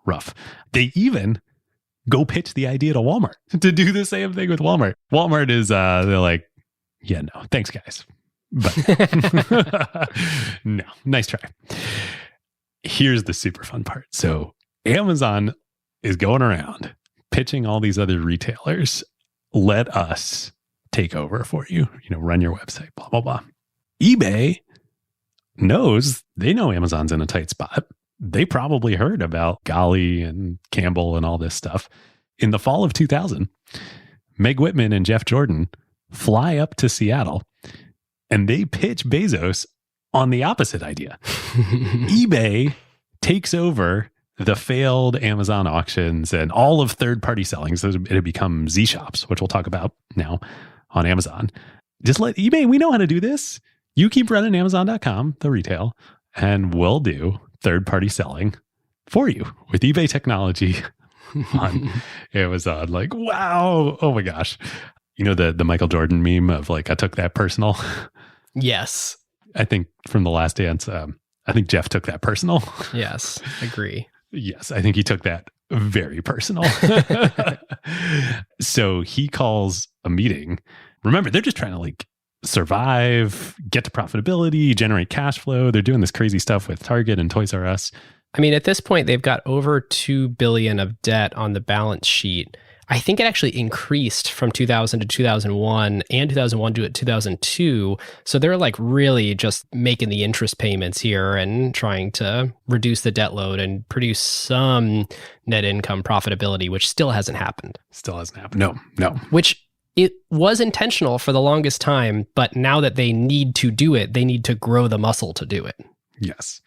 rough. They even go pitch the idea to Walmart to do the same thing with Walmart. Walmart is, they're like, yeah, no, thanks guys. But no, nice try. Here's the super fun part. So Amazon is going around pitching all these other retailers. Let us take over for you, run your website, blah, blah, blah. eBay they know Amazon's in a tight spot. They probably heard about Golly and Campbell and all this stuff. In the fall of 2000, Meg Whitman and Jeff Jordan fly up to Seattle and they pitch Bezos on the opposite idea. eBay takes over the failed Amazon auctions and all of third-party selling. So it had become Z Shops, which we'll talk about now on Amazon. Just let eBay, we know how to do this. You keep running Amazon.com, the retail, and we'll do third-party selling for you with eBay technology on Amazon. Like, wow. Oh my gosh. The Michael Jordan meme of like, I took that personal. Yes. I think from The Last Dance, I think Jeff took that personal. Yes, agree. Yes, I think he took that very personal. So he calls a meeting. Remember, they're just trying to like survive, get to profitability, generate cash flow. They're doing this crazy stuff with Target and Toys R Us. I mean, at this point, they've got over $2 billion of debt on the balance sheet. I think it actually increased from 2000 to 2001 and 2001 to 2002. So they're like really just making the interest payments here and trying to reduce the debt load and produce some net income profitability, which still hasn't happened. Still hasn't happened. No. Which it was intentional for the longest time, but now that they need to do it, they need to grow the muscle to do it. Yes.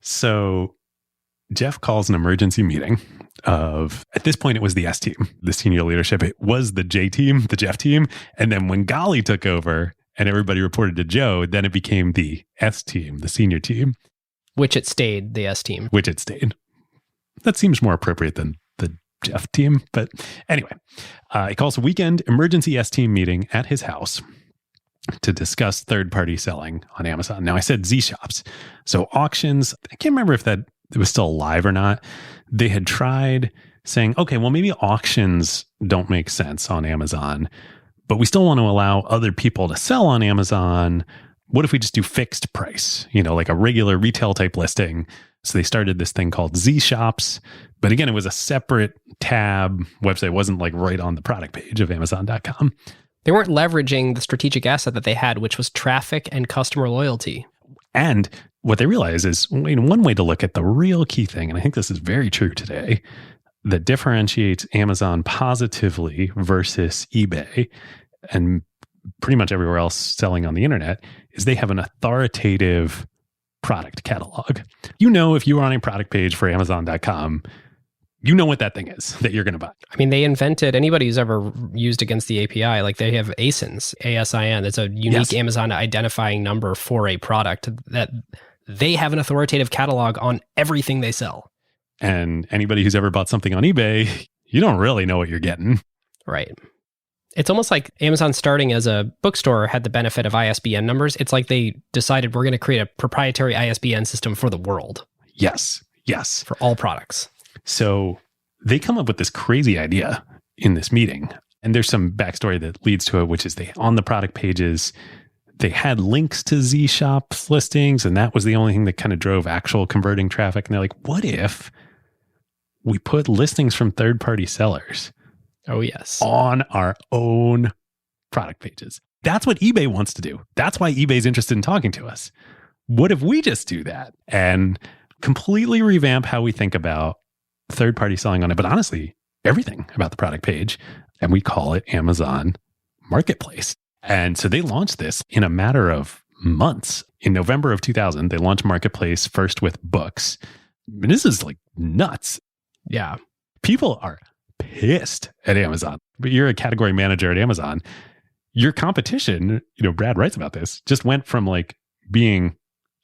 So Jeff calls an emergency meeting at this point, it was the S team, the senior leadership. It was the J team, the Jeff team. And then when Golly took over and everybody reported to Joe, then it became the S team, the senior team. Which it stayed, the S team. Which it stayed. That seems more appropriate than the Jeff team. But anyway, he calls a weekend emergency S team meeting at his house to discuss third-party selling on Amazon. Now, I said Z Shops. So auctions, I can't remember if that it was still alive or not. They had tried saying, okay, well, maybe auctions don't make sense on Amazon, but we still want to allow other people to sell on Amazon. What if we just do fixed price, like a regular retail type listing? So they started this thing called Z Shops. But again, it was a separate tab website. It wasn't like right on the product page of Amazon.com. They weren't leveraging the strategic asset that they had, which was traffic and customer loyalty. And what they realize is one way to look at the real key thing, and I think this is very true today, that differentiates Amazon positively versus eBay and pretty much everywhere else selling on the internet, is they have an authoritative product catalog. If you were on a product page for Amazon.com, you know what that thing is that you're going to buy. I mean, they invented, anybody who's ever used against the API, like they have ASINs, ASIN. It's a unique Amazon identifying number for a product that they have an authoritative catalog on everything they sell. And anybody who's ever bought something on eBay, you don't really know what you're getting. Right. It's almost like Amazon starting as a bookstore had the benefit of ISBN numbers. It's like they decided we're going to create a proprietary ISBN system for the world. Yes. For all products. So they come up with this crazy idea in this meeting. And there's some backstory that leads to it, which is on the product pages, they had links to Z Shops listings. And that was the only thing that kind of drove actual converting traffic. And they're like, what if we put listings from third-party sellers on our own product pages? That's what eBay wants to do. That's why eBay's interested in talking to us. What if we just do that and completely revamp how we think about third-party selling on it, but honestly, everything about the product page, and we call it Amazon Marketplace. And so they launched this in a matter of months. In November of 2000, they launched Marketplace first with books. And this is like nuts. Yeah. People are pissed at Amazon. But you're a category manager at Amazon. Your competition, Brad writes about this, just went from like being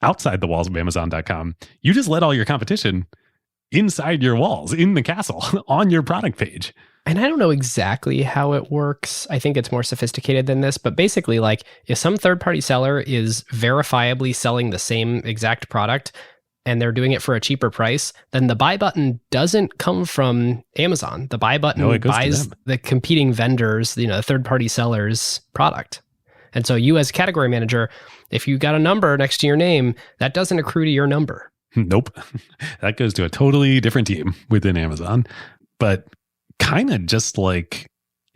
outside the walls of Amazon.com. You just let all your competition inside your walls, in the castle, on your product page. And I don't know exactly how it works. I think it's more sophisticated than this, but basically, like, if some third-party seller is verifiably selling the same exact product and they're doing it for a cheaper price, then the buy button doesn't come from Amazon. The buy button buys the competing vendors, the third-party seller's product. And so you as a category manager, if you got a number next to your name, that doesn't accrue to your number. Nope. That goes to a totally different team within Amazon. But kind of just like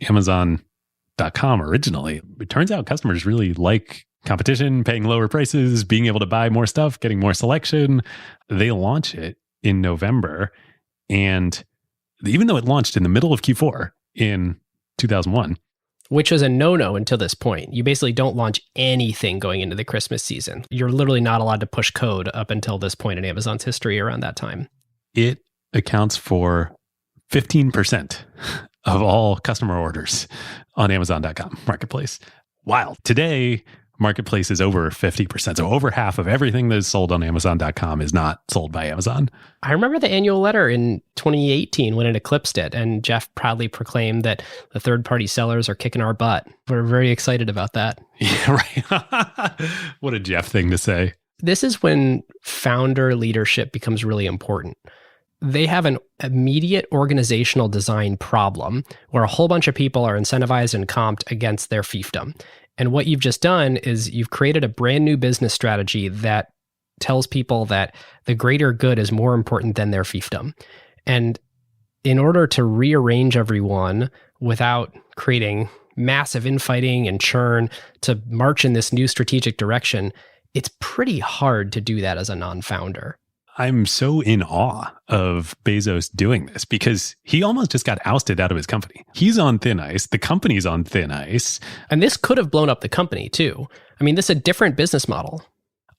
Amazon.com originally, it turns out customers really like competition, paying lower prices, being able to buy more stuff, getting more selection. They launch it in November. And even though it launched in the middle of Q4 in 2001, which was a no-no until this point. You basically don't launch anything going into the Christmas season. You're literally not allowed to push code up until this point in Amazon's history around that time. it accounts for 15% of all customer orders on Amazon.com marketplace. Wild. Today, marketplace is over 50%. So over half of everything that is sold on Amazon.com is not sold by Amazon. I remember the annual letter in 2018 when it eclipsed it, and Jeff proudly proclaimed that the third-party sellers are kicking our butt. We're very excited about that. Yeah, right. What a Jeff thing to say. This is when founder leadership becomes really important. They have an immediate organizational design problem where a whole bunch of people are incentivized and comped against their fiefdom. And what you've just done is you've created a brand new business strategy that tells people that the greater good is more important than their fiefdom. And in order to rearrange everyone without creating massive infighting and churn to march in this new strategic direction, it's pretty hard to do that as a non-founder. I'm so in awe of Bezos doing this because he almost just got ousted out of his company. He's on thin ice. The company's on thin ice. And this could have blown up the company too. I mean, this is a different business model.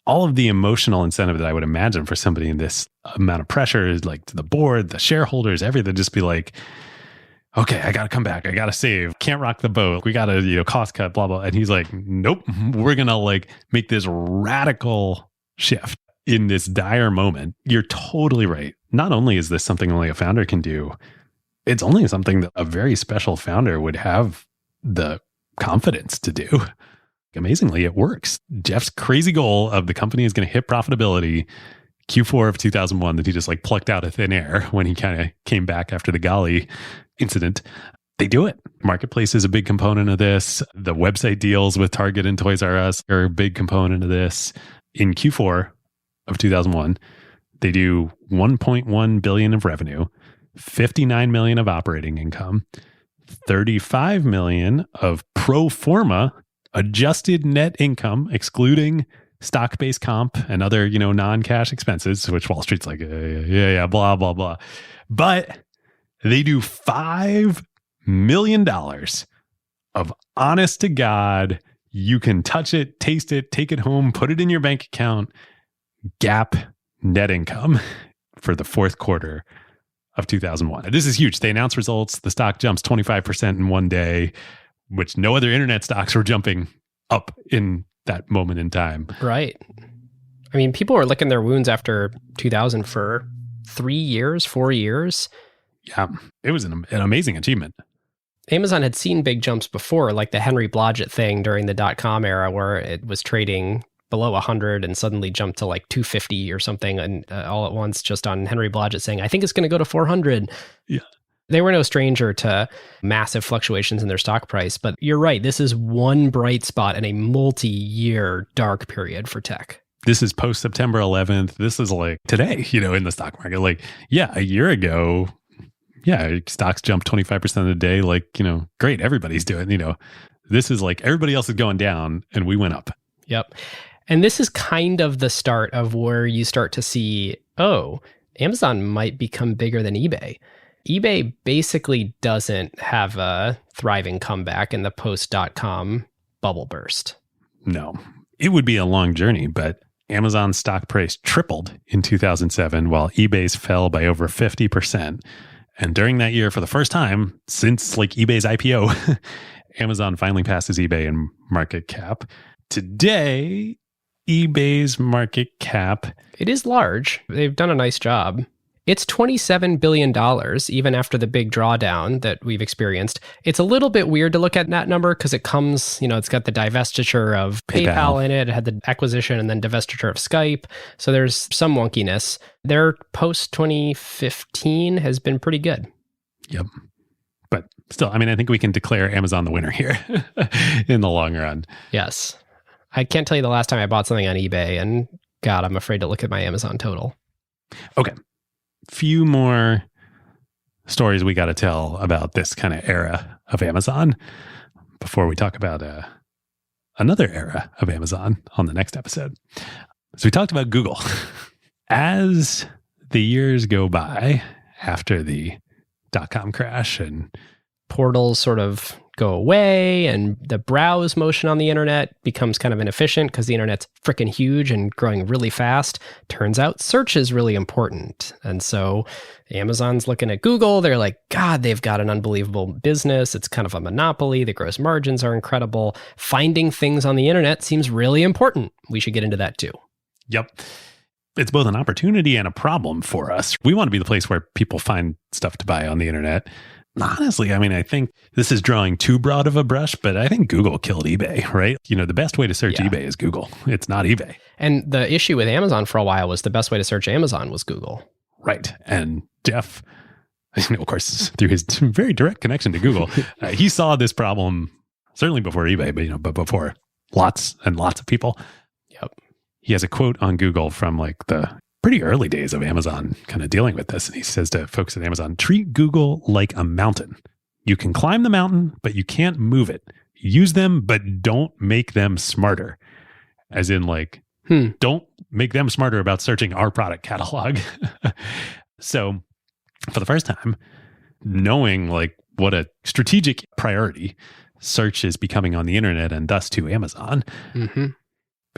All of the emotional incentive that I would imagine for somebody in this amount of pressure is like to the board, the shareholders, everything, just be like, okay, I got to come back. I got to save. Can't rock the boat. We got to, cost cut, blah, blah. And he's like, nope, we're going to make this radical shift. In this dire moment, you're totally right. Not only is this something only a founder can do, it's only something that a very special founder would have the confidence to do. Amazingly, it works. Jeff's crazy goal of the company is going to hit profitability Q4 of 2001 that he just plucked out of thin air when he kind of came back after the Gali incident. They do it. Marketplace is a big component of this. The website deals with Target and Toys R Us are a big component of this. In Q4 of 2001, they do 1.1 billion of revenue, 59 million of operating income, 35 million of pro forma adjusted net income, excluding stock-based comp and other, non-cash expenses, which Wall Street's yeah, blah, blah, blah. But they do $5 million of honest to God, you can touch it, taste it, take it home, put it in your bank account, GAAP net income for the fourth quarter of 2001. This is huge. They announce results. The stock jumps 25% in one day, which no other internet stocks were jumping up in that moment in time. Right. I mean, people were licking their wounds after 2000 for 3 years, 4 years. Yeah, it was an amazing achievement. Amazon had seen big jumps before, like the Henry Blodgett thing during the dot-com era where it was trading below 100 and suddenly jumped to 250 or something, and all at once just on Henry Blodgett saying, I think it's going to go to 400. Yeah. They were no stranger to massive fluctuations in their stock price, but you're right. This is one bright spot in a multi-year dark period for tech. This is post September 11th. This is today, in the stock market. A year ago, stocks jumped 25% of the day. Great, everybody's doing, this is everybody else is going down and we went up. Yep. And this is kind of the start of where you start to see, Amazon might become bigger than eBay. eBay basically doesn't have a thriving comeback in the post.com bubble burst. No, it would be a long journey, but Amazon's stock price tripled in 2007 while eBay's fell by over 50%. And during that year, for the first time since eBay's IPO, Amazon finally passes eBay in market cap. Today, eBay's market cap, it is large. They've done a nice job. It's $27 billion, even after the big drawdown that we've experienced. It's a little bit weird to look at that number because it comes, it's got the divestiture of PayPal in it. It had the acquisition and then divestiture of Skype. So there's some wonkiness. Their post-2015 has been pretty good. Yep. But still, I think we can declare Amazon the winner here in the long run. Yes. I can't tell you the last time I bought something on eBay, and God, I'm afraid to look at my Amazon total. Okay. Few more stories we got to tell about this kind of era of Amazon before we talk about another era of Amazon on the next episode. So we talked about Google. As the years go by after the .com crash and portals sort of go away and the browse motion on the internet becomes kind of inefficient because the internet's freaking huge and growing really fast. Turns out search is really important. And so Amazon's looking at Google. They're like, God, they've got an unbelievable business. It's kind of a monopoly. The gross margins are incredible. Finding things on the internet seems really important. We should get into that too. Yep. It's both an opportunity and a problem for us. We want to be the place where people find stuff to buy on the internet. Honestly, I mean, I think this is drawing too broad of a brush, but I think Google killed eBay, right? You know, the best way to search eBay is Google. It's not eBay. And the issue with Amazon for a while was the best way to search Amazon was Google. Right. And Jeff, of course, through his very direct connection to Google, he saw this problem certainly before eBay, but before lots and lots of people. Yep. He has a quote on Google from like the pretty early days of Amazon kind of dealing with this. And he says to folks at Amazon, treat Google like a mountain. You can climb the mountain, but you can't move it. Use them, but don't make them smarter. As in like, don't make them smarter about searching our product catalog. So for the first time, knowing like what a strategic priority search is becoming on the internet and thus to Amazon,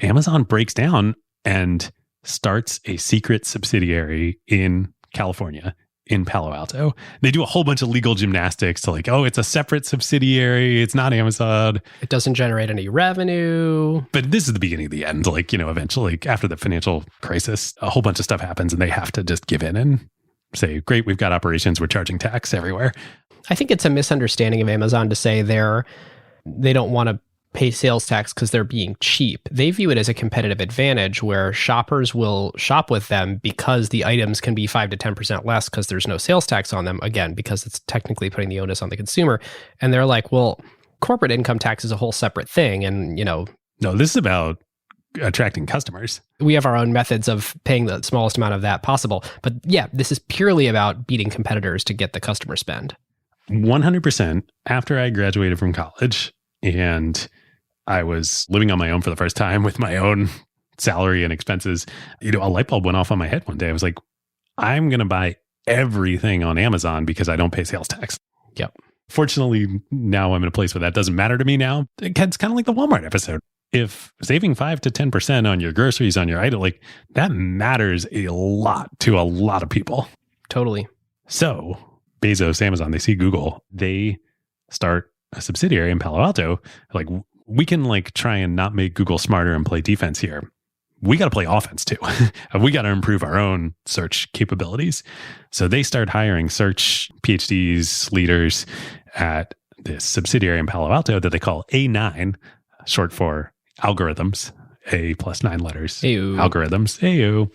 Amazon breaks down and starts a secret subsidiary in California, in Palo Alto. They do a whole bunch of legal gymnastics to like, oh, it's a separate subsidiary. It's not Amazon. It doesn't generate any revenue. But this is the beginning of the end. Like, eventually after the financial crisis, a whole bunch of stuff happens and they have to just give in and say, great, we've got operations. We're charging tax everywhere. I think it's a misunderstanding of Amazon to say they don't want to pay sales tax because they're being cheap. They view it as a competitive advantage where shoppers will shop with them because the items can be 5 to 10% less because there's no sales tax on them, again, because it's technically putting the onus on the consumer. And they're like, well, corporate income tax is a whole separate thing. And, No, this is about attracting customers. We have our own methods of paying the smallest amount of that possible. But yeah, this is purely about beating competitors to get the customer spend. 100% after I graduated from college and I was living on my own for the first time with my own salary and expenses. A light bulb went off on my head one day. I was like, I'm going to buy everything on Amazon because I don't pay sales tax. Yep. Fortunately, now I'm in a place where that doesn't matter to me now. It's kind of like the Walmart episode. If saving 5 to 10% on your groceries, on your item, like that matters a lot to a lot of people. Totally. So Bezos, Amazon, they see Google, they start a subsidiary in Palo Alto. Like, we can like try and not make Google smarter and play defense here. We got to play offense too. We got to improve our own search capabilities. So they start hiring search PhDs, leaders at this subsidiary in Palo Alto that they call A9, short for algorithms, A plus 9 letters, Ew. Algorithms, AU.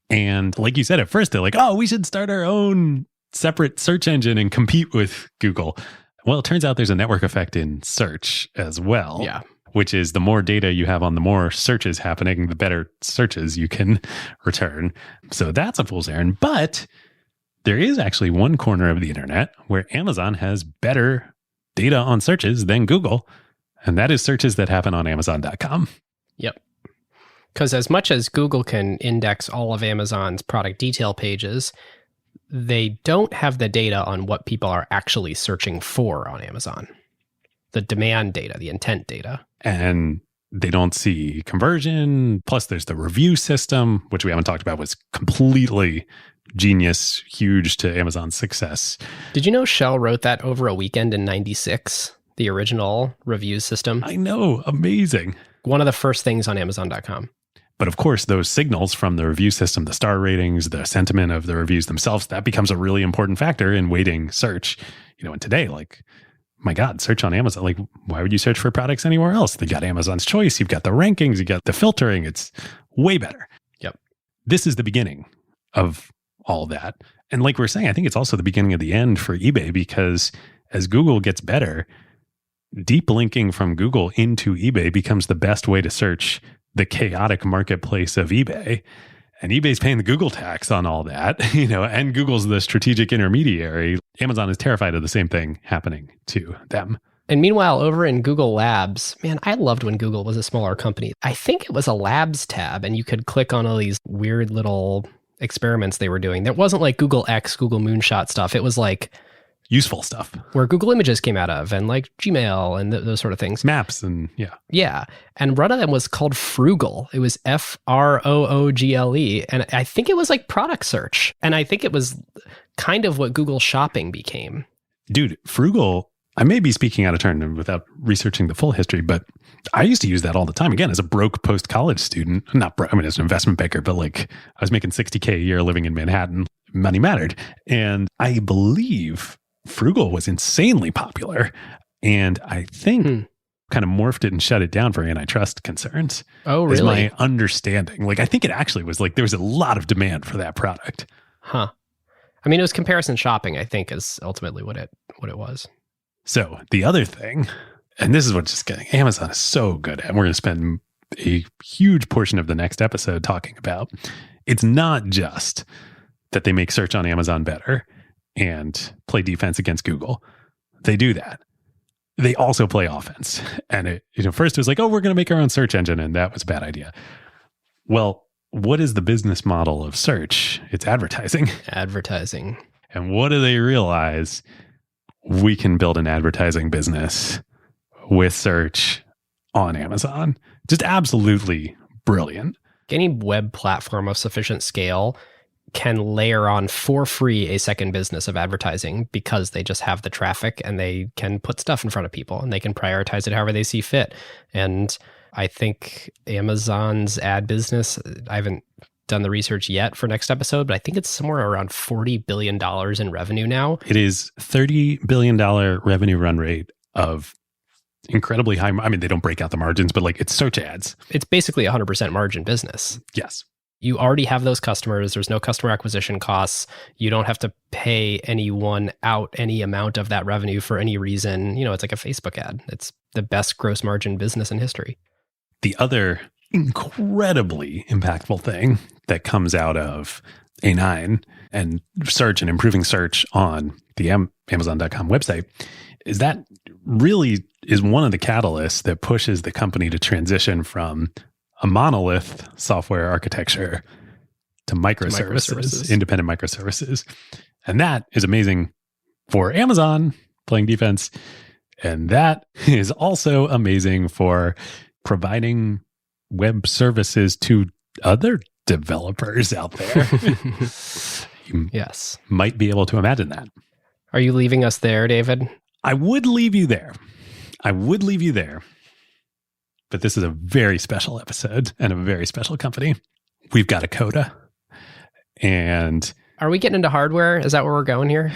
And like you said, at first they're like, oh, we should start our own separate search engine and compete with Google. Well, it turns out there's a network effect in search as well. Yeah. Which is the more data you have on the more searches happening, the better searches you can return. So that's a fool's errand. But there is actually one corner of the internet where Amazon has better data on searches than Google. And that is searches that happen on Amazon.com. Yep. Because as much as Google can index all of Amazon's product detail pages, they don't have the data on what people are actually searching for on Amazon. The demand data, the intent data. And they don't see conversion. Plus there's the review system, which we haven't talked about, was completely genius, huge to Amazon's success. Did you know Shell wrote that over a weekend in 96? The original review system? I know. Amazing. One of the first things on Amazon.com. But of course, those signals from the review system, the star ratings, the sentiment of the reviews themselves, that becomes a really important factor in weighting search. And today, like, my God, search on Amazon. Like, why would you search for products anywhere else? They got Amazon's choice. You've got the rankings. You got the filtering. It's way better. Yep. This is the beginning of all that. And like we're saying, I think it's also the beginning of the end for eBay, because as Google gets better, deep linking from Google into eBay becomes the best way to search the chaotic marketplace of eBay. And eBay's paying the Google tax on all that, and Google's the strategic intermediary. Amazon is terrified of the same thing happening to them. And meanwhile, over in Google Labs, man, I loved when Google was a smaller company. I think it was a Labs tab, and you could click on all these weird little experiments they were doing. That wasn't like Google X, Google Moonshot stuff. It was like useful stuff where Google Images came out of, and like Gmail and those sort of things. Maps and Yeah. And one of them was called Frugal. It was Froogle. And I think it was like product search. And I think it was kind of what Google Shopping became. Dude, Frugal, I may be speaking out of turn without researching the full history, but I used to use that all the time. Again, as a broke post-college student, not broke, as an investment banker, but like I was making $60K a year living in Manhattan. Money mattered. And I believe Frugal was insanely popular. And I think kind of morphed it and shut it down for antitrust concerns. Oh, really? Is my understanding. Like, I think it actually was like, there was a lot of demand for that product. Huh. I mean, it was comparison shopping, I think, is ultimately what it was. So the other thing, and this is what's just getting, Amazon is so good at, and we're going to spend a huge portion of the next episode talking about, it's not just that they make search on Amazon better and play defense against Google. They do that. They also play offense. And first it was like, oh, we're going to make our own search engine. And that was a bad idea. Well, what is the business model of search? It's advertising. Advertising. And what do they realize? We can build an advertising business with search on Amazon. Just absolutely brilliant. Any web platform of sufficient scale can layer on for free a second business of advertising because they just have the traffic and they can put stuff in front of people and they can prioritize it however they see fit. And I think Amazon's ad business, I haven't done the research yet for next episode, but I think it's somewhere around $40 billion in revenue now. It is $30 billion revenue run rate of incredibly high. I mean, they don't break out the margins, but like it's search ads. It's basically 100% margin business. Yes. You already have those customers. There's no customer acquisition costs. You don't have to pay anyone out any amount of that revenue for any reason. It's like a Facebook ad. It's the best gross margin business in history. The other incredibly impactful thing that comes out of A9 and search and improving search on the Amazon.com website is that really is one of the catalysts that pushes the company to transition from a monolith software architecture to microservices, independent microservices. And that is amazing for Amazon playing defense. And that is also amazing for providing web services to other developers out there. You yes. might be able to imagine that. Are you leaving us there, David? I would leave you there. But this is a very special episode and a very special company. We've got a coda. And are we getting into hardware? Is that where we're going here?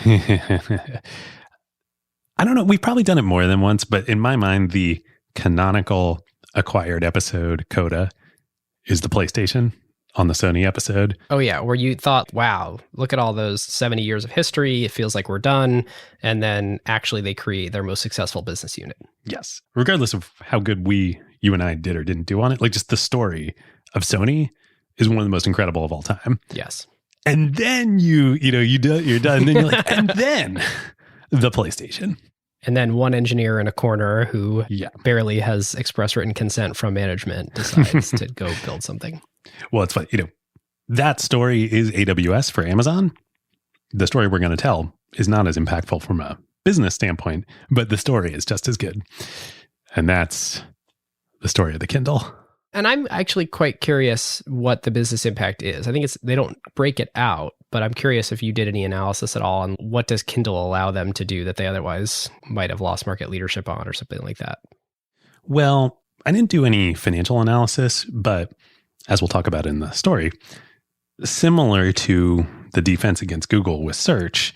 I don't know. We've probably done it more than once, but in my mind, the canonical acquired episode coda is the PlayStation on the Sony episode. Oh yeah, where you thought, wow, look at all those 70 years of history. It feels like we're done. And then actually they create their most successful business unit. Yes. Regardless of how good you and I did or didn't do on it, like just the story of Sony is one of the most incredible of all time. Yes. And then you're done. And then you're like, and then the PlayStation. And then one engineer in a corner who barely has express written consent from management decides to go build something. Well, it's funny. That story is AWS for Amazon. The story we're going to tell is not as impactful from a business standpoint, but the story is just as good. And that's the story of the Kindle. And I'm actually quite curious what the business impact is. I think they don't break it out, but I'm curious if you did any analysis at all on what does Kindle allow them to do that they otherwise might have lost market leadership on or something like that. Well, I didn't do any financial analysis, but as we'll talk about in the story, similar to the defense against Google with search,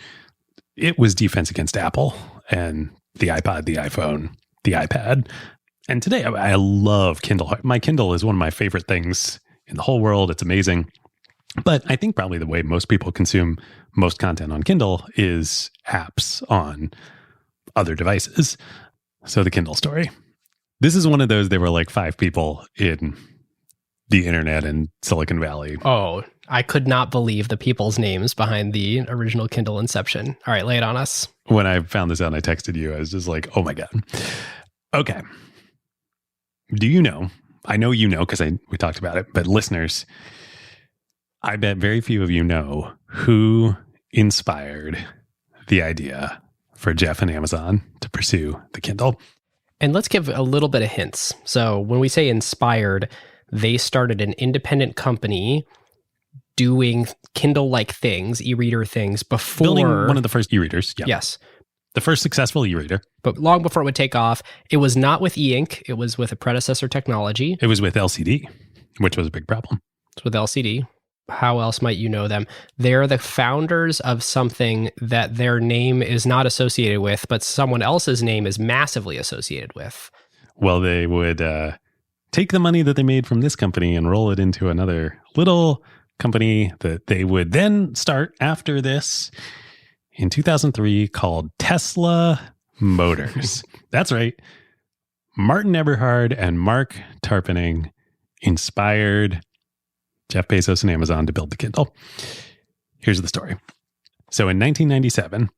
it was defense against Apple and the iPod, the iPhone, the iPad. And today I love Kindle. My Kindle is one of my favorite things in the whole world. It's amazing. But I think probably the way most people consume most content on Kindle is apps on other devices. So the Kindle story. This is one of those, there were like 5 people in the internet in Silicon Valley. Oh, I could not believe the people's names behind the original Kindle Inception. All right, lay it on us. When I found this out and I texted you, I was just like, oh my God. Okay. Do you know? I know you know because we talked about it, but listeners, I bet very few of you know who inspired the idea for Jeff and Amazon to pursue the Kindle. And let's give a little bit of hints. So when we say inspired, they started an independent company doing Kindle-like things, e-reader things before... Building one of the first e-readers. Yep. Yes. The first successful e-reader. But long before it would take off, it was not with e-ink. It was with a predecessor technology. It was with LCD, which was a big problem. It's with LCD. How else might you know them? They're the founders of something that their name is not associated with, but someone else's name is massively associated with. Well, they would take the money that they made from this company and roll it into another little company that they would then start after this in 2003 called Tesla Motors. That's right. Martin Eberhard and Mark Tarpenning inspired Jeff Bezos and Amazon to build the Kindle. Here's the story. So in 1997,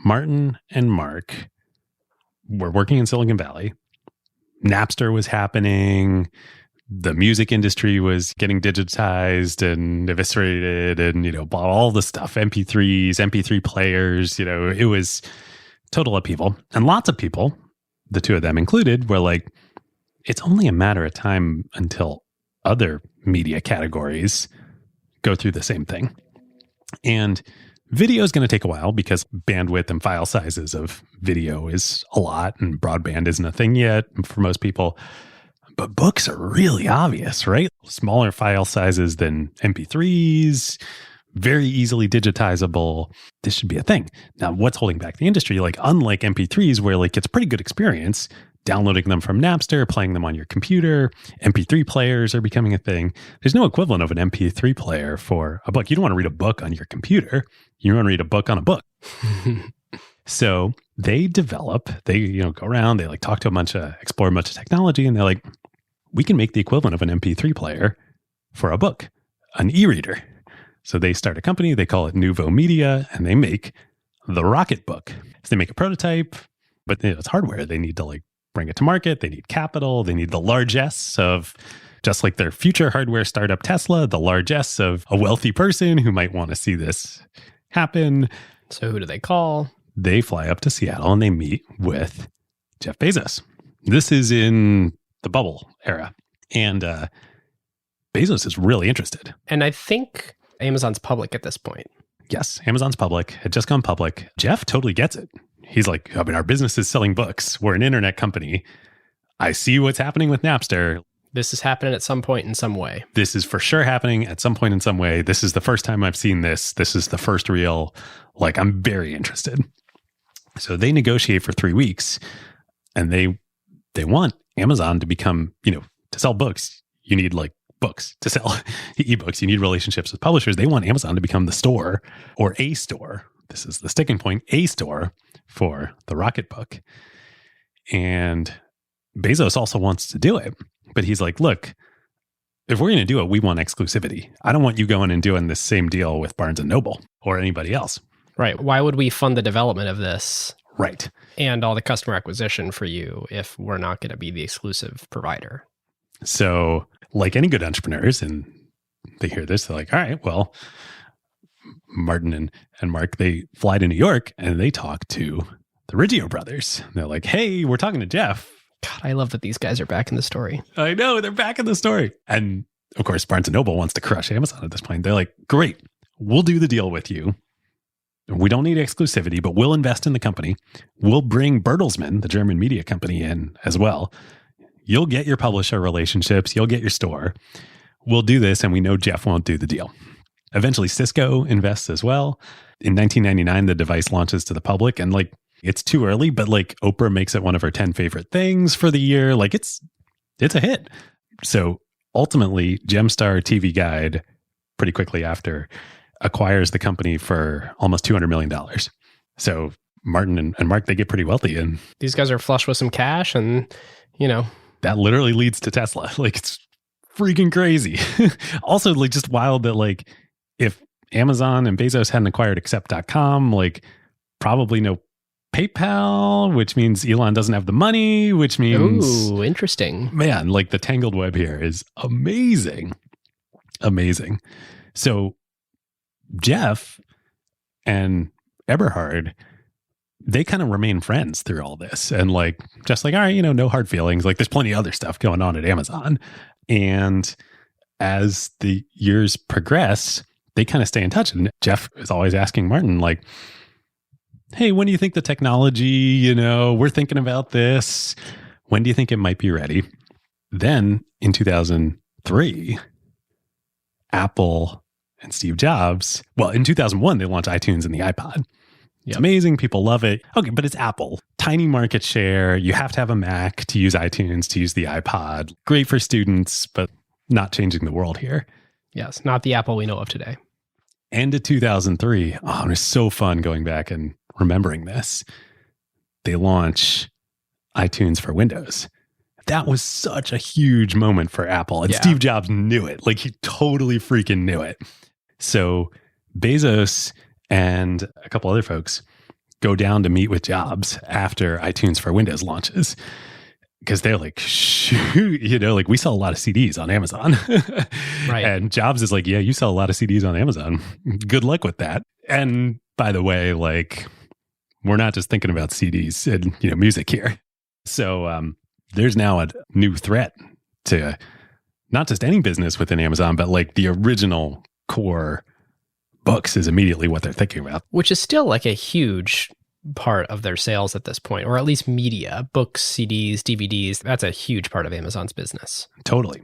Martin and Mark were working in Silicon Valley. Napster was happening. The music industry was getting digitized and eviscerated and, all the stuff, MP3s, MP3 players, it was total upheaval. And lots of people, the two of them included, were like, it's only a matter of time until other media categories go through the same thing. And video is going to take a while because bandwidth and file sizes of video is a lot and broadband isn't a thing yet for most people. But books are really obvious, right? Smaller file sizes than MP3s, very easily digitizable. This should be a thing. Now, what's holding back the industry? Unlike MP3s where it's a pretty good experience, downloading them from Napster, playing them on your computer, MP3 players are becoming a thing. There's no equivalent of an MP3 player for a book. You don't want to read a book on your computer. You want to read a book on a book. So they go around, they talk to explore a bunch of technology, and they're like, we can make the equivalent of an MP3 player for a book, an e-reader. So they start a company, they call it Nouveau Media, and they make the Rocket Book. So they make a prototype, but it's hardware. They need to bring it to market. They need capital. They need the largesse of, just like their future hardware startup Tesla, the largesse of a wealthy person who might want to see this happen. So who do they call? They fly up to Seattle and they meet with Jeff Bezos. This is in the bubble era. And Bezos is really interested. And I think Amazon's public at this point. Yes, Amazon's public, had just gone public. Jeff totally gets it. He's like, our business is selling books. We're an internet company. I see what's happening with Napster. This is happening at some point in some way. This is for sure happening at some point in some way. This is the first time I've seen this. This is the first real, I'm very interested. So they negotiate for 3 weeks and they want Amazon to become, to sell books, you need books. To sell ebooks, you need relationships with publishers. They want Amazon to become the store or a store. This is the sticking point, a store for the Rocket Book. And Bezos also wants to do it, but he's like, look, if we're going to do it, we want exclusivity. I don't want you going and doing this same deal with Barnes & Noble or anybody else. Right. Why would we fund the development of this? Right. And all the customer acquisition for you if we're not going to be the exclusive provider? So like any good entrepreneurs, and they hear this, they're like, all right, well, Martin and Mark, they fly to New York and they talk to the Riggio brothers. They're like, hey, we're talking to Jeff. God, I love that these guys are back in the story. I know, they're back in the story. And of course, Barnes & Noble wants to crush Amazon at this point. They're like, great, we'll do the deal with you. We don't need exclusivity, but we'll invest in the company. We'll bring Bertelsmann, the German media company, in as well. You'll get your publisher relationships. You'll get your store. We'll do this, and we know Jeff won't do the deal. Eventually, Cisco invests as well. In 1999, the device launches to the public, and it's too early, but Oprah makes it one of her 10 favorite things for the year. It's a hit. So ultimately, Gemstar TV Guide, pretty quickly after, acquires the company for almost $200 million. So Martin and Mark, they get pretty wealthy. And these guys are flush with some cash and, that literally leads to Tesla. It's freaking crazy. Also, like, just wild that, like, if Amazon and Bezos hadn't acquired accept.com, like, probably no PayPal, which means Elon doesn't have the money, which means... Ooh, interesting. Man, like, the tangled web here is amazing. Amazing. So Jeff and Eberhard, they kind of remain friends through all this. And like, just like, all right, no hard feelings. Like, there's plenty of other stuff going on at Amazon. And as the years progress, they kind of stay in touch. And Jeff is always asking Martin, like, hey, when do you think the technology, we're thinking about this. When do you think it might be ready? Then in 2003, Apple and Steve Jobs, well, in 2001, they launched iTunes and the iPod. It's amazing. People love it. Okay, but it's Apple. Tiny market share. You have to have a Mac to use iTunes, to use the iPod. Great for students, but not changing the world here. Yes, not the Apple we know of today. End of 2003. Oh, it was so fun going back and remembering this. They launch iTunes for Windows. That was such a huge moment for Apple. And Steve Jobs knew it. Like, he totally freaking knew it. So Bezos and a couple other folks go down to meet with Jobs after iTunes for Windows launches. Because they're like, shoot, like, we sell a lot of CDs on Amazon. Right. And Jobs is like, yeah, you sell a lot of CDs on Amazon. Good luck with that. And by the way, like, we're not just thinking about CDs and, music here. So there's now a new threat to not just any business within Amazon, but like the original core books is immediately what they're thinking about. Which is still like a huge part of their sales at this point, or at least media, books, CDs, DVDs. That's a huge part of Amazon's business. Totally.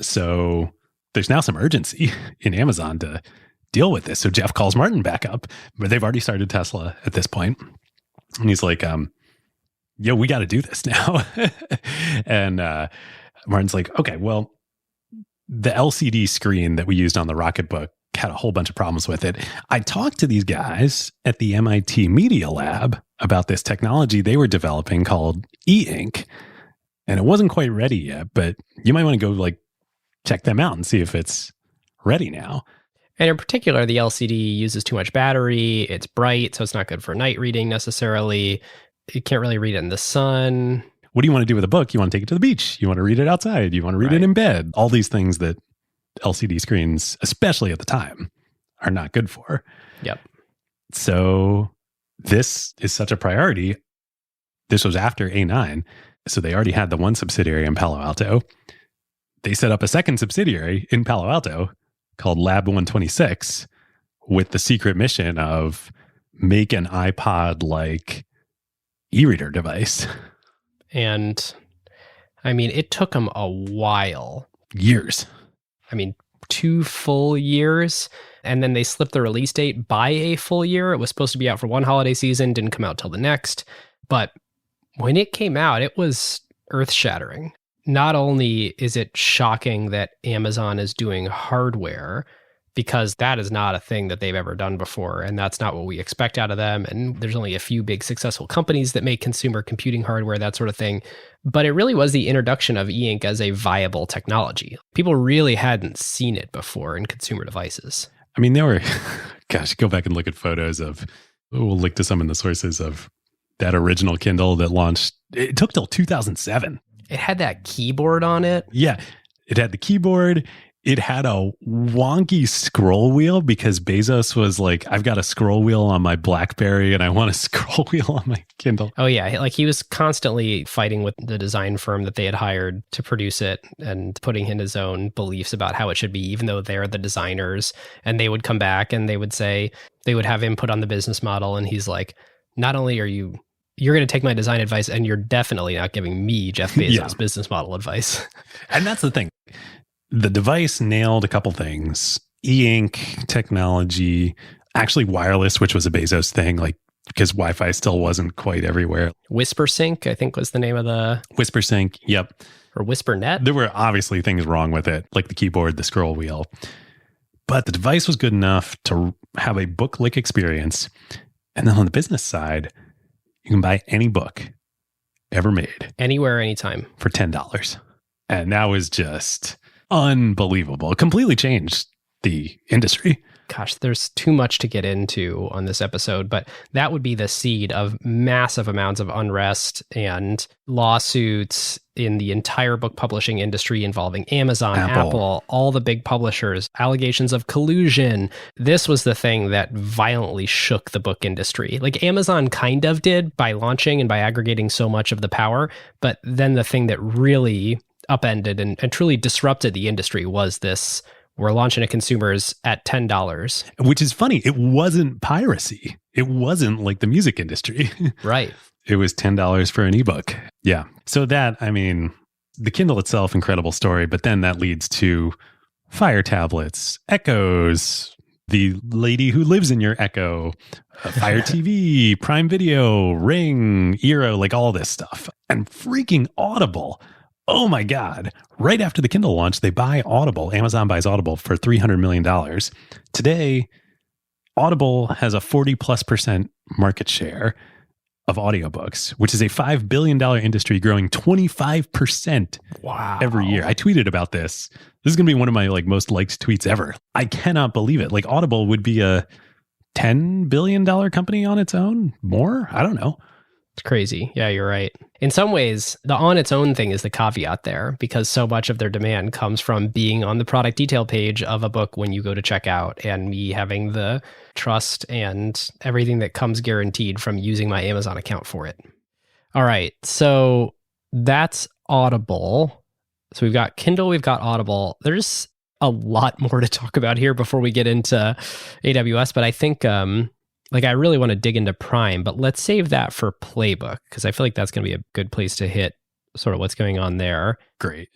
So there's now some urgency in Amazon to deal with this. So Jeff calls Martin back up, but they've already started Tesla at this point. And he's like, we got to do this now. And Martin's like, okay, well, the LCD screen that we used on the Rocketbook had a whole bunch of problems with it. I talked to these guys at the MIT Media Lab about this technology they were developing called e-ink, and it wasn't quite ready yet, but you might want to go like check them out and see if it's ready now. And in particular, the LCD uses too much battery. It's bright, so it's not good for night reading necessarily. You can't really read it in the sun. What do you want to do with a book? You want to take it to the beach. You want to read it outside. You want to read it in bed. All these things that LCD screens, especially at the time, are not good for. Yep. So this is such a priority. This was after A9. So they already had the one subsidiary in Palo Alto. They set up a second subsidiary in Palo Alto called Lab 126 with the secret mission of make an iPod-like e-reader device. And I mean, it took them a while. Years. 2 full years. And then they slipped the release date by a full year. It was supposed to be out for one holiday season, didn't come out till the next. But when it came out, it was earth-shattering. Not only is it shocking that Amazon is doing hardware, because that is not a thing that they've ever done before, and that's not what we expect out of them. And there's only a few big successful companies that make consumer computing hardware, that sort of thing. But it really was the introduction of e-ink as a viable technology. People really hadn't seen it before in consumer devices. There were, go back and look at photos of, we'll link to some in the sources of that original Kindle that launched. It took till 2007. It had that keyboard on it. Yeah, it had the keyboard. It had a wonky scroll wheel because Bezos was like, I've got a scroll wheel on my BlackBerry and I want a scroll wheel on my Kindle. Oh, yeah. Like he was constantly fighting with the design firm that they had hired to produce it and putting in his own beliefs about how it should be, even though they're the designers. And they would come back and they would say, they would have input on the business model. And he's like, not only are you're going to take my design advice, and you're definitely not giving me, Jeff Bezos, business model advice. And that's the thing. The device nailed a couple things. E-ink technology, actually wireless, which was a Bezos thing, like because Wi-Fi still wasn't quite everywhere. WhisperSync, I think was the name of the... WhisperSync, yep. Or WhisperNet. There were obviously things wrong with it, like the keyboard, the scroll wheel. But the device was good enough to have a book-like experience. And then on the business side, you can buy any book ever made. Anywhere, anytime. For $10. And that was just Unbelievable. It completely changed the industry. Gosh, there's too much to get into on this episode, but that would be the seed of massive amounts of unrest and lawsuits in the entire book publishing industry involving Amazon, Apple, all the big publishers, allegations of collusion. This was the thing that violently shook the book industry. Like Amazon kind of did by launching and by aggregating so much of the power, but then the thing that really upended and truly disrupted the industry was this: we're launching to consumers at $10. Which is funny. It wasn't piracy. It wasn't like the music industry. Right. It was $10 for an ebook. Yeah. So that, I mean, the Kindle itself, incredible story, but then that leads to Fire tablets, Echoes, the lady who lives in your Echo, Fire TV, Prime Video, Ring, Eero, like all this stuff. And freaking Audible. Oh my God. Right after the Kindle launch, they buy Audible. Amazon buys Audible for $300 million. Today, Audible has a 40+% market share of audiobooks, which is a $5 billion industry growing 25% every year. I tweeted about this. This is going to be one of my most liked tweets ever. I cannot believe it. Like Audible would be a $10 billion company on its own. More? I don't know. It's crazy. Yeah, you're right. In some ways, the on its own thing is the caveat there, because so much of their demand comes from being on the product detail page of a book when you go to check out, and me having the trust and everything that comes guaranteed from using my Amazon account for it. All right. So that's Audible. So we've got Kindle, we've got Audible. There's a lot more to talk about here before we get into AWS, but I think I really want to dig into Prime, but let's save that for Playbook, because I feel like that's going to be a good place to hit sort of what's going on there. Great.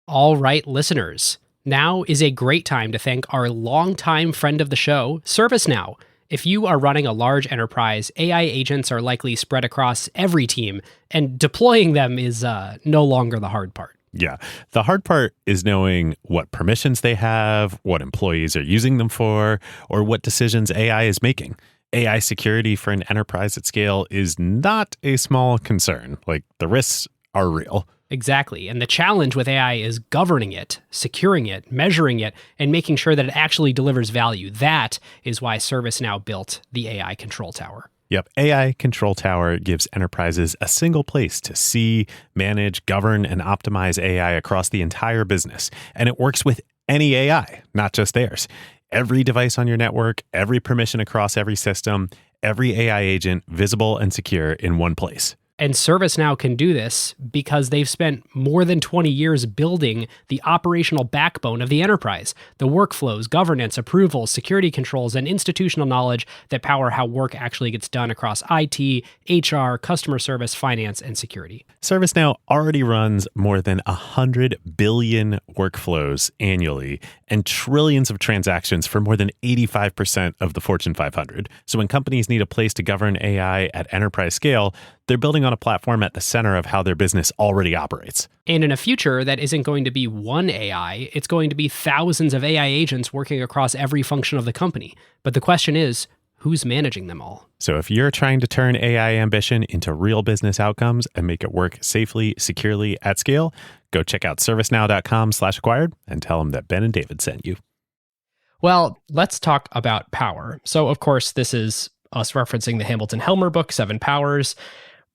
All right, listeners. Now is a great time to thank our longtime friend of the show, ServiceNow. If you are running a large enterprise, AI agents are likely spread across every team, and deploying them is no longer the hard part. Yeah. The hard part is knowing what permissions they have, what employees are using them for, or what decisions AI is making. AI security for an enterprise at scale is not a small concern. Like, the risks are real. Exactly. And the challenge with AI is governing it, securing it, measuring it, and making sure that it actually delivers value. That is why ServiceNow built the AI Control Tower. Yep. AI Control Tower gives enterprises a single place to see, manage, govern, and optimize AI across the entire business. And it works with any AI, not just theirs. Every device on your network, every permission across every system, every AI agent visible and secure in one place. And ServiceNow can do this because they've spent more than 20 years building the operational backbone of the enterprise, the workflows, governance, approvals, security controls, and institutional knowledge that power how work actually gets done across IT, HR, customer service, finance, and security. ServiceNow already runs more than 100 billion workflows annually and trillions of transactions for more than 85% of the Fortune 500. So when companies need a place to govern AI at enterprise scale, they're building on a platform at the center of how their business already operates. And in a future that isn't going to be one AI, it's going to be thousands of AI agents working across every function of the company. But the question is, who's managing them all? So if you're trying to turn AI ambition into real business outcomes and make it work safely, securely, at scale, go check out servicenow.com/acquired and tell them that Ben and David sent you. Well, let's talk about power. So, of course, this is us referencing the Hamilton Helmer book, 7 Powers.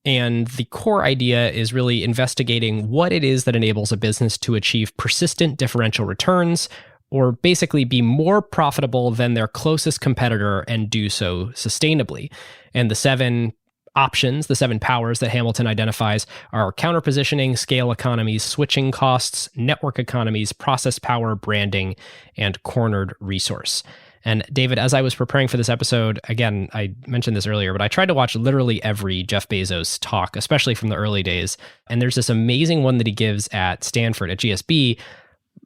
And the core idea is really investigating what it is that enables a business to achieve persistent differential returns, or basically be more profitable than their closest competitor and do so sustainably. And the 7 options, the 7 powers that Hamilton identifies are counterpositioning, scale economies, switching costs, network economies, process power, branding, and cornered resource. And David, as I was preparing for this episode, again, I mentioned this earlier, but I tried to watch literally every Jeff Bezos talk, especially from the early days. And there's this amazing one that he gives at Stanford at GSB,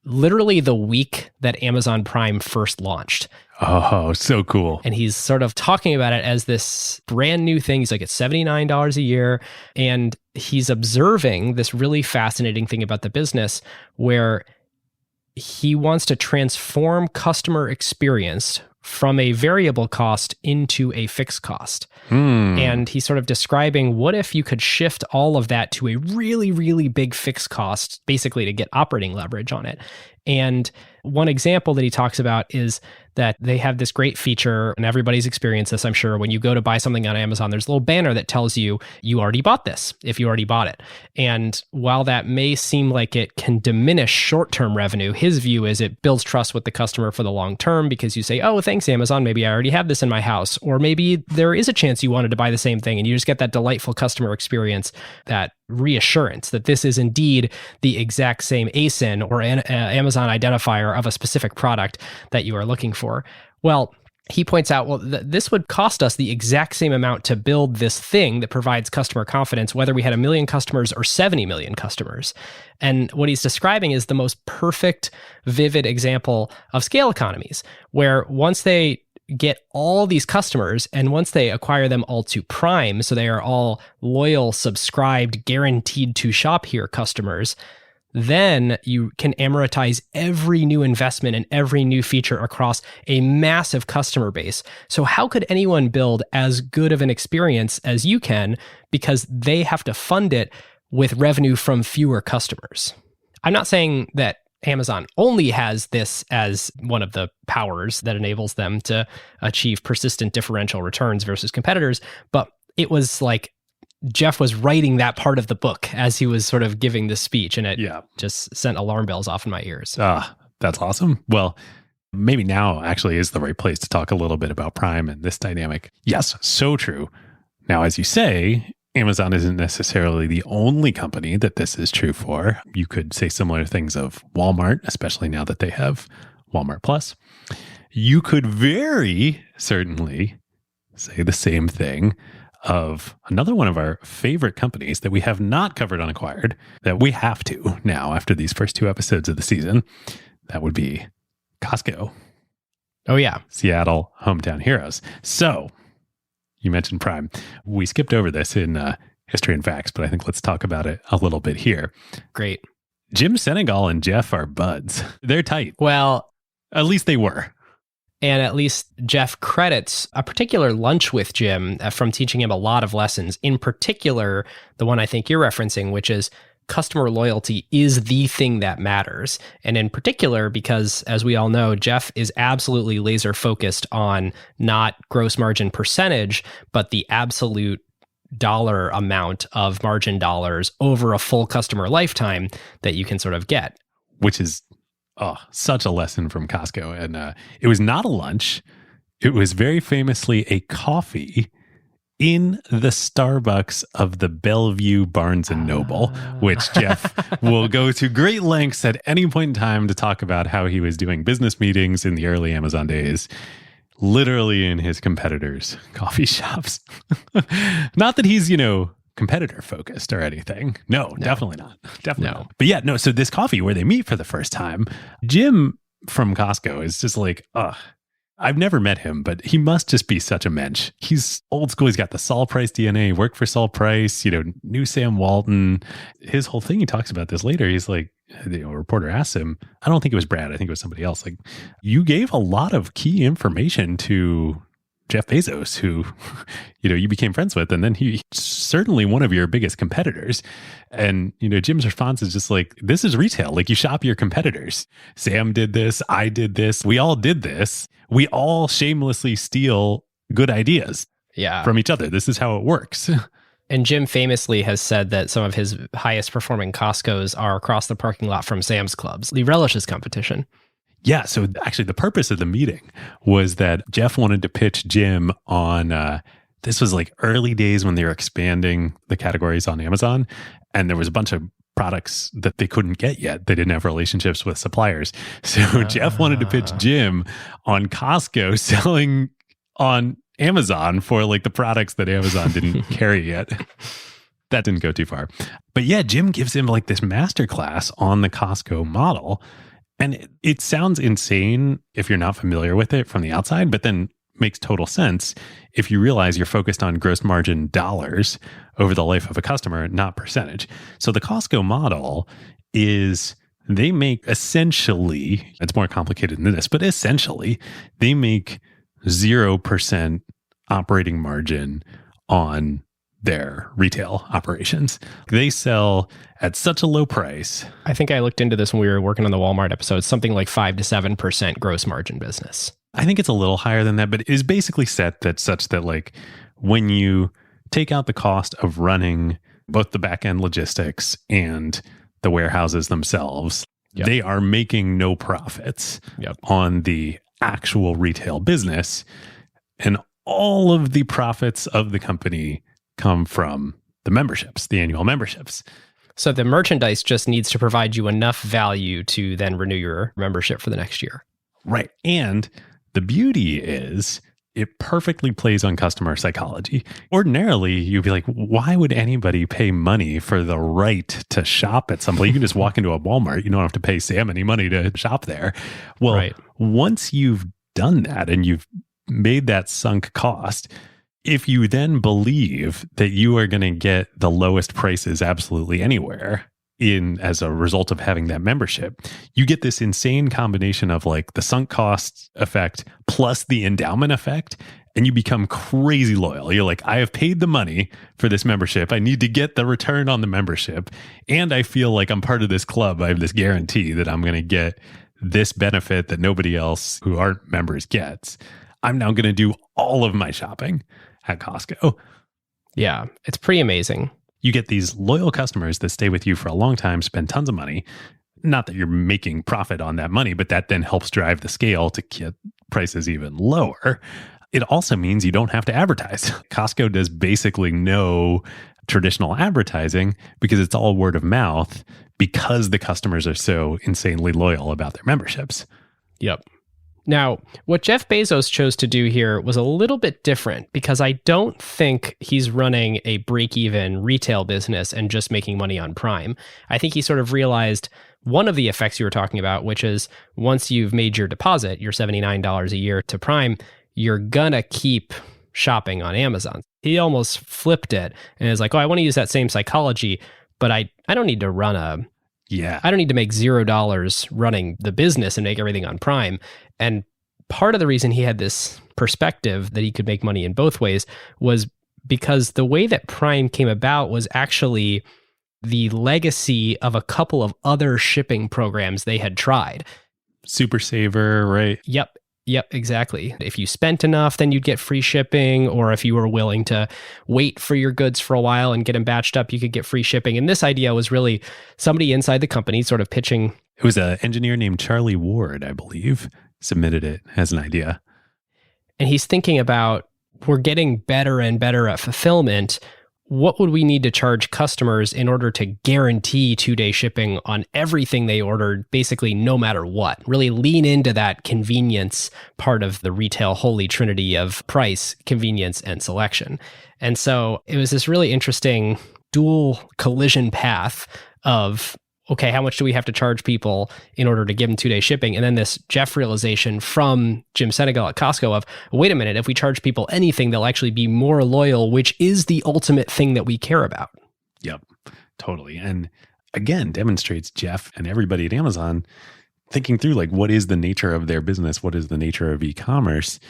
literally the week that Amazon Prime first launched. Oh, so cool. And he's sort of talking about it as this brand new thing. He's like, it's $79 a year. And he's observing this really fascinating thing about the business where he wants to transform customer experience from a variable cost into a fixed cost. And he's sort of describing, what if you could shift all of that to a really, really big fixed cost, basically to get operating leverage on it. And one example that he talks about is that they have this great feature, and everybody's experienced this, I'm sure. When you go to buy something on Amazon, there's a little banner that tells you already bought this, if you already bought it. And while that may seem like it can diminish short-term revenue, his view is it builds trust with the customer for the long term, because you say, oh, thanks, Amazon, maybe I already have this in my house. Or maybe there is a chance you wanted to buy the same thing, and you just get that delightful customer experience, that reassurance that this is indeed the exact same ASIN or Amazon identifier of a specific product that you are looking for. Well, he points out, this would cost us the exact same amount to build this thing that provides customer confidence, whether we had 1 million customers or 70 million customers. And what he's describing is the most perfect, vivid example of scale economies, where once they get all these customers, and once they acquire them all to Prime, so they are all loyal, subscribed, guaranteed to shop here customers, then you can amortize every new investment and every new feature across a massive customer base. So how could anyone build as good of an experience as you can, because they have to fund it with revenue from fewer customers? I'm not saying that Amazon only has this as one of the powers that enables them to achieve persistent differential returns versus competitors, but it was like Jeff was writing that part of the book as he was sort of giving this speech, and it just sent alarm bells off in my ears. That's awesome. Well, maybe now actually is the right place to talk a little bit about Prime and this dynamic. Yes, so true. Now, as you say, Amazon isn't necessarily the only company that this is true for. You could say similar things of Walmart, especially now that they have Walmart Plus. You could very certainly say the same thing of another one of our favorite companies that we have not covered on Acquired, that we have to now after these first 2 episodes of the season. That would be Costco. Oh, yeah. Seattle hometown heroes. So you mentioned Prime. We skipped over this in History and Facts, but I think let's talk about it a little bit here. Great. Jim Senegal and Jeff are buds. They're tight. Well, at least they were. And at least Jeff credits a particular lunch with Jim from teaching him a lot of lessons. In particular, the one I think you're referencing, which is customer loyalty is the thing that matters. And in particular, because as we all know, Jeff is absolutely laser focused on not gross margin percentage, but the absolute dollar amount of margin dollars over a full customer lifetime that you can sort of get. Which is such a lesson from Costco. And it was not a lunch. It was very famously a coffee in the Starbucks of the Bellevue Barnes & Noble, which Jeff will go to great lengths at any point in time to talk about how he was doing business meetings in the early Amazon days, literally in his competitors' coffee shops. Not that he's, competitor focused or anything. No, definitely not. Definitely not. But yeah, no. So this coffee where they meet for the first time, Jim from Costco is just like, I've never met him, but he must just be such a mensch. He's old school. He's got the Saul Price DNA, worked for Saul Price, knew Sam Walton. His whole thing, he talks about this later. He's like, a reporter asks him, I don't think it was Brad. I think it was somebody else. Like, you gave a lot of key information to Jeff Bezos, who, you became friends with, and then he's certainly one of your biggest competitors. And, Jim's response is just like, this is retail. Like, you shop your competitors. Sam did this. I did this. We all did this. We all shamelessly steal good ideas from each other. This is how it works. And Jim famously has said that some of his highest performing Costcos are across the parking lot from Sam's Clubs. He relishes competition. Yeah. So actually the purpose of the meeting was that Jeff wanted to pitch Jim on, this was like early days when they were expanding the categories on Amazon. And there was a bunch of products that they couldn't get yet. They didn't have relationships with suppliers. So Jeff wanted to pitch Jim on Costco selling on Amazon for like the products that Amazon didn't carry yet. That didn't go too far. But yeah, Jim gives him like this masterclass on the Costco model. And it sounds insane if you're not familiar with it from the outside, but then makes total sense if you realize you're focused on gross margin dollars over the life of a customer, not percentage. So the Costco model is they make essentially, it's more complicated than this, but essentially they make 0% operating margin on their retail operations. They sell at such a low price. I think I looked into this when we were working on the Walmart episode, something like 5 to 7% gross margin business. I think it's a little higher than that, but it is basically set that such that like when you take out the cost of running both the back end logistics and the warehouses themselves, they are making no profits on the actual retail business. And all of the profits of the company come from the memberships, the annual memberships. So the merchandise just needs to provide you enough value to then renew your membership for the next year. Right. And the beauty is it perfectly plays on customer psychology. Ordinarily, you'd be like, why would anybody pay money for the right to shop at some place? You can just walk into a Walmart. You don't have to pay Sam any money to shop there. Well, once you've done that and you've made that sunk cost, if you then believe that you are going to get the lowest prices absolutely anywhere as a result of having that membership, you get this insane combination of like the sunk cost effect plus the endowment effect, and you become crazy loyal. You're like, I have paid the money for this membership. I need to get the return on the membership. And I feel like I'm part of this club. I have this guarantee that I'm going to get this benefit that nobody else who aren't members gets. I'm now going to do all of my shopping at Costco. Yeah, it's pretty amazing. You get these loyal customers that stay with you for a long time, spend tons of money. Not that you're making profit on that money, but that then helps drive the scale to get prices even lower. It also means you don't have to advertise. Costco does basically no traditional advertising because it's all word of mouth because the customers are so insanely loyal about their memberships. Yep. Now, what Jeff Bezos chose to do here was a little bit different because I don't think he's running a break-even retail business and just making money on Prime. I think he sort of realized one of the effects you were talking about, which is once you've made your deposit, your $79 a year to Prime, you're gonna keep shopping on Amazon. He almost flipped it and is like, oh, I want to use that same psychology, but I don't need to run I don't need to make $0 running the business and make everything on Prime. And part of the reason he had this perspective that he could make money in both ways was because the way that Prime came about was actually the legacy of a couple of other shipping programs they had tried. Super Saver, right? Yep, exactly. If you spent enough, then you'd get free shipping, or if you were willing to wait for your goods for a while and get them batched up, you could get free shipping. And this idea was really somebody inside the company sort of pitching. It was an engineer named Charlie Ward, I believe, submitted it as an idea. And he's thinking about, we're getting better and better at fulfillment. What would we need to charge customers in order to guarantee 2-day shipping on everything they ordered, basically no matter what? Really lean into that convenience part of the retail holy trinity of price, convenience, and selection. And so it was this really interesting dual collision path of, okay, how much do we have to charge people in order to give them 2-day shipping? And then this Jeff realization from Jim Senegal at Costco of, wait a minute, if we charge people anything, they'll actually be more loyal, which is the ultimate thing that we care about. Yep, totally. And again, demonstrates Jeff and everybody at Amazon thinking through like, what is the nature of their business? What is the nature of e-commerce?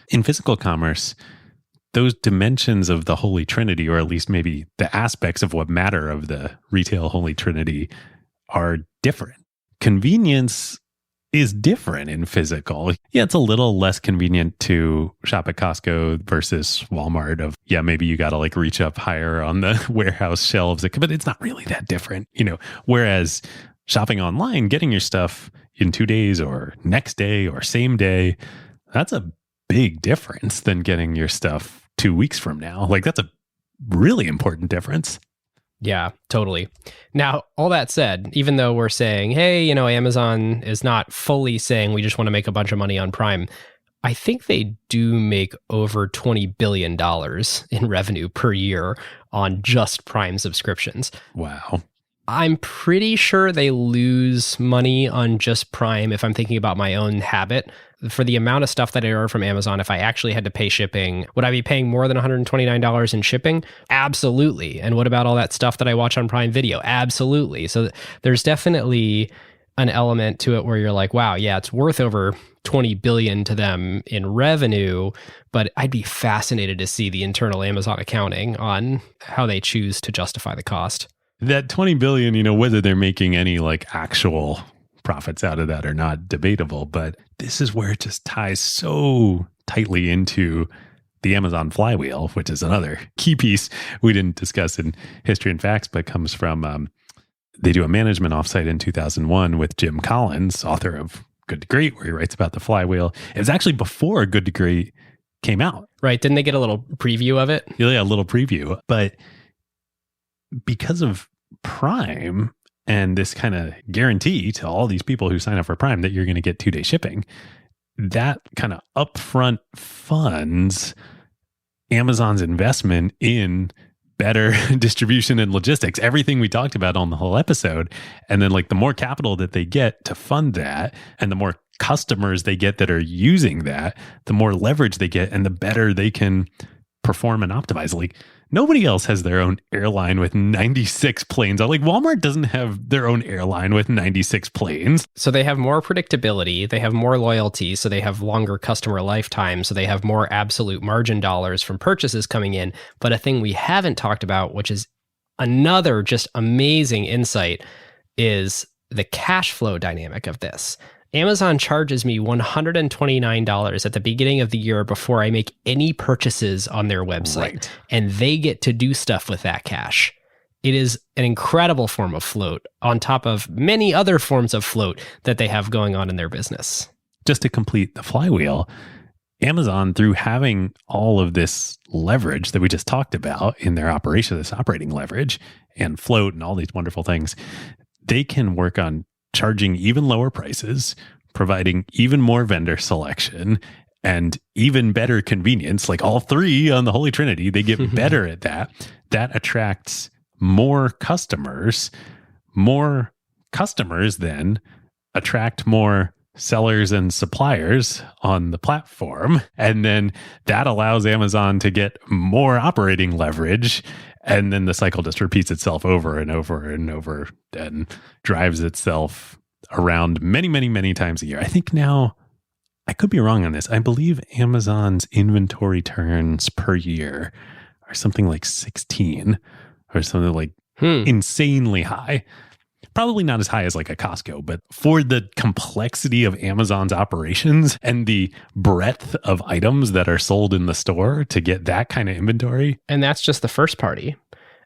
In physical commerce, those dimensions of the Holy Trinity, or at least maybe the aspects of what matter of the retail Holy Trinity, are different. Convenience is different in physical. Yeah, it's a little less convenient to shop at Costco versus Walmart of, yeah, maybe you got to like reach up higher on the warehouse shelves, but it's not really that different, whereas shopping online, getting your stuff in 2 days or next day or same day, that's a big difference than getting your stuff 2 weeks from now. Like that's a really important difference. Yeah, totally. Now, all that said, even though we're saying, hey, Amazon is not fully saying we just want to make a bunch of money on Prime, I think they do make over $20 billion in revenue per year on just Prime subscriptions. Wow. I'm pretty sure they lose money on just Prime if I'm thinking about my own habit. For the amount of stuff that I order from Amazon, if I actually had to pay shipping, would I be paying more than $129 in shipping? Absolutely. And what about all that stuff that I watch on Prime Video? Absolutely. So there's definitely an element to it where you're like, wow, yeah, it's worth over 20 billion to them in revenue, but I'd be fascinated to see the internal Amazon accounting on how they choose to justify the cost. That 20 billion, whether they're making any like actual profits out of that or not, debatable, but this is where it just ties so tightly into the Amazon flywheel, which is another key piece we didn't discuss in History and Facts, but comes from, they do a management offsite in 2001 with Jim Collins, author of Good to Great, where he writes about the flywheel. It was actually before Good to Great came out. Right. Didn't they get a little preview of it? Yeah, a little preview. But because of Prime and this kind of guarantee to all these people who sign up for Prime that you're going to get 2-day shipping, that kind of upfront funds Amazon's investment in better distribution and logistics, everything we talked about on the whole episode. And then like the more capital that they get to fund that and the more customers they get that are using that, the more leverage they get and the better they can perform and optimize. Like nobody else has their own airline with 96 planes. Like Walmart doesn't have their own airline with 96 planes. So they have more predictability, they have more loyalty, so they have longer customer lifetime, so they have more absolute margin dollars from purchases coming in. But a thing we haven't talked about, which is another just amazing insight, is the cash flow dynamic of this. Amazon charges me $129 at the beginning of the year before I make any purchases on their website. Right. And they get to do stuff with that cash. It is an incredible form of float on top of many other forms of float that they have going on in their business. Just to complete the flywheel, Amazon, through having all of this leverage that we just talked about in their operation, this operating leverage and float and all these wonderful things, they can work on charging even lower prices, providing even more vendor selection, and even better convenience. Like all three on the Holy Trinity, they get better at that. That attracts more customers. More customers then attract more sellers and suppliers on the platform. And then that allows Amazon to get more operating leverage. And then the cycle just repeats itself over and over and over and drives itself around many, many, many times a year. I think now, I could be wrong on this. I believe Amazon's inventory turns per year are something like 16 or something like insanely high. Probably not as high as like a Costco, but for the complexity of Amazon's operations and the breadth of items that are sold in the store to get that kind of inventory. And that's just the first party.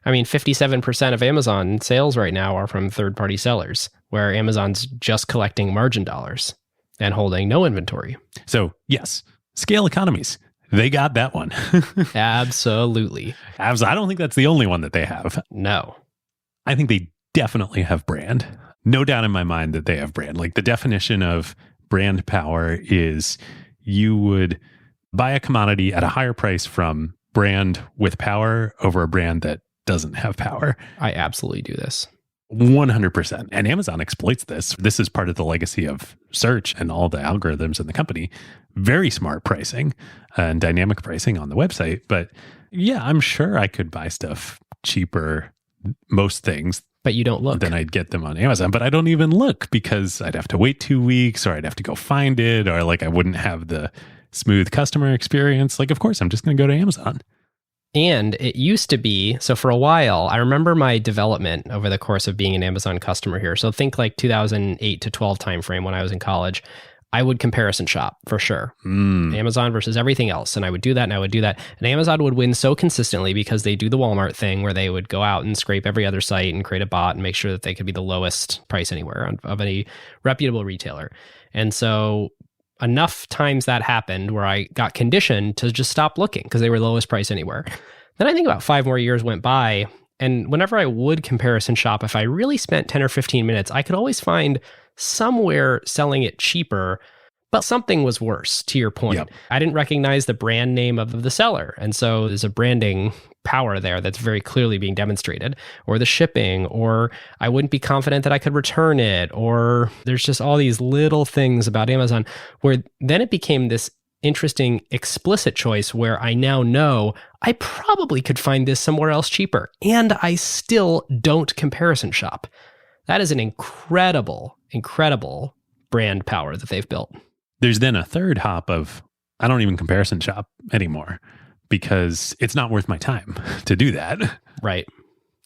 I mean, 57% of Amazon sales right now are from third-party sellers, where Amazon's just collecting margin dollars and holding no inventory. So yes, scale economies. They got that one. Absolutely. I don't think that's the only one that they have. No. I think they definitely have brand. No doubt in my mind that they have brand. Like the definition of brand power is you would buy a commodity at a higher price from brand with power over a brand that doesn't have power. I absolutely do this. 100%. And Amazon exploits this. This is part of the legacy of search and all the algorithms in the company. Very smart pricing and dynamic pricing on the website. But yeah, I'm sure I could buy stuff cheaper, most things. But you don't look. Then I'd get them on Amazon. But I don't even look because I'd have to wait 2 weeks or I'd have to go find it or like I wouldn't have the smooth customer experience. Like, of course, I'm just going to go to Amazon. And it used to be, so for a while, I remember my development over the course of being an Amazon customer here. So think like 2008 to 12 timeframe when I was in college. I would comparison shop for sure. Amazon versus everything else. And I would do that and I would do that. And Amazon would win so consistently because they do the Walmart thing where they would go out and scrape every other site and create a bot and make sure that they could be the lowest price anywhere of any reputable retailer. And so enough times that happened where I got conditioned to just stop looking because they were the lowest price anywhere. Then I think about 5 more years went by. And whenever I would comparison shop, if I really spent 10 or 15 minutes, I could always find somewhere selling it cheaper, but something was worse, to your point. Yep. I didn't recognize the brand name of the seller. And so there's a branding power there that's very clearly being demonstrated, or the shipping, or I wouldn't be confident that I could return it, or there's just all these little things about Amazon where then it became this interesting explicit choice where I now know I probably could find this somewhere else cheaper, and I still don't comparison shop. That is an incredible, incredible brand power that they've built. There's then a third hop of, I don't even comparison shop anymore because it's not worth my time to do that. Right.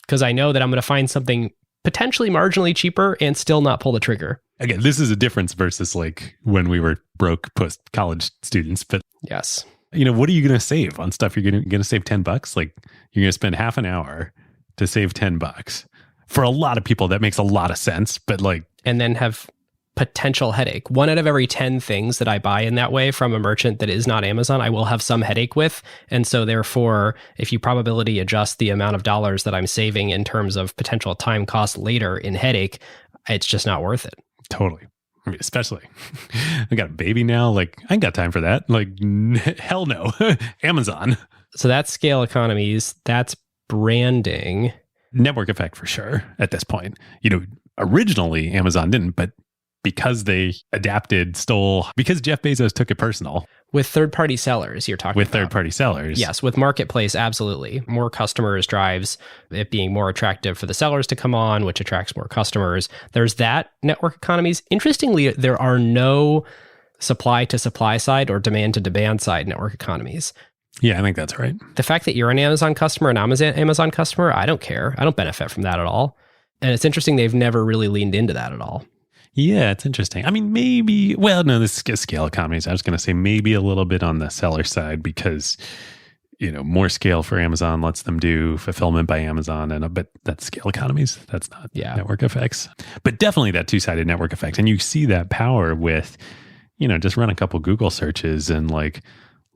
Because I know that I'm going to find something potentially marginally cheaper and still not pull the trigger. Again, this is a difference versus like when we were broke post-college students. But, Yes. what are you going to save on stuff? You're going to save $10? Like you're going to spend half an hour to save $10. For a lot of people, that makes a lot of sense. But like, And then have potential headache. 1 out of every 10 things that I buy in that way from a merchant that is not Amazon, I will have some headache with. And so therefore, if you probability adjust the amount of dollars that I'm saving in terms of potential time cost later in headache, it's just not worth it. totally. I mean, especially, I got a baby now. Like, I ain't got time for that. Like, hell no. Amazon. So that's scale economies. That's branding. Network effect for sure at this point. Originally Amazon didn't, but because they adapted, because Jeff Bezos took it personal. With third-party sellers, you're talking With about. third-party sellers. Yes, with marketplace, absolutely. More customers drives it being more attractive for the sellers to come on, which attracts more customers. There's that network economies. Interestingly, there are no supply to supply side or demand to demand side network economies. Yeah, I think that's right. The fact that you're an Amazon customer and I'm an Amazon customer, I don't care. I don't benefit from that at all. And it's interesting they've never really leaned into that at all. Yeah, it's interesting. I mean, maybe, this is scale economies. I was going to say maybe a little bit on the seller side because, more scale for Amazon lets them do fulfillment by Amazon. But that's scale economies. That's not network effects. But definitely that two-sided network effect. And you see that power with, just run a couple Google searches and like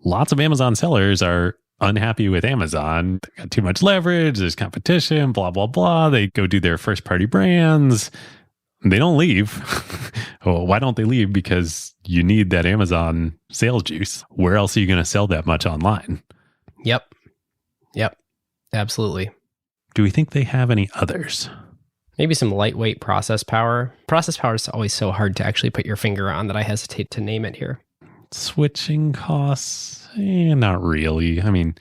lots of Amazon sellers are unhappy with Amazon. They got too much leverage. There's competition, blah, blah, blah. They go do their first-party brands. They don't leave. Well, why don't they leave? Because you need that Amazon sales juice. Where else are you going to sell that much online? Yep. Absolutely. Do we think they have any others? Maybe some lightweight process power. Process power is always so hard to actually put your finger on that I hesitate to name it here. Switching costs? Not really. I mean,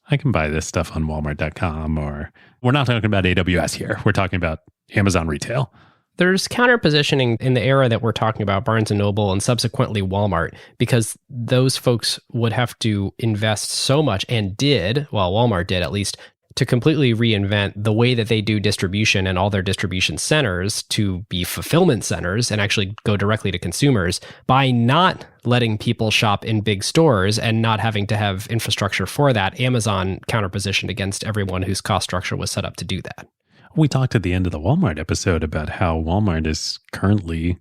I can buy this stuff on Walmart.com, or we're not talking about AWS here. We're talking about Amazon retail. There's counter positioning in the era that we're talking about, Barnes & Noble and subsequently Walmart, because those folks would have to invest so much and did, well, Walmart did at least, to completely reinvent the way that they do distribution and all their distribution centers to be fulfillment centers and actually go directly to consumers by not letting people shop in big stores and not having to have infrastructure for that. Amazon counterpositioned against everyone whose cost structure was set up to do that. We talked at the end of the Walmart episode about how Walmart is currently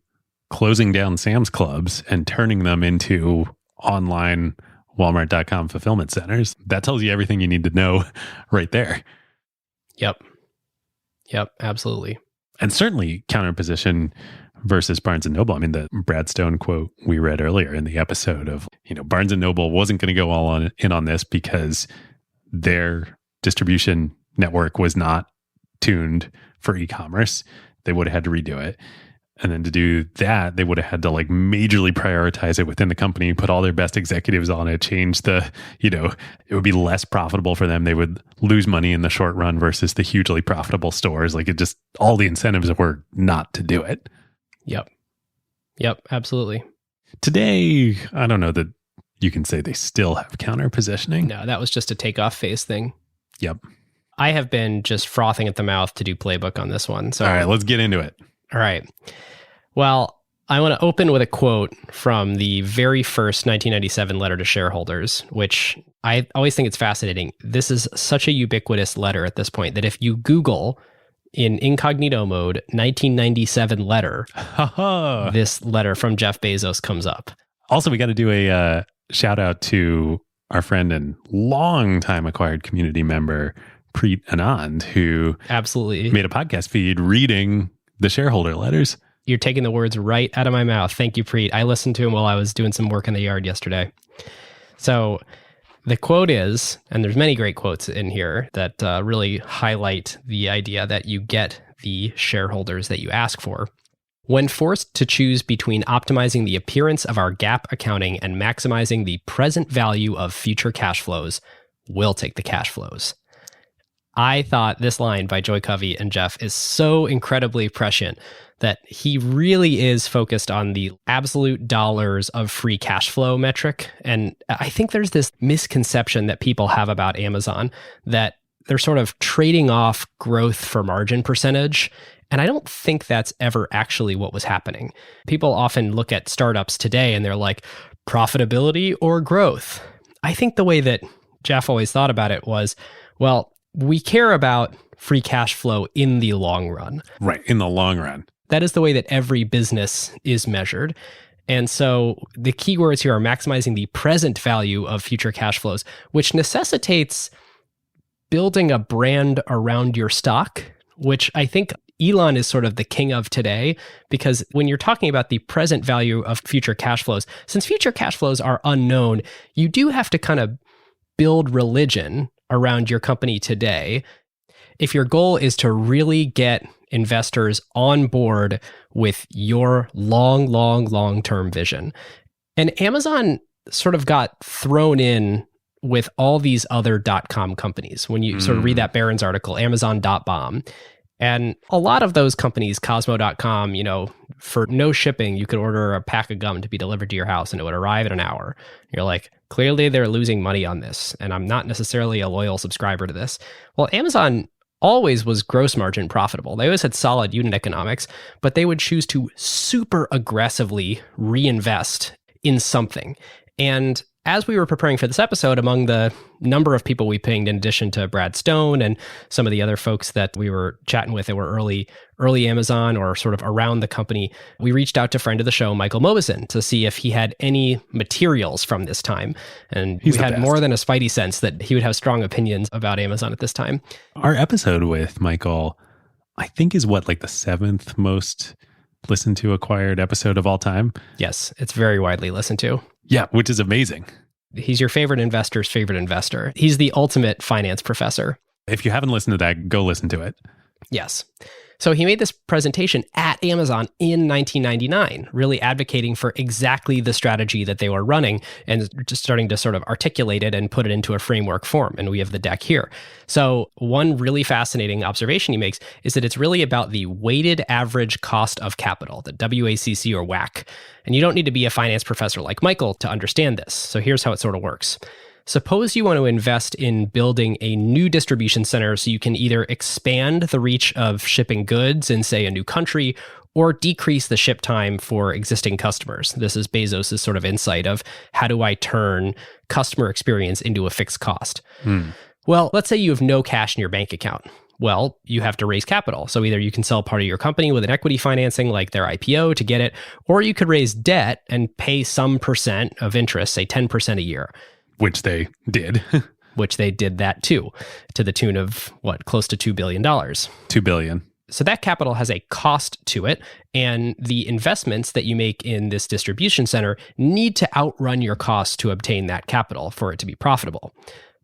closing down Sam's Clubs and turning them into online Walmart.com fulfillment centers. That tells you everything you need to know right there. Yep, absolutely. And certainly counterposition versus Barnes & Noble. I mean, the Brad Stone quote we read earlier in the episode of, Barnes & Noble wasn't going to go all in on this because their distribution network was not tuned for e-commerce. They would have had to redo it. And then to do that, they would have had to like majorly prioritize it within the company, put all their best executives on it, change the, it would be less profitable for them. They would lose money in the short run versus the hugely profitable stores. Like all the incentives were not to do it. Yep, absolutely. Today, I don't know that you can say they still have counter positioning. No, that was just a takeoff phase thing. Yep. I have been just frothing at the mouth to do playbook on this one. So, all right, let's get into it. All right. Well, I want to open with a quote from the very first 1997 letter to shareholders, which I always think it's fascinating. This is such a ubiquitous letter at this point that if you Google in incognito mode 1997 letter, this letter from Jeff Bezos comes up. Also, we got to do a shout out to our friend and longtime acquired community member, Preet Anand, who absolutely made a podcast feed reading the shareholder letters. You're taking the words right out of my mouth. Thank you, Preet. I listened to him while I was doing some work in the yard yesterday. So the quote is, and there's many great quotes in here that really highlight the idea that you get the shareholders that you ask for. When forced to choose between optimizing the appearance of our GAAP accounting and maximizing the present value of future cash flows, we'll take the cash flows. I thought this line by Joy Covey and Jeff is so incredibly prescient that he really is focused on the absolute dollars of free cash flow metric. And I think there's this misconception that people have about Amazon that they're sort of trading off growth for margin percentage. And I don't think that's ever actually what was happening. People often look at startups today and they're like, profitability or growth? I think the way that Jeff always thought about it was, well, we care about free cash flow in the long run. Right, in the long run. That is the way that every business is measured. And so the keywords here are maximizing the present value of future cash flows, which necessitates building a brand around your stock, which I think Elon is sort of the king of today, because when you're talking about the present value of future cash flows, since future cash flows are unknown, you do have to kind of build religion around your company today. If your goal is to really get investors on board with your long-term vision. And Amazon sort of got thrown in with all these other .com companies. When you sort of read that Barron's article, Amazon.bomb, and a lot of those companies, Cosmo.com, for no shipping, you could order a pack of gum to be delivered to your house and it would arrive in an hour. You're like, clearly they're losing money on this, and I'm not necessarily a loyal subscriber to this. Well, Amazon always was gross margin profitable. They always had solid unit economics, but they would choose to super aggressively reinvest in something. And as we were preparing for this episode, among the number of people we pinged, in addition to Brad Stone and some of the other folks that we were chatting with that were early Amazon or sort of around the company, we reached out to friend of the show, Michael Mobison, to see if he had any materials from this time. And we had more than a spidey sense that he would have strong opinions about Amazon at this time. Our episode with Michael, I think, is what, like the 7th most listened to acquired episode of all time? Yes, it's very widely listened to. Yeah, which is amazing. He's your favorite investor's favorite investor. He's the ultimate finance professor. If you haven't listened to that, go listen to it. Yes. So he made this presentation at Amazon in 1999, really advocating for exactly the strategy that they were running and just starting to sort of articulate it and put it into a framework form. And we have the deck here. So one really fascinating observation he makes is that it's really about the weighted average cost of capital, the WACC or WACC. And you don't need to be a finance professor like Michael to understand this. So here's how it sort of works. Suppose you want to invest in building a new distribution center so you can either expand the reach of shipping goods in, say, a new country, or decrease the ship time for existing customers. This is Bezos' sort of insight of how do I turn customer experience into a fixed cost? Well, let's say you have no cash in your bank account. Well, you have to raise capital. So either you can sell part of your company with an equity financing like their IPO to get it, or you could raise debt and pay some percent of interest, say 10% a year. Which they did. Which they did that too, to the tune of, close to $2 billion. $2 billion. So that capital has a cost to it, and the investments that you make in this distribution center need to outrun your costs to obtain that capital for it to be profitable.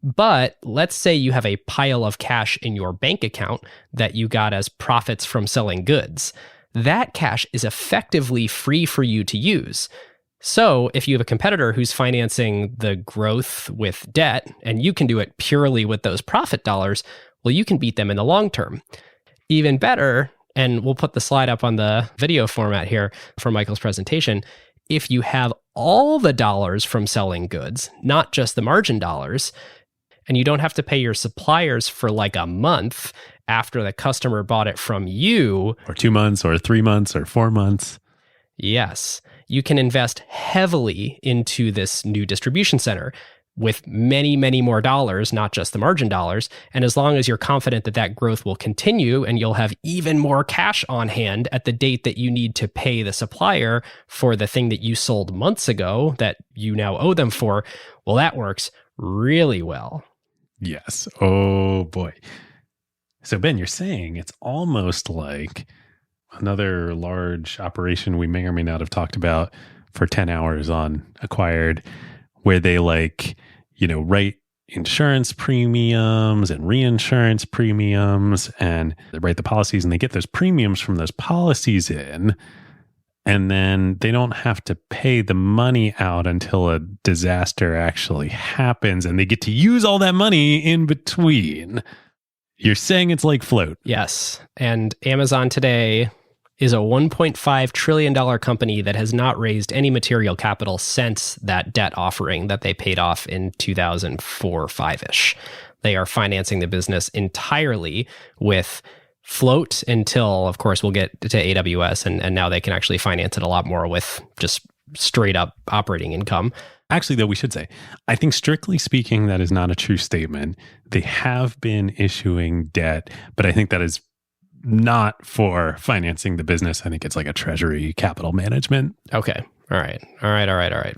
But let's say you have a pile of cash in your bank account that you got as profits from selling goods. That cash is effectively free for you to use. So if you have a competitor who's financing the growth with debt, and you can do it purely with those profit dollars, well, you can beat them in the long term. Even better, and we'll put the slide up on the video format here for Michael's presentation, if you have all the dollars from selling goods, not just the margin dollars, and you don't have to pay your suppliers for like a month after the customer bought it from you. Or 2 months, or 3 months, or 4 months. Yes, you can invest heavily into this new distribution center with many, many more dollars, not just the margin dollars. And as long as you're confident that that growth will continue and you'll have even more cash on hand at the date that you need to pay the supplier for the thing that you sold months ago that you now owe them for, well, that works really well. Yes. Oh, boy. So, Ben, you're saying it's almost like another large operation we may or may not have talked about for 10 hours on Acquired, where they write insurance premiums and reinsurance premiums, and they write the policies and they get those premiums from those policies in, and then they don't have to pay the money out until a disaster actually happens, and they get to use all that money in between. You're saying it's like float. Yes. And Amazon today is a $1.5 trillion company that has not raised any material capital since that debt offering that they paid off in 2004-5-ish. They are financing the business entirely with float until, of course, we'll get to AWS, and now they can actually finance it a lot more with just straight up operating income. Actually, though, we should say, I think strictly speaking, that is not a true statement. They have been issuing debt, but I think that is not for financing the business. I think it's like a treasury capital management. Okay. All right.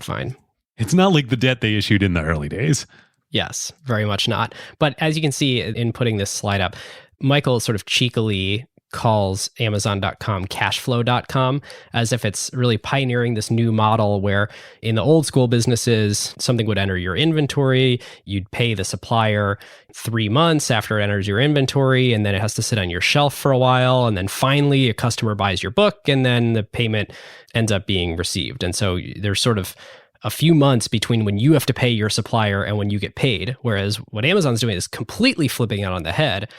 Fine. It's not like the debt they issued in the early days. Yes, very much not. But as you can see in putting this slide up, Michael sort of cheekily calls Amazon.com cashflow.com as if it's really pioneering this new model where in the old school businesses, something would enter your inventory, you'd pay the supplier 3 months after it enters your inventory, and then it has to sit on your shelf for a while, and then finally a customer buys your book, and then the payment ends up being received. And so there's sort of a few months between when you have to pay your supplier and when you get paid, whereas what Amazon's doing is completely flipping it on the head.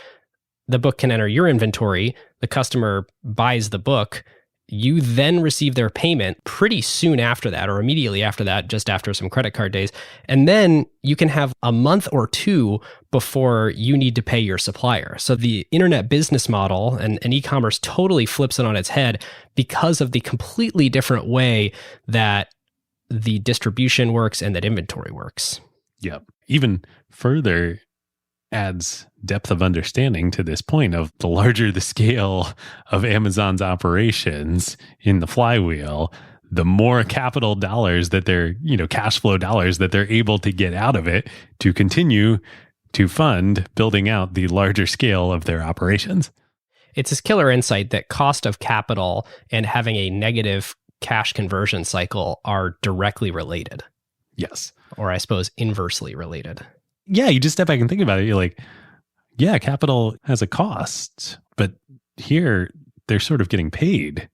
The book can enter your inventory, the customer buys the book, you then receive their payment pretty soon after that, or immediately after that, just after some credit card days. And then you can have a month or two before you need to pay your supplier. So the internet business model and e-commerce totally flips it on its head because of the completely different way that the distribution works and that inventory works. Yep. Even further adds depth of understanding to this point of the larger the scale of Amazon's operations in the flywheel, the more capital dollars that they're, cash flow dollars that they're able to get out of it to continue to fund building out the larger scale of their operations. It's this killer insight that cost of capital and having a negative cash conversion cycle are directly related. Yes. Or I suppose inversely related. Yeah, you just step back and think about it. You're like, yeah, capital has a cost, but here they're sort of getting paid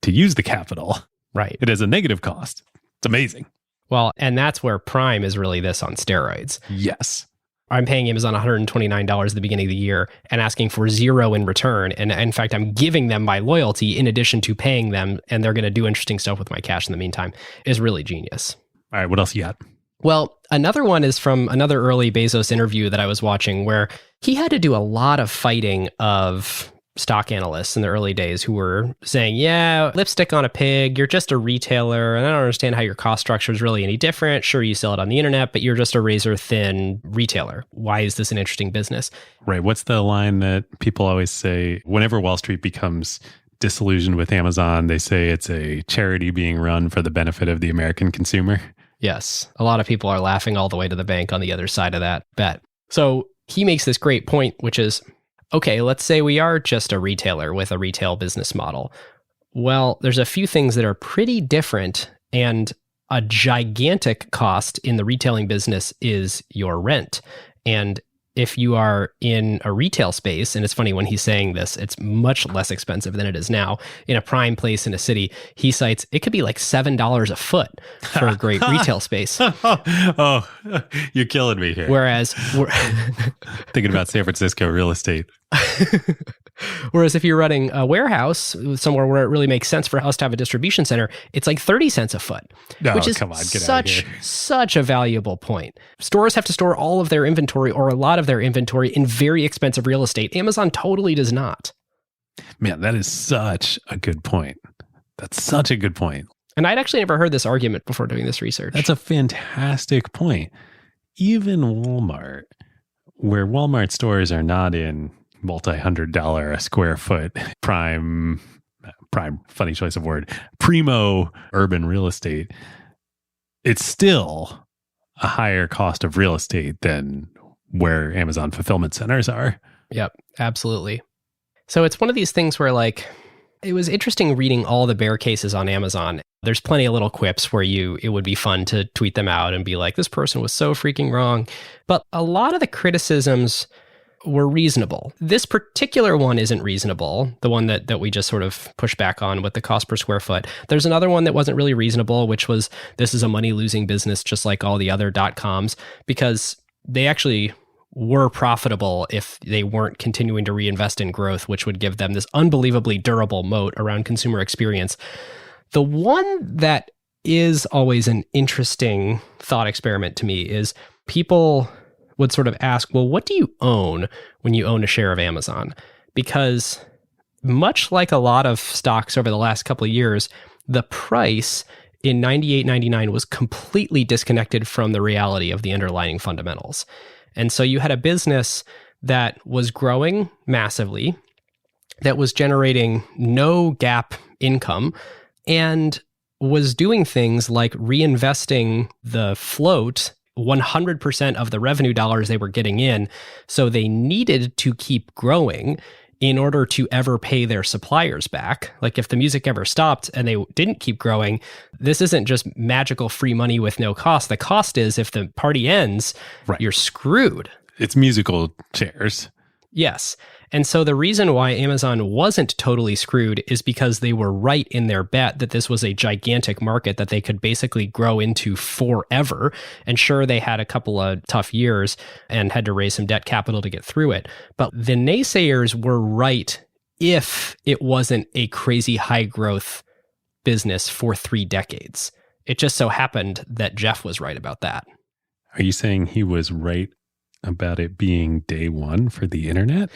to use the capital. Right. It has a negative cost. It's amazing. Well, and that's where Prime is really this on steroids. Yes. I'm paying Amazon $129 at the beginning of the year and asking for $0 in return. And in fact, I'm giving them my loyalty in addition to paying them, and they're going to do interesting stuff with my cash in the meantime. Is really genius. All right, what else you got? Well, another one is from another early Bezos interview that I was watching where he had to do a lot of fighting of stock analysts in the early days who were saying, yeah, lipstick on a pig, you're just a retailer, and I don't understand how your cost structure is really any different. Sure, you sell it on the internet, but you're just a razor-thin retailer. Why is this an interesting business? Right. What's the line that people always say whenever Wall Street becomes disillusioned with Amazon, they say it's a charity being run for the benefit of the American consumer? Yes. A lot of people are laughing all the way to the bank on the other side of that bet. So he makes this great point, which is, okay, let's say we are just a retailer with a retail business model. Well, there's a few things that are pretty different, and a gigantic cost in the retailing business is your rent. And if you are in a retail space, and it's funny when he's saying this, it's much less expensive than it is now. In a prime place in a city, he cites it could be like $7 a foot for a great retail space. Oh, you're killing me here. Whereas we're thinking about San Francisco real estate. Whereas if you're running a warehouse somewhere where it really makes sense for us to have a distribution center, it's like 30 cents a foot, which is such a valuable point. Stores have to store all of their inventory or a lot of their inventory in very expensive real estate. Amazon totally does not. Man, that is such a good point. That's such a good point. And I'd actually never heard this argument before doing this research. That's a fantastic point. Even Walmart, where Walmart stores are not in multi-$100 a square foot prime, funny choice of word, primo urban real estate, it's still a higher cost of real estate than where Amazon fulfillment centers are. Yep, absolutely. So it's one of these things where, like, it was interesting reading all the bear cases on Amazon. There's plenty of little quips where it would be fun to tweet them out and be like, this person was so freaking wrong. But a lot of the criticisms were reasonable. This particular one isn't reasonable, the one that we just sort of pushed back on with the cost per square foot. There's another one that wasn't really reasonable, which was this is a money-losing business just like all the other .coms, because they actually were profitable if they weren't continuing to reinvest in growth, which would give them this unbelievably durable moat around consumer experience. The one that is always an interesting thought experiment to me is people would sort of ask, well, what do you own when you own a share of Amazon? Because much like a lot of stocks over the last couple of years, the price in 98, 99 was completely disconnected from the reality of the underlying fundamentals. And so you had a business that was growing massively, that was generating no GAAP income, and was doing things like reinvesting the float 100% of the revenue dollars they were getting in. So they needed to keep growing in order to ever pay their suppliers back. Like if the music ever stopped and they didn't keep growing, this isn't just magical free money with no cost. The cost is if the party ends, Right. You're screwed. It's musical chairs. Yes. And so the reason why Amazon wasn't totally screwed is because they were right in their bet that this was a gigantic market that they could basically grow into forever. And sure, they had a couple of tough years and had to raise some debt capital to get through it. But the naysayers were right if it wasn't a crazy high growth business for 3 decades. It just so happened that Jeff was right about that. Are you saying he was right about it being day one for the internet?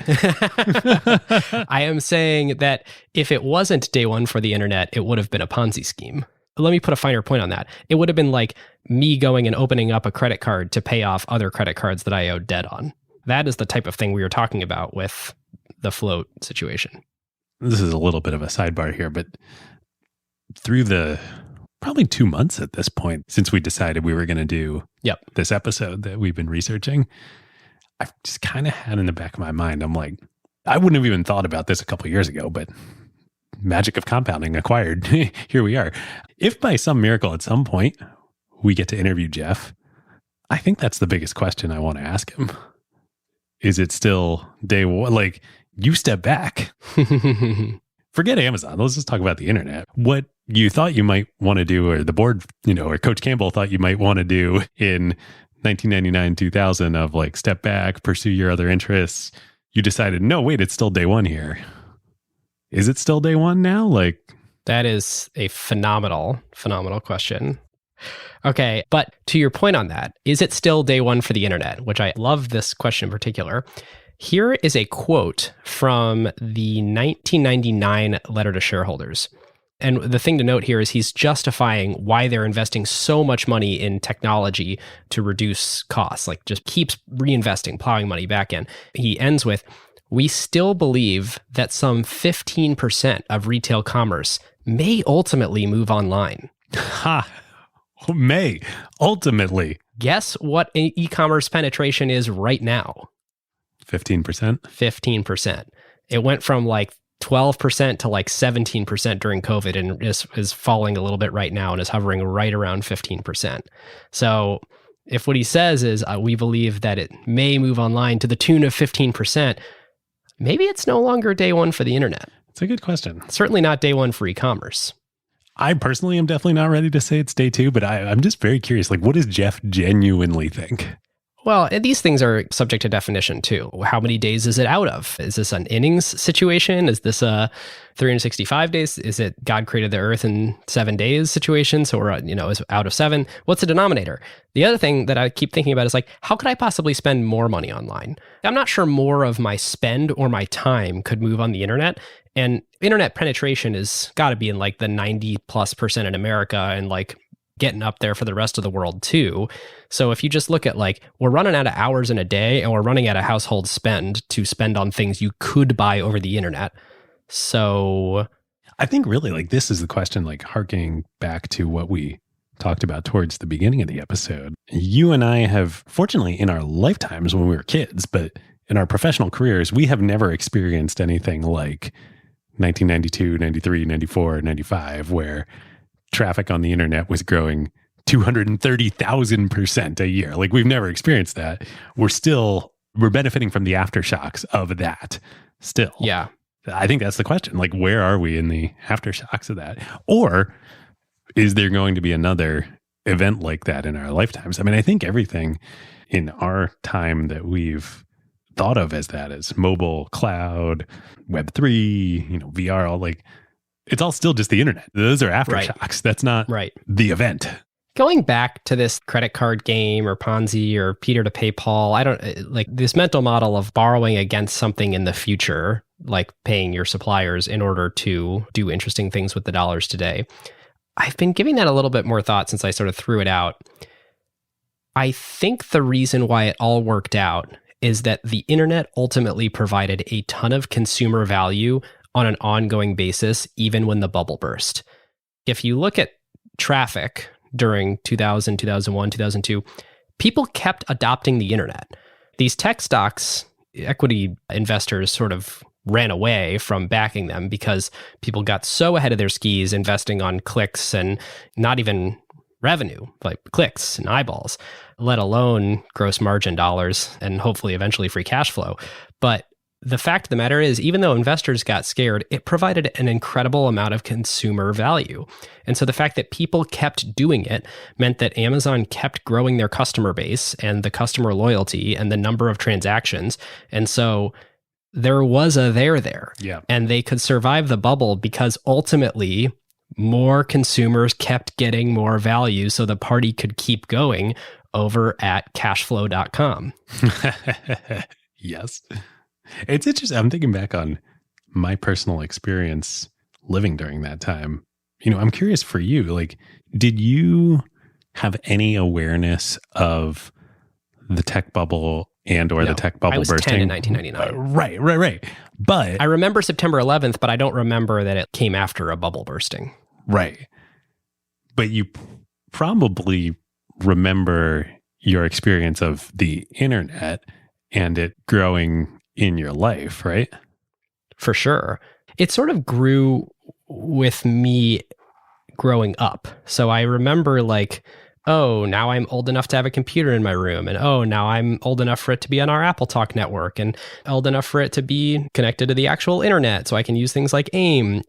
I am saying that if it wasn't day one for the internet, it would have been a Ponzi scheme. Let me put a finer point on that. It would have been like me going and opening up a credit card to pay off other credit cards that I owed debt on. That is the type of thing we were talking about with the float situation. This is a little bit of a sidebar here, but through the probably 2 months at this point since we decided we were going to do this episode that we've been researching, I've just kind of had in the back of my mind, I'm like, I wouldn't have even thought about this a couple of years ago, but magic of compounding acquired. Here we are. If by some miracle at some point we get to interview Jeff, I think that's the biggest question I want to ask him. Is it still day one? Like, you step back. Forget Amazon. Let's just talk about the internet. What you thought you might want to do, or the board, or Coach Campbell thought you might want to do in 1999, 2000 of like step back, pursue your other interests. You decided, no, wait, it's still day one here. Is it still day one now? Like, that is a phenomenal question. Okay, but to your point on that, is it still day one for the internet? Which I love this question in particular. Here is a quote from the 1999 letter to shareholders. And the thing to note here is he's justifying why they're investing so much money in technology to reduce costs, like just keeps reinvesting, plowing money back in. He ends with, we still believe that some 15% of retail commerce may ultimately move online. Ha! May ultimately. Guess what e-commerce penetration is right now? 15%. 15%. It went from like 12% to like 17% during COVID and is falling a little bit right now and is hovering right around 15%. So if what he says is we believe that it may move online to the tune of 15%, maybe it's no longer day one for the internet. It's a good question. Certainly not day one for e-commerce. I personally am definitely not ready to say it's day two, but I'm just very curious. Like, what does Jeff genuinely think? Well, these things are subject to definition too. How many days is it out of? Is this an innings situation? Is this a 365 days? Is it God created the earth in 7 days situation? So we're, is out of 7. What's the denominator? The other thing that I keep thinking about is like, how could I possibly spend more money online? I'm not sure more of my spend or my time could move on the internet. And internet penetration is got to be in like the 90+% in America and like getting up there for the rest of the world too. So if you just look at like, we're running out of hours in a day and we're running out of household spend to spend on things you could buy over the internet. So I think really like this is the question, like harking back to what we talked about towards the beginning of the episode. You and I have, fortunately in our lifetimes when we were kids, but in our professional careers, we have never experienced anything like 1992, 93, 94, 95, where traffic on the internet was growing 230,000% a year. Like we've never experienced that. We're benefiting from the aftershocks of that still. Yeah. I think that's the question. Like, where are we in the aftershocks of that? Or is there going to be another event like that in our lifetimes. I mean, I think everything in our time that we've thought of as that, as mobile, cloud, Web3, VR, all like, it's all still just the internet. Those are aftershocks. Right. That's not the event. Going back to this credit card game or Ponzi or Peter to pay Paul, I don't like this mental model of borrowing against something in the future, like paying your suppliers in order to do interesting things with the dollars today. I've been giving that a little bit more thought since I sort of threw it out. I think the reason why it all worked out is that the internet ultimately provided a ton of consumer value on an ongoing basis, even when the bubble burst. If you look at traffic during 2000, 2001, 2002, people kept adopting the internet. These tech stocks, equity investors sort of ran away from backing them because people got so ahead of their skis investing on clicks and not even revenue, like clicks and eyeballs, let alone gross margin dollars and hopefully eventually free cash flow. But the fact of the matter is, even though investors got scared, it provided an incredible amount of consumer value. And so the fact that people kept doing it meant that Amazon kept growing their customer base and the customer loyalty and the number of transactions. And so there was a there. Yeah. And they could survive the bubble because ultimately more consumers kept getting more value so the party could keep going over at cashflow.com. Yes. It's interesting. I'm thinking back on my personal experience living during that time. I'm curious for you, like, did you have any awareness of the tech bubble or the tech bubble I was bursting? 10 in 1999. Right. But I remember September 11th, but I don't remember that it came after a bubble bursting. Right. But you probably remember your experience of the internet and it growing in your life, right? For sure. It sort of grew with me growing up. So I remember like, oh, now I'm old enough to have a computer in my room. And oh, now I'm old enough for it to be on our Apple Talk network and old enough for it to be connected to the actual internet. So I can use things like AIM.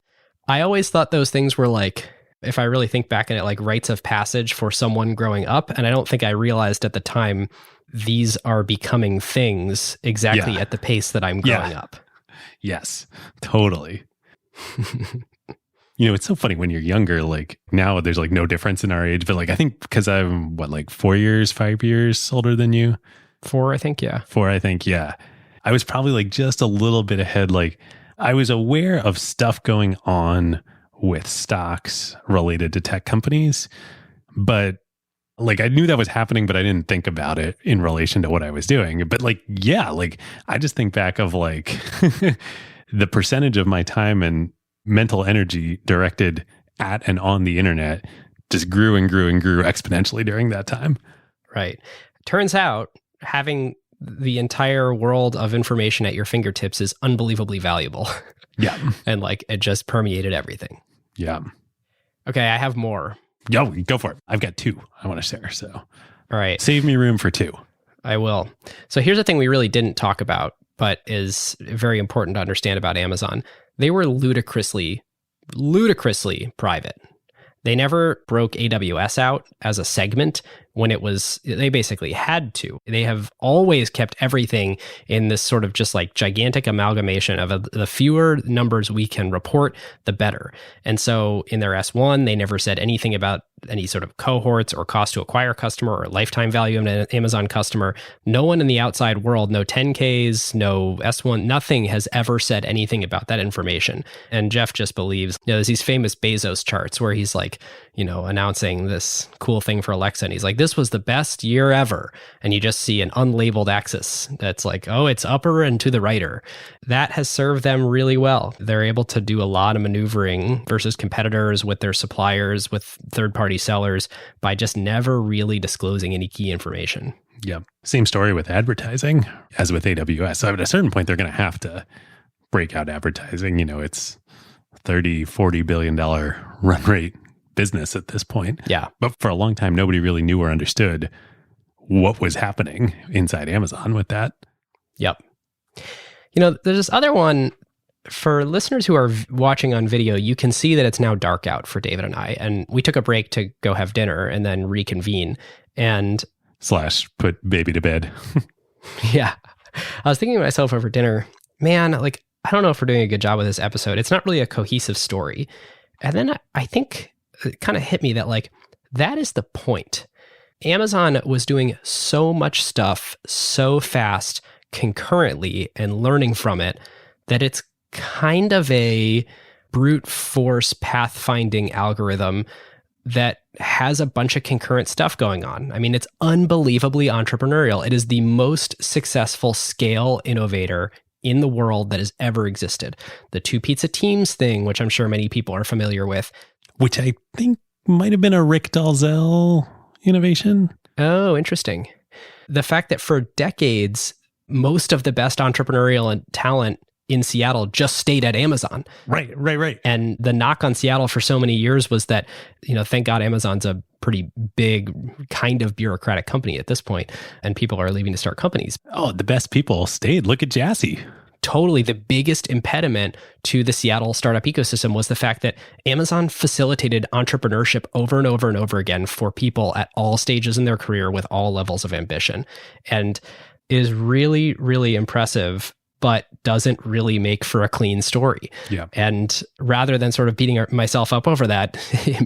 I always thought those things were like, if I really think back at it, like rites of passage for someone growing up. And I don't think I realized at the time these are becoming things exactly at the pace that I'm growing up. Yes, totally. It's so funny when you're younger, like now there's like no difference in our age, but like I think because I'm 5 years older than you? 4, I think, yeah. 4, I think, yeah. I was probably like just a little bit ahead. Like I was aware of stuff going on with stocks related to tech companies, but like I knew that was happening, but I didn't think about it in relation to what I was doing. But like, yeah, like I just think back of like the percentage of my time and mental energy directed at and on the internet just grew and grew and grew exponentially during that time. Right. Turns out having the entire world of information at your fingertips is unbelievably valuable. Yeah. And like it just permeated everything. Yeah. Okay, I have more. Yo, go for it. I've got 2 I want to share. So, all right. Save me room for 2. I will. So here's the thing we really didn't talk about, but is very important to understand about Amazon. They were ludicrously private. They never broke AWS out as a segment when they basically had to. They have always kept everything in this sort of just like gigantic amalgamation of the fewer numbers we can report, the better. And so in their S1, they never said anything about any sort of cohorts or cost to acquire customer or lifetime value of an Amazon customer. No one in the outside world, no 10Ks, no S1, nothing has ever said anything about that information. And Jeff just believes, there's these famous Bezos charts where he's like, announcing this cool thing for Alexa. And he's like, this was the best year ever. And you just see an unlabeled axis that's like, oh, it's upper and to the righter. That has served them really well. They're able to do a lot of maneuvering versus competitors with their suppliers, with third-party sellers by just never really disclosing any key information. Yeah. Same story with advertising as with AWS. So at a certain point, they're going to have to break out advertising. It's $30-40 billion run rate business at this point. Yeah. But for a long time, nobody really knew or understood what was happening inside Amazon with that. Yep. There's this other one For listeners who are watching on video, you can see that it's now dark out for David and I. And we took a break to go have dinner and then reconvene. And / put baby to bed. yeah, I was thinking to myself over dinner, man, like, I don't know if we're doing a good job with this episode. It's not really a cohesive story. And then I think it kind of hit me that, like, that is the point. Amazon was doing so much stuff so fast concurrently and learning from it that it's kind of a brute force pathfinding algorithm that has a bunch of concurrent stuff going on. I mean, it's unbelievably entrepreneurial. It is the most successful scale innovator in the world that has ever existed. The 2 pizza teams thing, which I'm sure many people are familiar with. Which I think might have been a Rick Dalzell innovation. Oh, interesting. The fact that for decades, most of the best entrepreneurial talent in Seattle just stayed at Amazon. Right. And the knock on Seattle for so many years was that, thank God Amazon's a pretty big kind of bureaucratic company at this point, and people are leaving to start companies. Oh, the best people stayed. Look at Jassy. Totally. The biggest impediment to the Seattle startup ecosystem was the fact that Amazon facilitated entrepreneurship over and over and over again for people at all stages in their career with all levels of ambition, and is really, really impressive, but doesn't really make for a clean story. Yeah. And rather than sort of beating myself up over that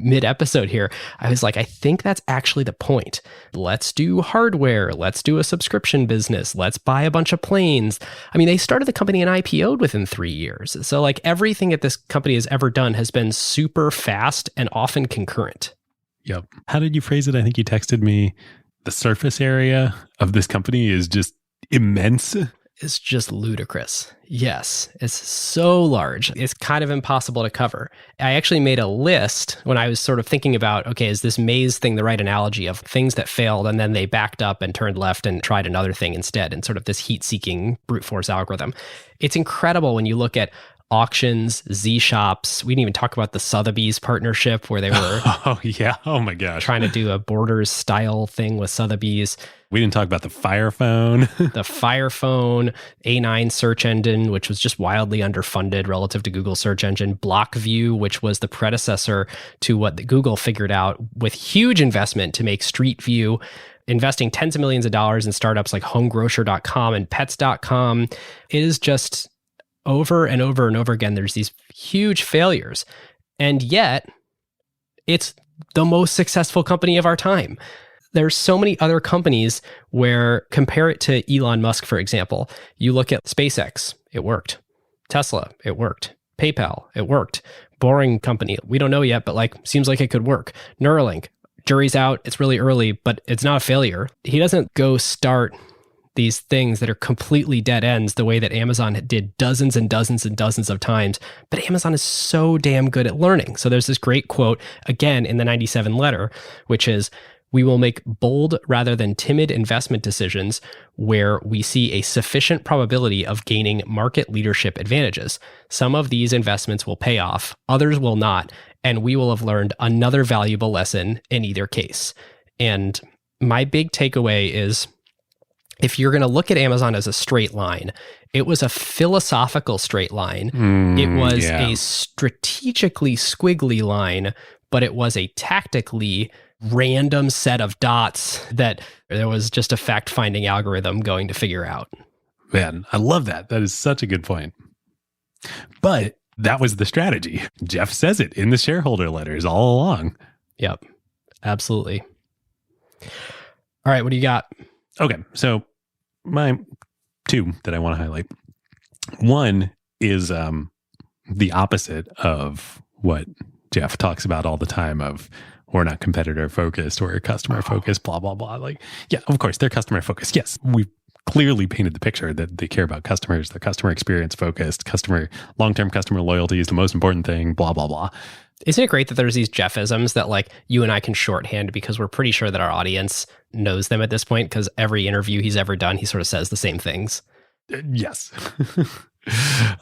mid-episode here, I was like, I think that's actually the point. Let's do hardware. Let's do a subscription business. Let's buy a bunch of planes. I mean, they started the company and IPO'd within 3 years. So like everything that this company has ever done has been super fast and often concurrent. Yep. How did you phrase it? I think you texted me. The surface area of this company is just immense. It's just ludicrous. Yes, it's so large. It's kind of impossible to cover. I actually made a list when I was sort of thinking about, okay, is this maze thing the right analogy of things that failed and then they backed up and turned left and tried another thing instead, and sort of this heat-seeking brute force algorithm. It's incredible when you look at auctions, Z-shops. We didn't even talk about the Sotheby's partnership where they were oh yeah, oh my gosh, trying to do a Borders style thing with Sotheby's. We didn't talk about the Fire Phone. The Fire Phone, A9 search engine, which was just wildly underfunded relative to Google search engine. Blockview, which was the predecessor to what Google figured out with huge investment to make Street View, investing tens of millions of dollars in startups like homegrocer.com and pets.com. It is just over and over and over again, there's these huge failures. And yet, it's the most successful company of our time. There's so many other companies where, compare it to Elon Musk, for example. You look at SpaceX, it worked. Tesla, it worked. PayPal, it worked. Boring company, we don't know yet, but like seems like it could work. Neuralink, jury's out, it's really early, but it's not a failure. He doesn't go start these things that are completely dead ends the way that Amazon did dozens and dozens and dozens of times. But Amazon is so damn good at learning. So there's this great quote, again, in the 97 letter, which is, "We will make bold rather than timid investment decisions where we see a sufficient probability of gaining market leadership advantages. Some of these investments will pay off, others will not, and we will have learned another valuable lesson in either case." And my big takeaway is, if you're going to look at Amazon as a straight line, it was a philosophical straight line. It was a strategically squiggly line, but it was a tactically random set of dots that there was just a fact-finding algorithm going to figure out. Man, I love that. That is such a good point. But that was the strategy. Jeff says it in the shareholder letters all along. Yep, absolutely. All right, what do you got? Okay, so my 2 that I want to highlight. One is the opposite of what Jeff talks about all the time of we're not competitor focused or customer focused, blah, blah, blah. Like, yeah, of course, they're customer focused. Yes, we've clearly painted the picture that they care about customers, the customer experience focused, long-term customer loyalty is the most important thing, blah, blah, blah. Isn't it great that there's these Jeffisms that like you and I can shorthand because we're pretty sure that our audience knows them at this point because every interview he's ever done, he sort of says the same things. Yes.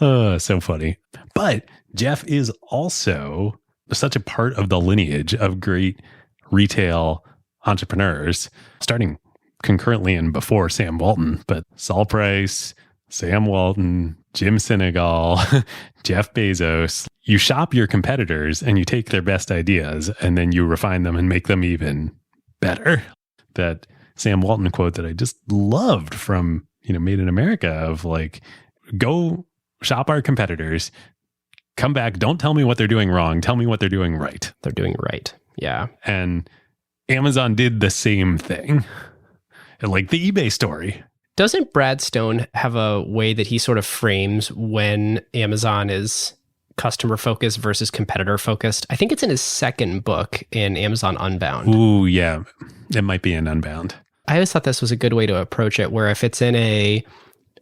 So funny. But Jeff is also such a part of the lineage of great retail entrepreneurs, starting concurrently and before Sam Walton, but Saul Price, Sam Walton, Jim Sinegal, Jeff Bezos. You shop your competitors and you take their best ideas and then you refine them and make them even better. That Sam Walton quote that I just loved from, Made in America of like, go shop our competitors, come back, don't tell me what they're doing wrong, tell me what they're doing right. They're doing right. Yeah. And Amazon did the same thing. Like the eBay story. Doesn't Brad Stone have a way that he sort of frames when Amazon is customer focused versus competitor focused? I think it's in his second book in Amazon Unbound. Ooh, yeah. It might be in Unbound. I always thought this was a good way to approach it, where if it's in a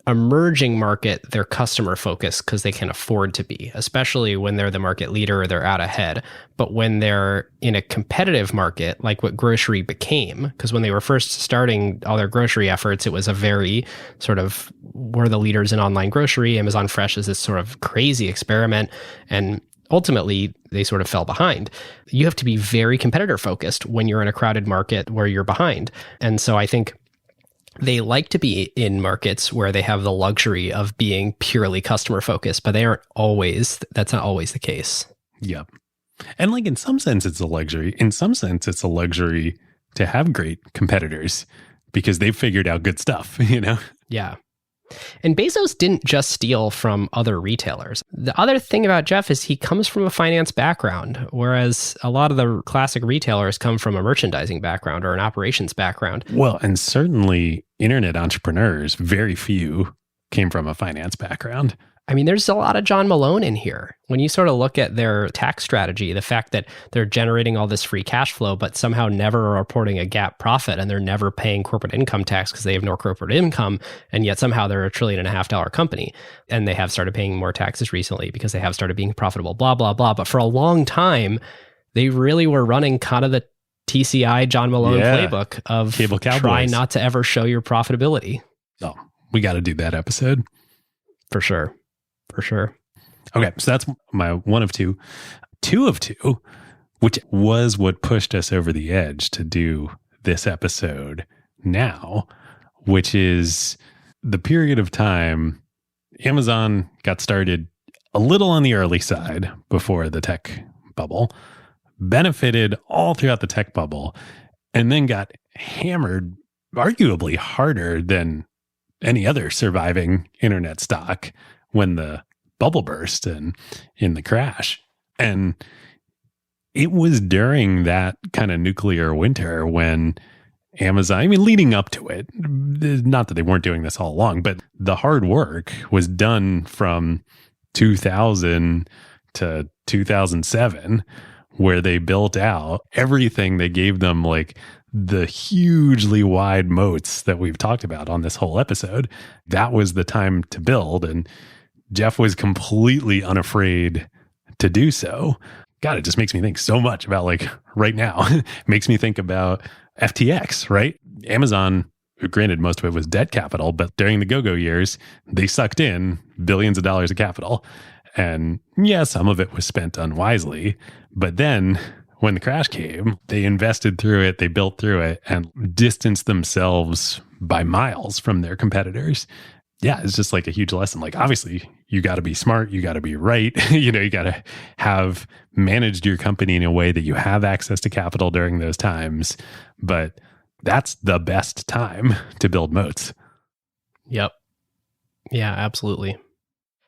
emerging market, they're customer focused because they can afford to be, especially when they're the market leader or they're out ahead. But when they're in a competitive market, like what grocery became, because when they were first starting all their grocery efforts, it was a very sort of, we're the leaders in online grocery. Amazon Fresh is this sort of crazy experiment. And ultimately, they sort of fell behind. You have to be very competitor focused when you're in a crowded market where you're behind. And so I think they like to be in markets where they have the luxury of being purely customer focused, but that's not always the case. Yep. And like in some sense, it's a luxury. In some sense, it's a luxury to have great competitors because they've figured out good stuff, Yeah. And Bezos didn't just steal from other retailers. The other thing about Jeff is he comes from a finance background, whereas a lot of the classic retailers come from a merchandising background or an operations background. Well, and certainly internet entrepreneurs, very few came from a finance background. I mean, there's a lot of John Malone in here. When you sort of look at their tax strategy, the fact that they're generating all this free cash flow, but somehow never reporting a GAAP profit, and they're never paying corporate income tax because they have no corporate income, and yet somehow they're $1.5 trillion company. And they have started paying more taxes recently because they have started being profitable, blah, blah, blah. But for a long time, they really were running kind of the TCI John Malone playbook of Cable Cowboys. Try not to ever show your profitability. Oh, we got to do that episode. For sure. Okay, so that's my one of two. Two of two, which was what pushed us over the edge to do this episode now, which is the period of time Amazon got started a little on the early side before the tech bubble, benefited all throughout the tech bubble, and then got hammered arguably harder than any other surviving internet stock when the bubble burst and in the crash. And it was during that kind of nuclear winter when Amazon, leading up to it, not that they weren't doing this all along, but the hard work was done from 2000 to 2007, where they built out everything. They gave them like the hugely wide moats that we've talked about on this whole episode. That was the time to build. And Jeff was completely unafraid to do so. God, it just makes me think so much about like right now. Makes me think about FTX, right? Amazon, granted, most of it was debt capital, but during the go-go years, they sucked in billions of dollars of capital. And yeah, some of it was spent unwisely. But then when the crash came, they invested through it, they built through it, and distanced themselves by miles from their competitors. Yeah, it's just like a huge lesson. Like, obviously, you got to be smart. You got to be right. You got to have managed your company in a way that you have access to capital during those times. But that's the best time to build moats. Yep. Yeah, absolutely.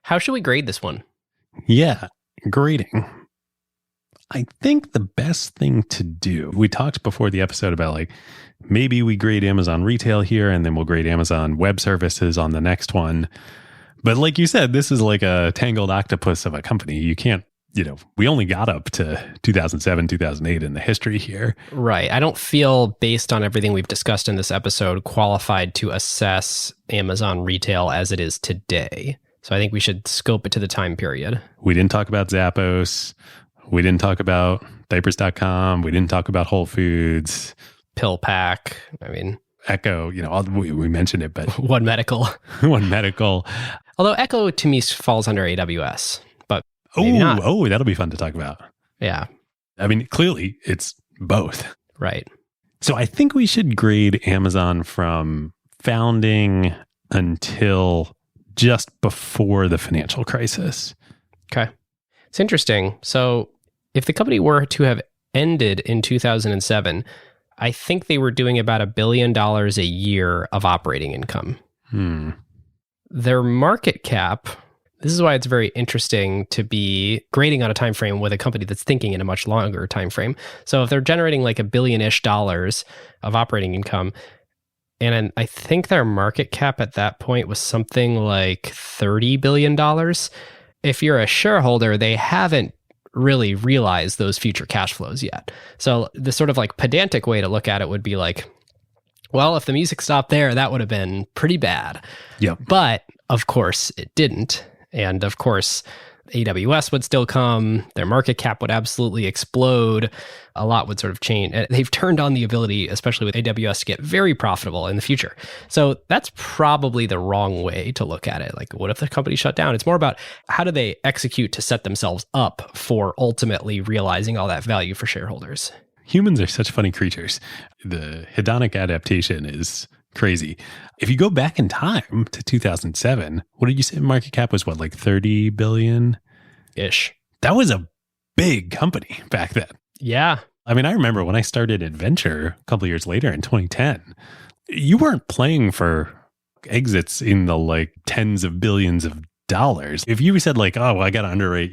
How should we grade this one? Yeah, grading. I think the best thing to do, we talked before the episode about like, maybe we grade Amazon retail here and then we'll grade Amazon web services on the next one. But like you said, this is like a tangled octopus of a company. You can't, we only got up to 2007, 2008 in the history here. Right. I don't feel, based on everything we've discussed in this episode, qualified to assess Amazon retail as it is today. So I think we should scope it to the time period. We didn't talk about Zappos. We didn't talk about diapers.com. We didn't talk about Whole Foods. PillPack. Echo, we mentioned it, but One Medical. One Medical. Although Echo to me falls under AWS, but maybe not. Oh, that'll be fun to talk about. Yeah. Clearly it's both. Right. So I think we should grade Amazon from founding until just before the financial crisis. Okay. It's interesting. So if the company were to have ended in 2007, I think they were doing about $1 billion a year of operating income. Their market cap, this is why it's very interesting to be grading on a time frame with a company that's thinking in a much longer time frame. So if they're generating like $1 billion-ish of operating income, and I think their market cap at that point was something like $30 billion. If you're a shareholder, they haven't really realized those future cash flows yet. So the sort of like pedantic way to look at it would be like, well, if the music stopped there, that would have been pretty bad. Yep. But of course it didn't. And of course, AWS would still come. Their market cap would absolutely explode. A lot would sort of change. They've turned on the ability, especially with AWS, to get very profitable in the future. So that's probably the wrong way to look at it. Like, what if the company shut down? It's more about how do they execute to set themselves up for ultimately realizing all that value for shareholders. Humans are such funny creatures. The hedonic adaptation is crazy. If you go back in time to 2007, what did you say market cap was? What, like 30 billion? Ish. That was a big company back then. Yeah. I mean, I remember when I started Adventure a couple of years later in 2010, you weren't playing for exits in the like tens of billions of dollars. If you said like, oh, well, I got to underrate,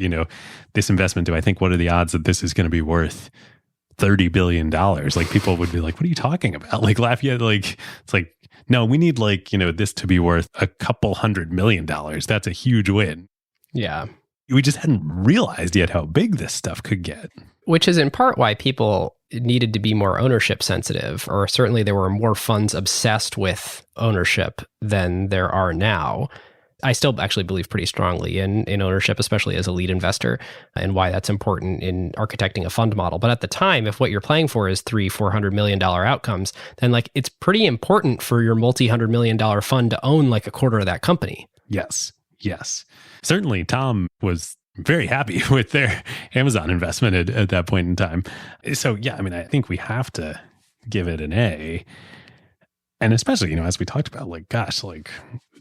this investment, do I think what are the odds that this is going to be worth $30 billion? Like people would be like, what are you talking about? Like laugh yet. Like, it's like, no, we need like, this to be worth a couple $100 million. That's a huge win. Yeah. We just hadn't realized yet how big this stuff could get. Which is in part why people needed to be more ownership sensitive, or certainly there were more funds obsessed with ownership than there are now. I still actually believe pretty strongly in ownership, especially as a lead investor, and why that's important in architecting a fund model. But at the time, if what you're playing for is $300-400 million outcomes, then like it's pretty important for your multi-$100 million fund to own like a quarter of that company. Yes. Certainly, Tom was very happy with their Amazon investment at that point in time. So yeah, I mean, I think we have to give it an A. And especially, as we talked about, like, gosh, like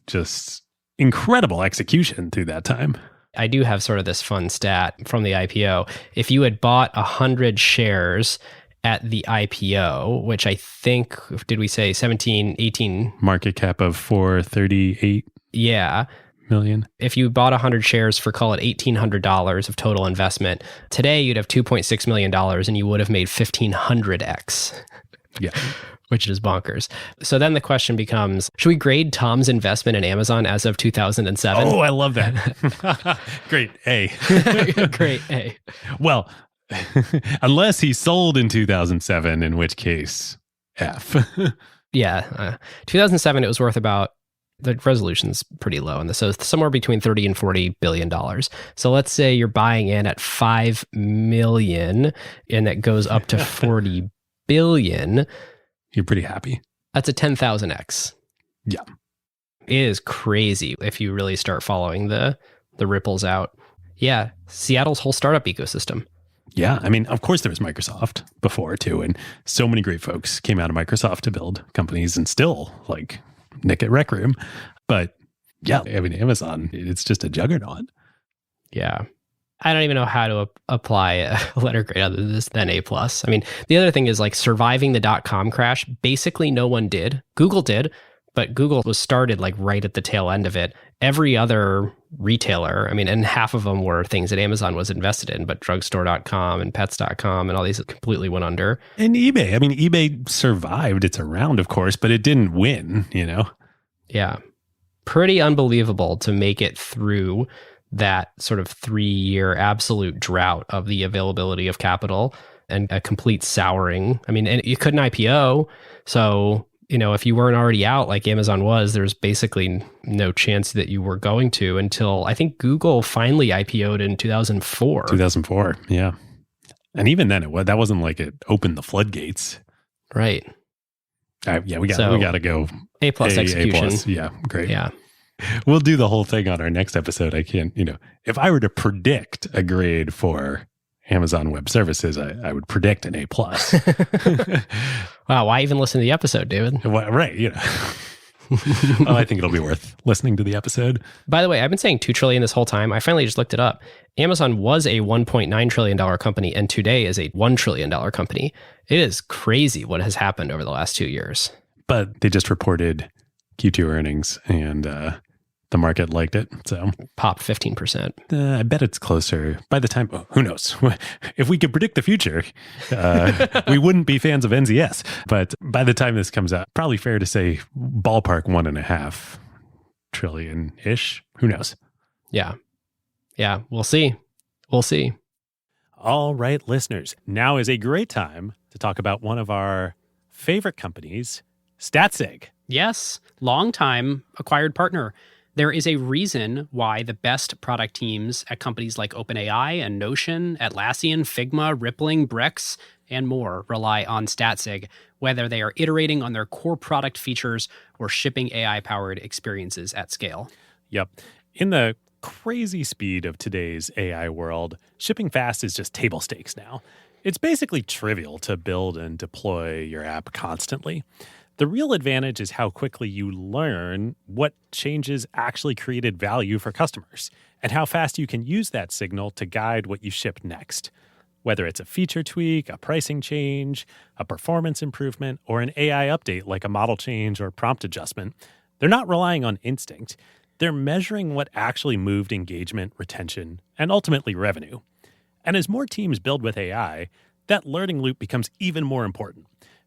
just incredible execution through that time. I do have sort of this fun stat from the IPO. If you had bought 100 shares at the IPO, which I think, did we say 17, 18? Market cap of $438 million. If you bought 100 shares for, call it $1,800 of total investment, today you'd have $2.6 million and you would have made 1,500x. Yeah. Which is bonkers. So then the question becomes, should we grade Tom's investment in Amazon as of 2007? Oh, I love that. Great A. Great A. Well, unless he sold in 2007, in which case F. Yeah. 2007, it was worth about, the resolution's pretty low. And so somewhere between $30 and $40 billion. So let's say you're buying in at 5 million and that goes up to 40 billion. You're pretty happy. That's a 10,000x. Yeah. It is crazy if you really start following the ripples out. Yeah. Seattle's whole startup ecosystem. Yeah. I mean, of course there was Microsoft before too. And so many great folks came out of Microsoft to build companies and still like Nick at Rec Room. But yeah, I mean, Amazon, it's just a juggernaut. Yeah. I don't even know how to apply a letter grade other than A+. I mean, the other thing is like surviving the .com crash. Basically, no one did. Google did, but Google was started like right at the tail end of it. Every other retailer, I mean, and half of them were things that Amazon was invested in, but drugstore.com and pets.com and all these completely went under. And eBay. I mean, eBay survived. It's around, of course, but it didn't win, Yeah. Pretty unbelievable to make it through that sort of 3-year absolute drought of the availability of capital and a complete souring. I mean, and you couldn't IPO. So, if you weren't already out like Amazon was, there's basically no chance that you were going to until I think Google finally IPO'd in 2004. 2004, yeah. And even then, that wasn't like it opened the floodgates. Right. We got to go. A+ execution. A+, yeah, great. Yeah. We'll do the whole thing on our next episode. I can't, if I were to predict a grade for Amazon Web Services, I would predict an A+. Wow, why even listen to the episode, David? Well, right, Oh, I think it'll be worth listening to the episode. By the way, I've been saying 2 trillion this whole time. I finally just looked it up. Amazon was a $1.9 trillion company and today is a $1 trillion company. It is crazy what has happened over the last 2 years. But they just reported Q2 earnings and the market liked it. So popped 15%. I bet it's closer by the time, who knows? If we could predict the future, we wouldn't be fans of NZS. But by the time this comes out, probably fair to say ballpark 1.5 trillion-ish. Who knows? Yeah. Yeah. We'll see. We'll see. All right, listeners, now is a great time to talk about one of our favorite companies, StatSig. Yes, long-time acquired partner. There is a reason why the best product teams at companies like OpenAI and Notion, Atlassian, Figma, Rippling, Brex, and more rely on StatSig, whether they are iterating on their core product features or shipping AI-powered experiences at scale. Yep. In the crazy speed of today's AI world, shipping fast is just table stakes now. It's basically trivial to build and deploy your app constantly. The real advantage is how quickly you learn what changes actually created value for customers and how fast you can use that signal to guide what you ship next. Whether it's a feature tweak, a pricing change, a performance improvement, or an AI update like a model change or prompt adjustment, they're not relying on instinct. They're measuring what actually moved engagement, retention, and ultimately revenue. And as more teams build with AI, that learning loop becomes even more important.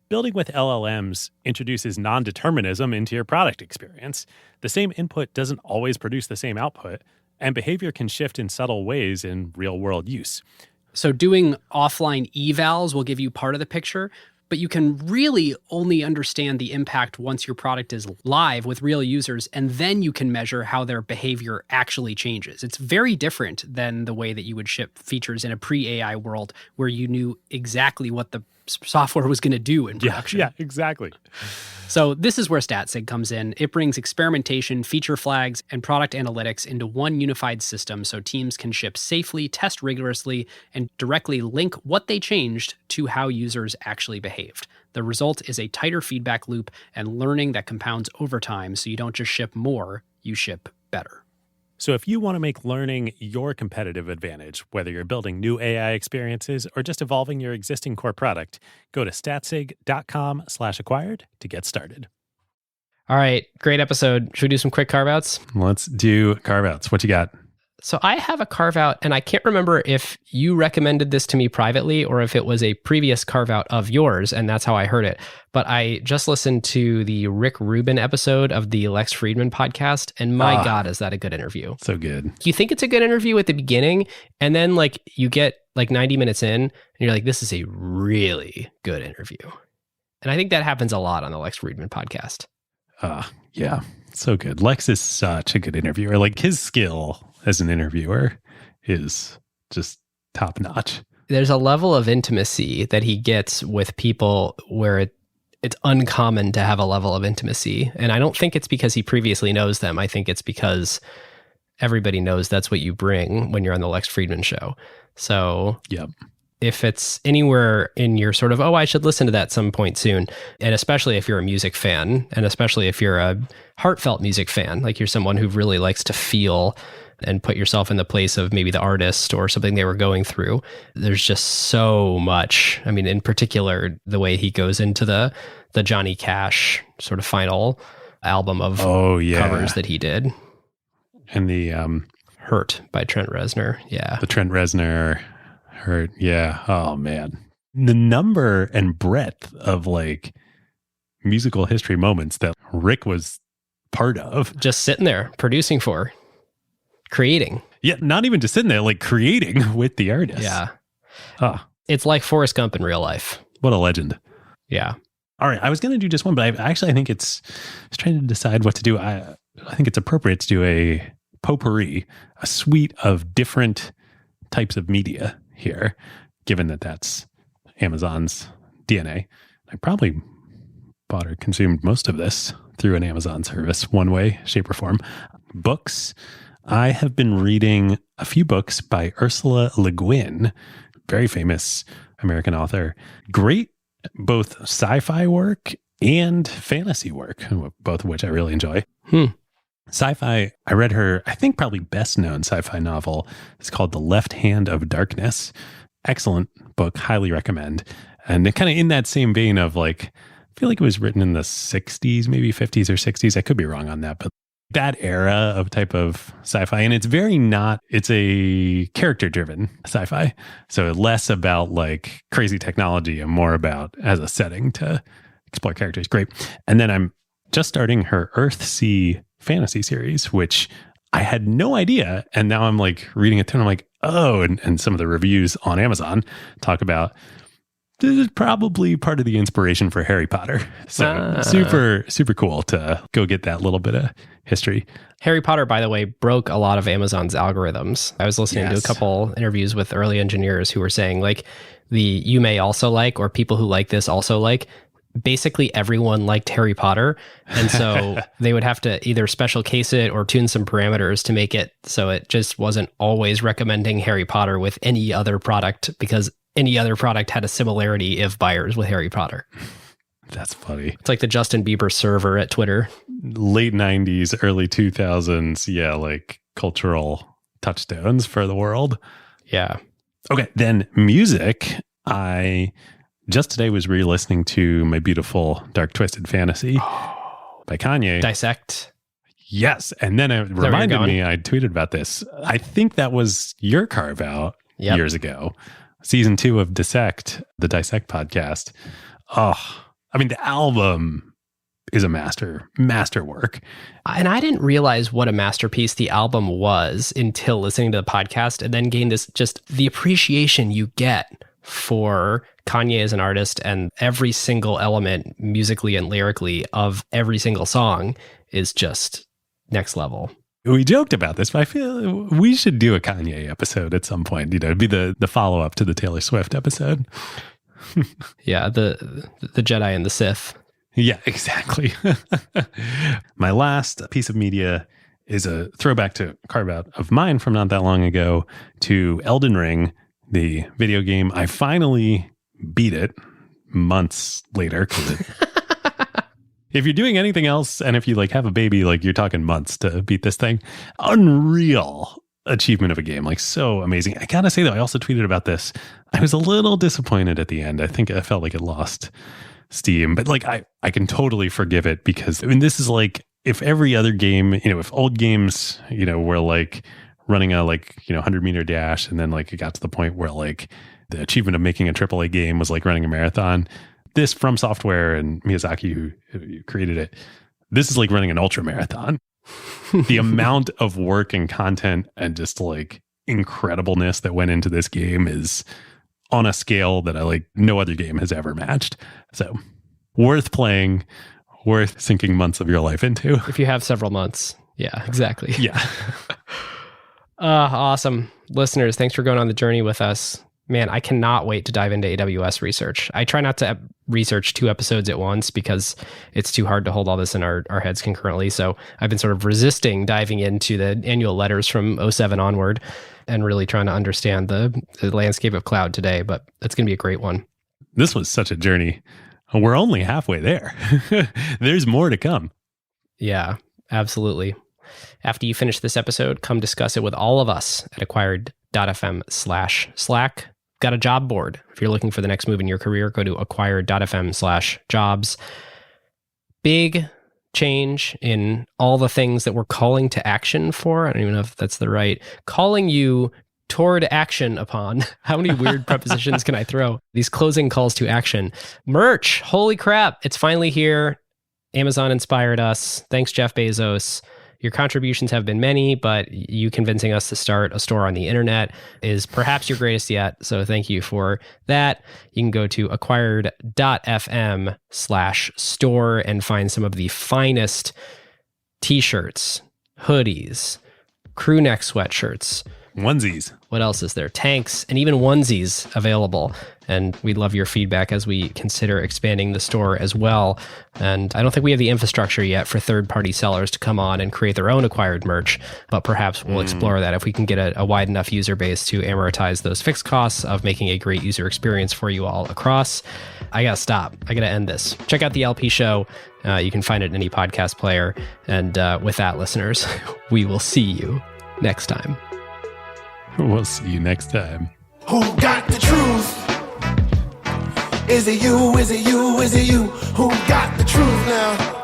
Building with LLMs introduces non-determinism into your product experience. The same input doesn't always produce the same output, and behavior can shift in subtle ways in real-world use. So doing offline evals will give you part of the picture, but you can really only understand the impact once your product is live with real users, and then you can measure how their behavior actually changes. It's very different than the way that you would ship features in a pre-AI world where you knew exactly what the software was going to do in production. Yeah, exactly. So this is where StatSig comes in. It brings experimentation, feature flags, and product analytics into one unified system so teams can ship safely, test rigorously, and directly link what they changed to how users actually behaved. The result is a tighter feedback loop and learning that compounds over time, so you don't just ship more, you ship better. So if you want to make learning your competitive advantage, whether you're building new AI experiences or just evolving your existing core product, go to statsig.com/acquired to get started. All right. Great episode. Should we do some quick carve outs? Let's do carve outs. What you got? So I have a carve out, and I can't remember if you recommended this to me privately or if it was a previous carve out of yours, and that's how I heard it. But I just listened to the Rick Rubin episode of the Lex Friedman podcast, and my God, is that a good interview. So good. You think it's a good interview at the beginning, and then like you get like 90 minutes in, and you're like, this is a really good interview. And I think that happens a lot on the Lex Friedman podcast. Yeah, so good. Lex is such a good interviewer. Like his skill as an interviewer is just top notch. There's a level of intimacy that he gets with people where it's uncommon to have a level of intimacy. And I don't think it's because he previously knows them. I think it's because everybody knows that's what you bring when you're on the Lex Friedman show. So yep. If it's anywhere in your sort of, oh, I should listen to that some point soon, and especially if you're a music fan, and especially if you're a heartfelt music fan, like you're someone who really likes to feel and put yourself in the place of maybe the artist or something they were going through. There's just so much. I mean, in particular, the way he goes into the Johnny Cash sort of final album of covers that he did. And the Hurt by Trent Reznor. Yeah. The Trent Reznor Hurt. Yeah. Oh man. The number and breadth of like musical history moments that Rick was part of. Just sitting there producing for. Creating. Yeah, not even just sitting there, like creating with the artist. Yeah. It's like Forrest Gump in real life. What a legend. Yeah. All right. I was going to do just one, but I think I was trying to decide what to do. I think it's appropriate to do a potpourri, a suite of different types of media here, given that that's Amazon's DNA. I probably bought or consumed most of this through an Amazon service, one way, shape, or form. Books. I have been reading a few books by Ursula Le Guin, very famous American author. Great both sci-fi work and fantasy work, both of which I really enjoy. Hmm. Sci-fi, I read her, I think probably best known sci-fi novel. It's called The Left Hand of Darkness. Excellent book, highly recommend. And kind of in that same vein of like, I feel like it was written in the 60s, maybe 50s or 60s. I could be wrong on that, but that era of type of sci-fi. And it's very not, it's a character-driven sci-fi. So less about like crazy technology and more about as a setting to explore characters. Great. And then I'm just starting her Earthsea fantasy series, which I had no idea. And now I'm like reading it through and I'm like, oh, and some of the reviews on Amazon talk about this is probably part of the inspiration for Harry Potter. So super, super cool to go get that little bit of history. Harry Potter, by the way, broke a lot of Amazon's algorithms. I was listening to a couple interviews with early engineers who were saying like you may also like, or people who like this also like, basically everyone liked Harry Potter. And so they would have to either special case it or tune some parameters to make it so it just wasn't always recommending Harry Potter with any other product, because any other product had a similarity of buyers with Harry Potter. That's funny. It's like the Justin Bieber server at Twitter. Late 90s, early 2000s. Yeah, like cultural touchstones for the world. Yeah. Okay, then music. I just today was re-listening to My Beautiful Dark Twisted Fantasy by Kanye. Dissect. Yes. And then it reminded me, I tweeted about this. I think that was your Carve Out years ago. Season 2 of Dissect, the Dissect podcast. Oh, I mean, the album is a masterwork. And I didn't realize what a masterpiece the album was until listening to the podcast, and then gained this, just the appreciation you get for Kanye as an artist, and every single element musically and lyrically of every single song is just next level. We joked about this, but I feel we should do a Kanye episode at some point. You know, it'd be the follow-up to the Taylor Swift episode. Yeah, the Jedi and the Sith. Yeah, exactly. My last piece of media is a throwback to a Carve Out of mine from not that long ago to Elden Ring, the video game. I finally beat it months later. If you're doing anything else, and if you like have a baby, like you're talking months to beat this thing. Unreal achievement of a game, like so amazing. I gotta say though, I also tweeted about this. I was a little disappointed at the end. I think I felt like it lost steam, but like I can totally forgive it, because I mean, this is like if every other game, you know, if old games, you know, were like running a 100-meter dash, and then like it got to the point where like the achievement of making a AAA game was like running a marathon. This From Software and Miyazaki, who created it, this is like running an ultra marathon. The amount of work and content and just like incredibleness that went into this game is on a scale that I like no other game has ever matched. So worth playing, worth sinking months of your life into. If you have several months. Yeah, exactly. Yeah. Awesome. Listeners, thanks for going on the journey with us. Man, I cannot wait to dive into AWS research. I try not to research 2 episodes at once because it's too hard to hold all this in our heads concurrently. So I've been sort of resisting diving into the annual letters from 07 onward and really trying to understand the landscape of cloud today. But it's going to be a great one. This was such a journey. We're only halfway there. There's more to come. Yeah, absolutely. After you finish this episode, come discuss it with all of us at acquired.fm/Slack. Got a job board. If you're looking for the next move in your career, go to acquired.fm/jobs. Big change in all the things that we're calling to action for. I don't even know if that's the right. Calling you toward action upon. How many weird prepositions can I throw? These closing calls to action. Merch. Holy crap. It's finally here. Amazon inspired us. Thanks, Jeff Bezos. Your contributions have been many, but you convincing us to start a store on the internet is perhaps your greatest yet. So thank you for that. You can go to acquired.fm/store and find some of the finest t-shirts, hoodies, crew neck sweatshirts, Onesies. What else is there? Tanks and even onesies available. And we'd love your feedback as we consider expanding the store as well. And I don't think we have the infrastructure yet for third-party sellers to come on and create their own acquired merch, but perhaps we'll explore that if we can get a wide enough user base to amortize those fixed costs of making a great user experience for you all across. I gotta stop. I gotta end this. Check out the LP show. You can find it in any podcast player. And with that, listeners, we will see you next time. We'll see you next time. Who got the truth? Is it you? Is it you? Is it you? Who got the truth now?